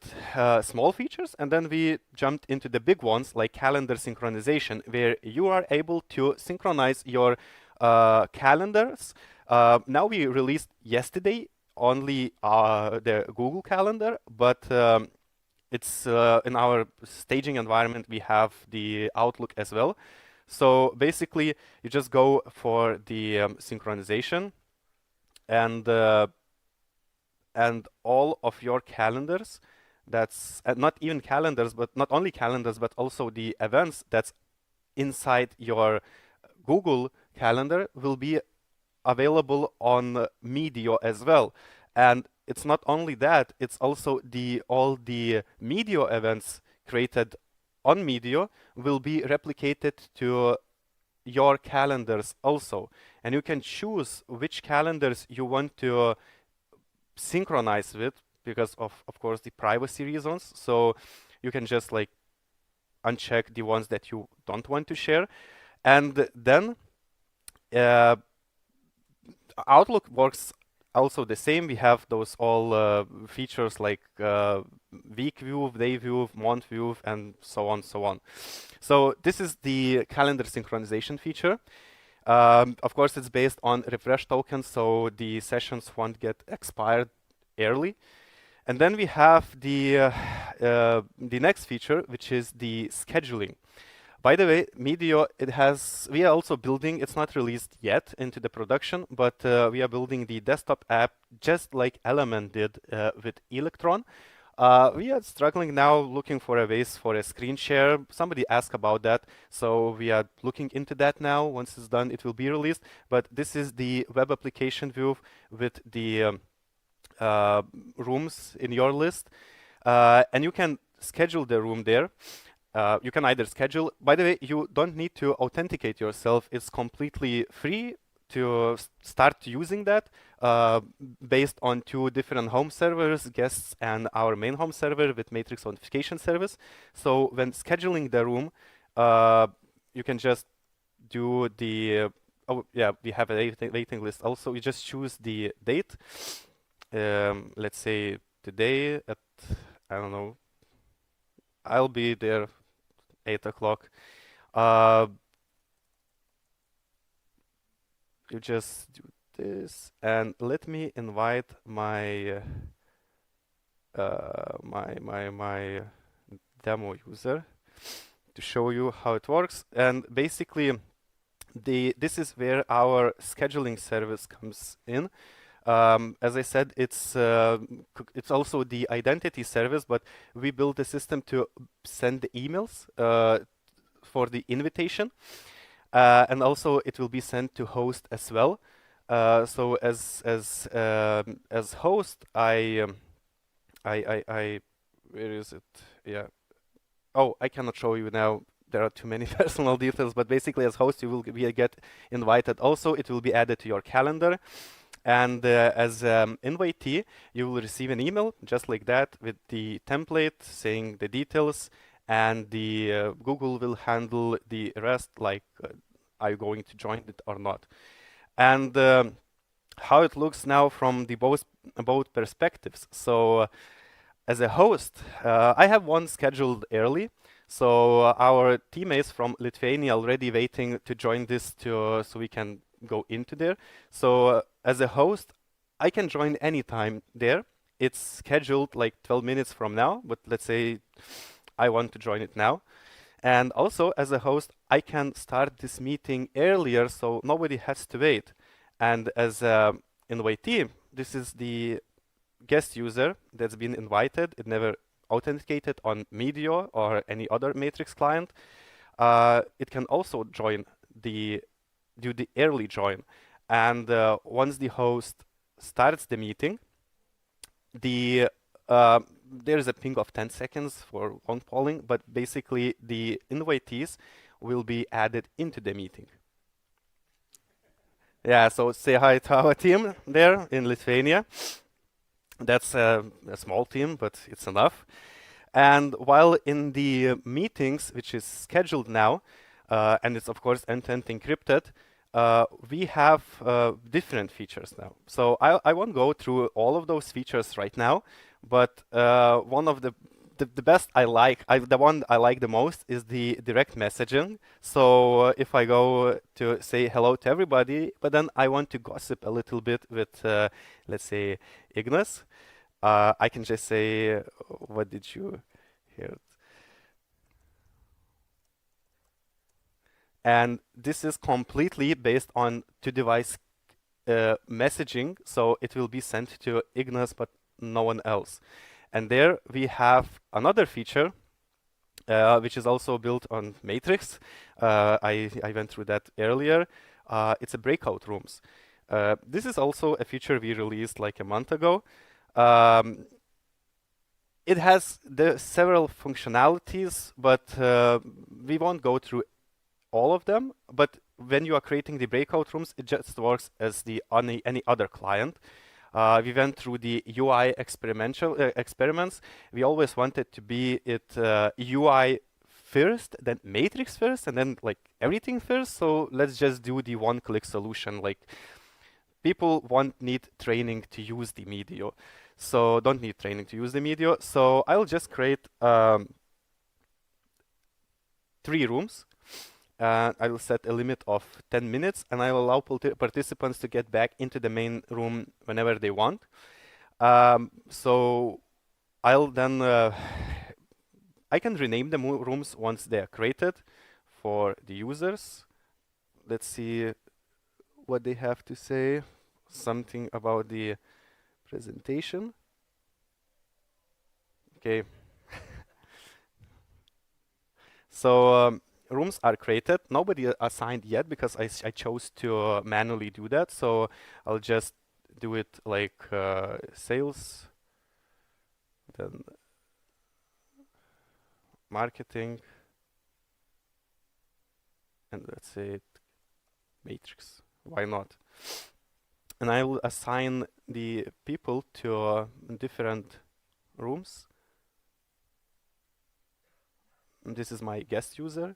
small features, and then we jumped into the big ones like calendar synchronization, where you are able to synchronize your calendars. Now we released yesterday only the Google Calendar, but it's in our staging environment we have the Outlook as well. So basically you just go for the synchronization, and all of your calendars, that's not even calendars, but not only calendars, but also the events that's inside your Google Calendar will be available on Medio as well. And it's not only that, it's also all the Medio events created on Medio will be replicated to your calendars also. and you can choose which calendars you want to synchronize with because of course, the privacy reasons. So you can just like uncheck the ones that you don't want to share. And then Outlook works also the same. We have those all features like week view, day view, month view, and so on, so on. So this is the calendar synchronization feature. Of course, it's based on refresh tokens, so the sessions won't get expired early. And then we have the next feature, which is the scheduling. By the way, Medio, we are also building, it's not released yet into the production, but we are building the desktop app just like Element did with Electron. We are struggling now looking for a ways for a screen share. Somebody asked about that, so we are looking into that now. Once it's done, it will be released. But this is the web application view with the rooms in your list. And you can schedule the room there. You can either schedule, by the way, you don't need to authenticate yourself. It's completely free to start using that based on 2 different home servers, guests and our main home server with Matrix Authentication Service. So when scheduling the room, you can just do the, oh yeah, we have a waiting list also. You just choose the date. Let's say today at, I don't know, I'll be there 8 o'clock. You just do this, and let me invite my my demo user to show you how it works. And basically, this is where our scheduling service comes in. As I said, it's also the identity service, but we built a system to send the emails for the invitation, and also it will be sent to host as well. So as host, I where is it? Yeah. Oh, I cannot show you now. There are too many personal details, but basically as host, you will get invited. Also, it will be added to your calendar. And as invitee, you will receive an email just like that with the template saying the details, and the Google will handle the rest, like are you going to join it or not. And how it looks now from the both perspectives. So as a host, I have one scheduled early. So our teammates from Lithuania already waiting to join this so we can go into there. So as a host, I can join anytime there. It's scheduled like 12 minutes from now, but let's say I want to join it now. And also as a host, I can start this meeting earlier so nobody has to wait. And as an invitee, this is the guest user that's been invited. It never authenticated on Medio or any other Matrix client. It can also join do the early join. And once the host starts the meeting, there is a ping of 10 seconds for long polling, but basically the invitees will be added into the meeting. Yeah, so say hi to our team there in Lithuania. That's a small team, but it's enough. And while in the meetings, which is scheduled now, and it's of course end-to-end encrypted, we have different features now. So I won't go through all of those features right now, but one of the best the one I like the most is the direct messaging. So if I go to say hello to everybody, but then I want to gossip a little bit with, let's say, Ignas, I can just say, what did you hear? And this is completely based on to-device messaging, so it will be sent to Ignas, but no one else. And there we have another feature, which is also built on Matrix. I went through that earlier. It's a breakout rooms. This is also a feature we released like a month ago. It has several functionalities, but we won't go through all of them. But when you are creating the breakout rooms, it just works as the any other client. We went through the UI experimental experiments. We always wanted to be it UI first, then matrix first, and then like everything first. So let's just do the one-click solution. Like people won't need training to use the Medio, so don't need training to use the Medio. So I'll just create 3 rooms. I will set a limit of 10 minutes, and I will allow participants to get back into the main room whenever they want. So I'll then I can rename the rooms once they are created for the users. Let's see what they have to say. Something about the presentation. Okay. So rooms are created. Nobody assigned yet because I chose to manually do that. So I'll just do it like sales, then marketing, and let's say matrix. Why not? And I will assign the people to different rooms. And this is my guest user.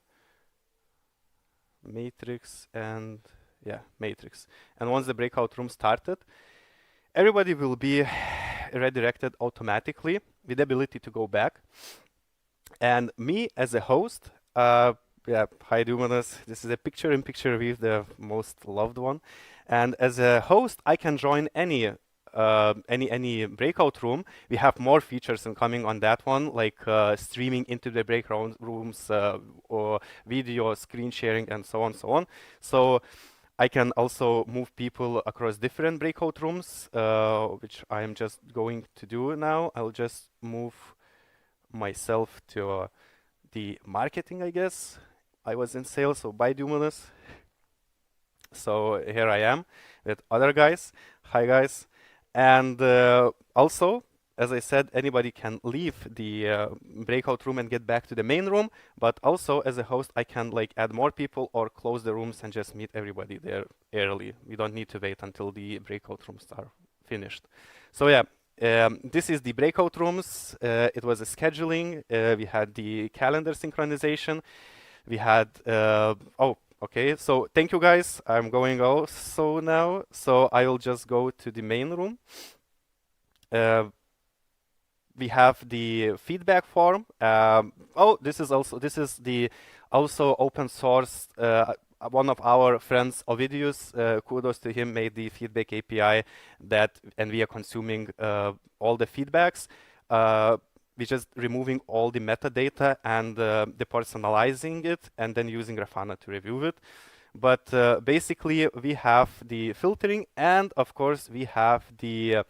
Matrix and yeah, matrix. And once the breakout room started, everybody will be redirected automatically with the ability to go back. And me as a host, yeah, hi Dumanus. This is a picture-in-picture with the most loved one. And as a host, I can join any breakout room. We have more features coming on that one, like streaming into the breakout rooms, or video, screen sharing, and so on, so on. So I can also move people across different breakout rooms, which I am just going to do now. I'll just move myself to the marketing, I guess. I was in sales, so bye Dumanus. So here I am with other guys. Hi guys. And also, as I said, anybody can leave the breakout room and get back to the main room. But also, as a host, I can like add more people or close the rooms and just meet everybody there early. We don't need to wait until the breakout rooms are finished. So yeah, this is the breakout rooms. It was a scheduling. We had the calendar synchronization. We had oh. Okay, so thank you guys. I'm going also now. So I will just go to the main room. We have the feedback form. Oh, this is the also open source. One of our friends, Ovidius, kudos to him, made the feedback API that, and we are consuming all the feedbacks. We're just removing all the metadata and depersonalizing it, and then using Grafana to review it. But basically, we have the filtering, and of course, we have the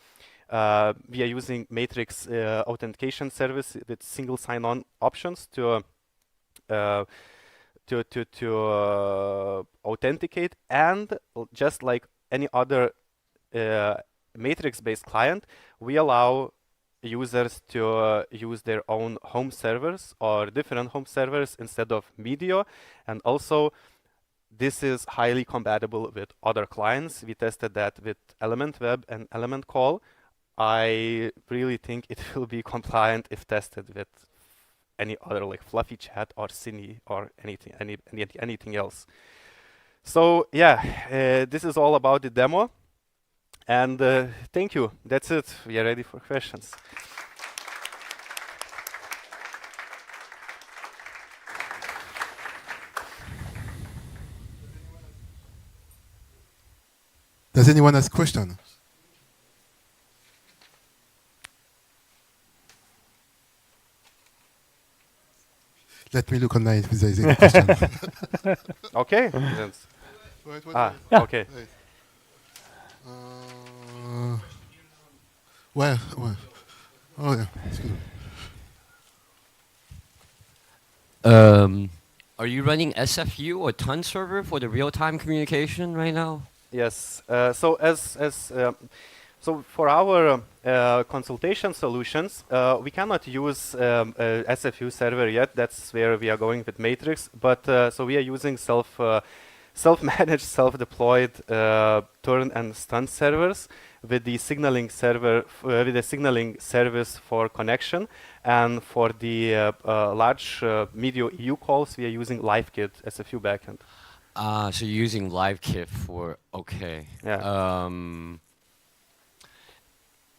we are using Matrix authentication service with single sign-on options to authenticate, and just like any other Matrix-based client, we allow users to use their own home servers or different home servers instead of Medio. And also, this is highly compatible with other clients. We tested that with Element Web and Element Call. I really think it will be compliant if tested with any other like Fluffy Chat or Cine or anything else. So yeah, this is all about the demo. And thank you. That's it. We are ready for questions. Does anyone ask questions? Let me look online if there is any question. Okay. Okay. Well, oh yeah. Excuse me. Are you running SFU or TON server for the real-time communication right now? Yes. So for our consultation solutions, we cannot use SFU server yet. That's where we are going with Matrix. But so we are using self-managed, self-deployed turn and stun servers with the signaling server, with the signaling service for connection, and for the large media EU calls, we are using LiveKit as a few backend. So you're using LiveKit for, okay. Yeah.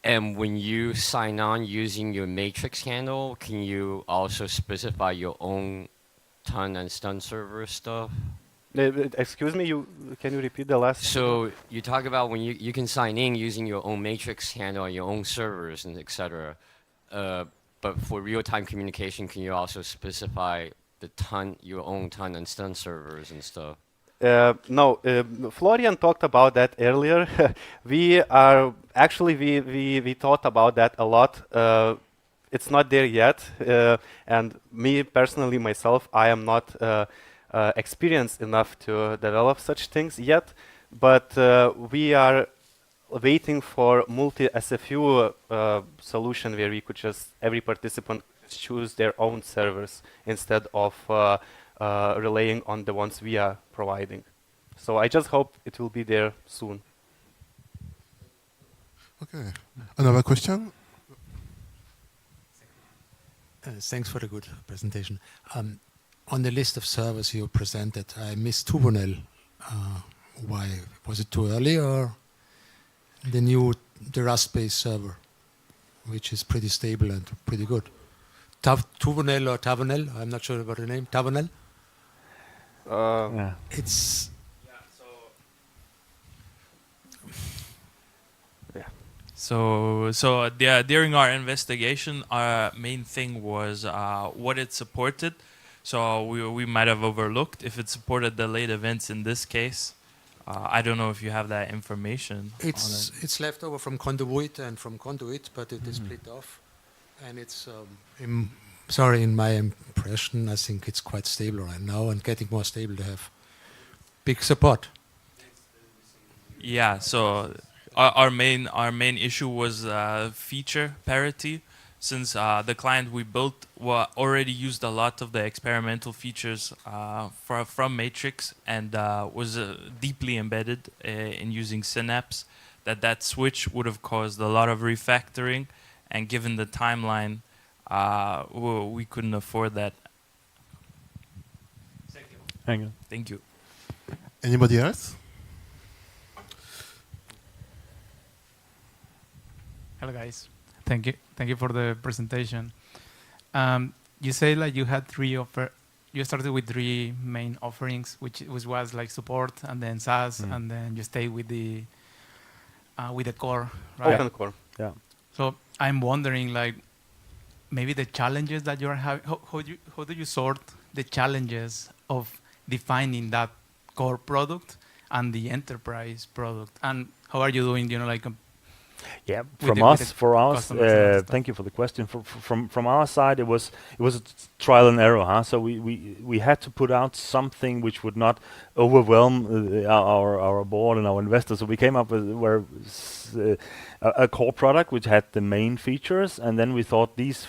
And when you sign on using your matrix handle, can you also specify your own ton and stun server stuff? Excuse me, can you repeat the last? So you talk about when you can sign in using your own matrix handle, your own servers, and etc. But for real-time communication, can you also specify the your own ton and stun servers and stuff? No, Florian talked about that earlier. We thought about that a lot. It's not there yet, and me personally, myself, I am not experienced enough to develop such things yet. But we are waiting for multi-SFU solution where we could just every participant choose their own servers instead of relying on the ones we are providing. So I just hope it will be there soon. Okay. Another question? Thanks for the good presentation. On the list of servers you presented, I missed Tubonel. Why? Was it too early, or the Rust-based server, which is pretty stable and pretty good? Tubonel or Tavonel? I'm not sure about the name. Tavonel? Yeah. It's... So during our investigation, our main thing was what it supported. So we might have overlooked if it supported the late events in this case. I don't know if you have that information. It's left over from Conduit and from Conduit, but it is split off, and it's in my impression, I think it's quite stable right now and getting more stable to have big support. Yeah. So our main issue was feature parity, since the client we built already used a lot of the experimental features from Matrix and was deeply embedded in using Synapse. That switch would have caused a lot of refactoring, and given the timeline, we couldn't afford that. Thank you. Anybody else? Hello guys, thank you for the presentation. You say like you had you started with 3 main offerings, which was like support and then SaaS, and then you stay with the core, right? Open core, yeah. So I'm wondering, like, maybe the challenges that you're having. How do you sort the challenges of defining that core product and the enterprise product, and how are you doing? Yeah, for us, thank you for the question. From our side, it was a trial and error, huh? So we had to put out something which would not overwhelm our board and our investors. So we came up with a core product which had the main features, and then we thought these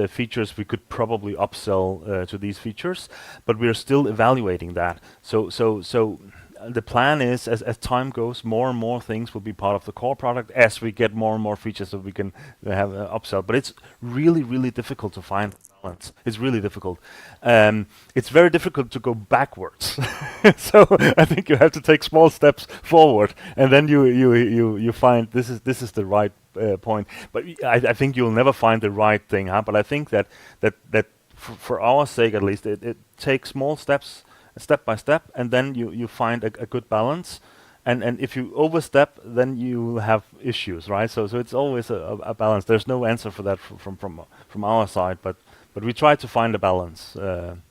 features we could probably upsell to these features, but we are still evaluating that. So the plan is, as time goes, more and more things will be part of the core product as we get more and more features that we can have upsell. But it's really, really difficult to find balance. It's really difficult. It's very difficult to go backwards. So I think you have to take small steps forward, and then you find this is the right point. But I think you'll never find the right thing, huh? But I think that for our sake at least, it takes small steps, step by step, and then you find a good balance, and if you overstep, then you have issues, right? So it's always a balance. There's no answer for that from our side, but we try to find a balance, and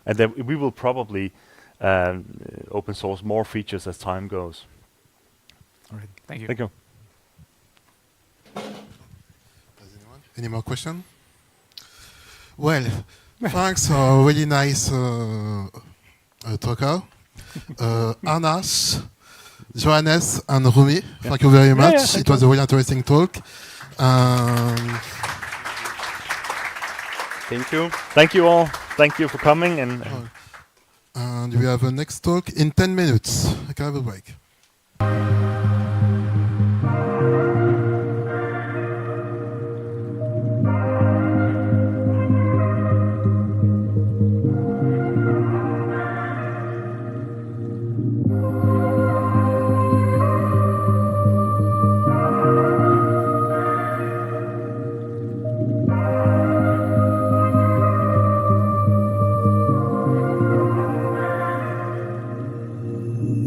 then we will probably open source more features as time goes. All right, thank you. Thank you. Any more questions? Well, thanks for a really nice talker. Anas, Johannes, and Rumi, thank you very much. It was a really interesting talk. Thank you. Thank you all. Thank you for coming. And And we have a next talk in 10 minutes. Okay, have a break.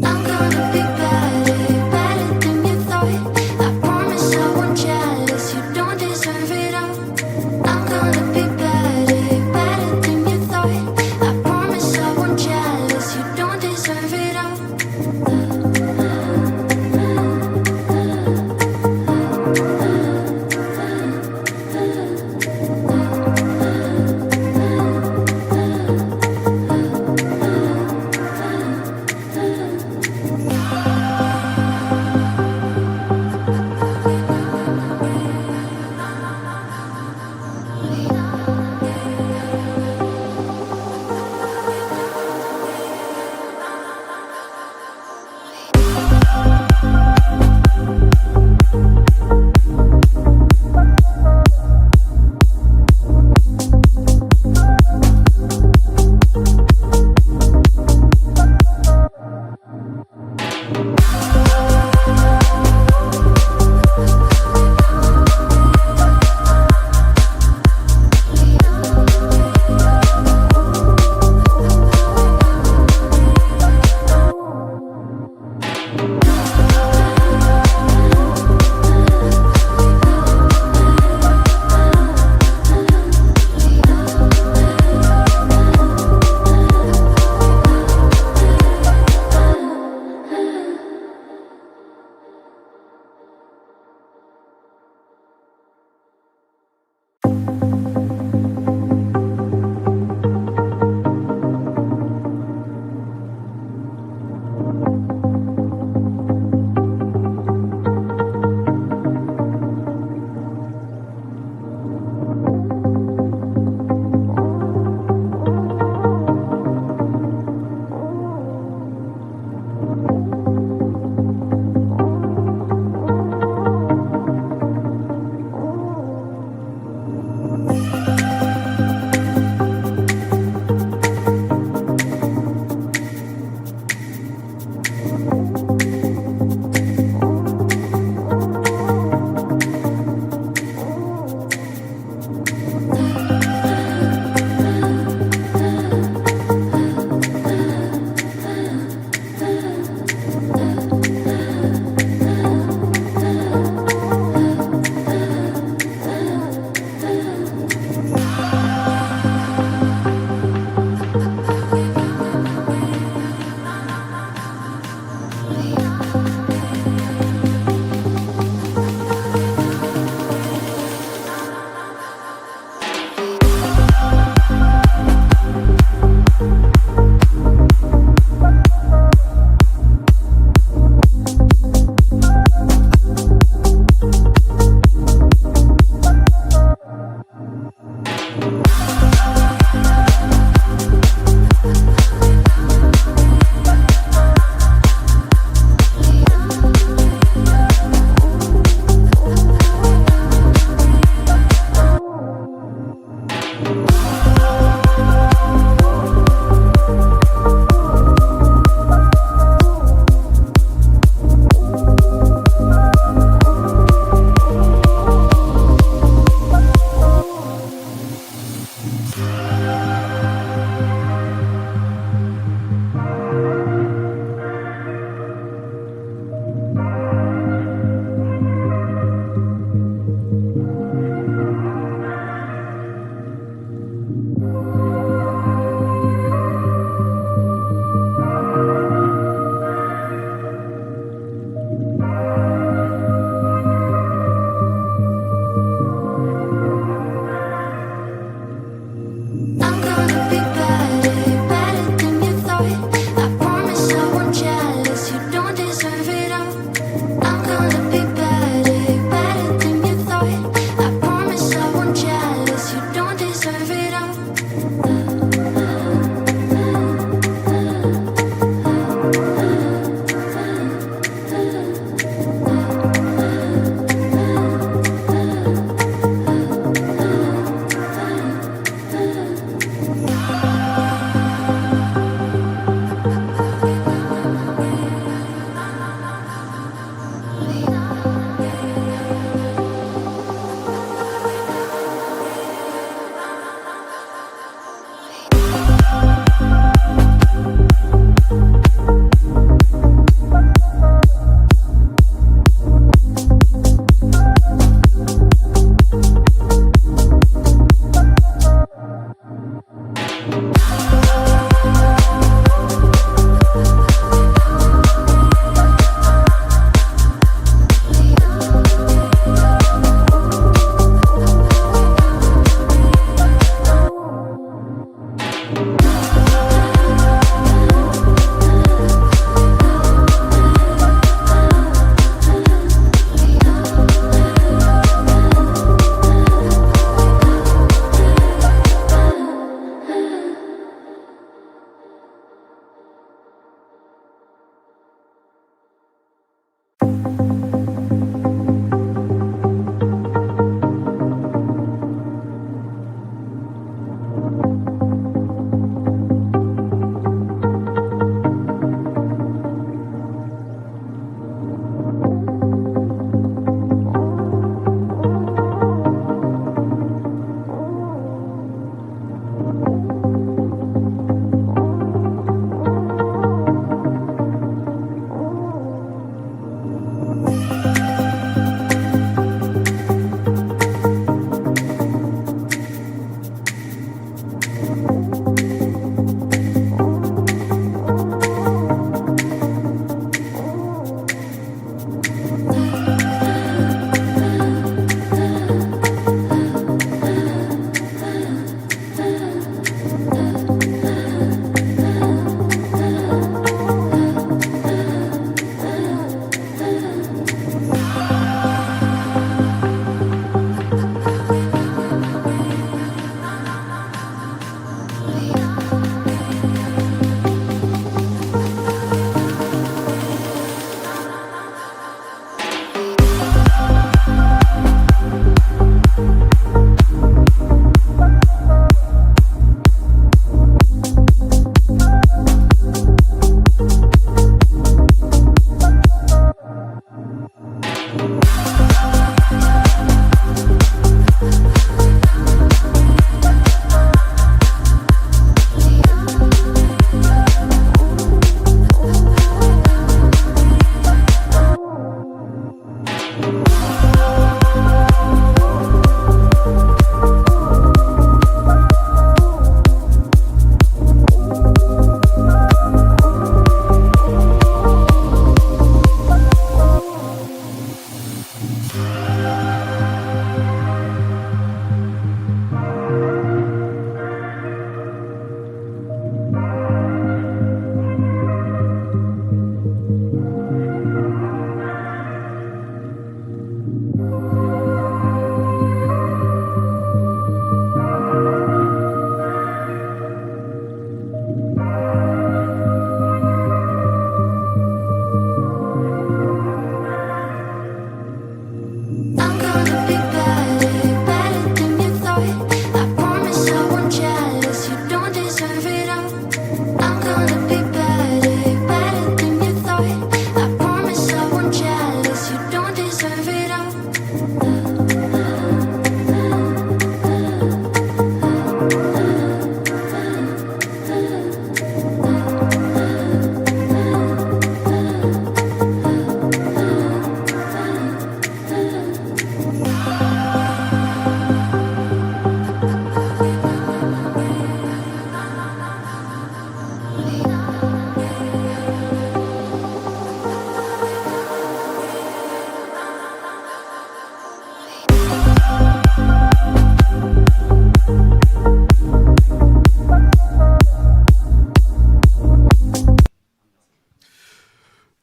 I'm gonna be better, better than you thought. I promise I won't jealous. You don't deserve it all. I'm gonna be better, better than you thought. I promise I won't jealous. You don't deserve it all.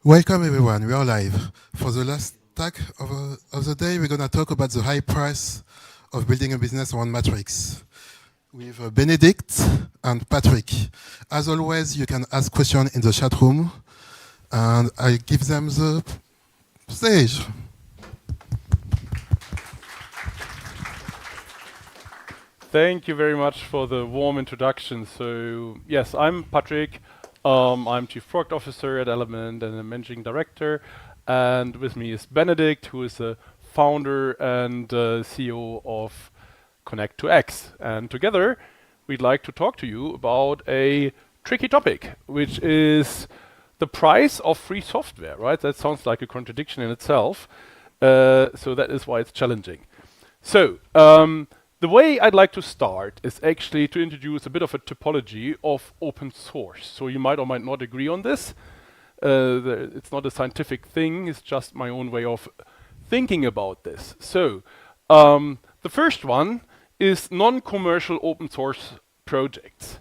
Welcome everyone, we are live. For the last talk of the day, we're going to talk about the high price of building a business around Matrix. With Benedict and Patrick. As always, you can ask questions in the chat room, and I give them the stage. Thank you very much for the warm introduction. So yes, I'm Patrick. I'm Chief Product Officer at Element and a Managing Director. And with me is Benedict, who is the founder and CEO of Connect2X. And together, we'd like to talk to you about a tricky topic, which is the price of free software, right? That sounds like a contradiction in itself. So that is why it's challenging. So, the way I'd like to start is actually to introduce a bit of a typology of open source. So you might or might not agree on this. It's not a scientific thing, it's just my own way of thinking about this. So, the first one is non-commercial open source projects.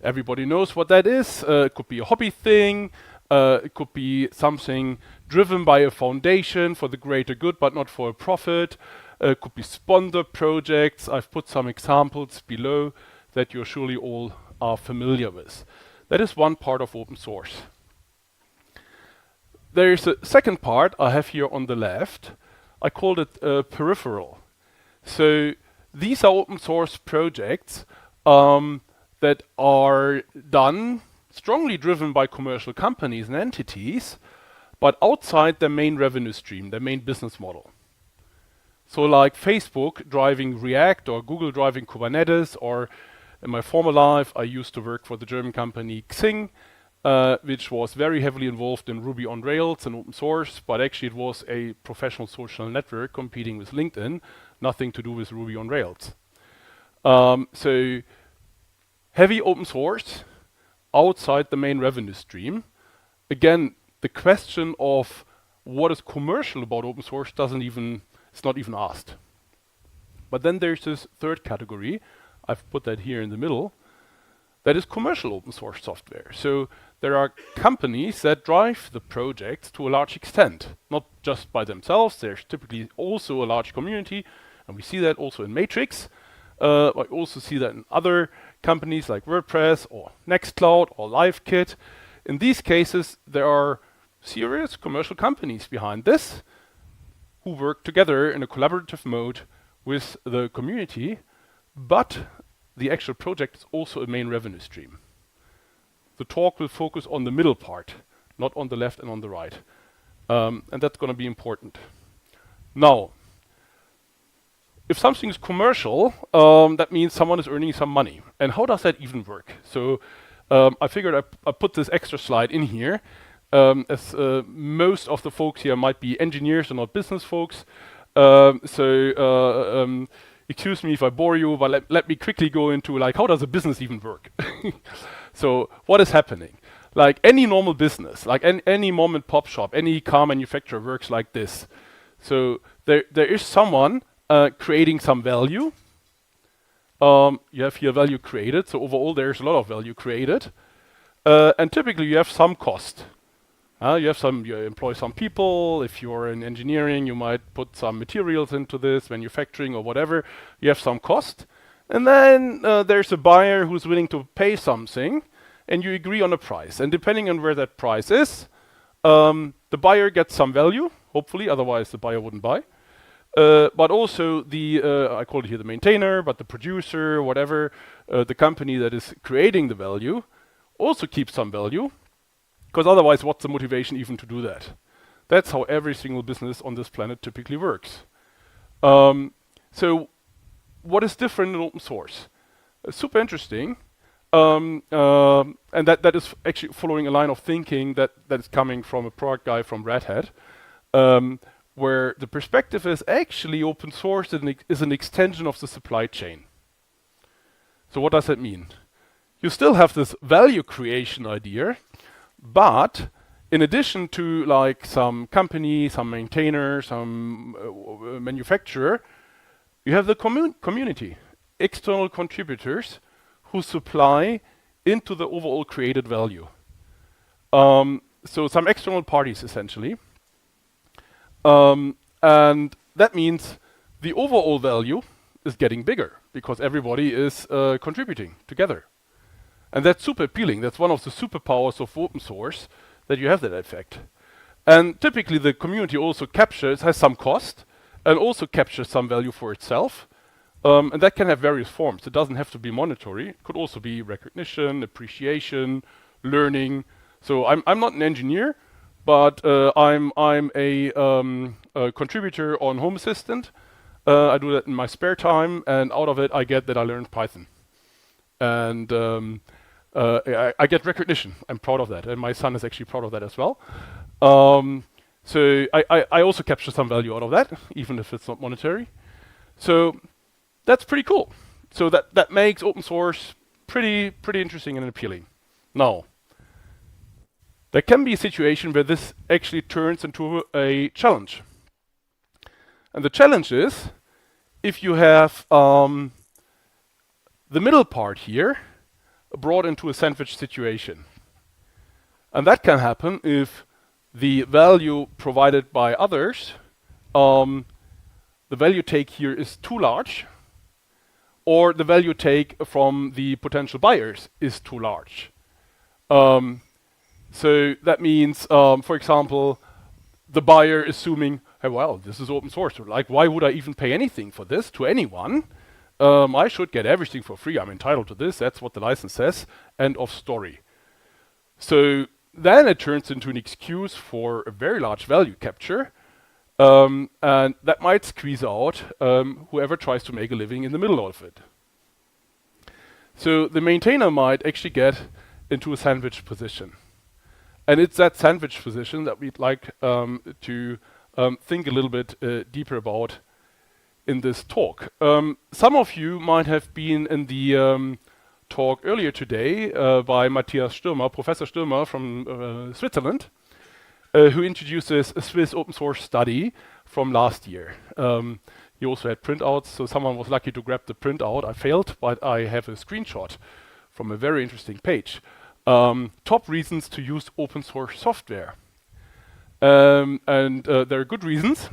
Everybody knows what that is. It could be a hobby thing, it could be something driven by a foundation for the greater good, but not for a profit. Could be sponsored projects. I've put some examples below that you surely all are familiar with. That is one part of open source. There is a second part I have here on the left. I called it peripheral. So these are open source projects that are done, strongly driven by commercial companies and entities, but outside their main revenue stream, their main business model. So like Facebook driving React or Google driving Kubernetes, or in my former life, I used to work for the German company Xing, which was very heavily involved in Ruby on Rails and open source, but actually it was a professional social network competing with LinkedIn, nothing to do with Ruby on Rails. So heavy open source outside the main revenue stream. Again, the question of what is commercial about open source it's not even asked. But then there's this third category, I've put that here in the middle, that is commercial open source software. So there are companies that drive the projects to a large extent, not just by themselves. There's typically also a large community, and we see that also in Matrix. I also see that in other companies like WordPress or Nextcloud or LiveKit. In these cases, there are serious commercial companies behind this who work together in a collaborative mode with the community, but the actual project is also a main revenue stream. The talk will focus on the middle part, not on the left and on the right. And that's going to be important. Now, if something is commercial, that means someone is earning some money. And how does that even work? So I figured I put this extra slide in here. As most of the folks here might be engineers and not business folks. Excuse me if I bore you, but let me quickly go into like, how does a business even work? So what is happening? Like any normal business, like any mom and pop shop, any car manufacturer works like this. So there is someone creating some value. You have here value created. So overall, there's a lot of value created. And typically you have some cost. You employ some people. If you're in engineering, you might put some materials into this, manufacturing or whatever. You have some cost. And then there's a buyer who's willing to pay something, and you agree on a price. And depending on where that price is, the buyer gets some value, hopefully, otherwise the buyer wouldn't buy. But also I call it here the maintainer, but the producer, whatever, the company that is creating the value also keeps some value. Because otherwise, what's the motivation even to do that? That's how every single business on this planet typically works. So what is different in open source? Super interesting. And that is actually following a line of thinking that is coming from a product guy from Red Hat, where the perspective is actually open source is an extension of the supply chain. So what does that mean? You still have this value creation idea, but in addition to like some company, some maintainer, some manufacturer, you have the community, external contributors who supply into the overall created value. so some external parties essentially. And that means the overall value is getting bigger because everybody is contributing together. And that's super appealing. That's one of the superpowers of open source, that you have that effect. And typically the community also has some cost and also captures some value for itself. And that can have various forms. It doesn't have to be monetary. It could also be recognition, appreciation, learning. So I'm not an engineer, but I'm a contributor on Home Assistant. I do that in my spare time, and out of it I get that I learned Python. And I get recognition. I'm proud of that, and my son is actually proud of that as well. So I also capture some value out of that, even if it's not monetary. So that's pretty cool. So that makes open source pretty interesting and appealing. Now, there can be a situation where this actually turns into a challenge. And the challenge is, if you have the middle part here brought into a sandwich situation. And that can happen if the value provided by others, the value take here is too large, or the value take from the potential buyers is too large. So that means, for example, the buyer assuming, hey, well, this is open source. Like, why would I even pay anything for this to anyone? I should get everything for free. I'm entitled to this. That's what the license says. End of story. So then it turns into an excuse for a very large value capture. And that might squeeze out whoever tries to make a living in the middle of it. So the maintainer might actually get into a sandwich position. And it's that sandwich position that we'd like to think a little bit deeper about in this talk. Some of you might have been in the talk earlier today by Matthias Stürmer, Professor Stürmer from Switzerland, who introduces a Swiss open source study from last year. He also had printouts, so someone was lucky to grab the printout. I failed, but I have a screenshot from a very interesting page. Top reasons to use open source software. And there are good reasons.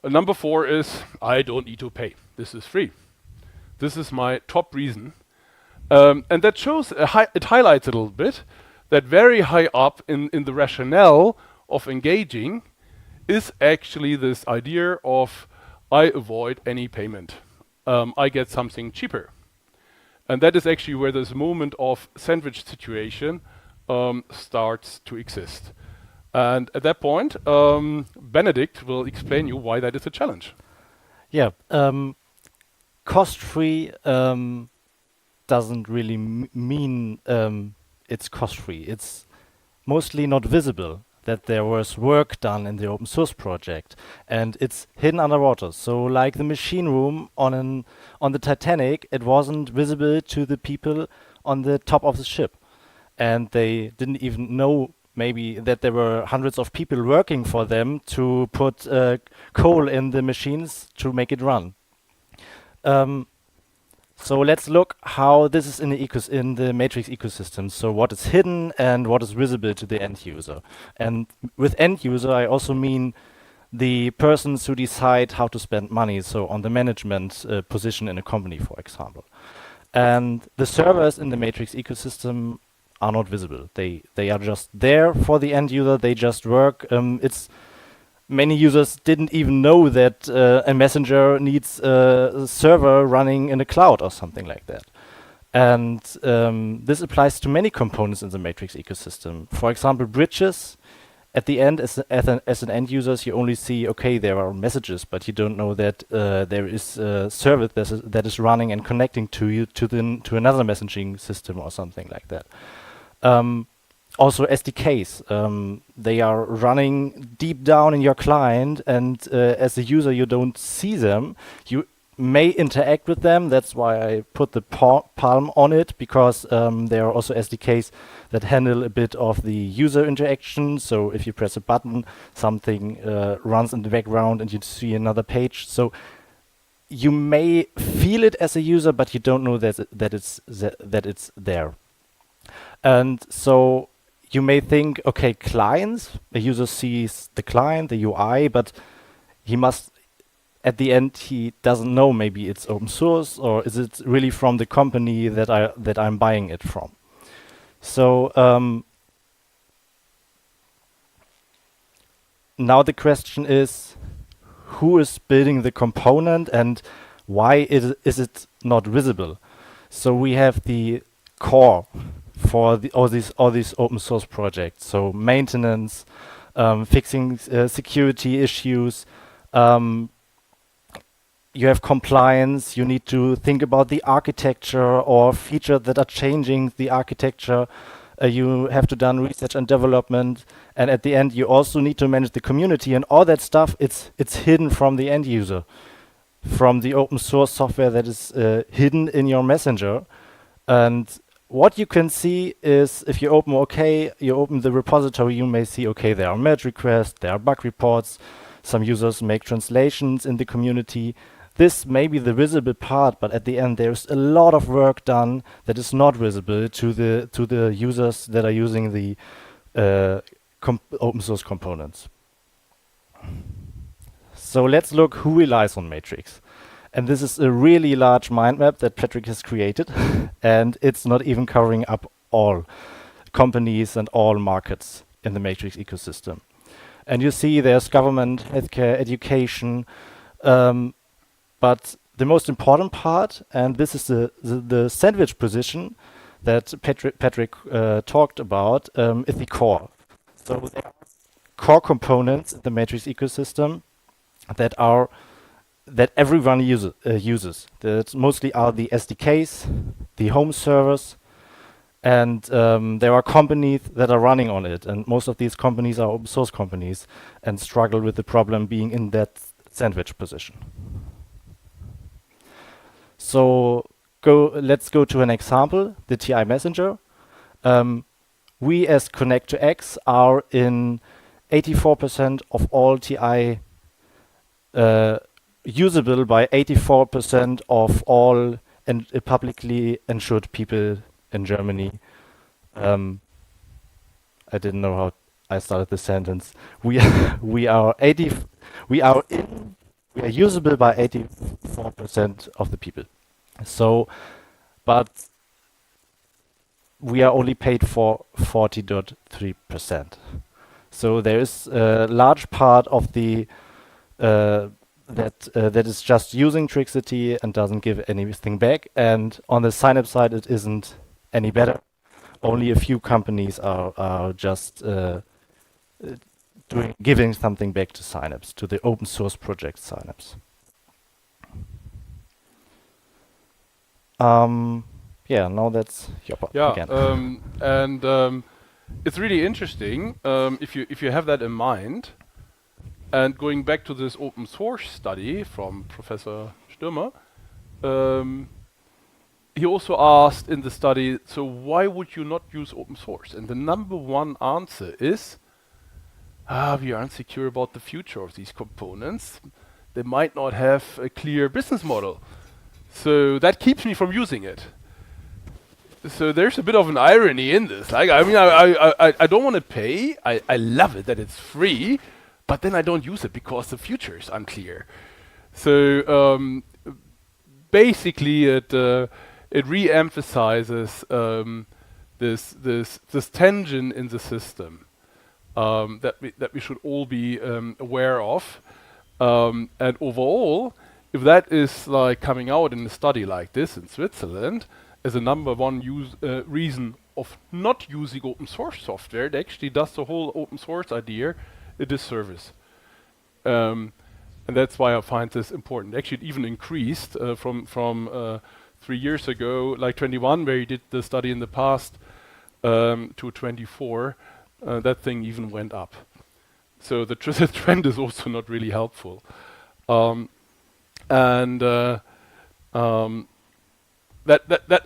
Number 4 is, I don't need to pay. This is free. This is my top reason. And that shows, it highlights a little bit that very high up in the rationale of engaging is actually this idea of, I avoid any payment. I get something cheaper. And that is actually where this moment of sandwich situation starts to exist. And at that point, Benedict will explain you why that is a challenge. Yeah, cost-free doesn't really mean it's cost-free. It's mostly not visible that there was work done in the open source project, and it's hidden underwater. So, like the machine room on the Titanic, it wasn't visible to the people on the top of the ship, and they didn't even know maybe that there were hundreds of people working for them to put coal in the machines to make it run. So let's look how this is in the Matrix ecosystem. So what is hidden and what is visible to the end user. And with end user, I also mean the persons who decide how to spend money. So on the management position in a company, for example. And the servers in the Matrix ecosystem are not visible. They are just there for the end user. They just work. Many users didn't even know that a messenger needs a server running in a cloud or something like that. And this applies to many components in the Matrix ecosystem. For example, bridges. At the end, as an end user, you only see, okay, there are messages, but you don't know that there is a service that is running and connecting to you to another messaging system or something like that. Also SDKs, they are running deep down in your client, and as a user you don't see them. You may interact with them. That's why I put the palm on it, because there are also SDKs that handle a bit of the user interaction. So if you press a button, something runs in the background and you see another page. So you may feel it as a user, but you don't know that it's there. And so you may think, okay, clients, a user sees the client, the UI, but he must, at the end, he doesn't know maybe it's open source or is it really from the company that I'm buying it from. So now the question is, who is building the component and why is it not visible? So we have the core for all these open source projects. So maintenance, fixing security issues. You have compliance. You need to think about the architecture or features that are changing the architecture. You have to done research and development, and at the end, you also need to manage the community and all that stuff. It's hidden from the end user, from the open source software that is hidden in your messenger. And what you can see is if you open the repository, you may see, okay, there are merge requests, there are bug reports, some users make translations in the community. This may be the visible part, but at the end, there's a lot of work done that is not visible to the users that are using the open source components. So let's look who relies on Matrix. And this is a really large mind map that Patrick has created, and it's not even covering up all companies and all markets in the Matrix ecosystem. And you see there's government, healthcare, education, but the most important part, and this is the sandwich position that Patrick talked about, is the core. So there are core components in the Matrix ecosystem that everyone uses. That mostly are the SDKs, the home servers, and there are companies that are running on it. And most of these companies are open source companies and struggle with the problem being in that sandwich position. So let's go to an example, the TI Messenger. We as Connect2X are in 84% of all TI usable by 84% of all publicly insured people in Germany. I didn't know how I started the sentence. We are usable by 84% of the people. So, but we are only paid for 40.3%. So there is a large part of the that is just using Trixity and doesn't give anything back. And on the Synapse side, it isn't any better. Only a few companies are just giving something back to Synapse, to the open source project Synapse. Yeah, now that's your part again. And it's really interesting if you have that in mind. And going back to this open source study from Professor Stürmer, he also asked in the study, so why would you not use open source? And the number one answer is, we are insecure about the future of these components. They might not have a clear business model. So that keeps me from using it. So there's a bit of an irony in this. Like, I mean, I don't want to pay. I love it that it's free. But then I don't use it because the future is unclear. So basically, it re-emphasizes this tension in the system that we should all be aware of. And overall, if that is like coming out in a study like this in Switzerland as a number one reason of not using open source software, it actually does the whole open source idea a disservice. And that's why I find this important. Actually, it even increased from 3 years ago, like 21, where he did the study in the past, to 24. That thing even went up. So the trend is also not really helpful. And that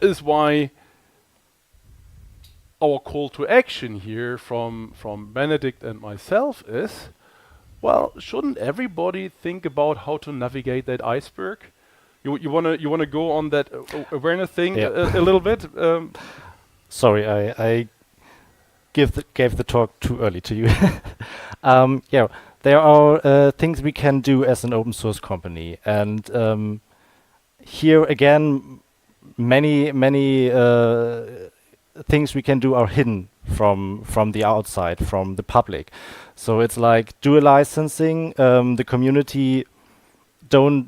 is why our call to action here from Benedict and myself is, well, shouldn't everybody think about how to navigate that iceberg? You wanna go on that awareness thing a little bit? Sorry, gave the talk too early to you. Yeah, there are things we can do as an open source company, and here again, many things we can do are hidden from the outside, from the public. So it's like dual licensing. The community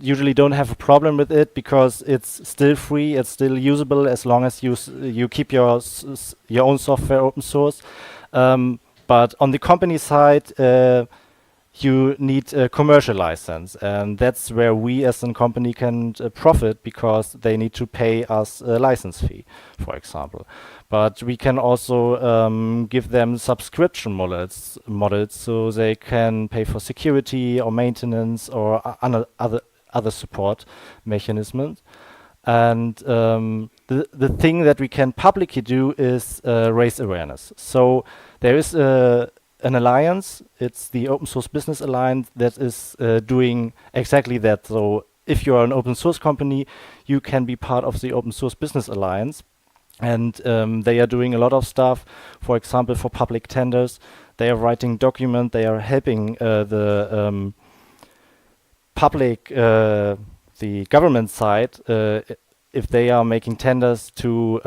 usually don't have a problem with it because it's still free, it's still usable as long as you keep your own software open source. But on the company side, you need a commercial license, and that's where we as a company can profit because they need to pay us a license fee, for example. But we can also give them subscription models so they can pay for security or maintenance or other support mechanisms. And the thing that we can publicly do is raise awareness. So there is an alliance. It's the Open Source Business Alliance that is doing exactly that. So if you are an open source company, you can be part of the Open Source Business Alliance. And they are doing a lot of stuff. For example, for public tenders, they are writing document. They are helping the public, the government side, if they are making tenders to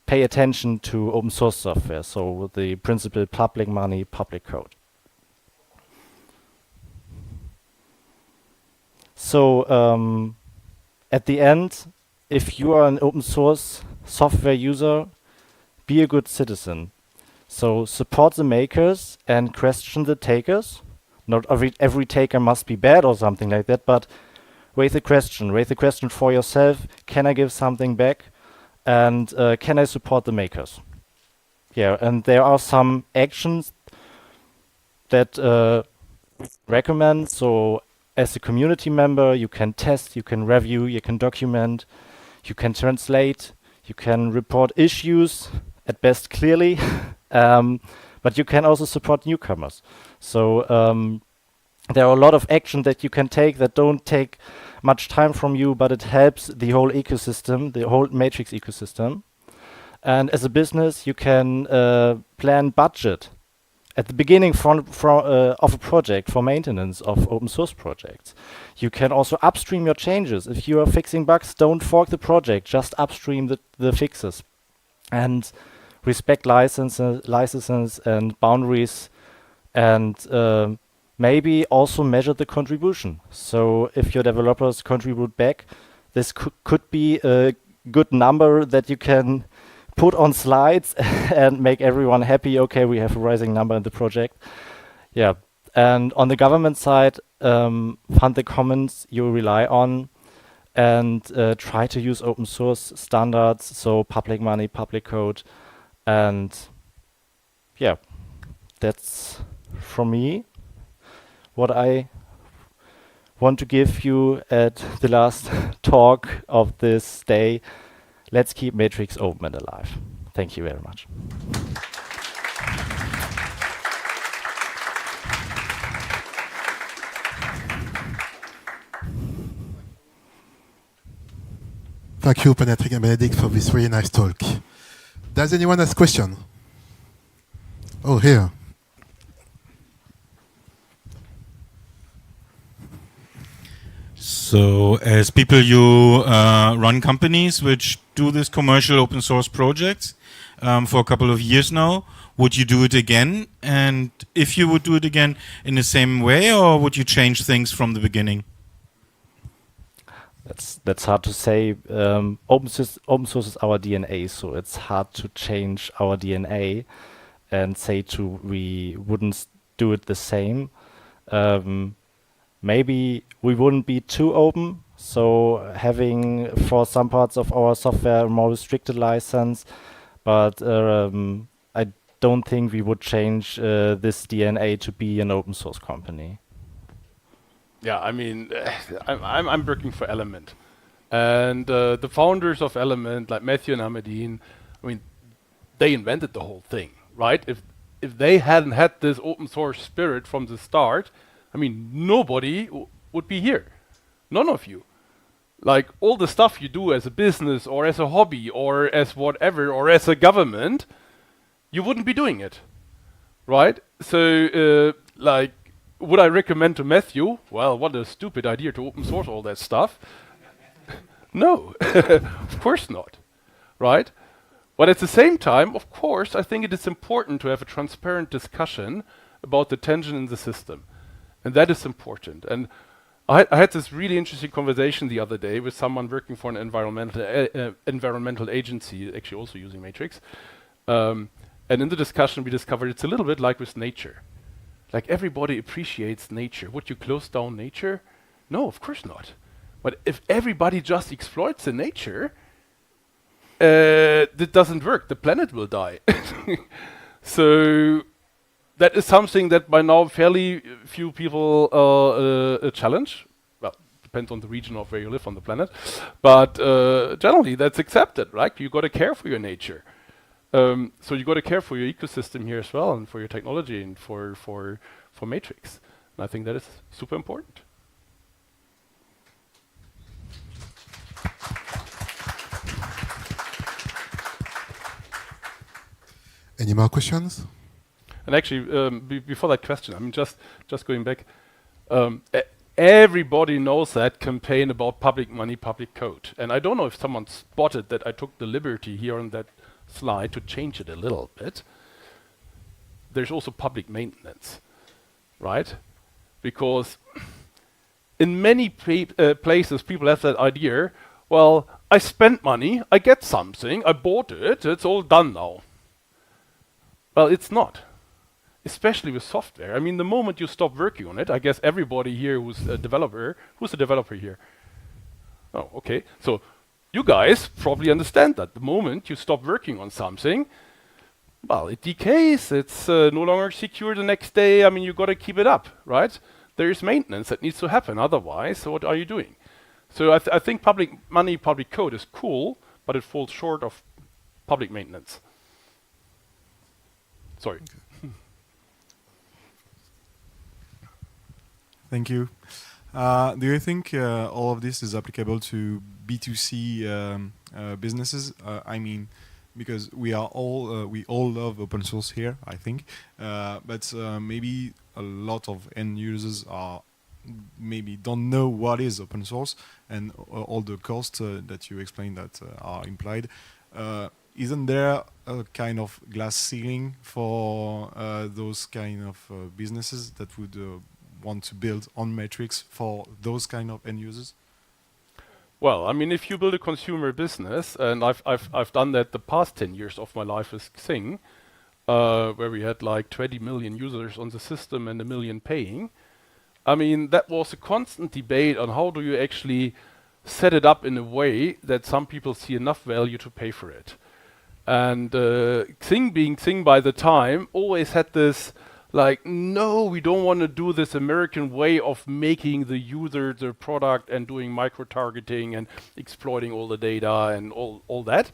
pay attention to open source software. So the principle public money, public code. So at the end, if you are an open source software user, be a good citizen. So support the makers and question the takers. Not every taker must be bad or something like that, but raise the question for yourself. Can I give something back? And can I support the makers? Yeah, and there are some actions that recommend. So as a community member, you can test, you can review, you can document, you can translate, you can report issues, at best clearly, but you can also support newcomers. So there are a lot of action that you can take that don't take much time from you, but it helps the whole ecosystem, the whole Matrix ecosystem. And as a business, you can plan budget at the beginning of a project for maintenance of open source projects. You can also upstream your changes. If you are fixing bugs, don't fork the project, just upstream the fixes. And respect licenses and boundaries, and maybe also measure the contribution. So if your developers contribute back, this could be a good number that you can put on slides and make everyone happy. Okay, we have a rising number in the project. Yeah, and on the government side, fund the commons you rely on, and try to use open source standards, so public money, public code, and yeah, that's from me what I want to give you at the last talk of this day. Let's keep Matrix open and alive. Thank you very much. Thank you, Patrick and Benedict, for this really nice talk. Does anyone have a question? Oh, here. So, as people, you run companies which do this commercial open source projects for a couple of years now. Would you do it again? And if you would do it again in the same way, or would you change things from the beginning? That's hard to say. Open source is our DNA, so it's hard to change our DNA and say we wouldn't do it the same. Maybe we wouldn't be too open, so having for some parts of our software a more restricted license, but I don't think we would change this DNA to be an open source company. Yeah, I mean, I'm working for Element, and the founders of Element, like Matthew and Ahmadine, I mean, they invented the whole thing, right? If they hadn't had this open source spirit from the start, I mean, nobody would be here. None of you. Like, all the stuff you do as a business or as a hobby or as whatever or as a government, you wouldn't be doing it, right? So, like, would I recommend to Matthew? Well, what a stupid idea to open source all that stuff. No, of course not, right? But at the same time, of course, I think it is important to have a transparent discussion about the tension in the system, and that is important. And I had this really interesting conversation the other day with someone working for an environmental agency, actually also using Matrix. And in the discussion, we discovered it's a little bit like with nature. Like everybody appreciates nature. Would you close down nature? No, of course not. But if everybody just exploits the nature, that doesn't work. The planet will die. So that is something that by now fairly few people challenge. Well, depends on the region of where you live on the planet. But generally, that's accepted, right? You got to care for your nature. So you got to care for your ecosystem here as well, and for your technology, and for Matrix. And I think that is super important. Any more questions? And actually, before that question, I mean, just going back, everybody knows that campaign about public money, public code. And I don't know if someone spotted that I took the liberty here on that slide to change it a little bit. There's also public maintenance, right? Because in many places, people have that idea, well, I spent money, I get something, I bought it, it's all done now. Well, it's not. Especially with software. I mean, the moment you stop working on it, I guess everybody here who's a developer here? Oh, okay. So you guys probably understand that the moment you stop working on something, well, it decays, it's no longer secure the next day. I mean, you got to keep it up, right? There is maintenance that needs to happen. Otherwise, what are you doing? So I think public money, public code is cool, but it falls short of public maintenance. Sorry. Thank you. Do you think all of this is applicable to B2C businesses? I mean, because we all love open source here, I think, but maybe a lot of end users maybe don't know what is open source and all the costs that you explained that are implied. Isn't there a kind of glass ceiling for those kind of businesses that would want to build on Matrix for those kind of end users? Well, I mean, if you build a consumer business, and I've done that the past 10 years of my life with Xing, where we had like 20 million users on the system and 1 million paying. I mean, that was a constant debate on how do you actually set it up in a way that some people see enough value to pay for it. And Xing, being Xing by the time, always had this like, no, we don't want to do this American way of making the user the product and doing micro-targeting and exploiting all the data and all that.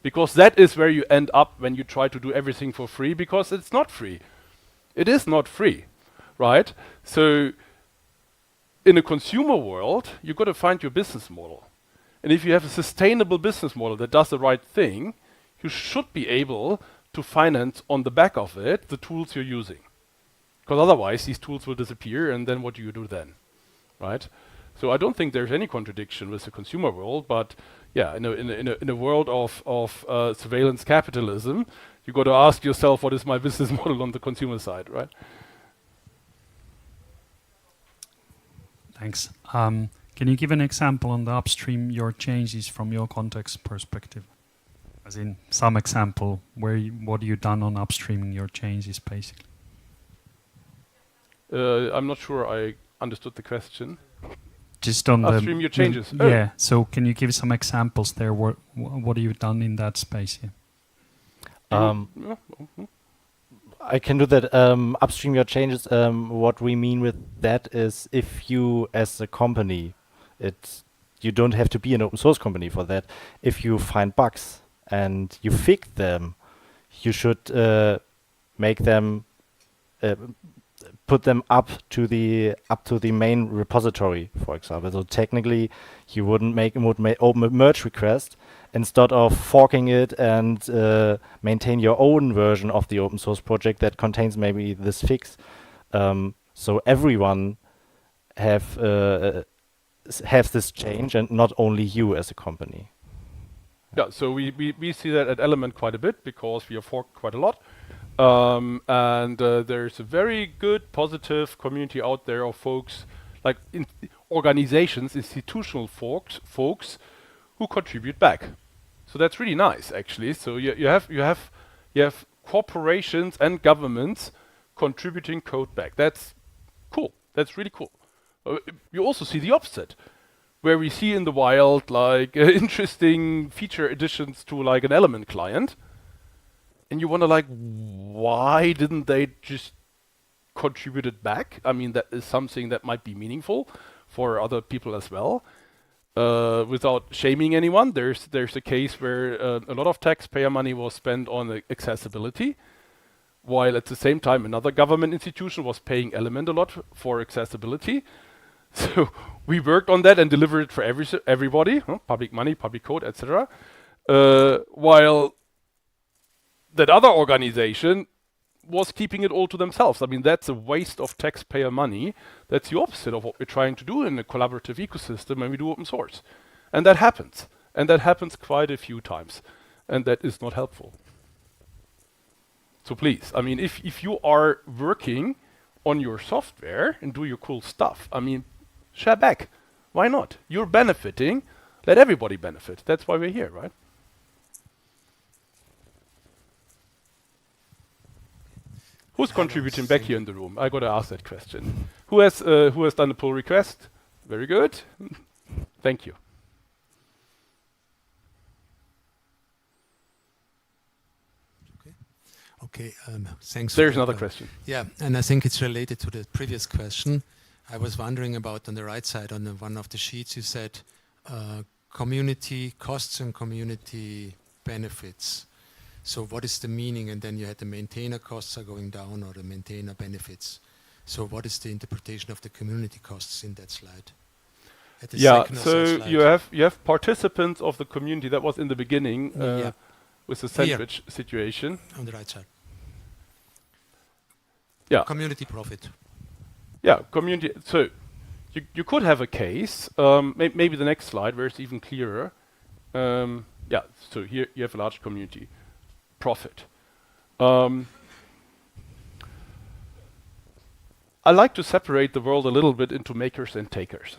Because that is where you end up when you try to do everything for free, because it's not free. It is not free, right? So in a consumer world, you've got to find your business model. And if you have a sustainable business model that does the right thing, you should be able to finance on the back of it the tools you're using. Because otherwise these tools will disappear, and then what do you do then, right? So I don't think there's any contradiction with the consumer world, but yeah, in a world of surveillance capitalism, you got to ask yourself, what is my business model on the consumer side, right? Thanks. Can you give an example on the upstream your changes from your context perspective? As in some example where what you done on upstreaming your changes, basically. I'm not sure I understood the question. Just on upstream your changes. Yeah. So can you give some examples there? What have you done in that space here? I can do that. Upstream your changes. What we mean with that is, if you, as a company, you don't have to be an open source company for that. If you find bugs and you fix them, you should make them put them up to the main repository, for example. So technically, you would open a merge request instead of forking it and maintain your own version of the open source project that contains maybe this fix. So everyone has this change, and not only you as a company. Yeah, so we see that at Element quite a bit because we are forked quite a lot. And there's a very good, positive community out there of folks, like organizations, institutional folks who contribute back. So that's really nice, actually. So you have corporations and governments contributing code back. That's cool. That's really cool. You also see the opposite, where we see in the wild like interesting feature additions to like an Element client, and you wonder like, why didn't they just contribute it back? I mean, that is something that might be meaningful for other people as well. Without shaming anyone, there's a case where a lot of taxpayer money was spent on accessibility, while at the same time another government institution was paying Element a lot for accessibility. So we worked on that and delivered it for everybody, public money, public code, etc. While that other organization was keeping it all to themselves. I mean, that's a waste of taxpayer money. That's the opposite of what we're trying to do in a collaborative ecosystem when we do open source. And that happens. And that happens quite a few times. And that is not helpful. So please, I mean, if you are working on your software and do your cool stuff, I mean, share back. Why not? You're benefiting. Let everybody benefit. That's why we're here, right? Who's contributing back here in the room? I got to ask that question. Who has done the pull request? Very good. Thank you. Okay, thanks. There's another question. Yeah, and I think it's related to the previous question. I was wondering about on the right side, on one of the sheets, you said community costs and community benefits. So what is the meaning? And then you had the maintainer costs are going down or the maintainer benefits. So what is the interpretation of the community costs in that slide? At the second or third slide. you have participants of the community that was in the beginning with the sandwich situation. On the right side. Yeah. Community profit. Yeah, community. So you could have a case, maybe the next slide where it's even clearer. Yeah, so here you have a large community. Profit. I like to separate the world a little bit into makers and takers.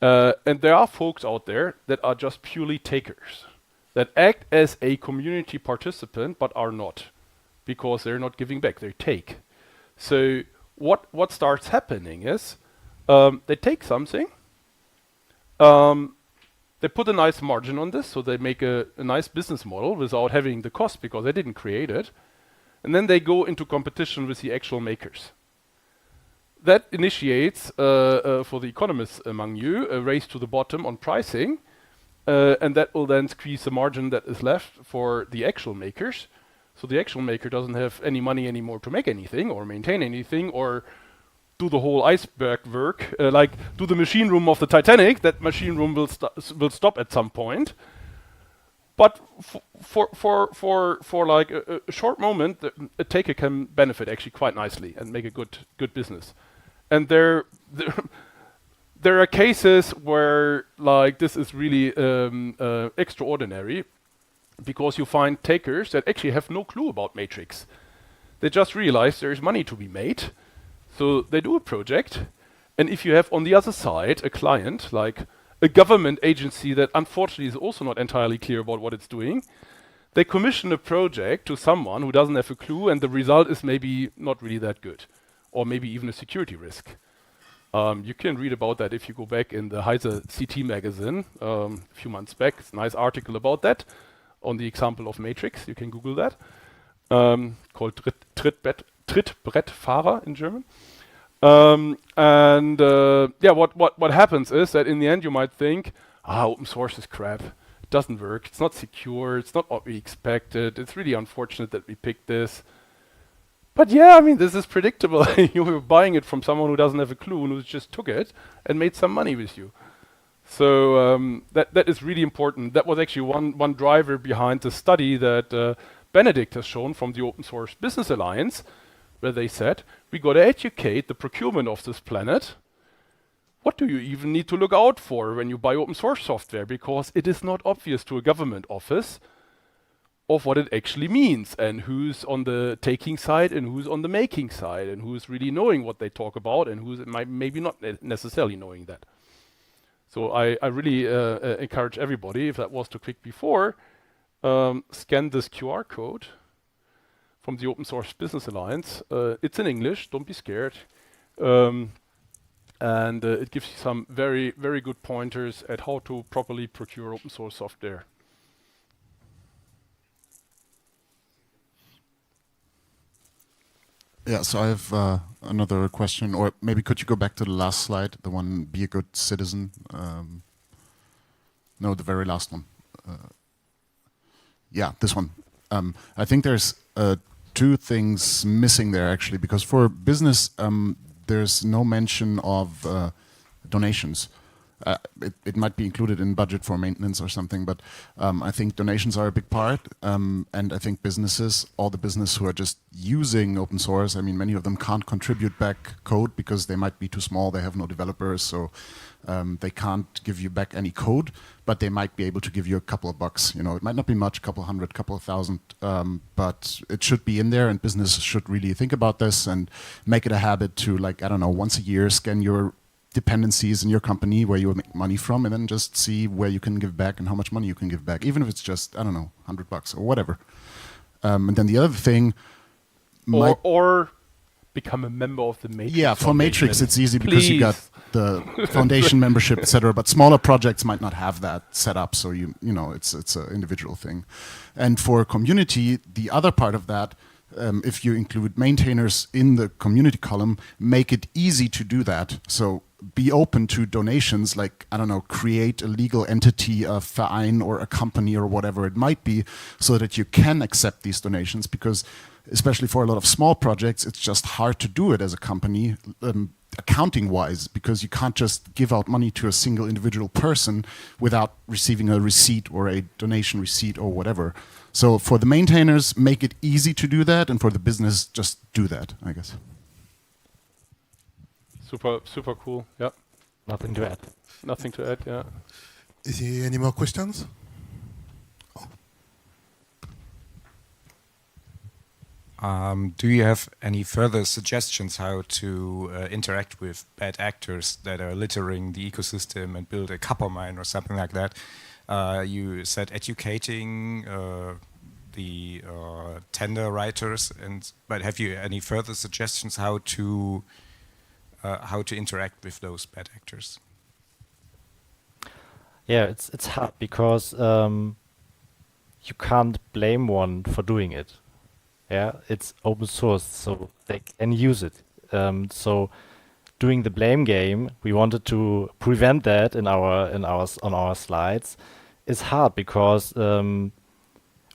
And there are folks out there that are just purely takers, that act as a community participant but are not, because they're not giving back, they take. So what starts happening is they take something, they put a nice margin on this, so they make a nice business model without having the cost because they didn't create it. And then they go into competition with the actual makers. That initiates, for the economists among you, a race to the bottom on pricing. And that will then squeeze the margin that is left for the actual makers. So the actual maker doesn't have any money anymore to make anything or maintain anything or do the whole iceberg work, like do the machine room of the Titanic. That machine room will stop at some point. But for like a short moment, a taker can benefit actually quite nicely and make a good business. And there are cases where like this is really extraordinary, because you find takers that actually have no clue about Matrix. They just realize there is money to be made. So they do a project, and if you have on the other side a client, like a government agency that unfortunately is also not entirely clear about what it's doing, they commission a project to someone who doesn't have a clue, and the result is maybe not really that good, or maybe even a security risk. You can read about that if you go back in the Heise CT magazine a few months back. It's a nice article about that on the example of Matrix. You can Google that. Called Trittbrettfahrer in German. What happens is that in the end you might think, open source is crap. It doesn't work. It's not secure. It's not what we expected. It's really unfortunate that we picked this. But yeah, I mean, this is predictable. You were buying it from someone who doesn't have a clue and who just took it and made some money with you. So that is really important. That was actually one driver behind the study that Benedict has shown from the Open Source Business Alliance, where they said, we got to educate the procurement of this planet. What do you even need to look out for when you buy open source software? Because it is not obvious to a government office of what it actually means and who's on the taking side and who's on the making side and who's really knowing what they talk about and who's maybe not necessarily knowing that. So I really encourage everybody, if that was too quick before, scan this QR code from the Open Source Business Alliance. It's in English, don't be scared. And it gives you some very, very good pointers at how to properly procure open source software. Yeah, so I have another question, or maybe could you go back to the last slide, the one, be a good citizen? No, the very last one. Yeah, this one. I think there's two things missing there, actually, because for business, there's no mention of donations. It might be included in budget for maintenance or something, but I think donations are a big part. And I think businesses, all the business who are just using open source, I mean, many of them can't contribute back code because they might be too small, they have no developers, so they can't give you back any code, but they might be able to give you a couple of bucks. You know, it might not be much, couple hundred, couple of thousand, but it should be in there, and businesses should really think about this and make it a habit to, like, I don't know, once a year scan your dependencies in your company where you make money from, and then just see where you can give back and how much money you can give back, even if it's just, I don't know, $100 or whatever. And then the other thing, or become a member of the Matrix. Yeah, for Matrix it's easy because you got the foundation membership, etc. But smaller projects might not have that set up, so you know it's an individual thing. And for community, the other part of that, if you include maintainers in the community column, make it easy to do that. So be open to donations, like, I don't know, create a legal entity, a Verein or a company or whatever it might be, so that you can accept these donations, because especially for a lot of small projects, it's just hard to do it as a company, accounting-wise, because you can't just give out money to a single individual person without receiving a receipt or a donation receipt or whatever. So for the maintainers, make it easy to do that, and for the business, just do that, I guess. Super cool. Yeah. Nothing to add. Nothing to add. Yeah. Is there any more questions? Do you have any further suggestions how to interact with bad actors that are littering the ecosystem and build a copper mine or something like that? You said educating the tender writers, but have you any further suggestions how to interact with those bad actors? Yeah, it's hard because you can't blame one for doing it. Yeah, it's open source, so they can use it. So doing the blame game, we wanted to prevent that on our slides. It's hard because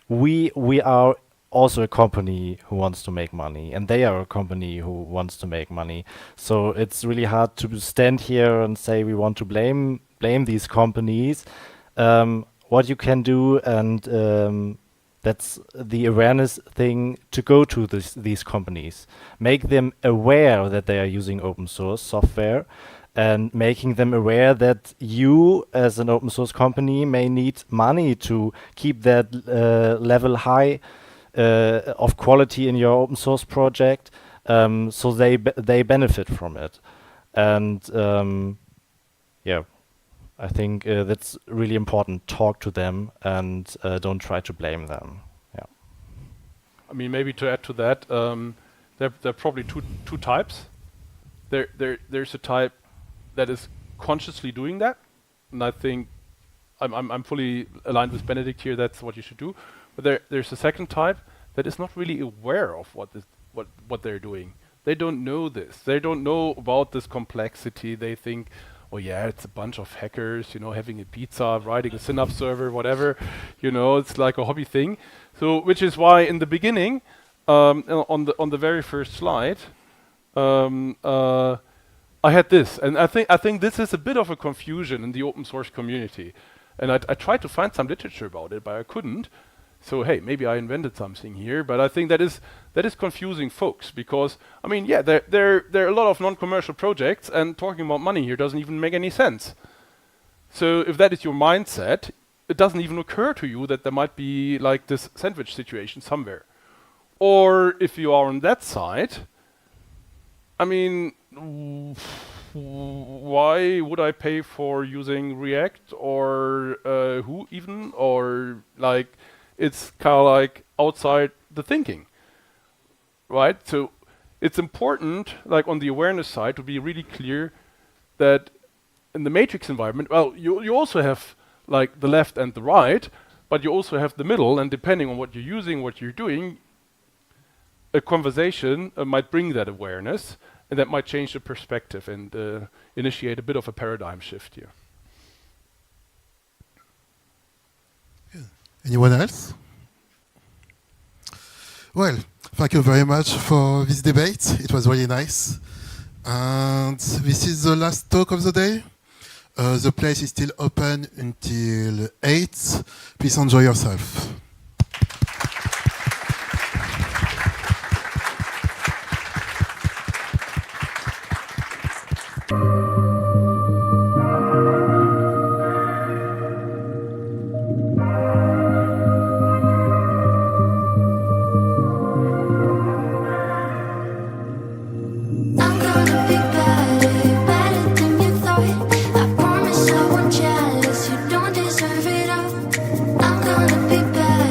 we are also a company who wants to make money, and they are a company who wants to make money. So it's really hard to stand here and say we want to blame these companies. What you can do, and that's the awareness thing, to go to these companies, make them aware that they are using open source software, and making them aware that you as an open source company may need money to keep that level high of quality in your open source project, so they benefit from it. And yeah, I think that's really important. Talk to them and don't try to blame them. Yeah. I mean, maybe to add to that, there are probably two types. There's a type that is consciously doing that, and I think I'm fully aligned with Benedict here. That's what you should do. But there's a second type that is not really aware of what they're doing. They don't know this. They don't know about this complexity. They think, oh yeah, it's a bunch of hackers, you know, having a pizza, writing a synapse server, whatever, you know, it's like a hobby thing. So, which is why in the beginning, on the very first slide, I had this, and I think this is a bit of a confusion in the open source community, and I tried to find some literature about it, but I couldn't. So hey, maybe I invented something here, but I think that is confusing folks, because I mean, yeah, there are a lot of non-commercial projects, and talking about money here doesn't even make any sense. So if that is your mindset, it doesn't even occur to you that there might be like this sandwich situation somewhere. Or if you are on that side, I mean, why would I pay for using React or who even, or like, it's kind of like outside the thinking, right? So it's important, like on the awareness side, to be really clear that in the matrix environment, well, you also have like the left and the right, but you also have the middle, and depending on what you're using, what you're doing, a conversation might bring that awareness, and that might change the perspective and initiate a bit of a paradigm shift here. Anyone else? Well, thank you very much for this debate. It was really nice. And this is the last talk of the day. The place is still open until 8. Please enjoy yourself. I'm gonna be better, better than you thought. I promise I won't jealous. You don't deserve it all. I'm gonna be better.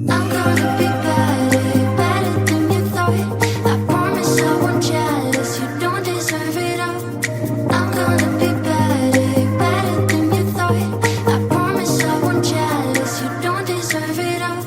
I'm gonna be better, better than you thought. I promise I won't jealous, you don't deserve it all. I'm gonna be better, better than you thought. I promise I won't jealous, you don't deserve it all.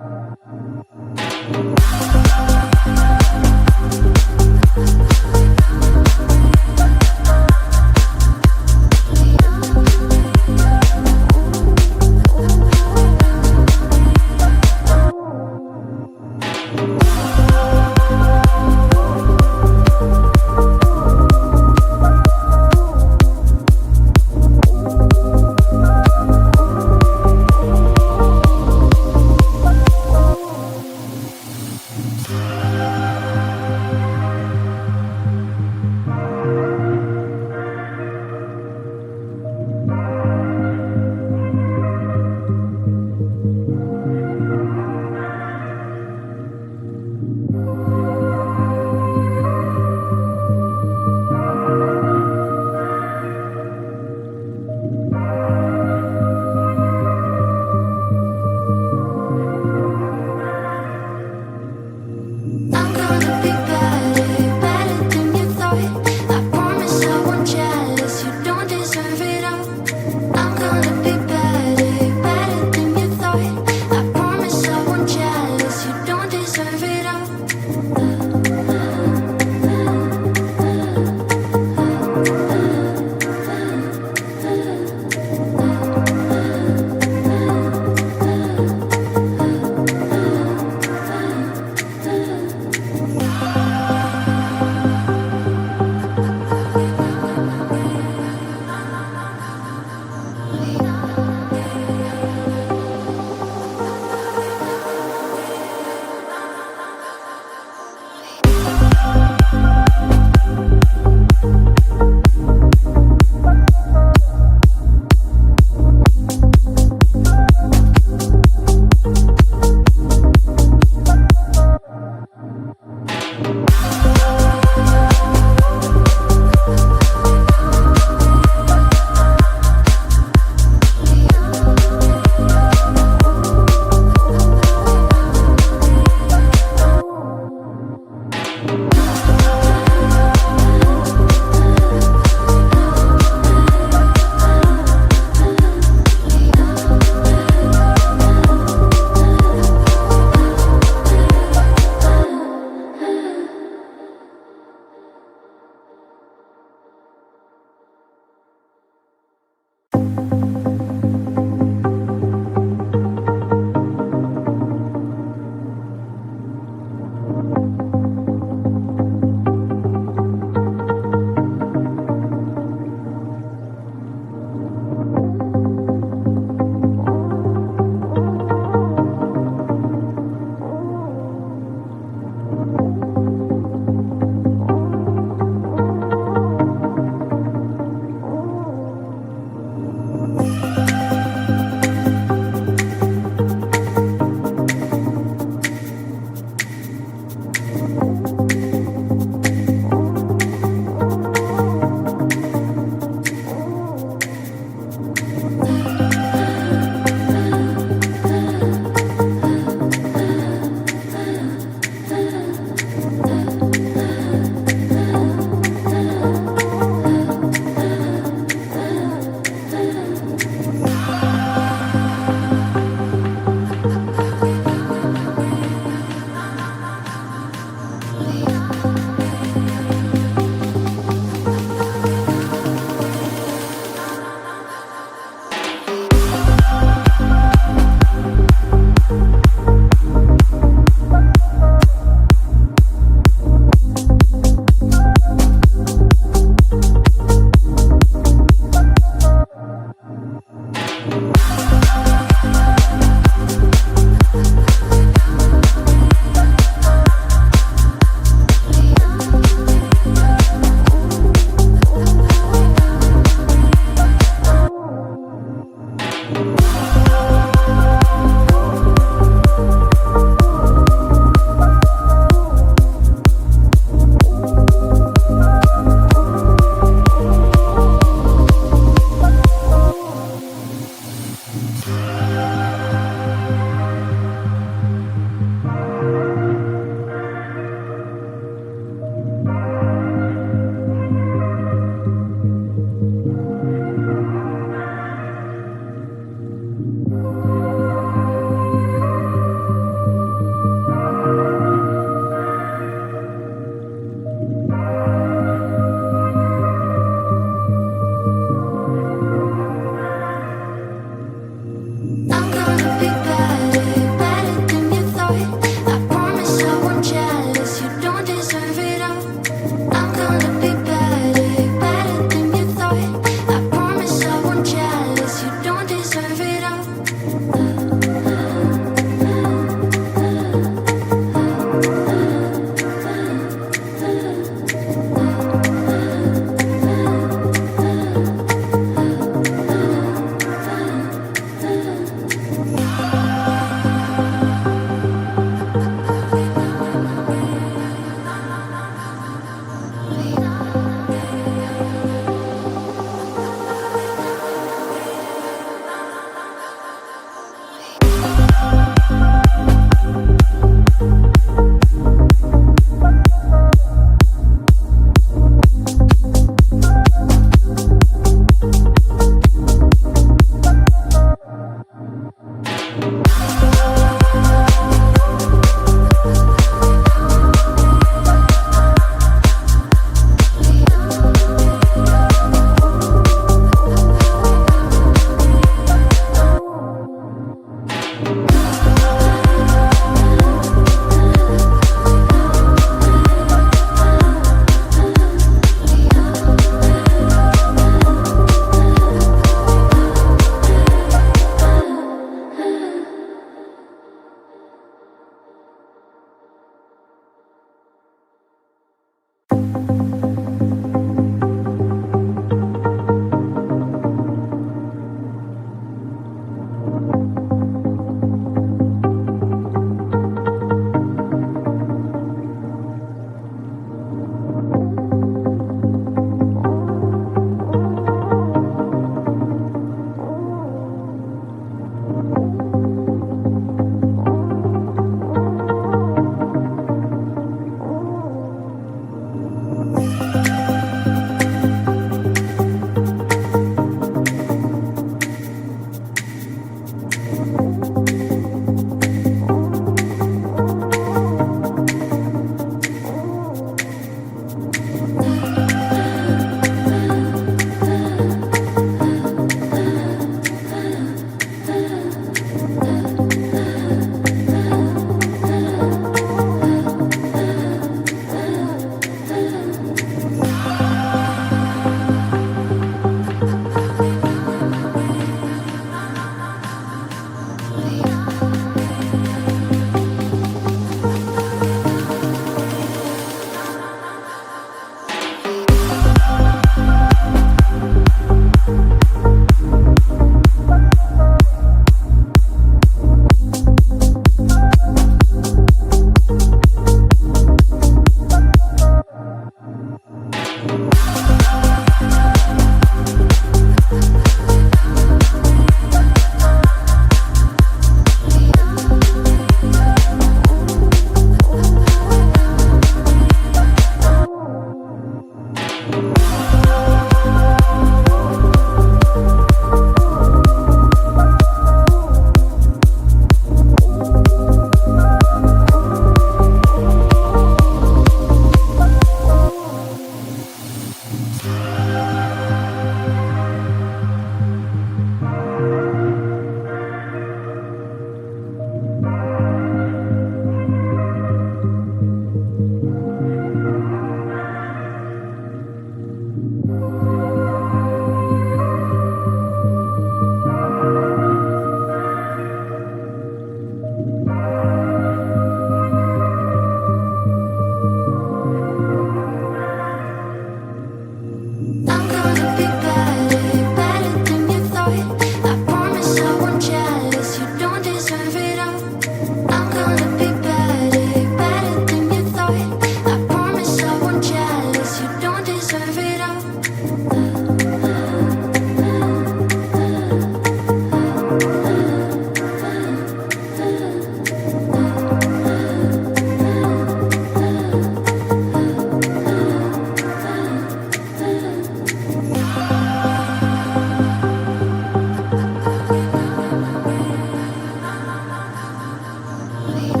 We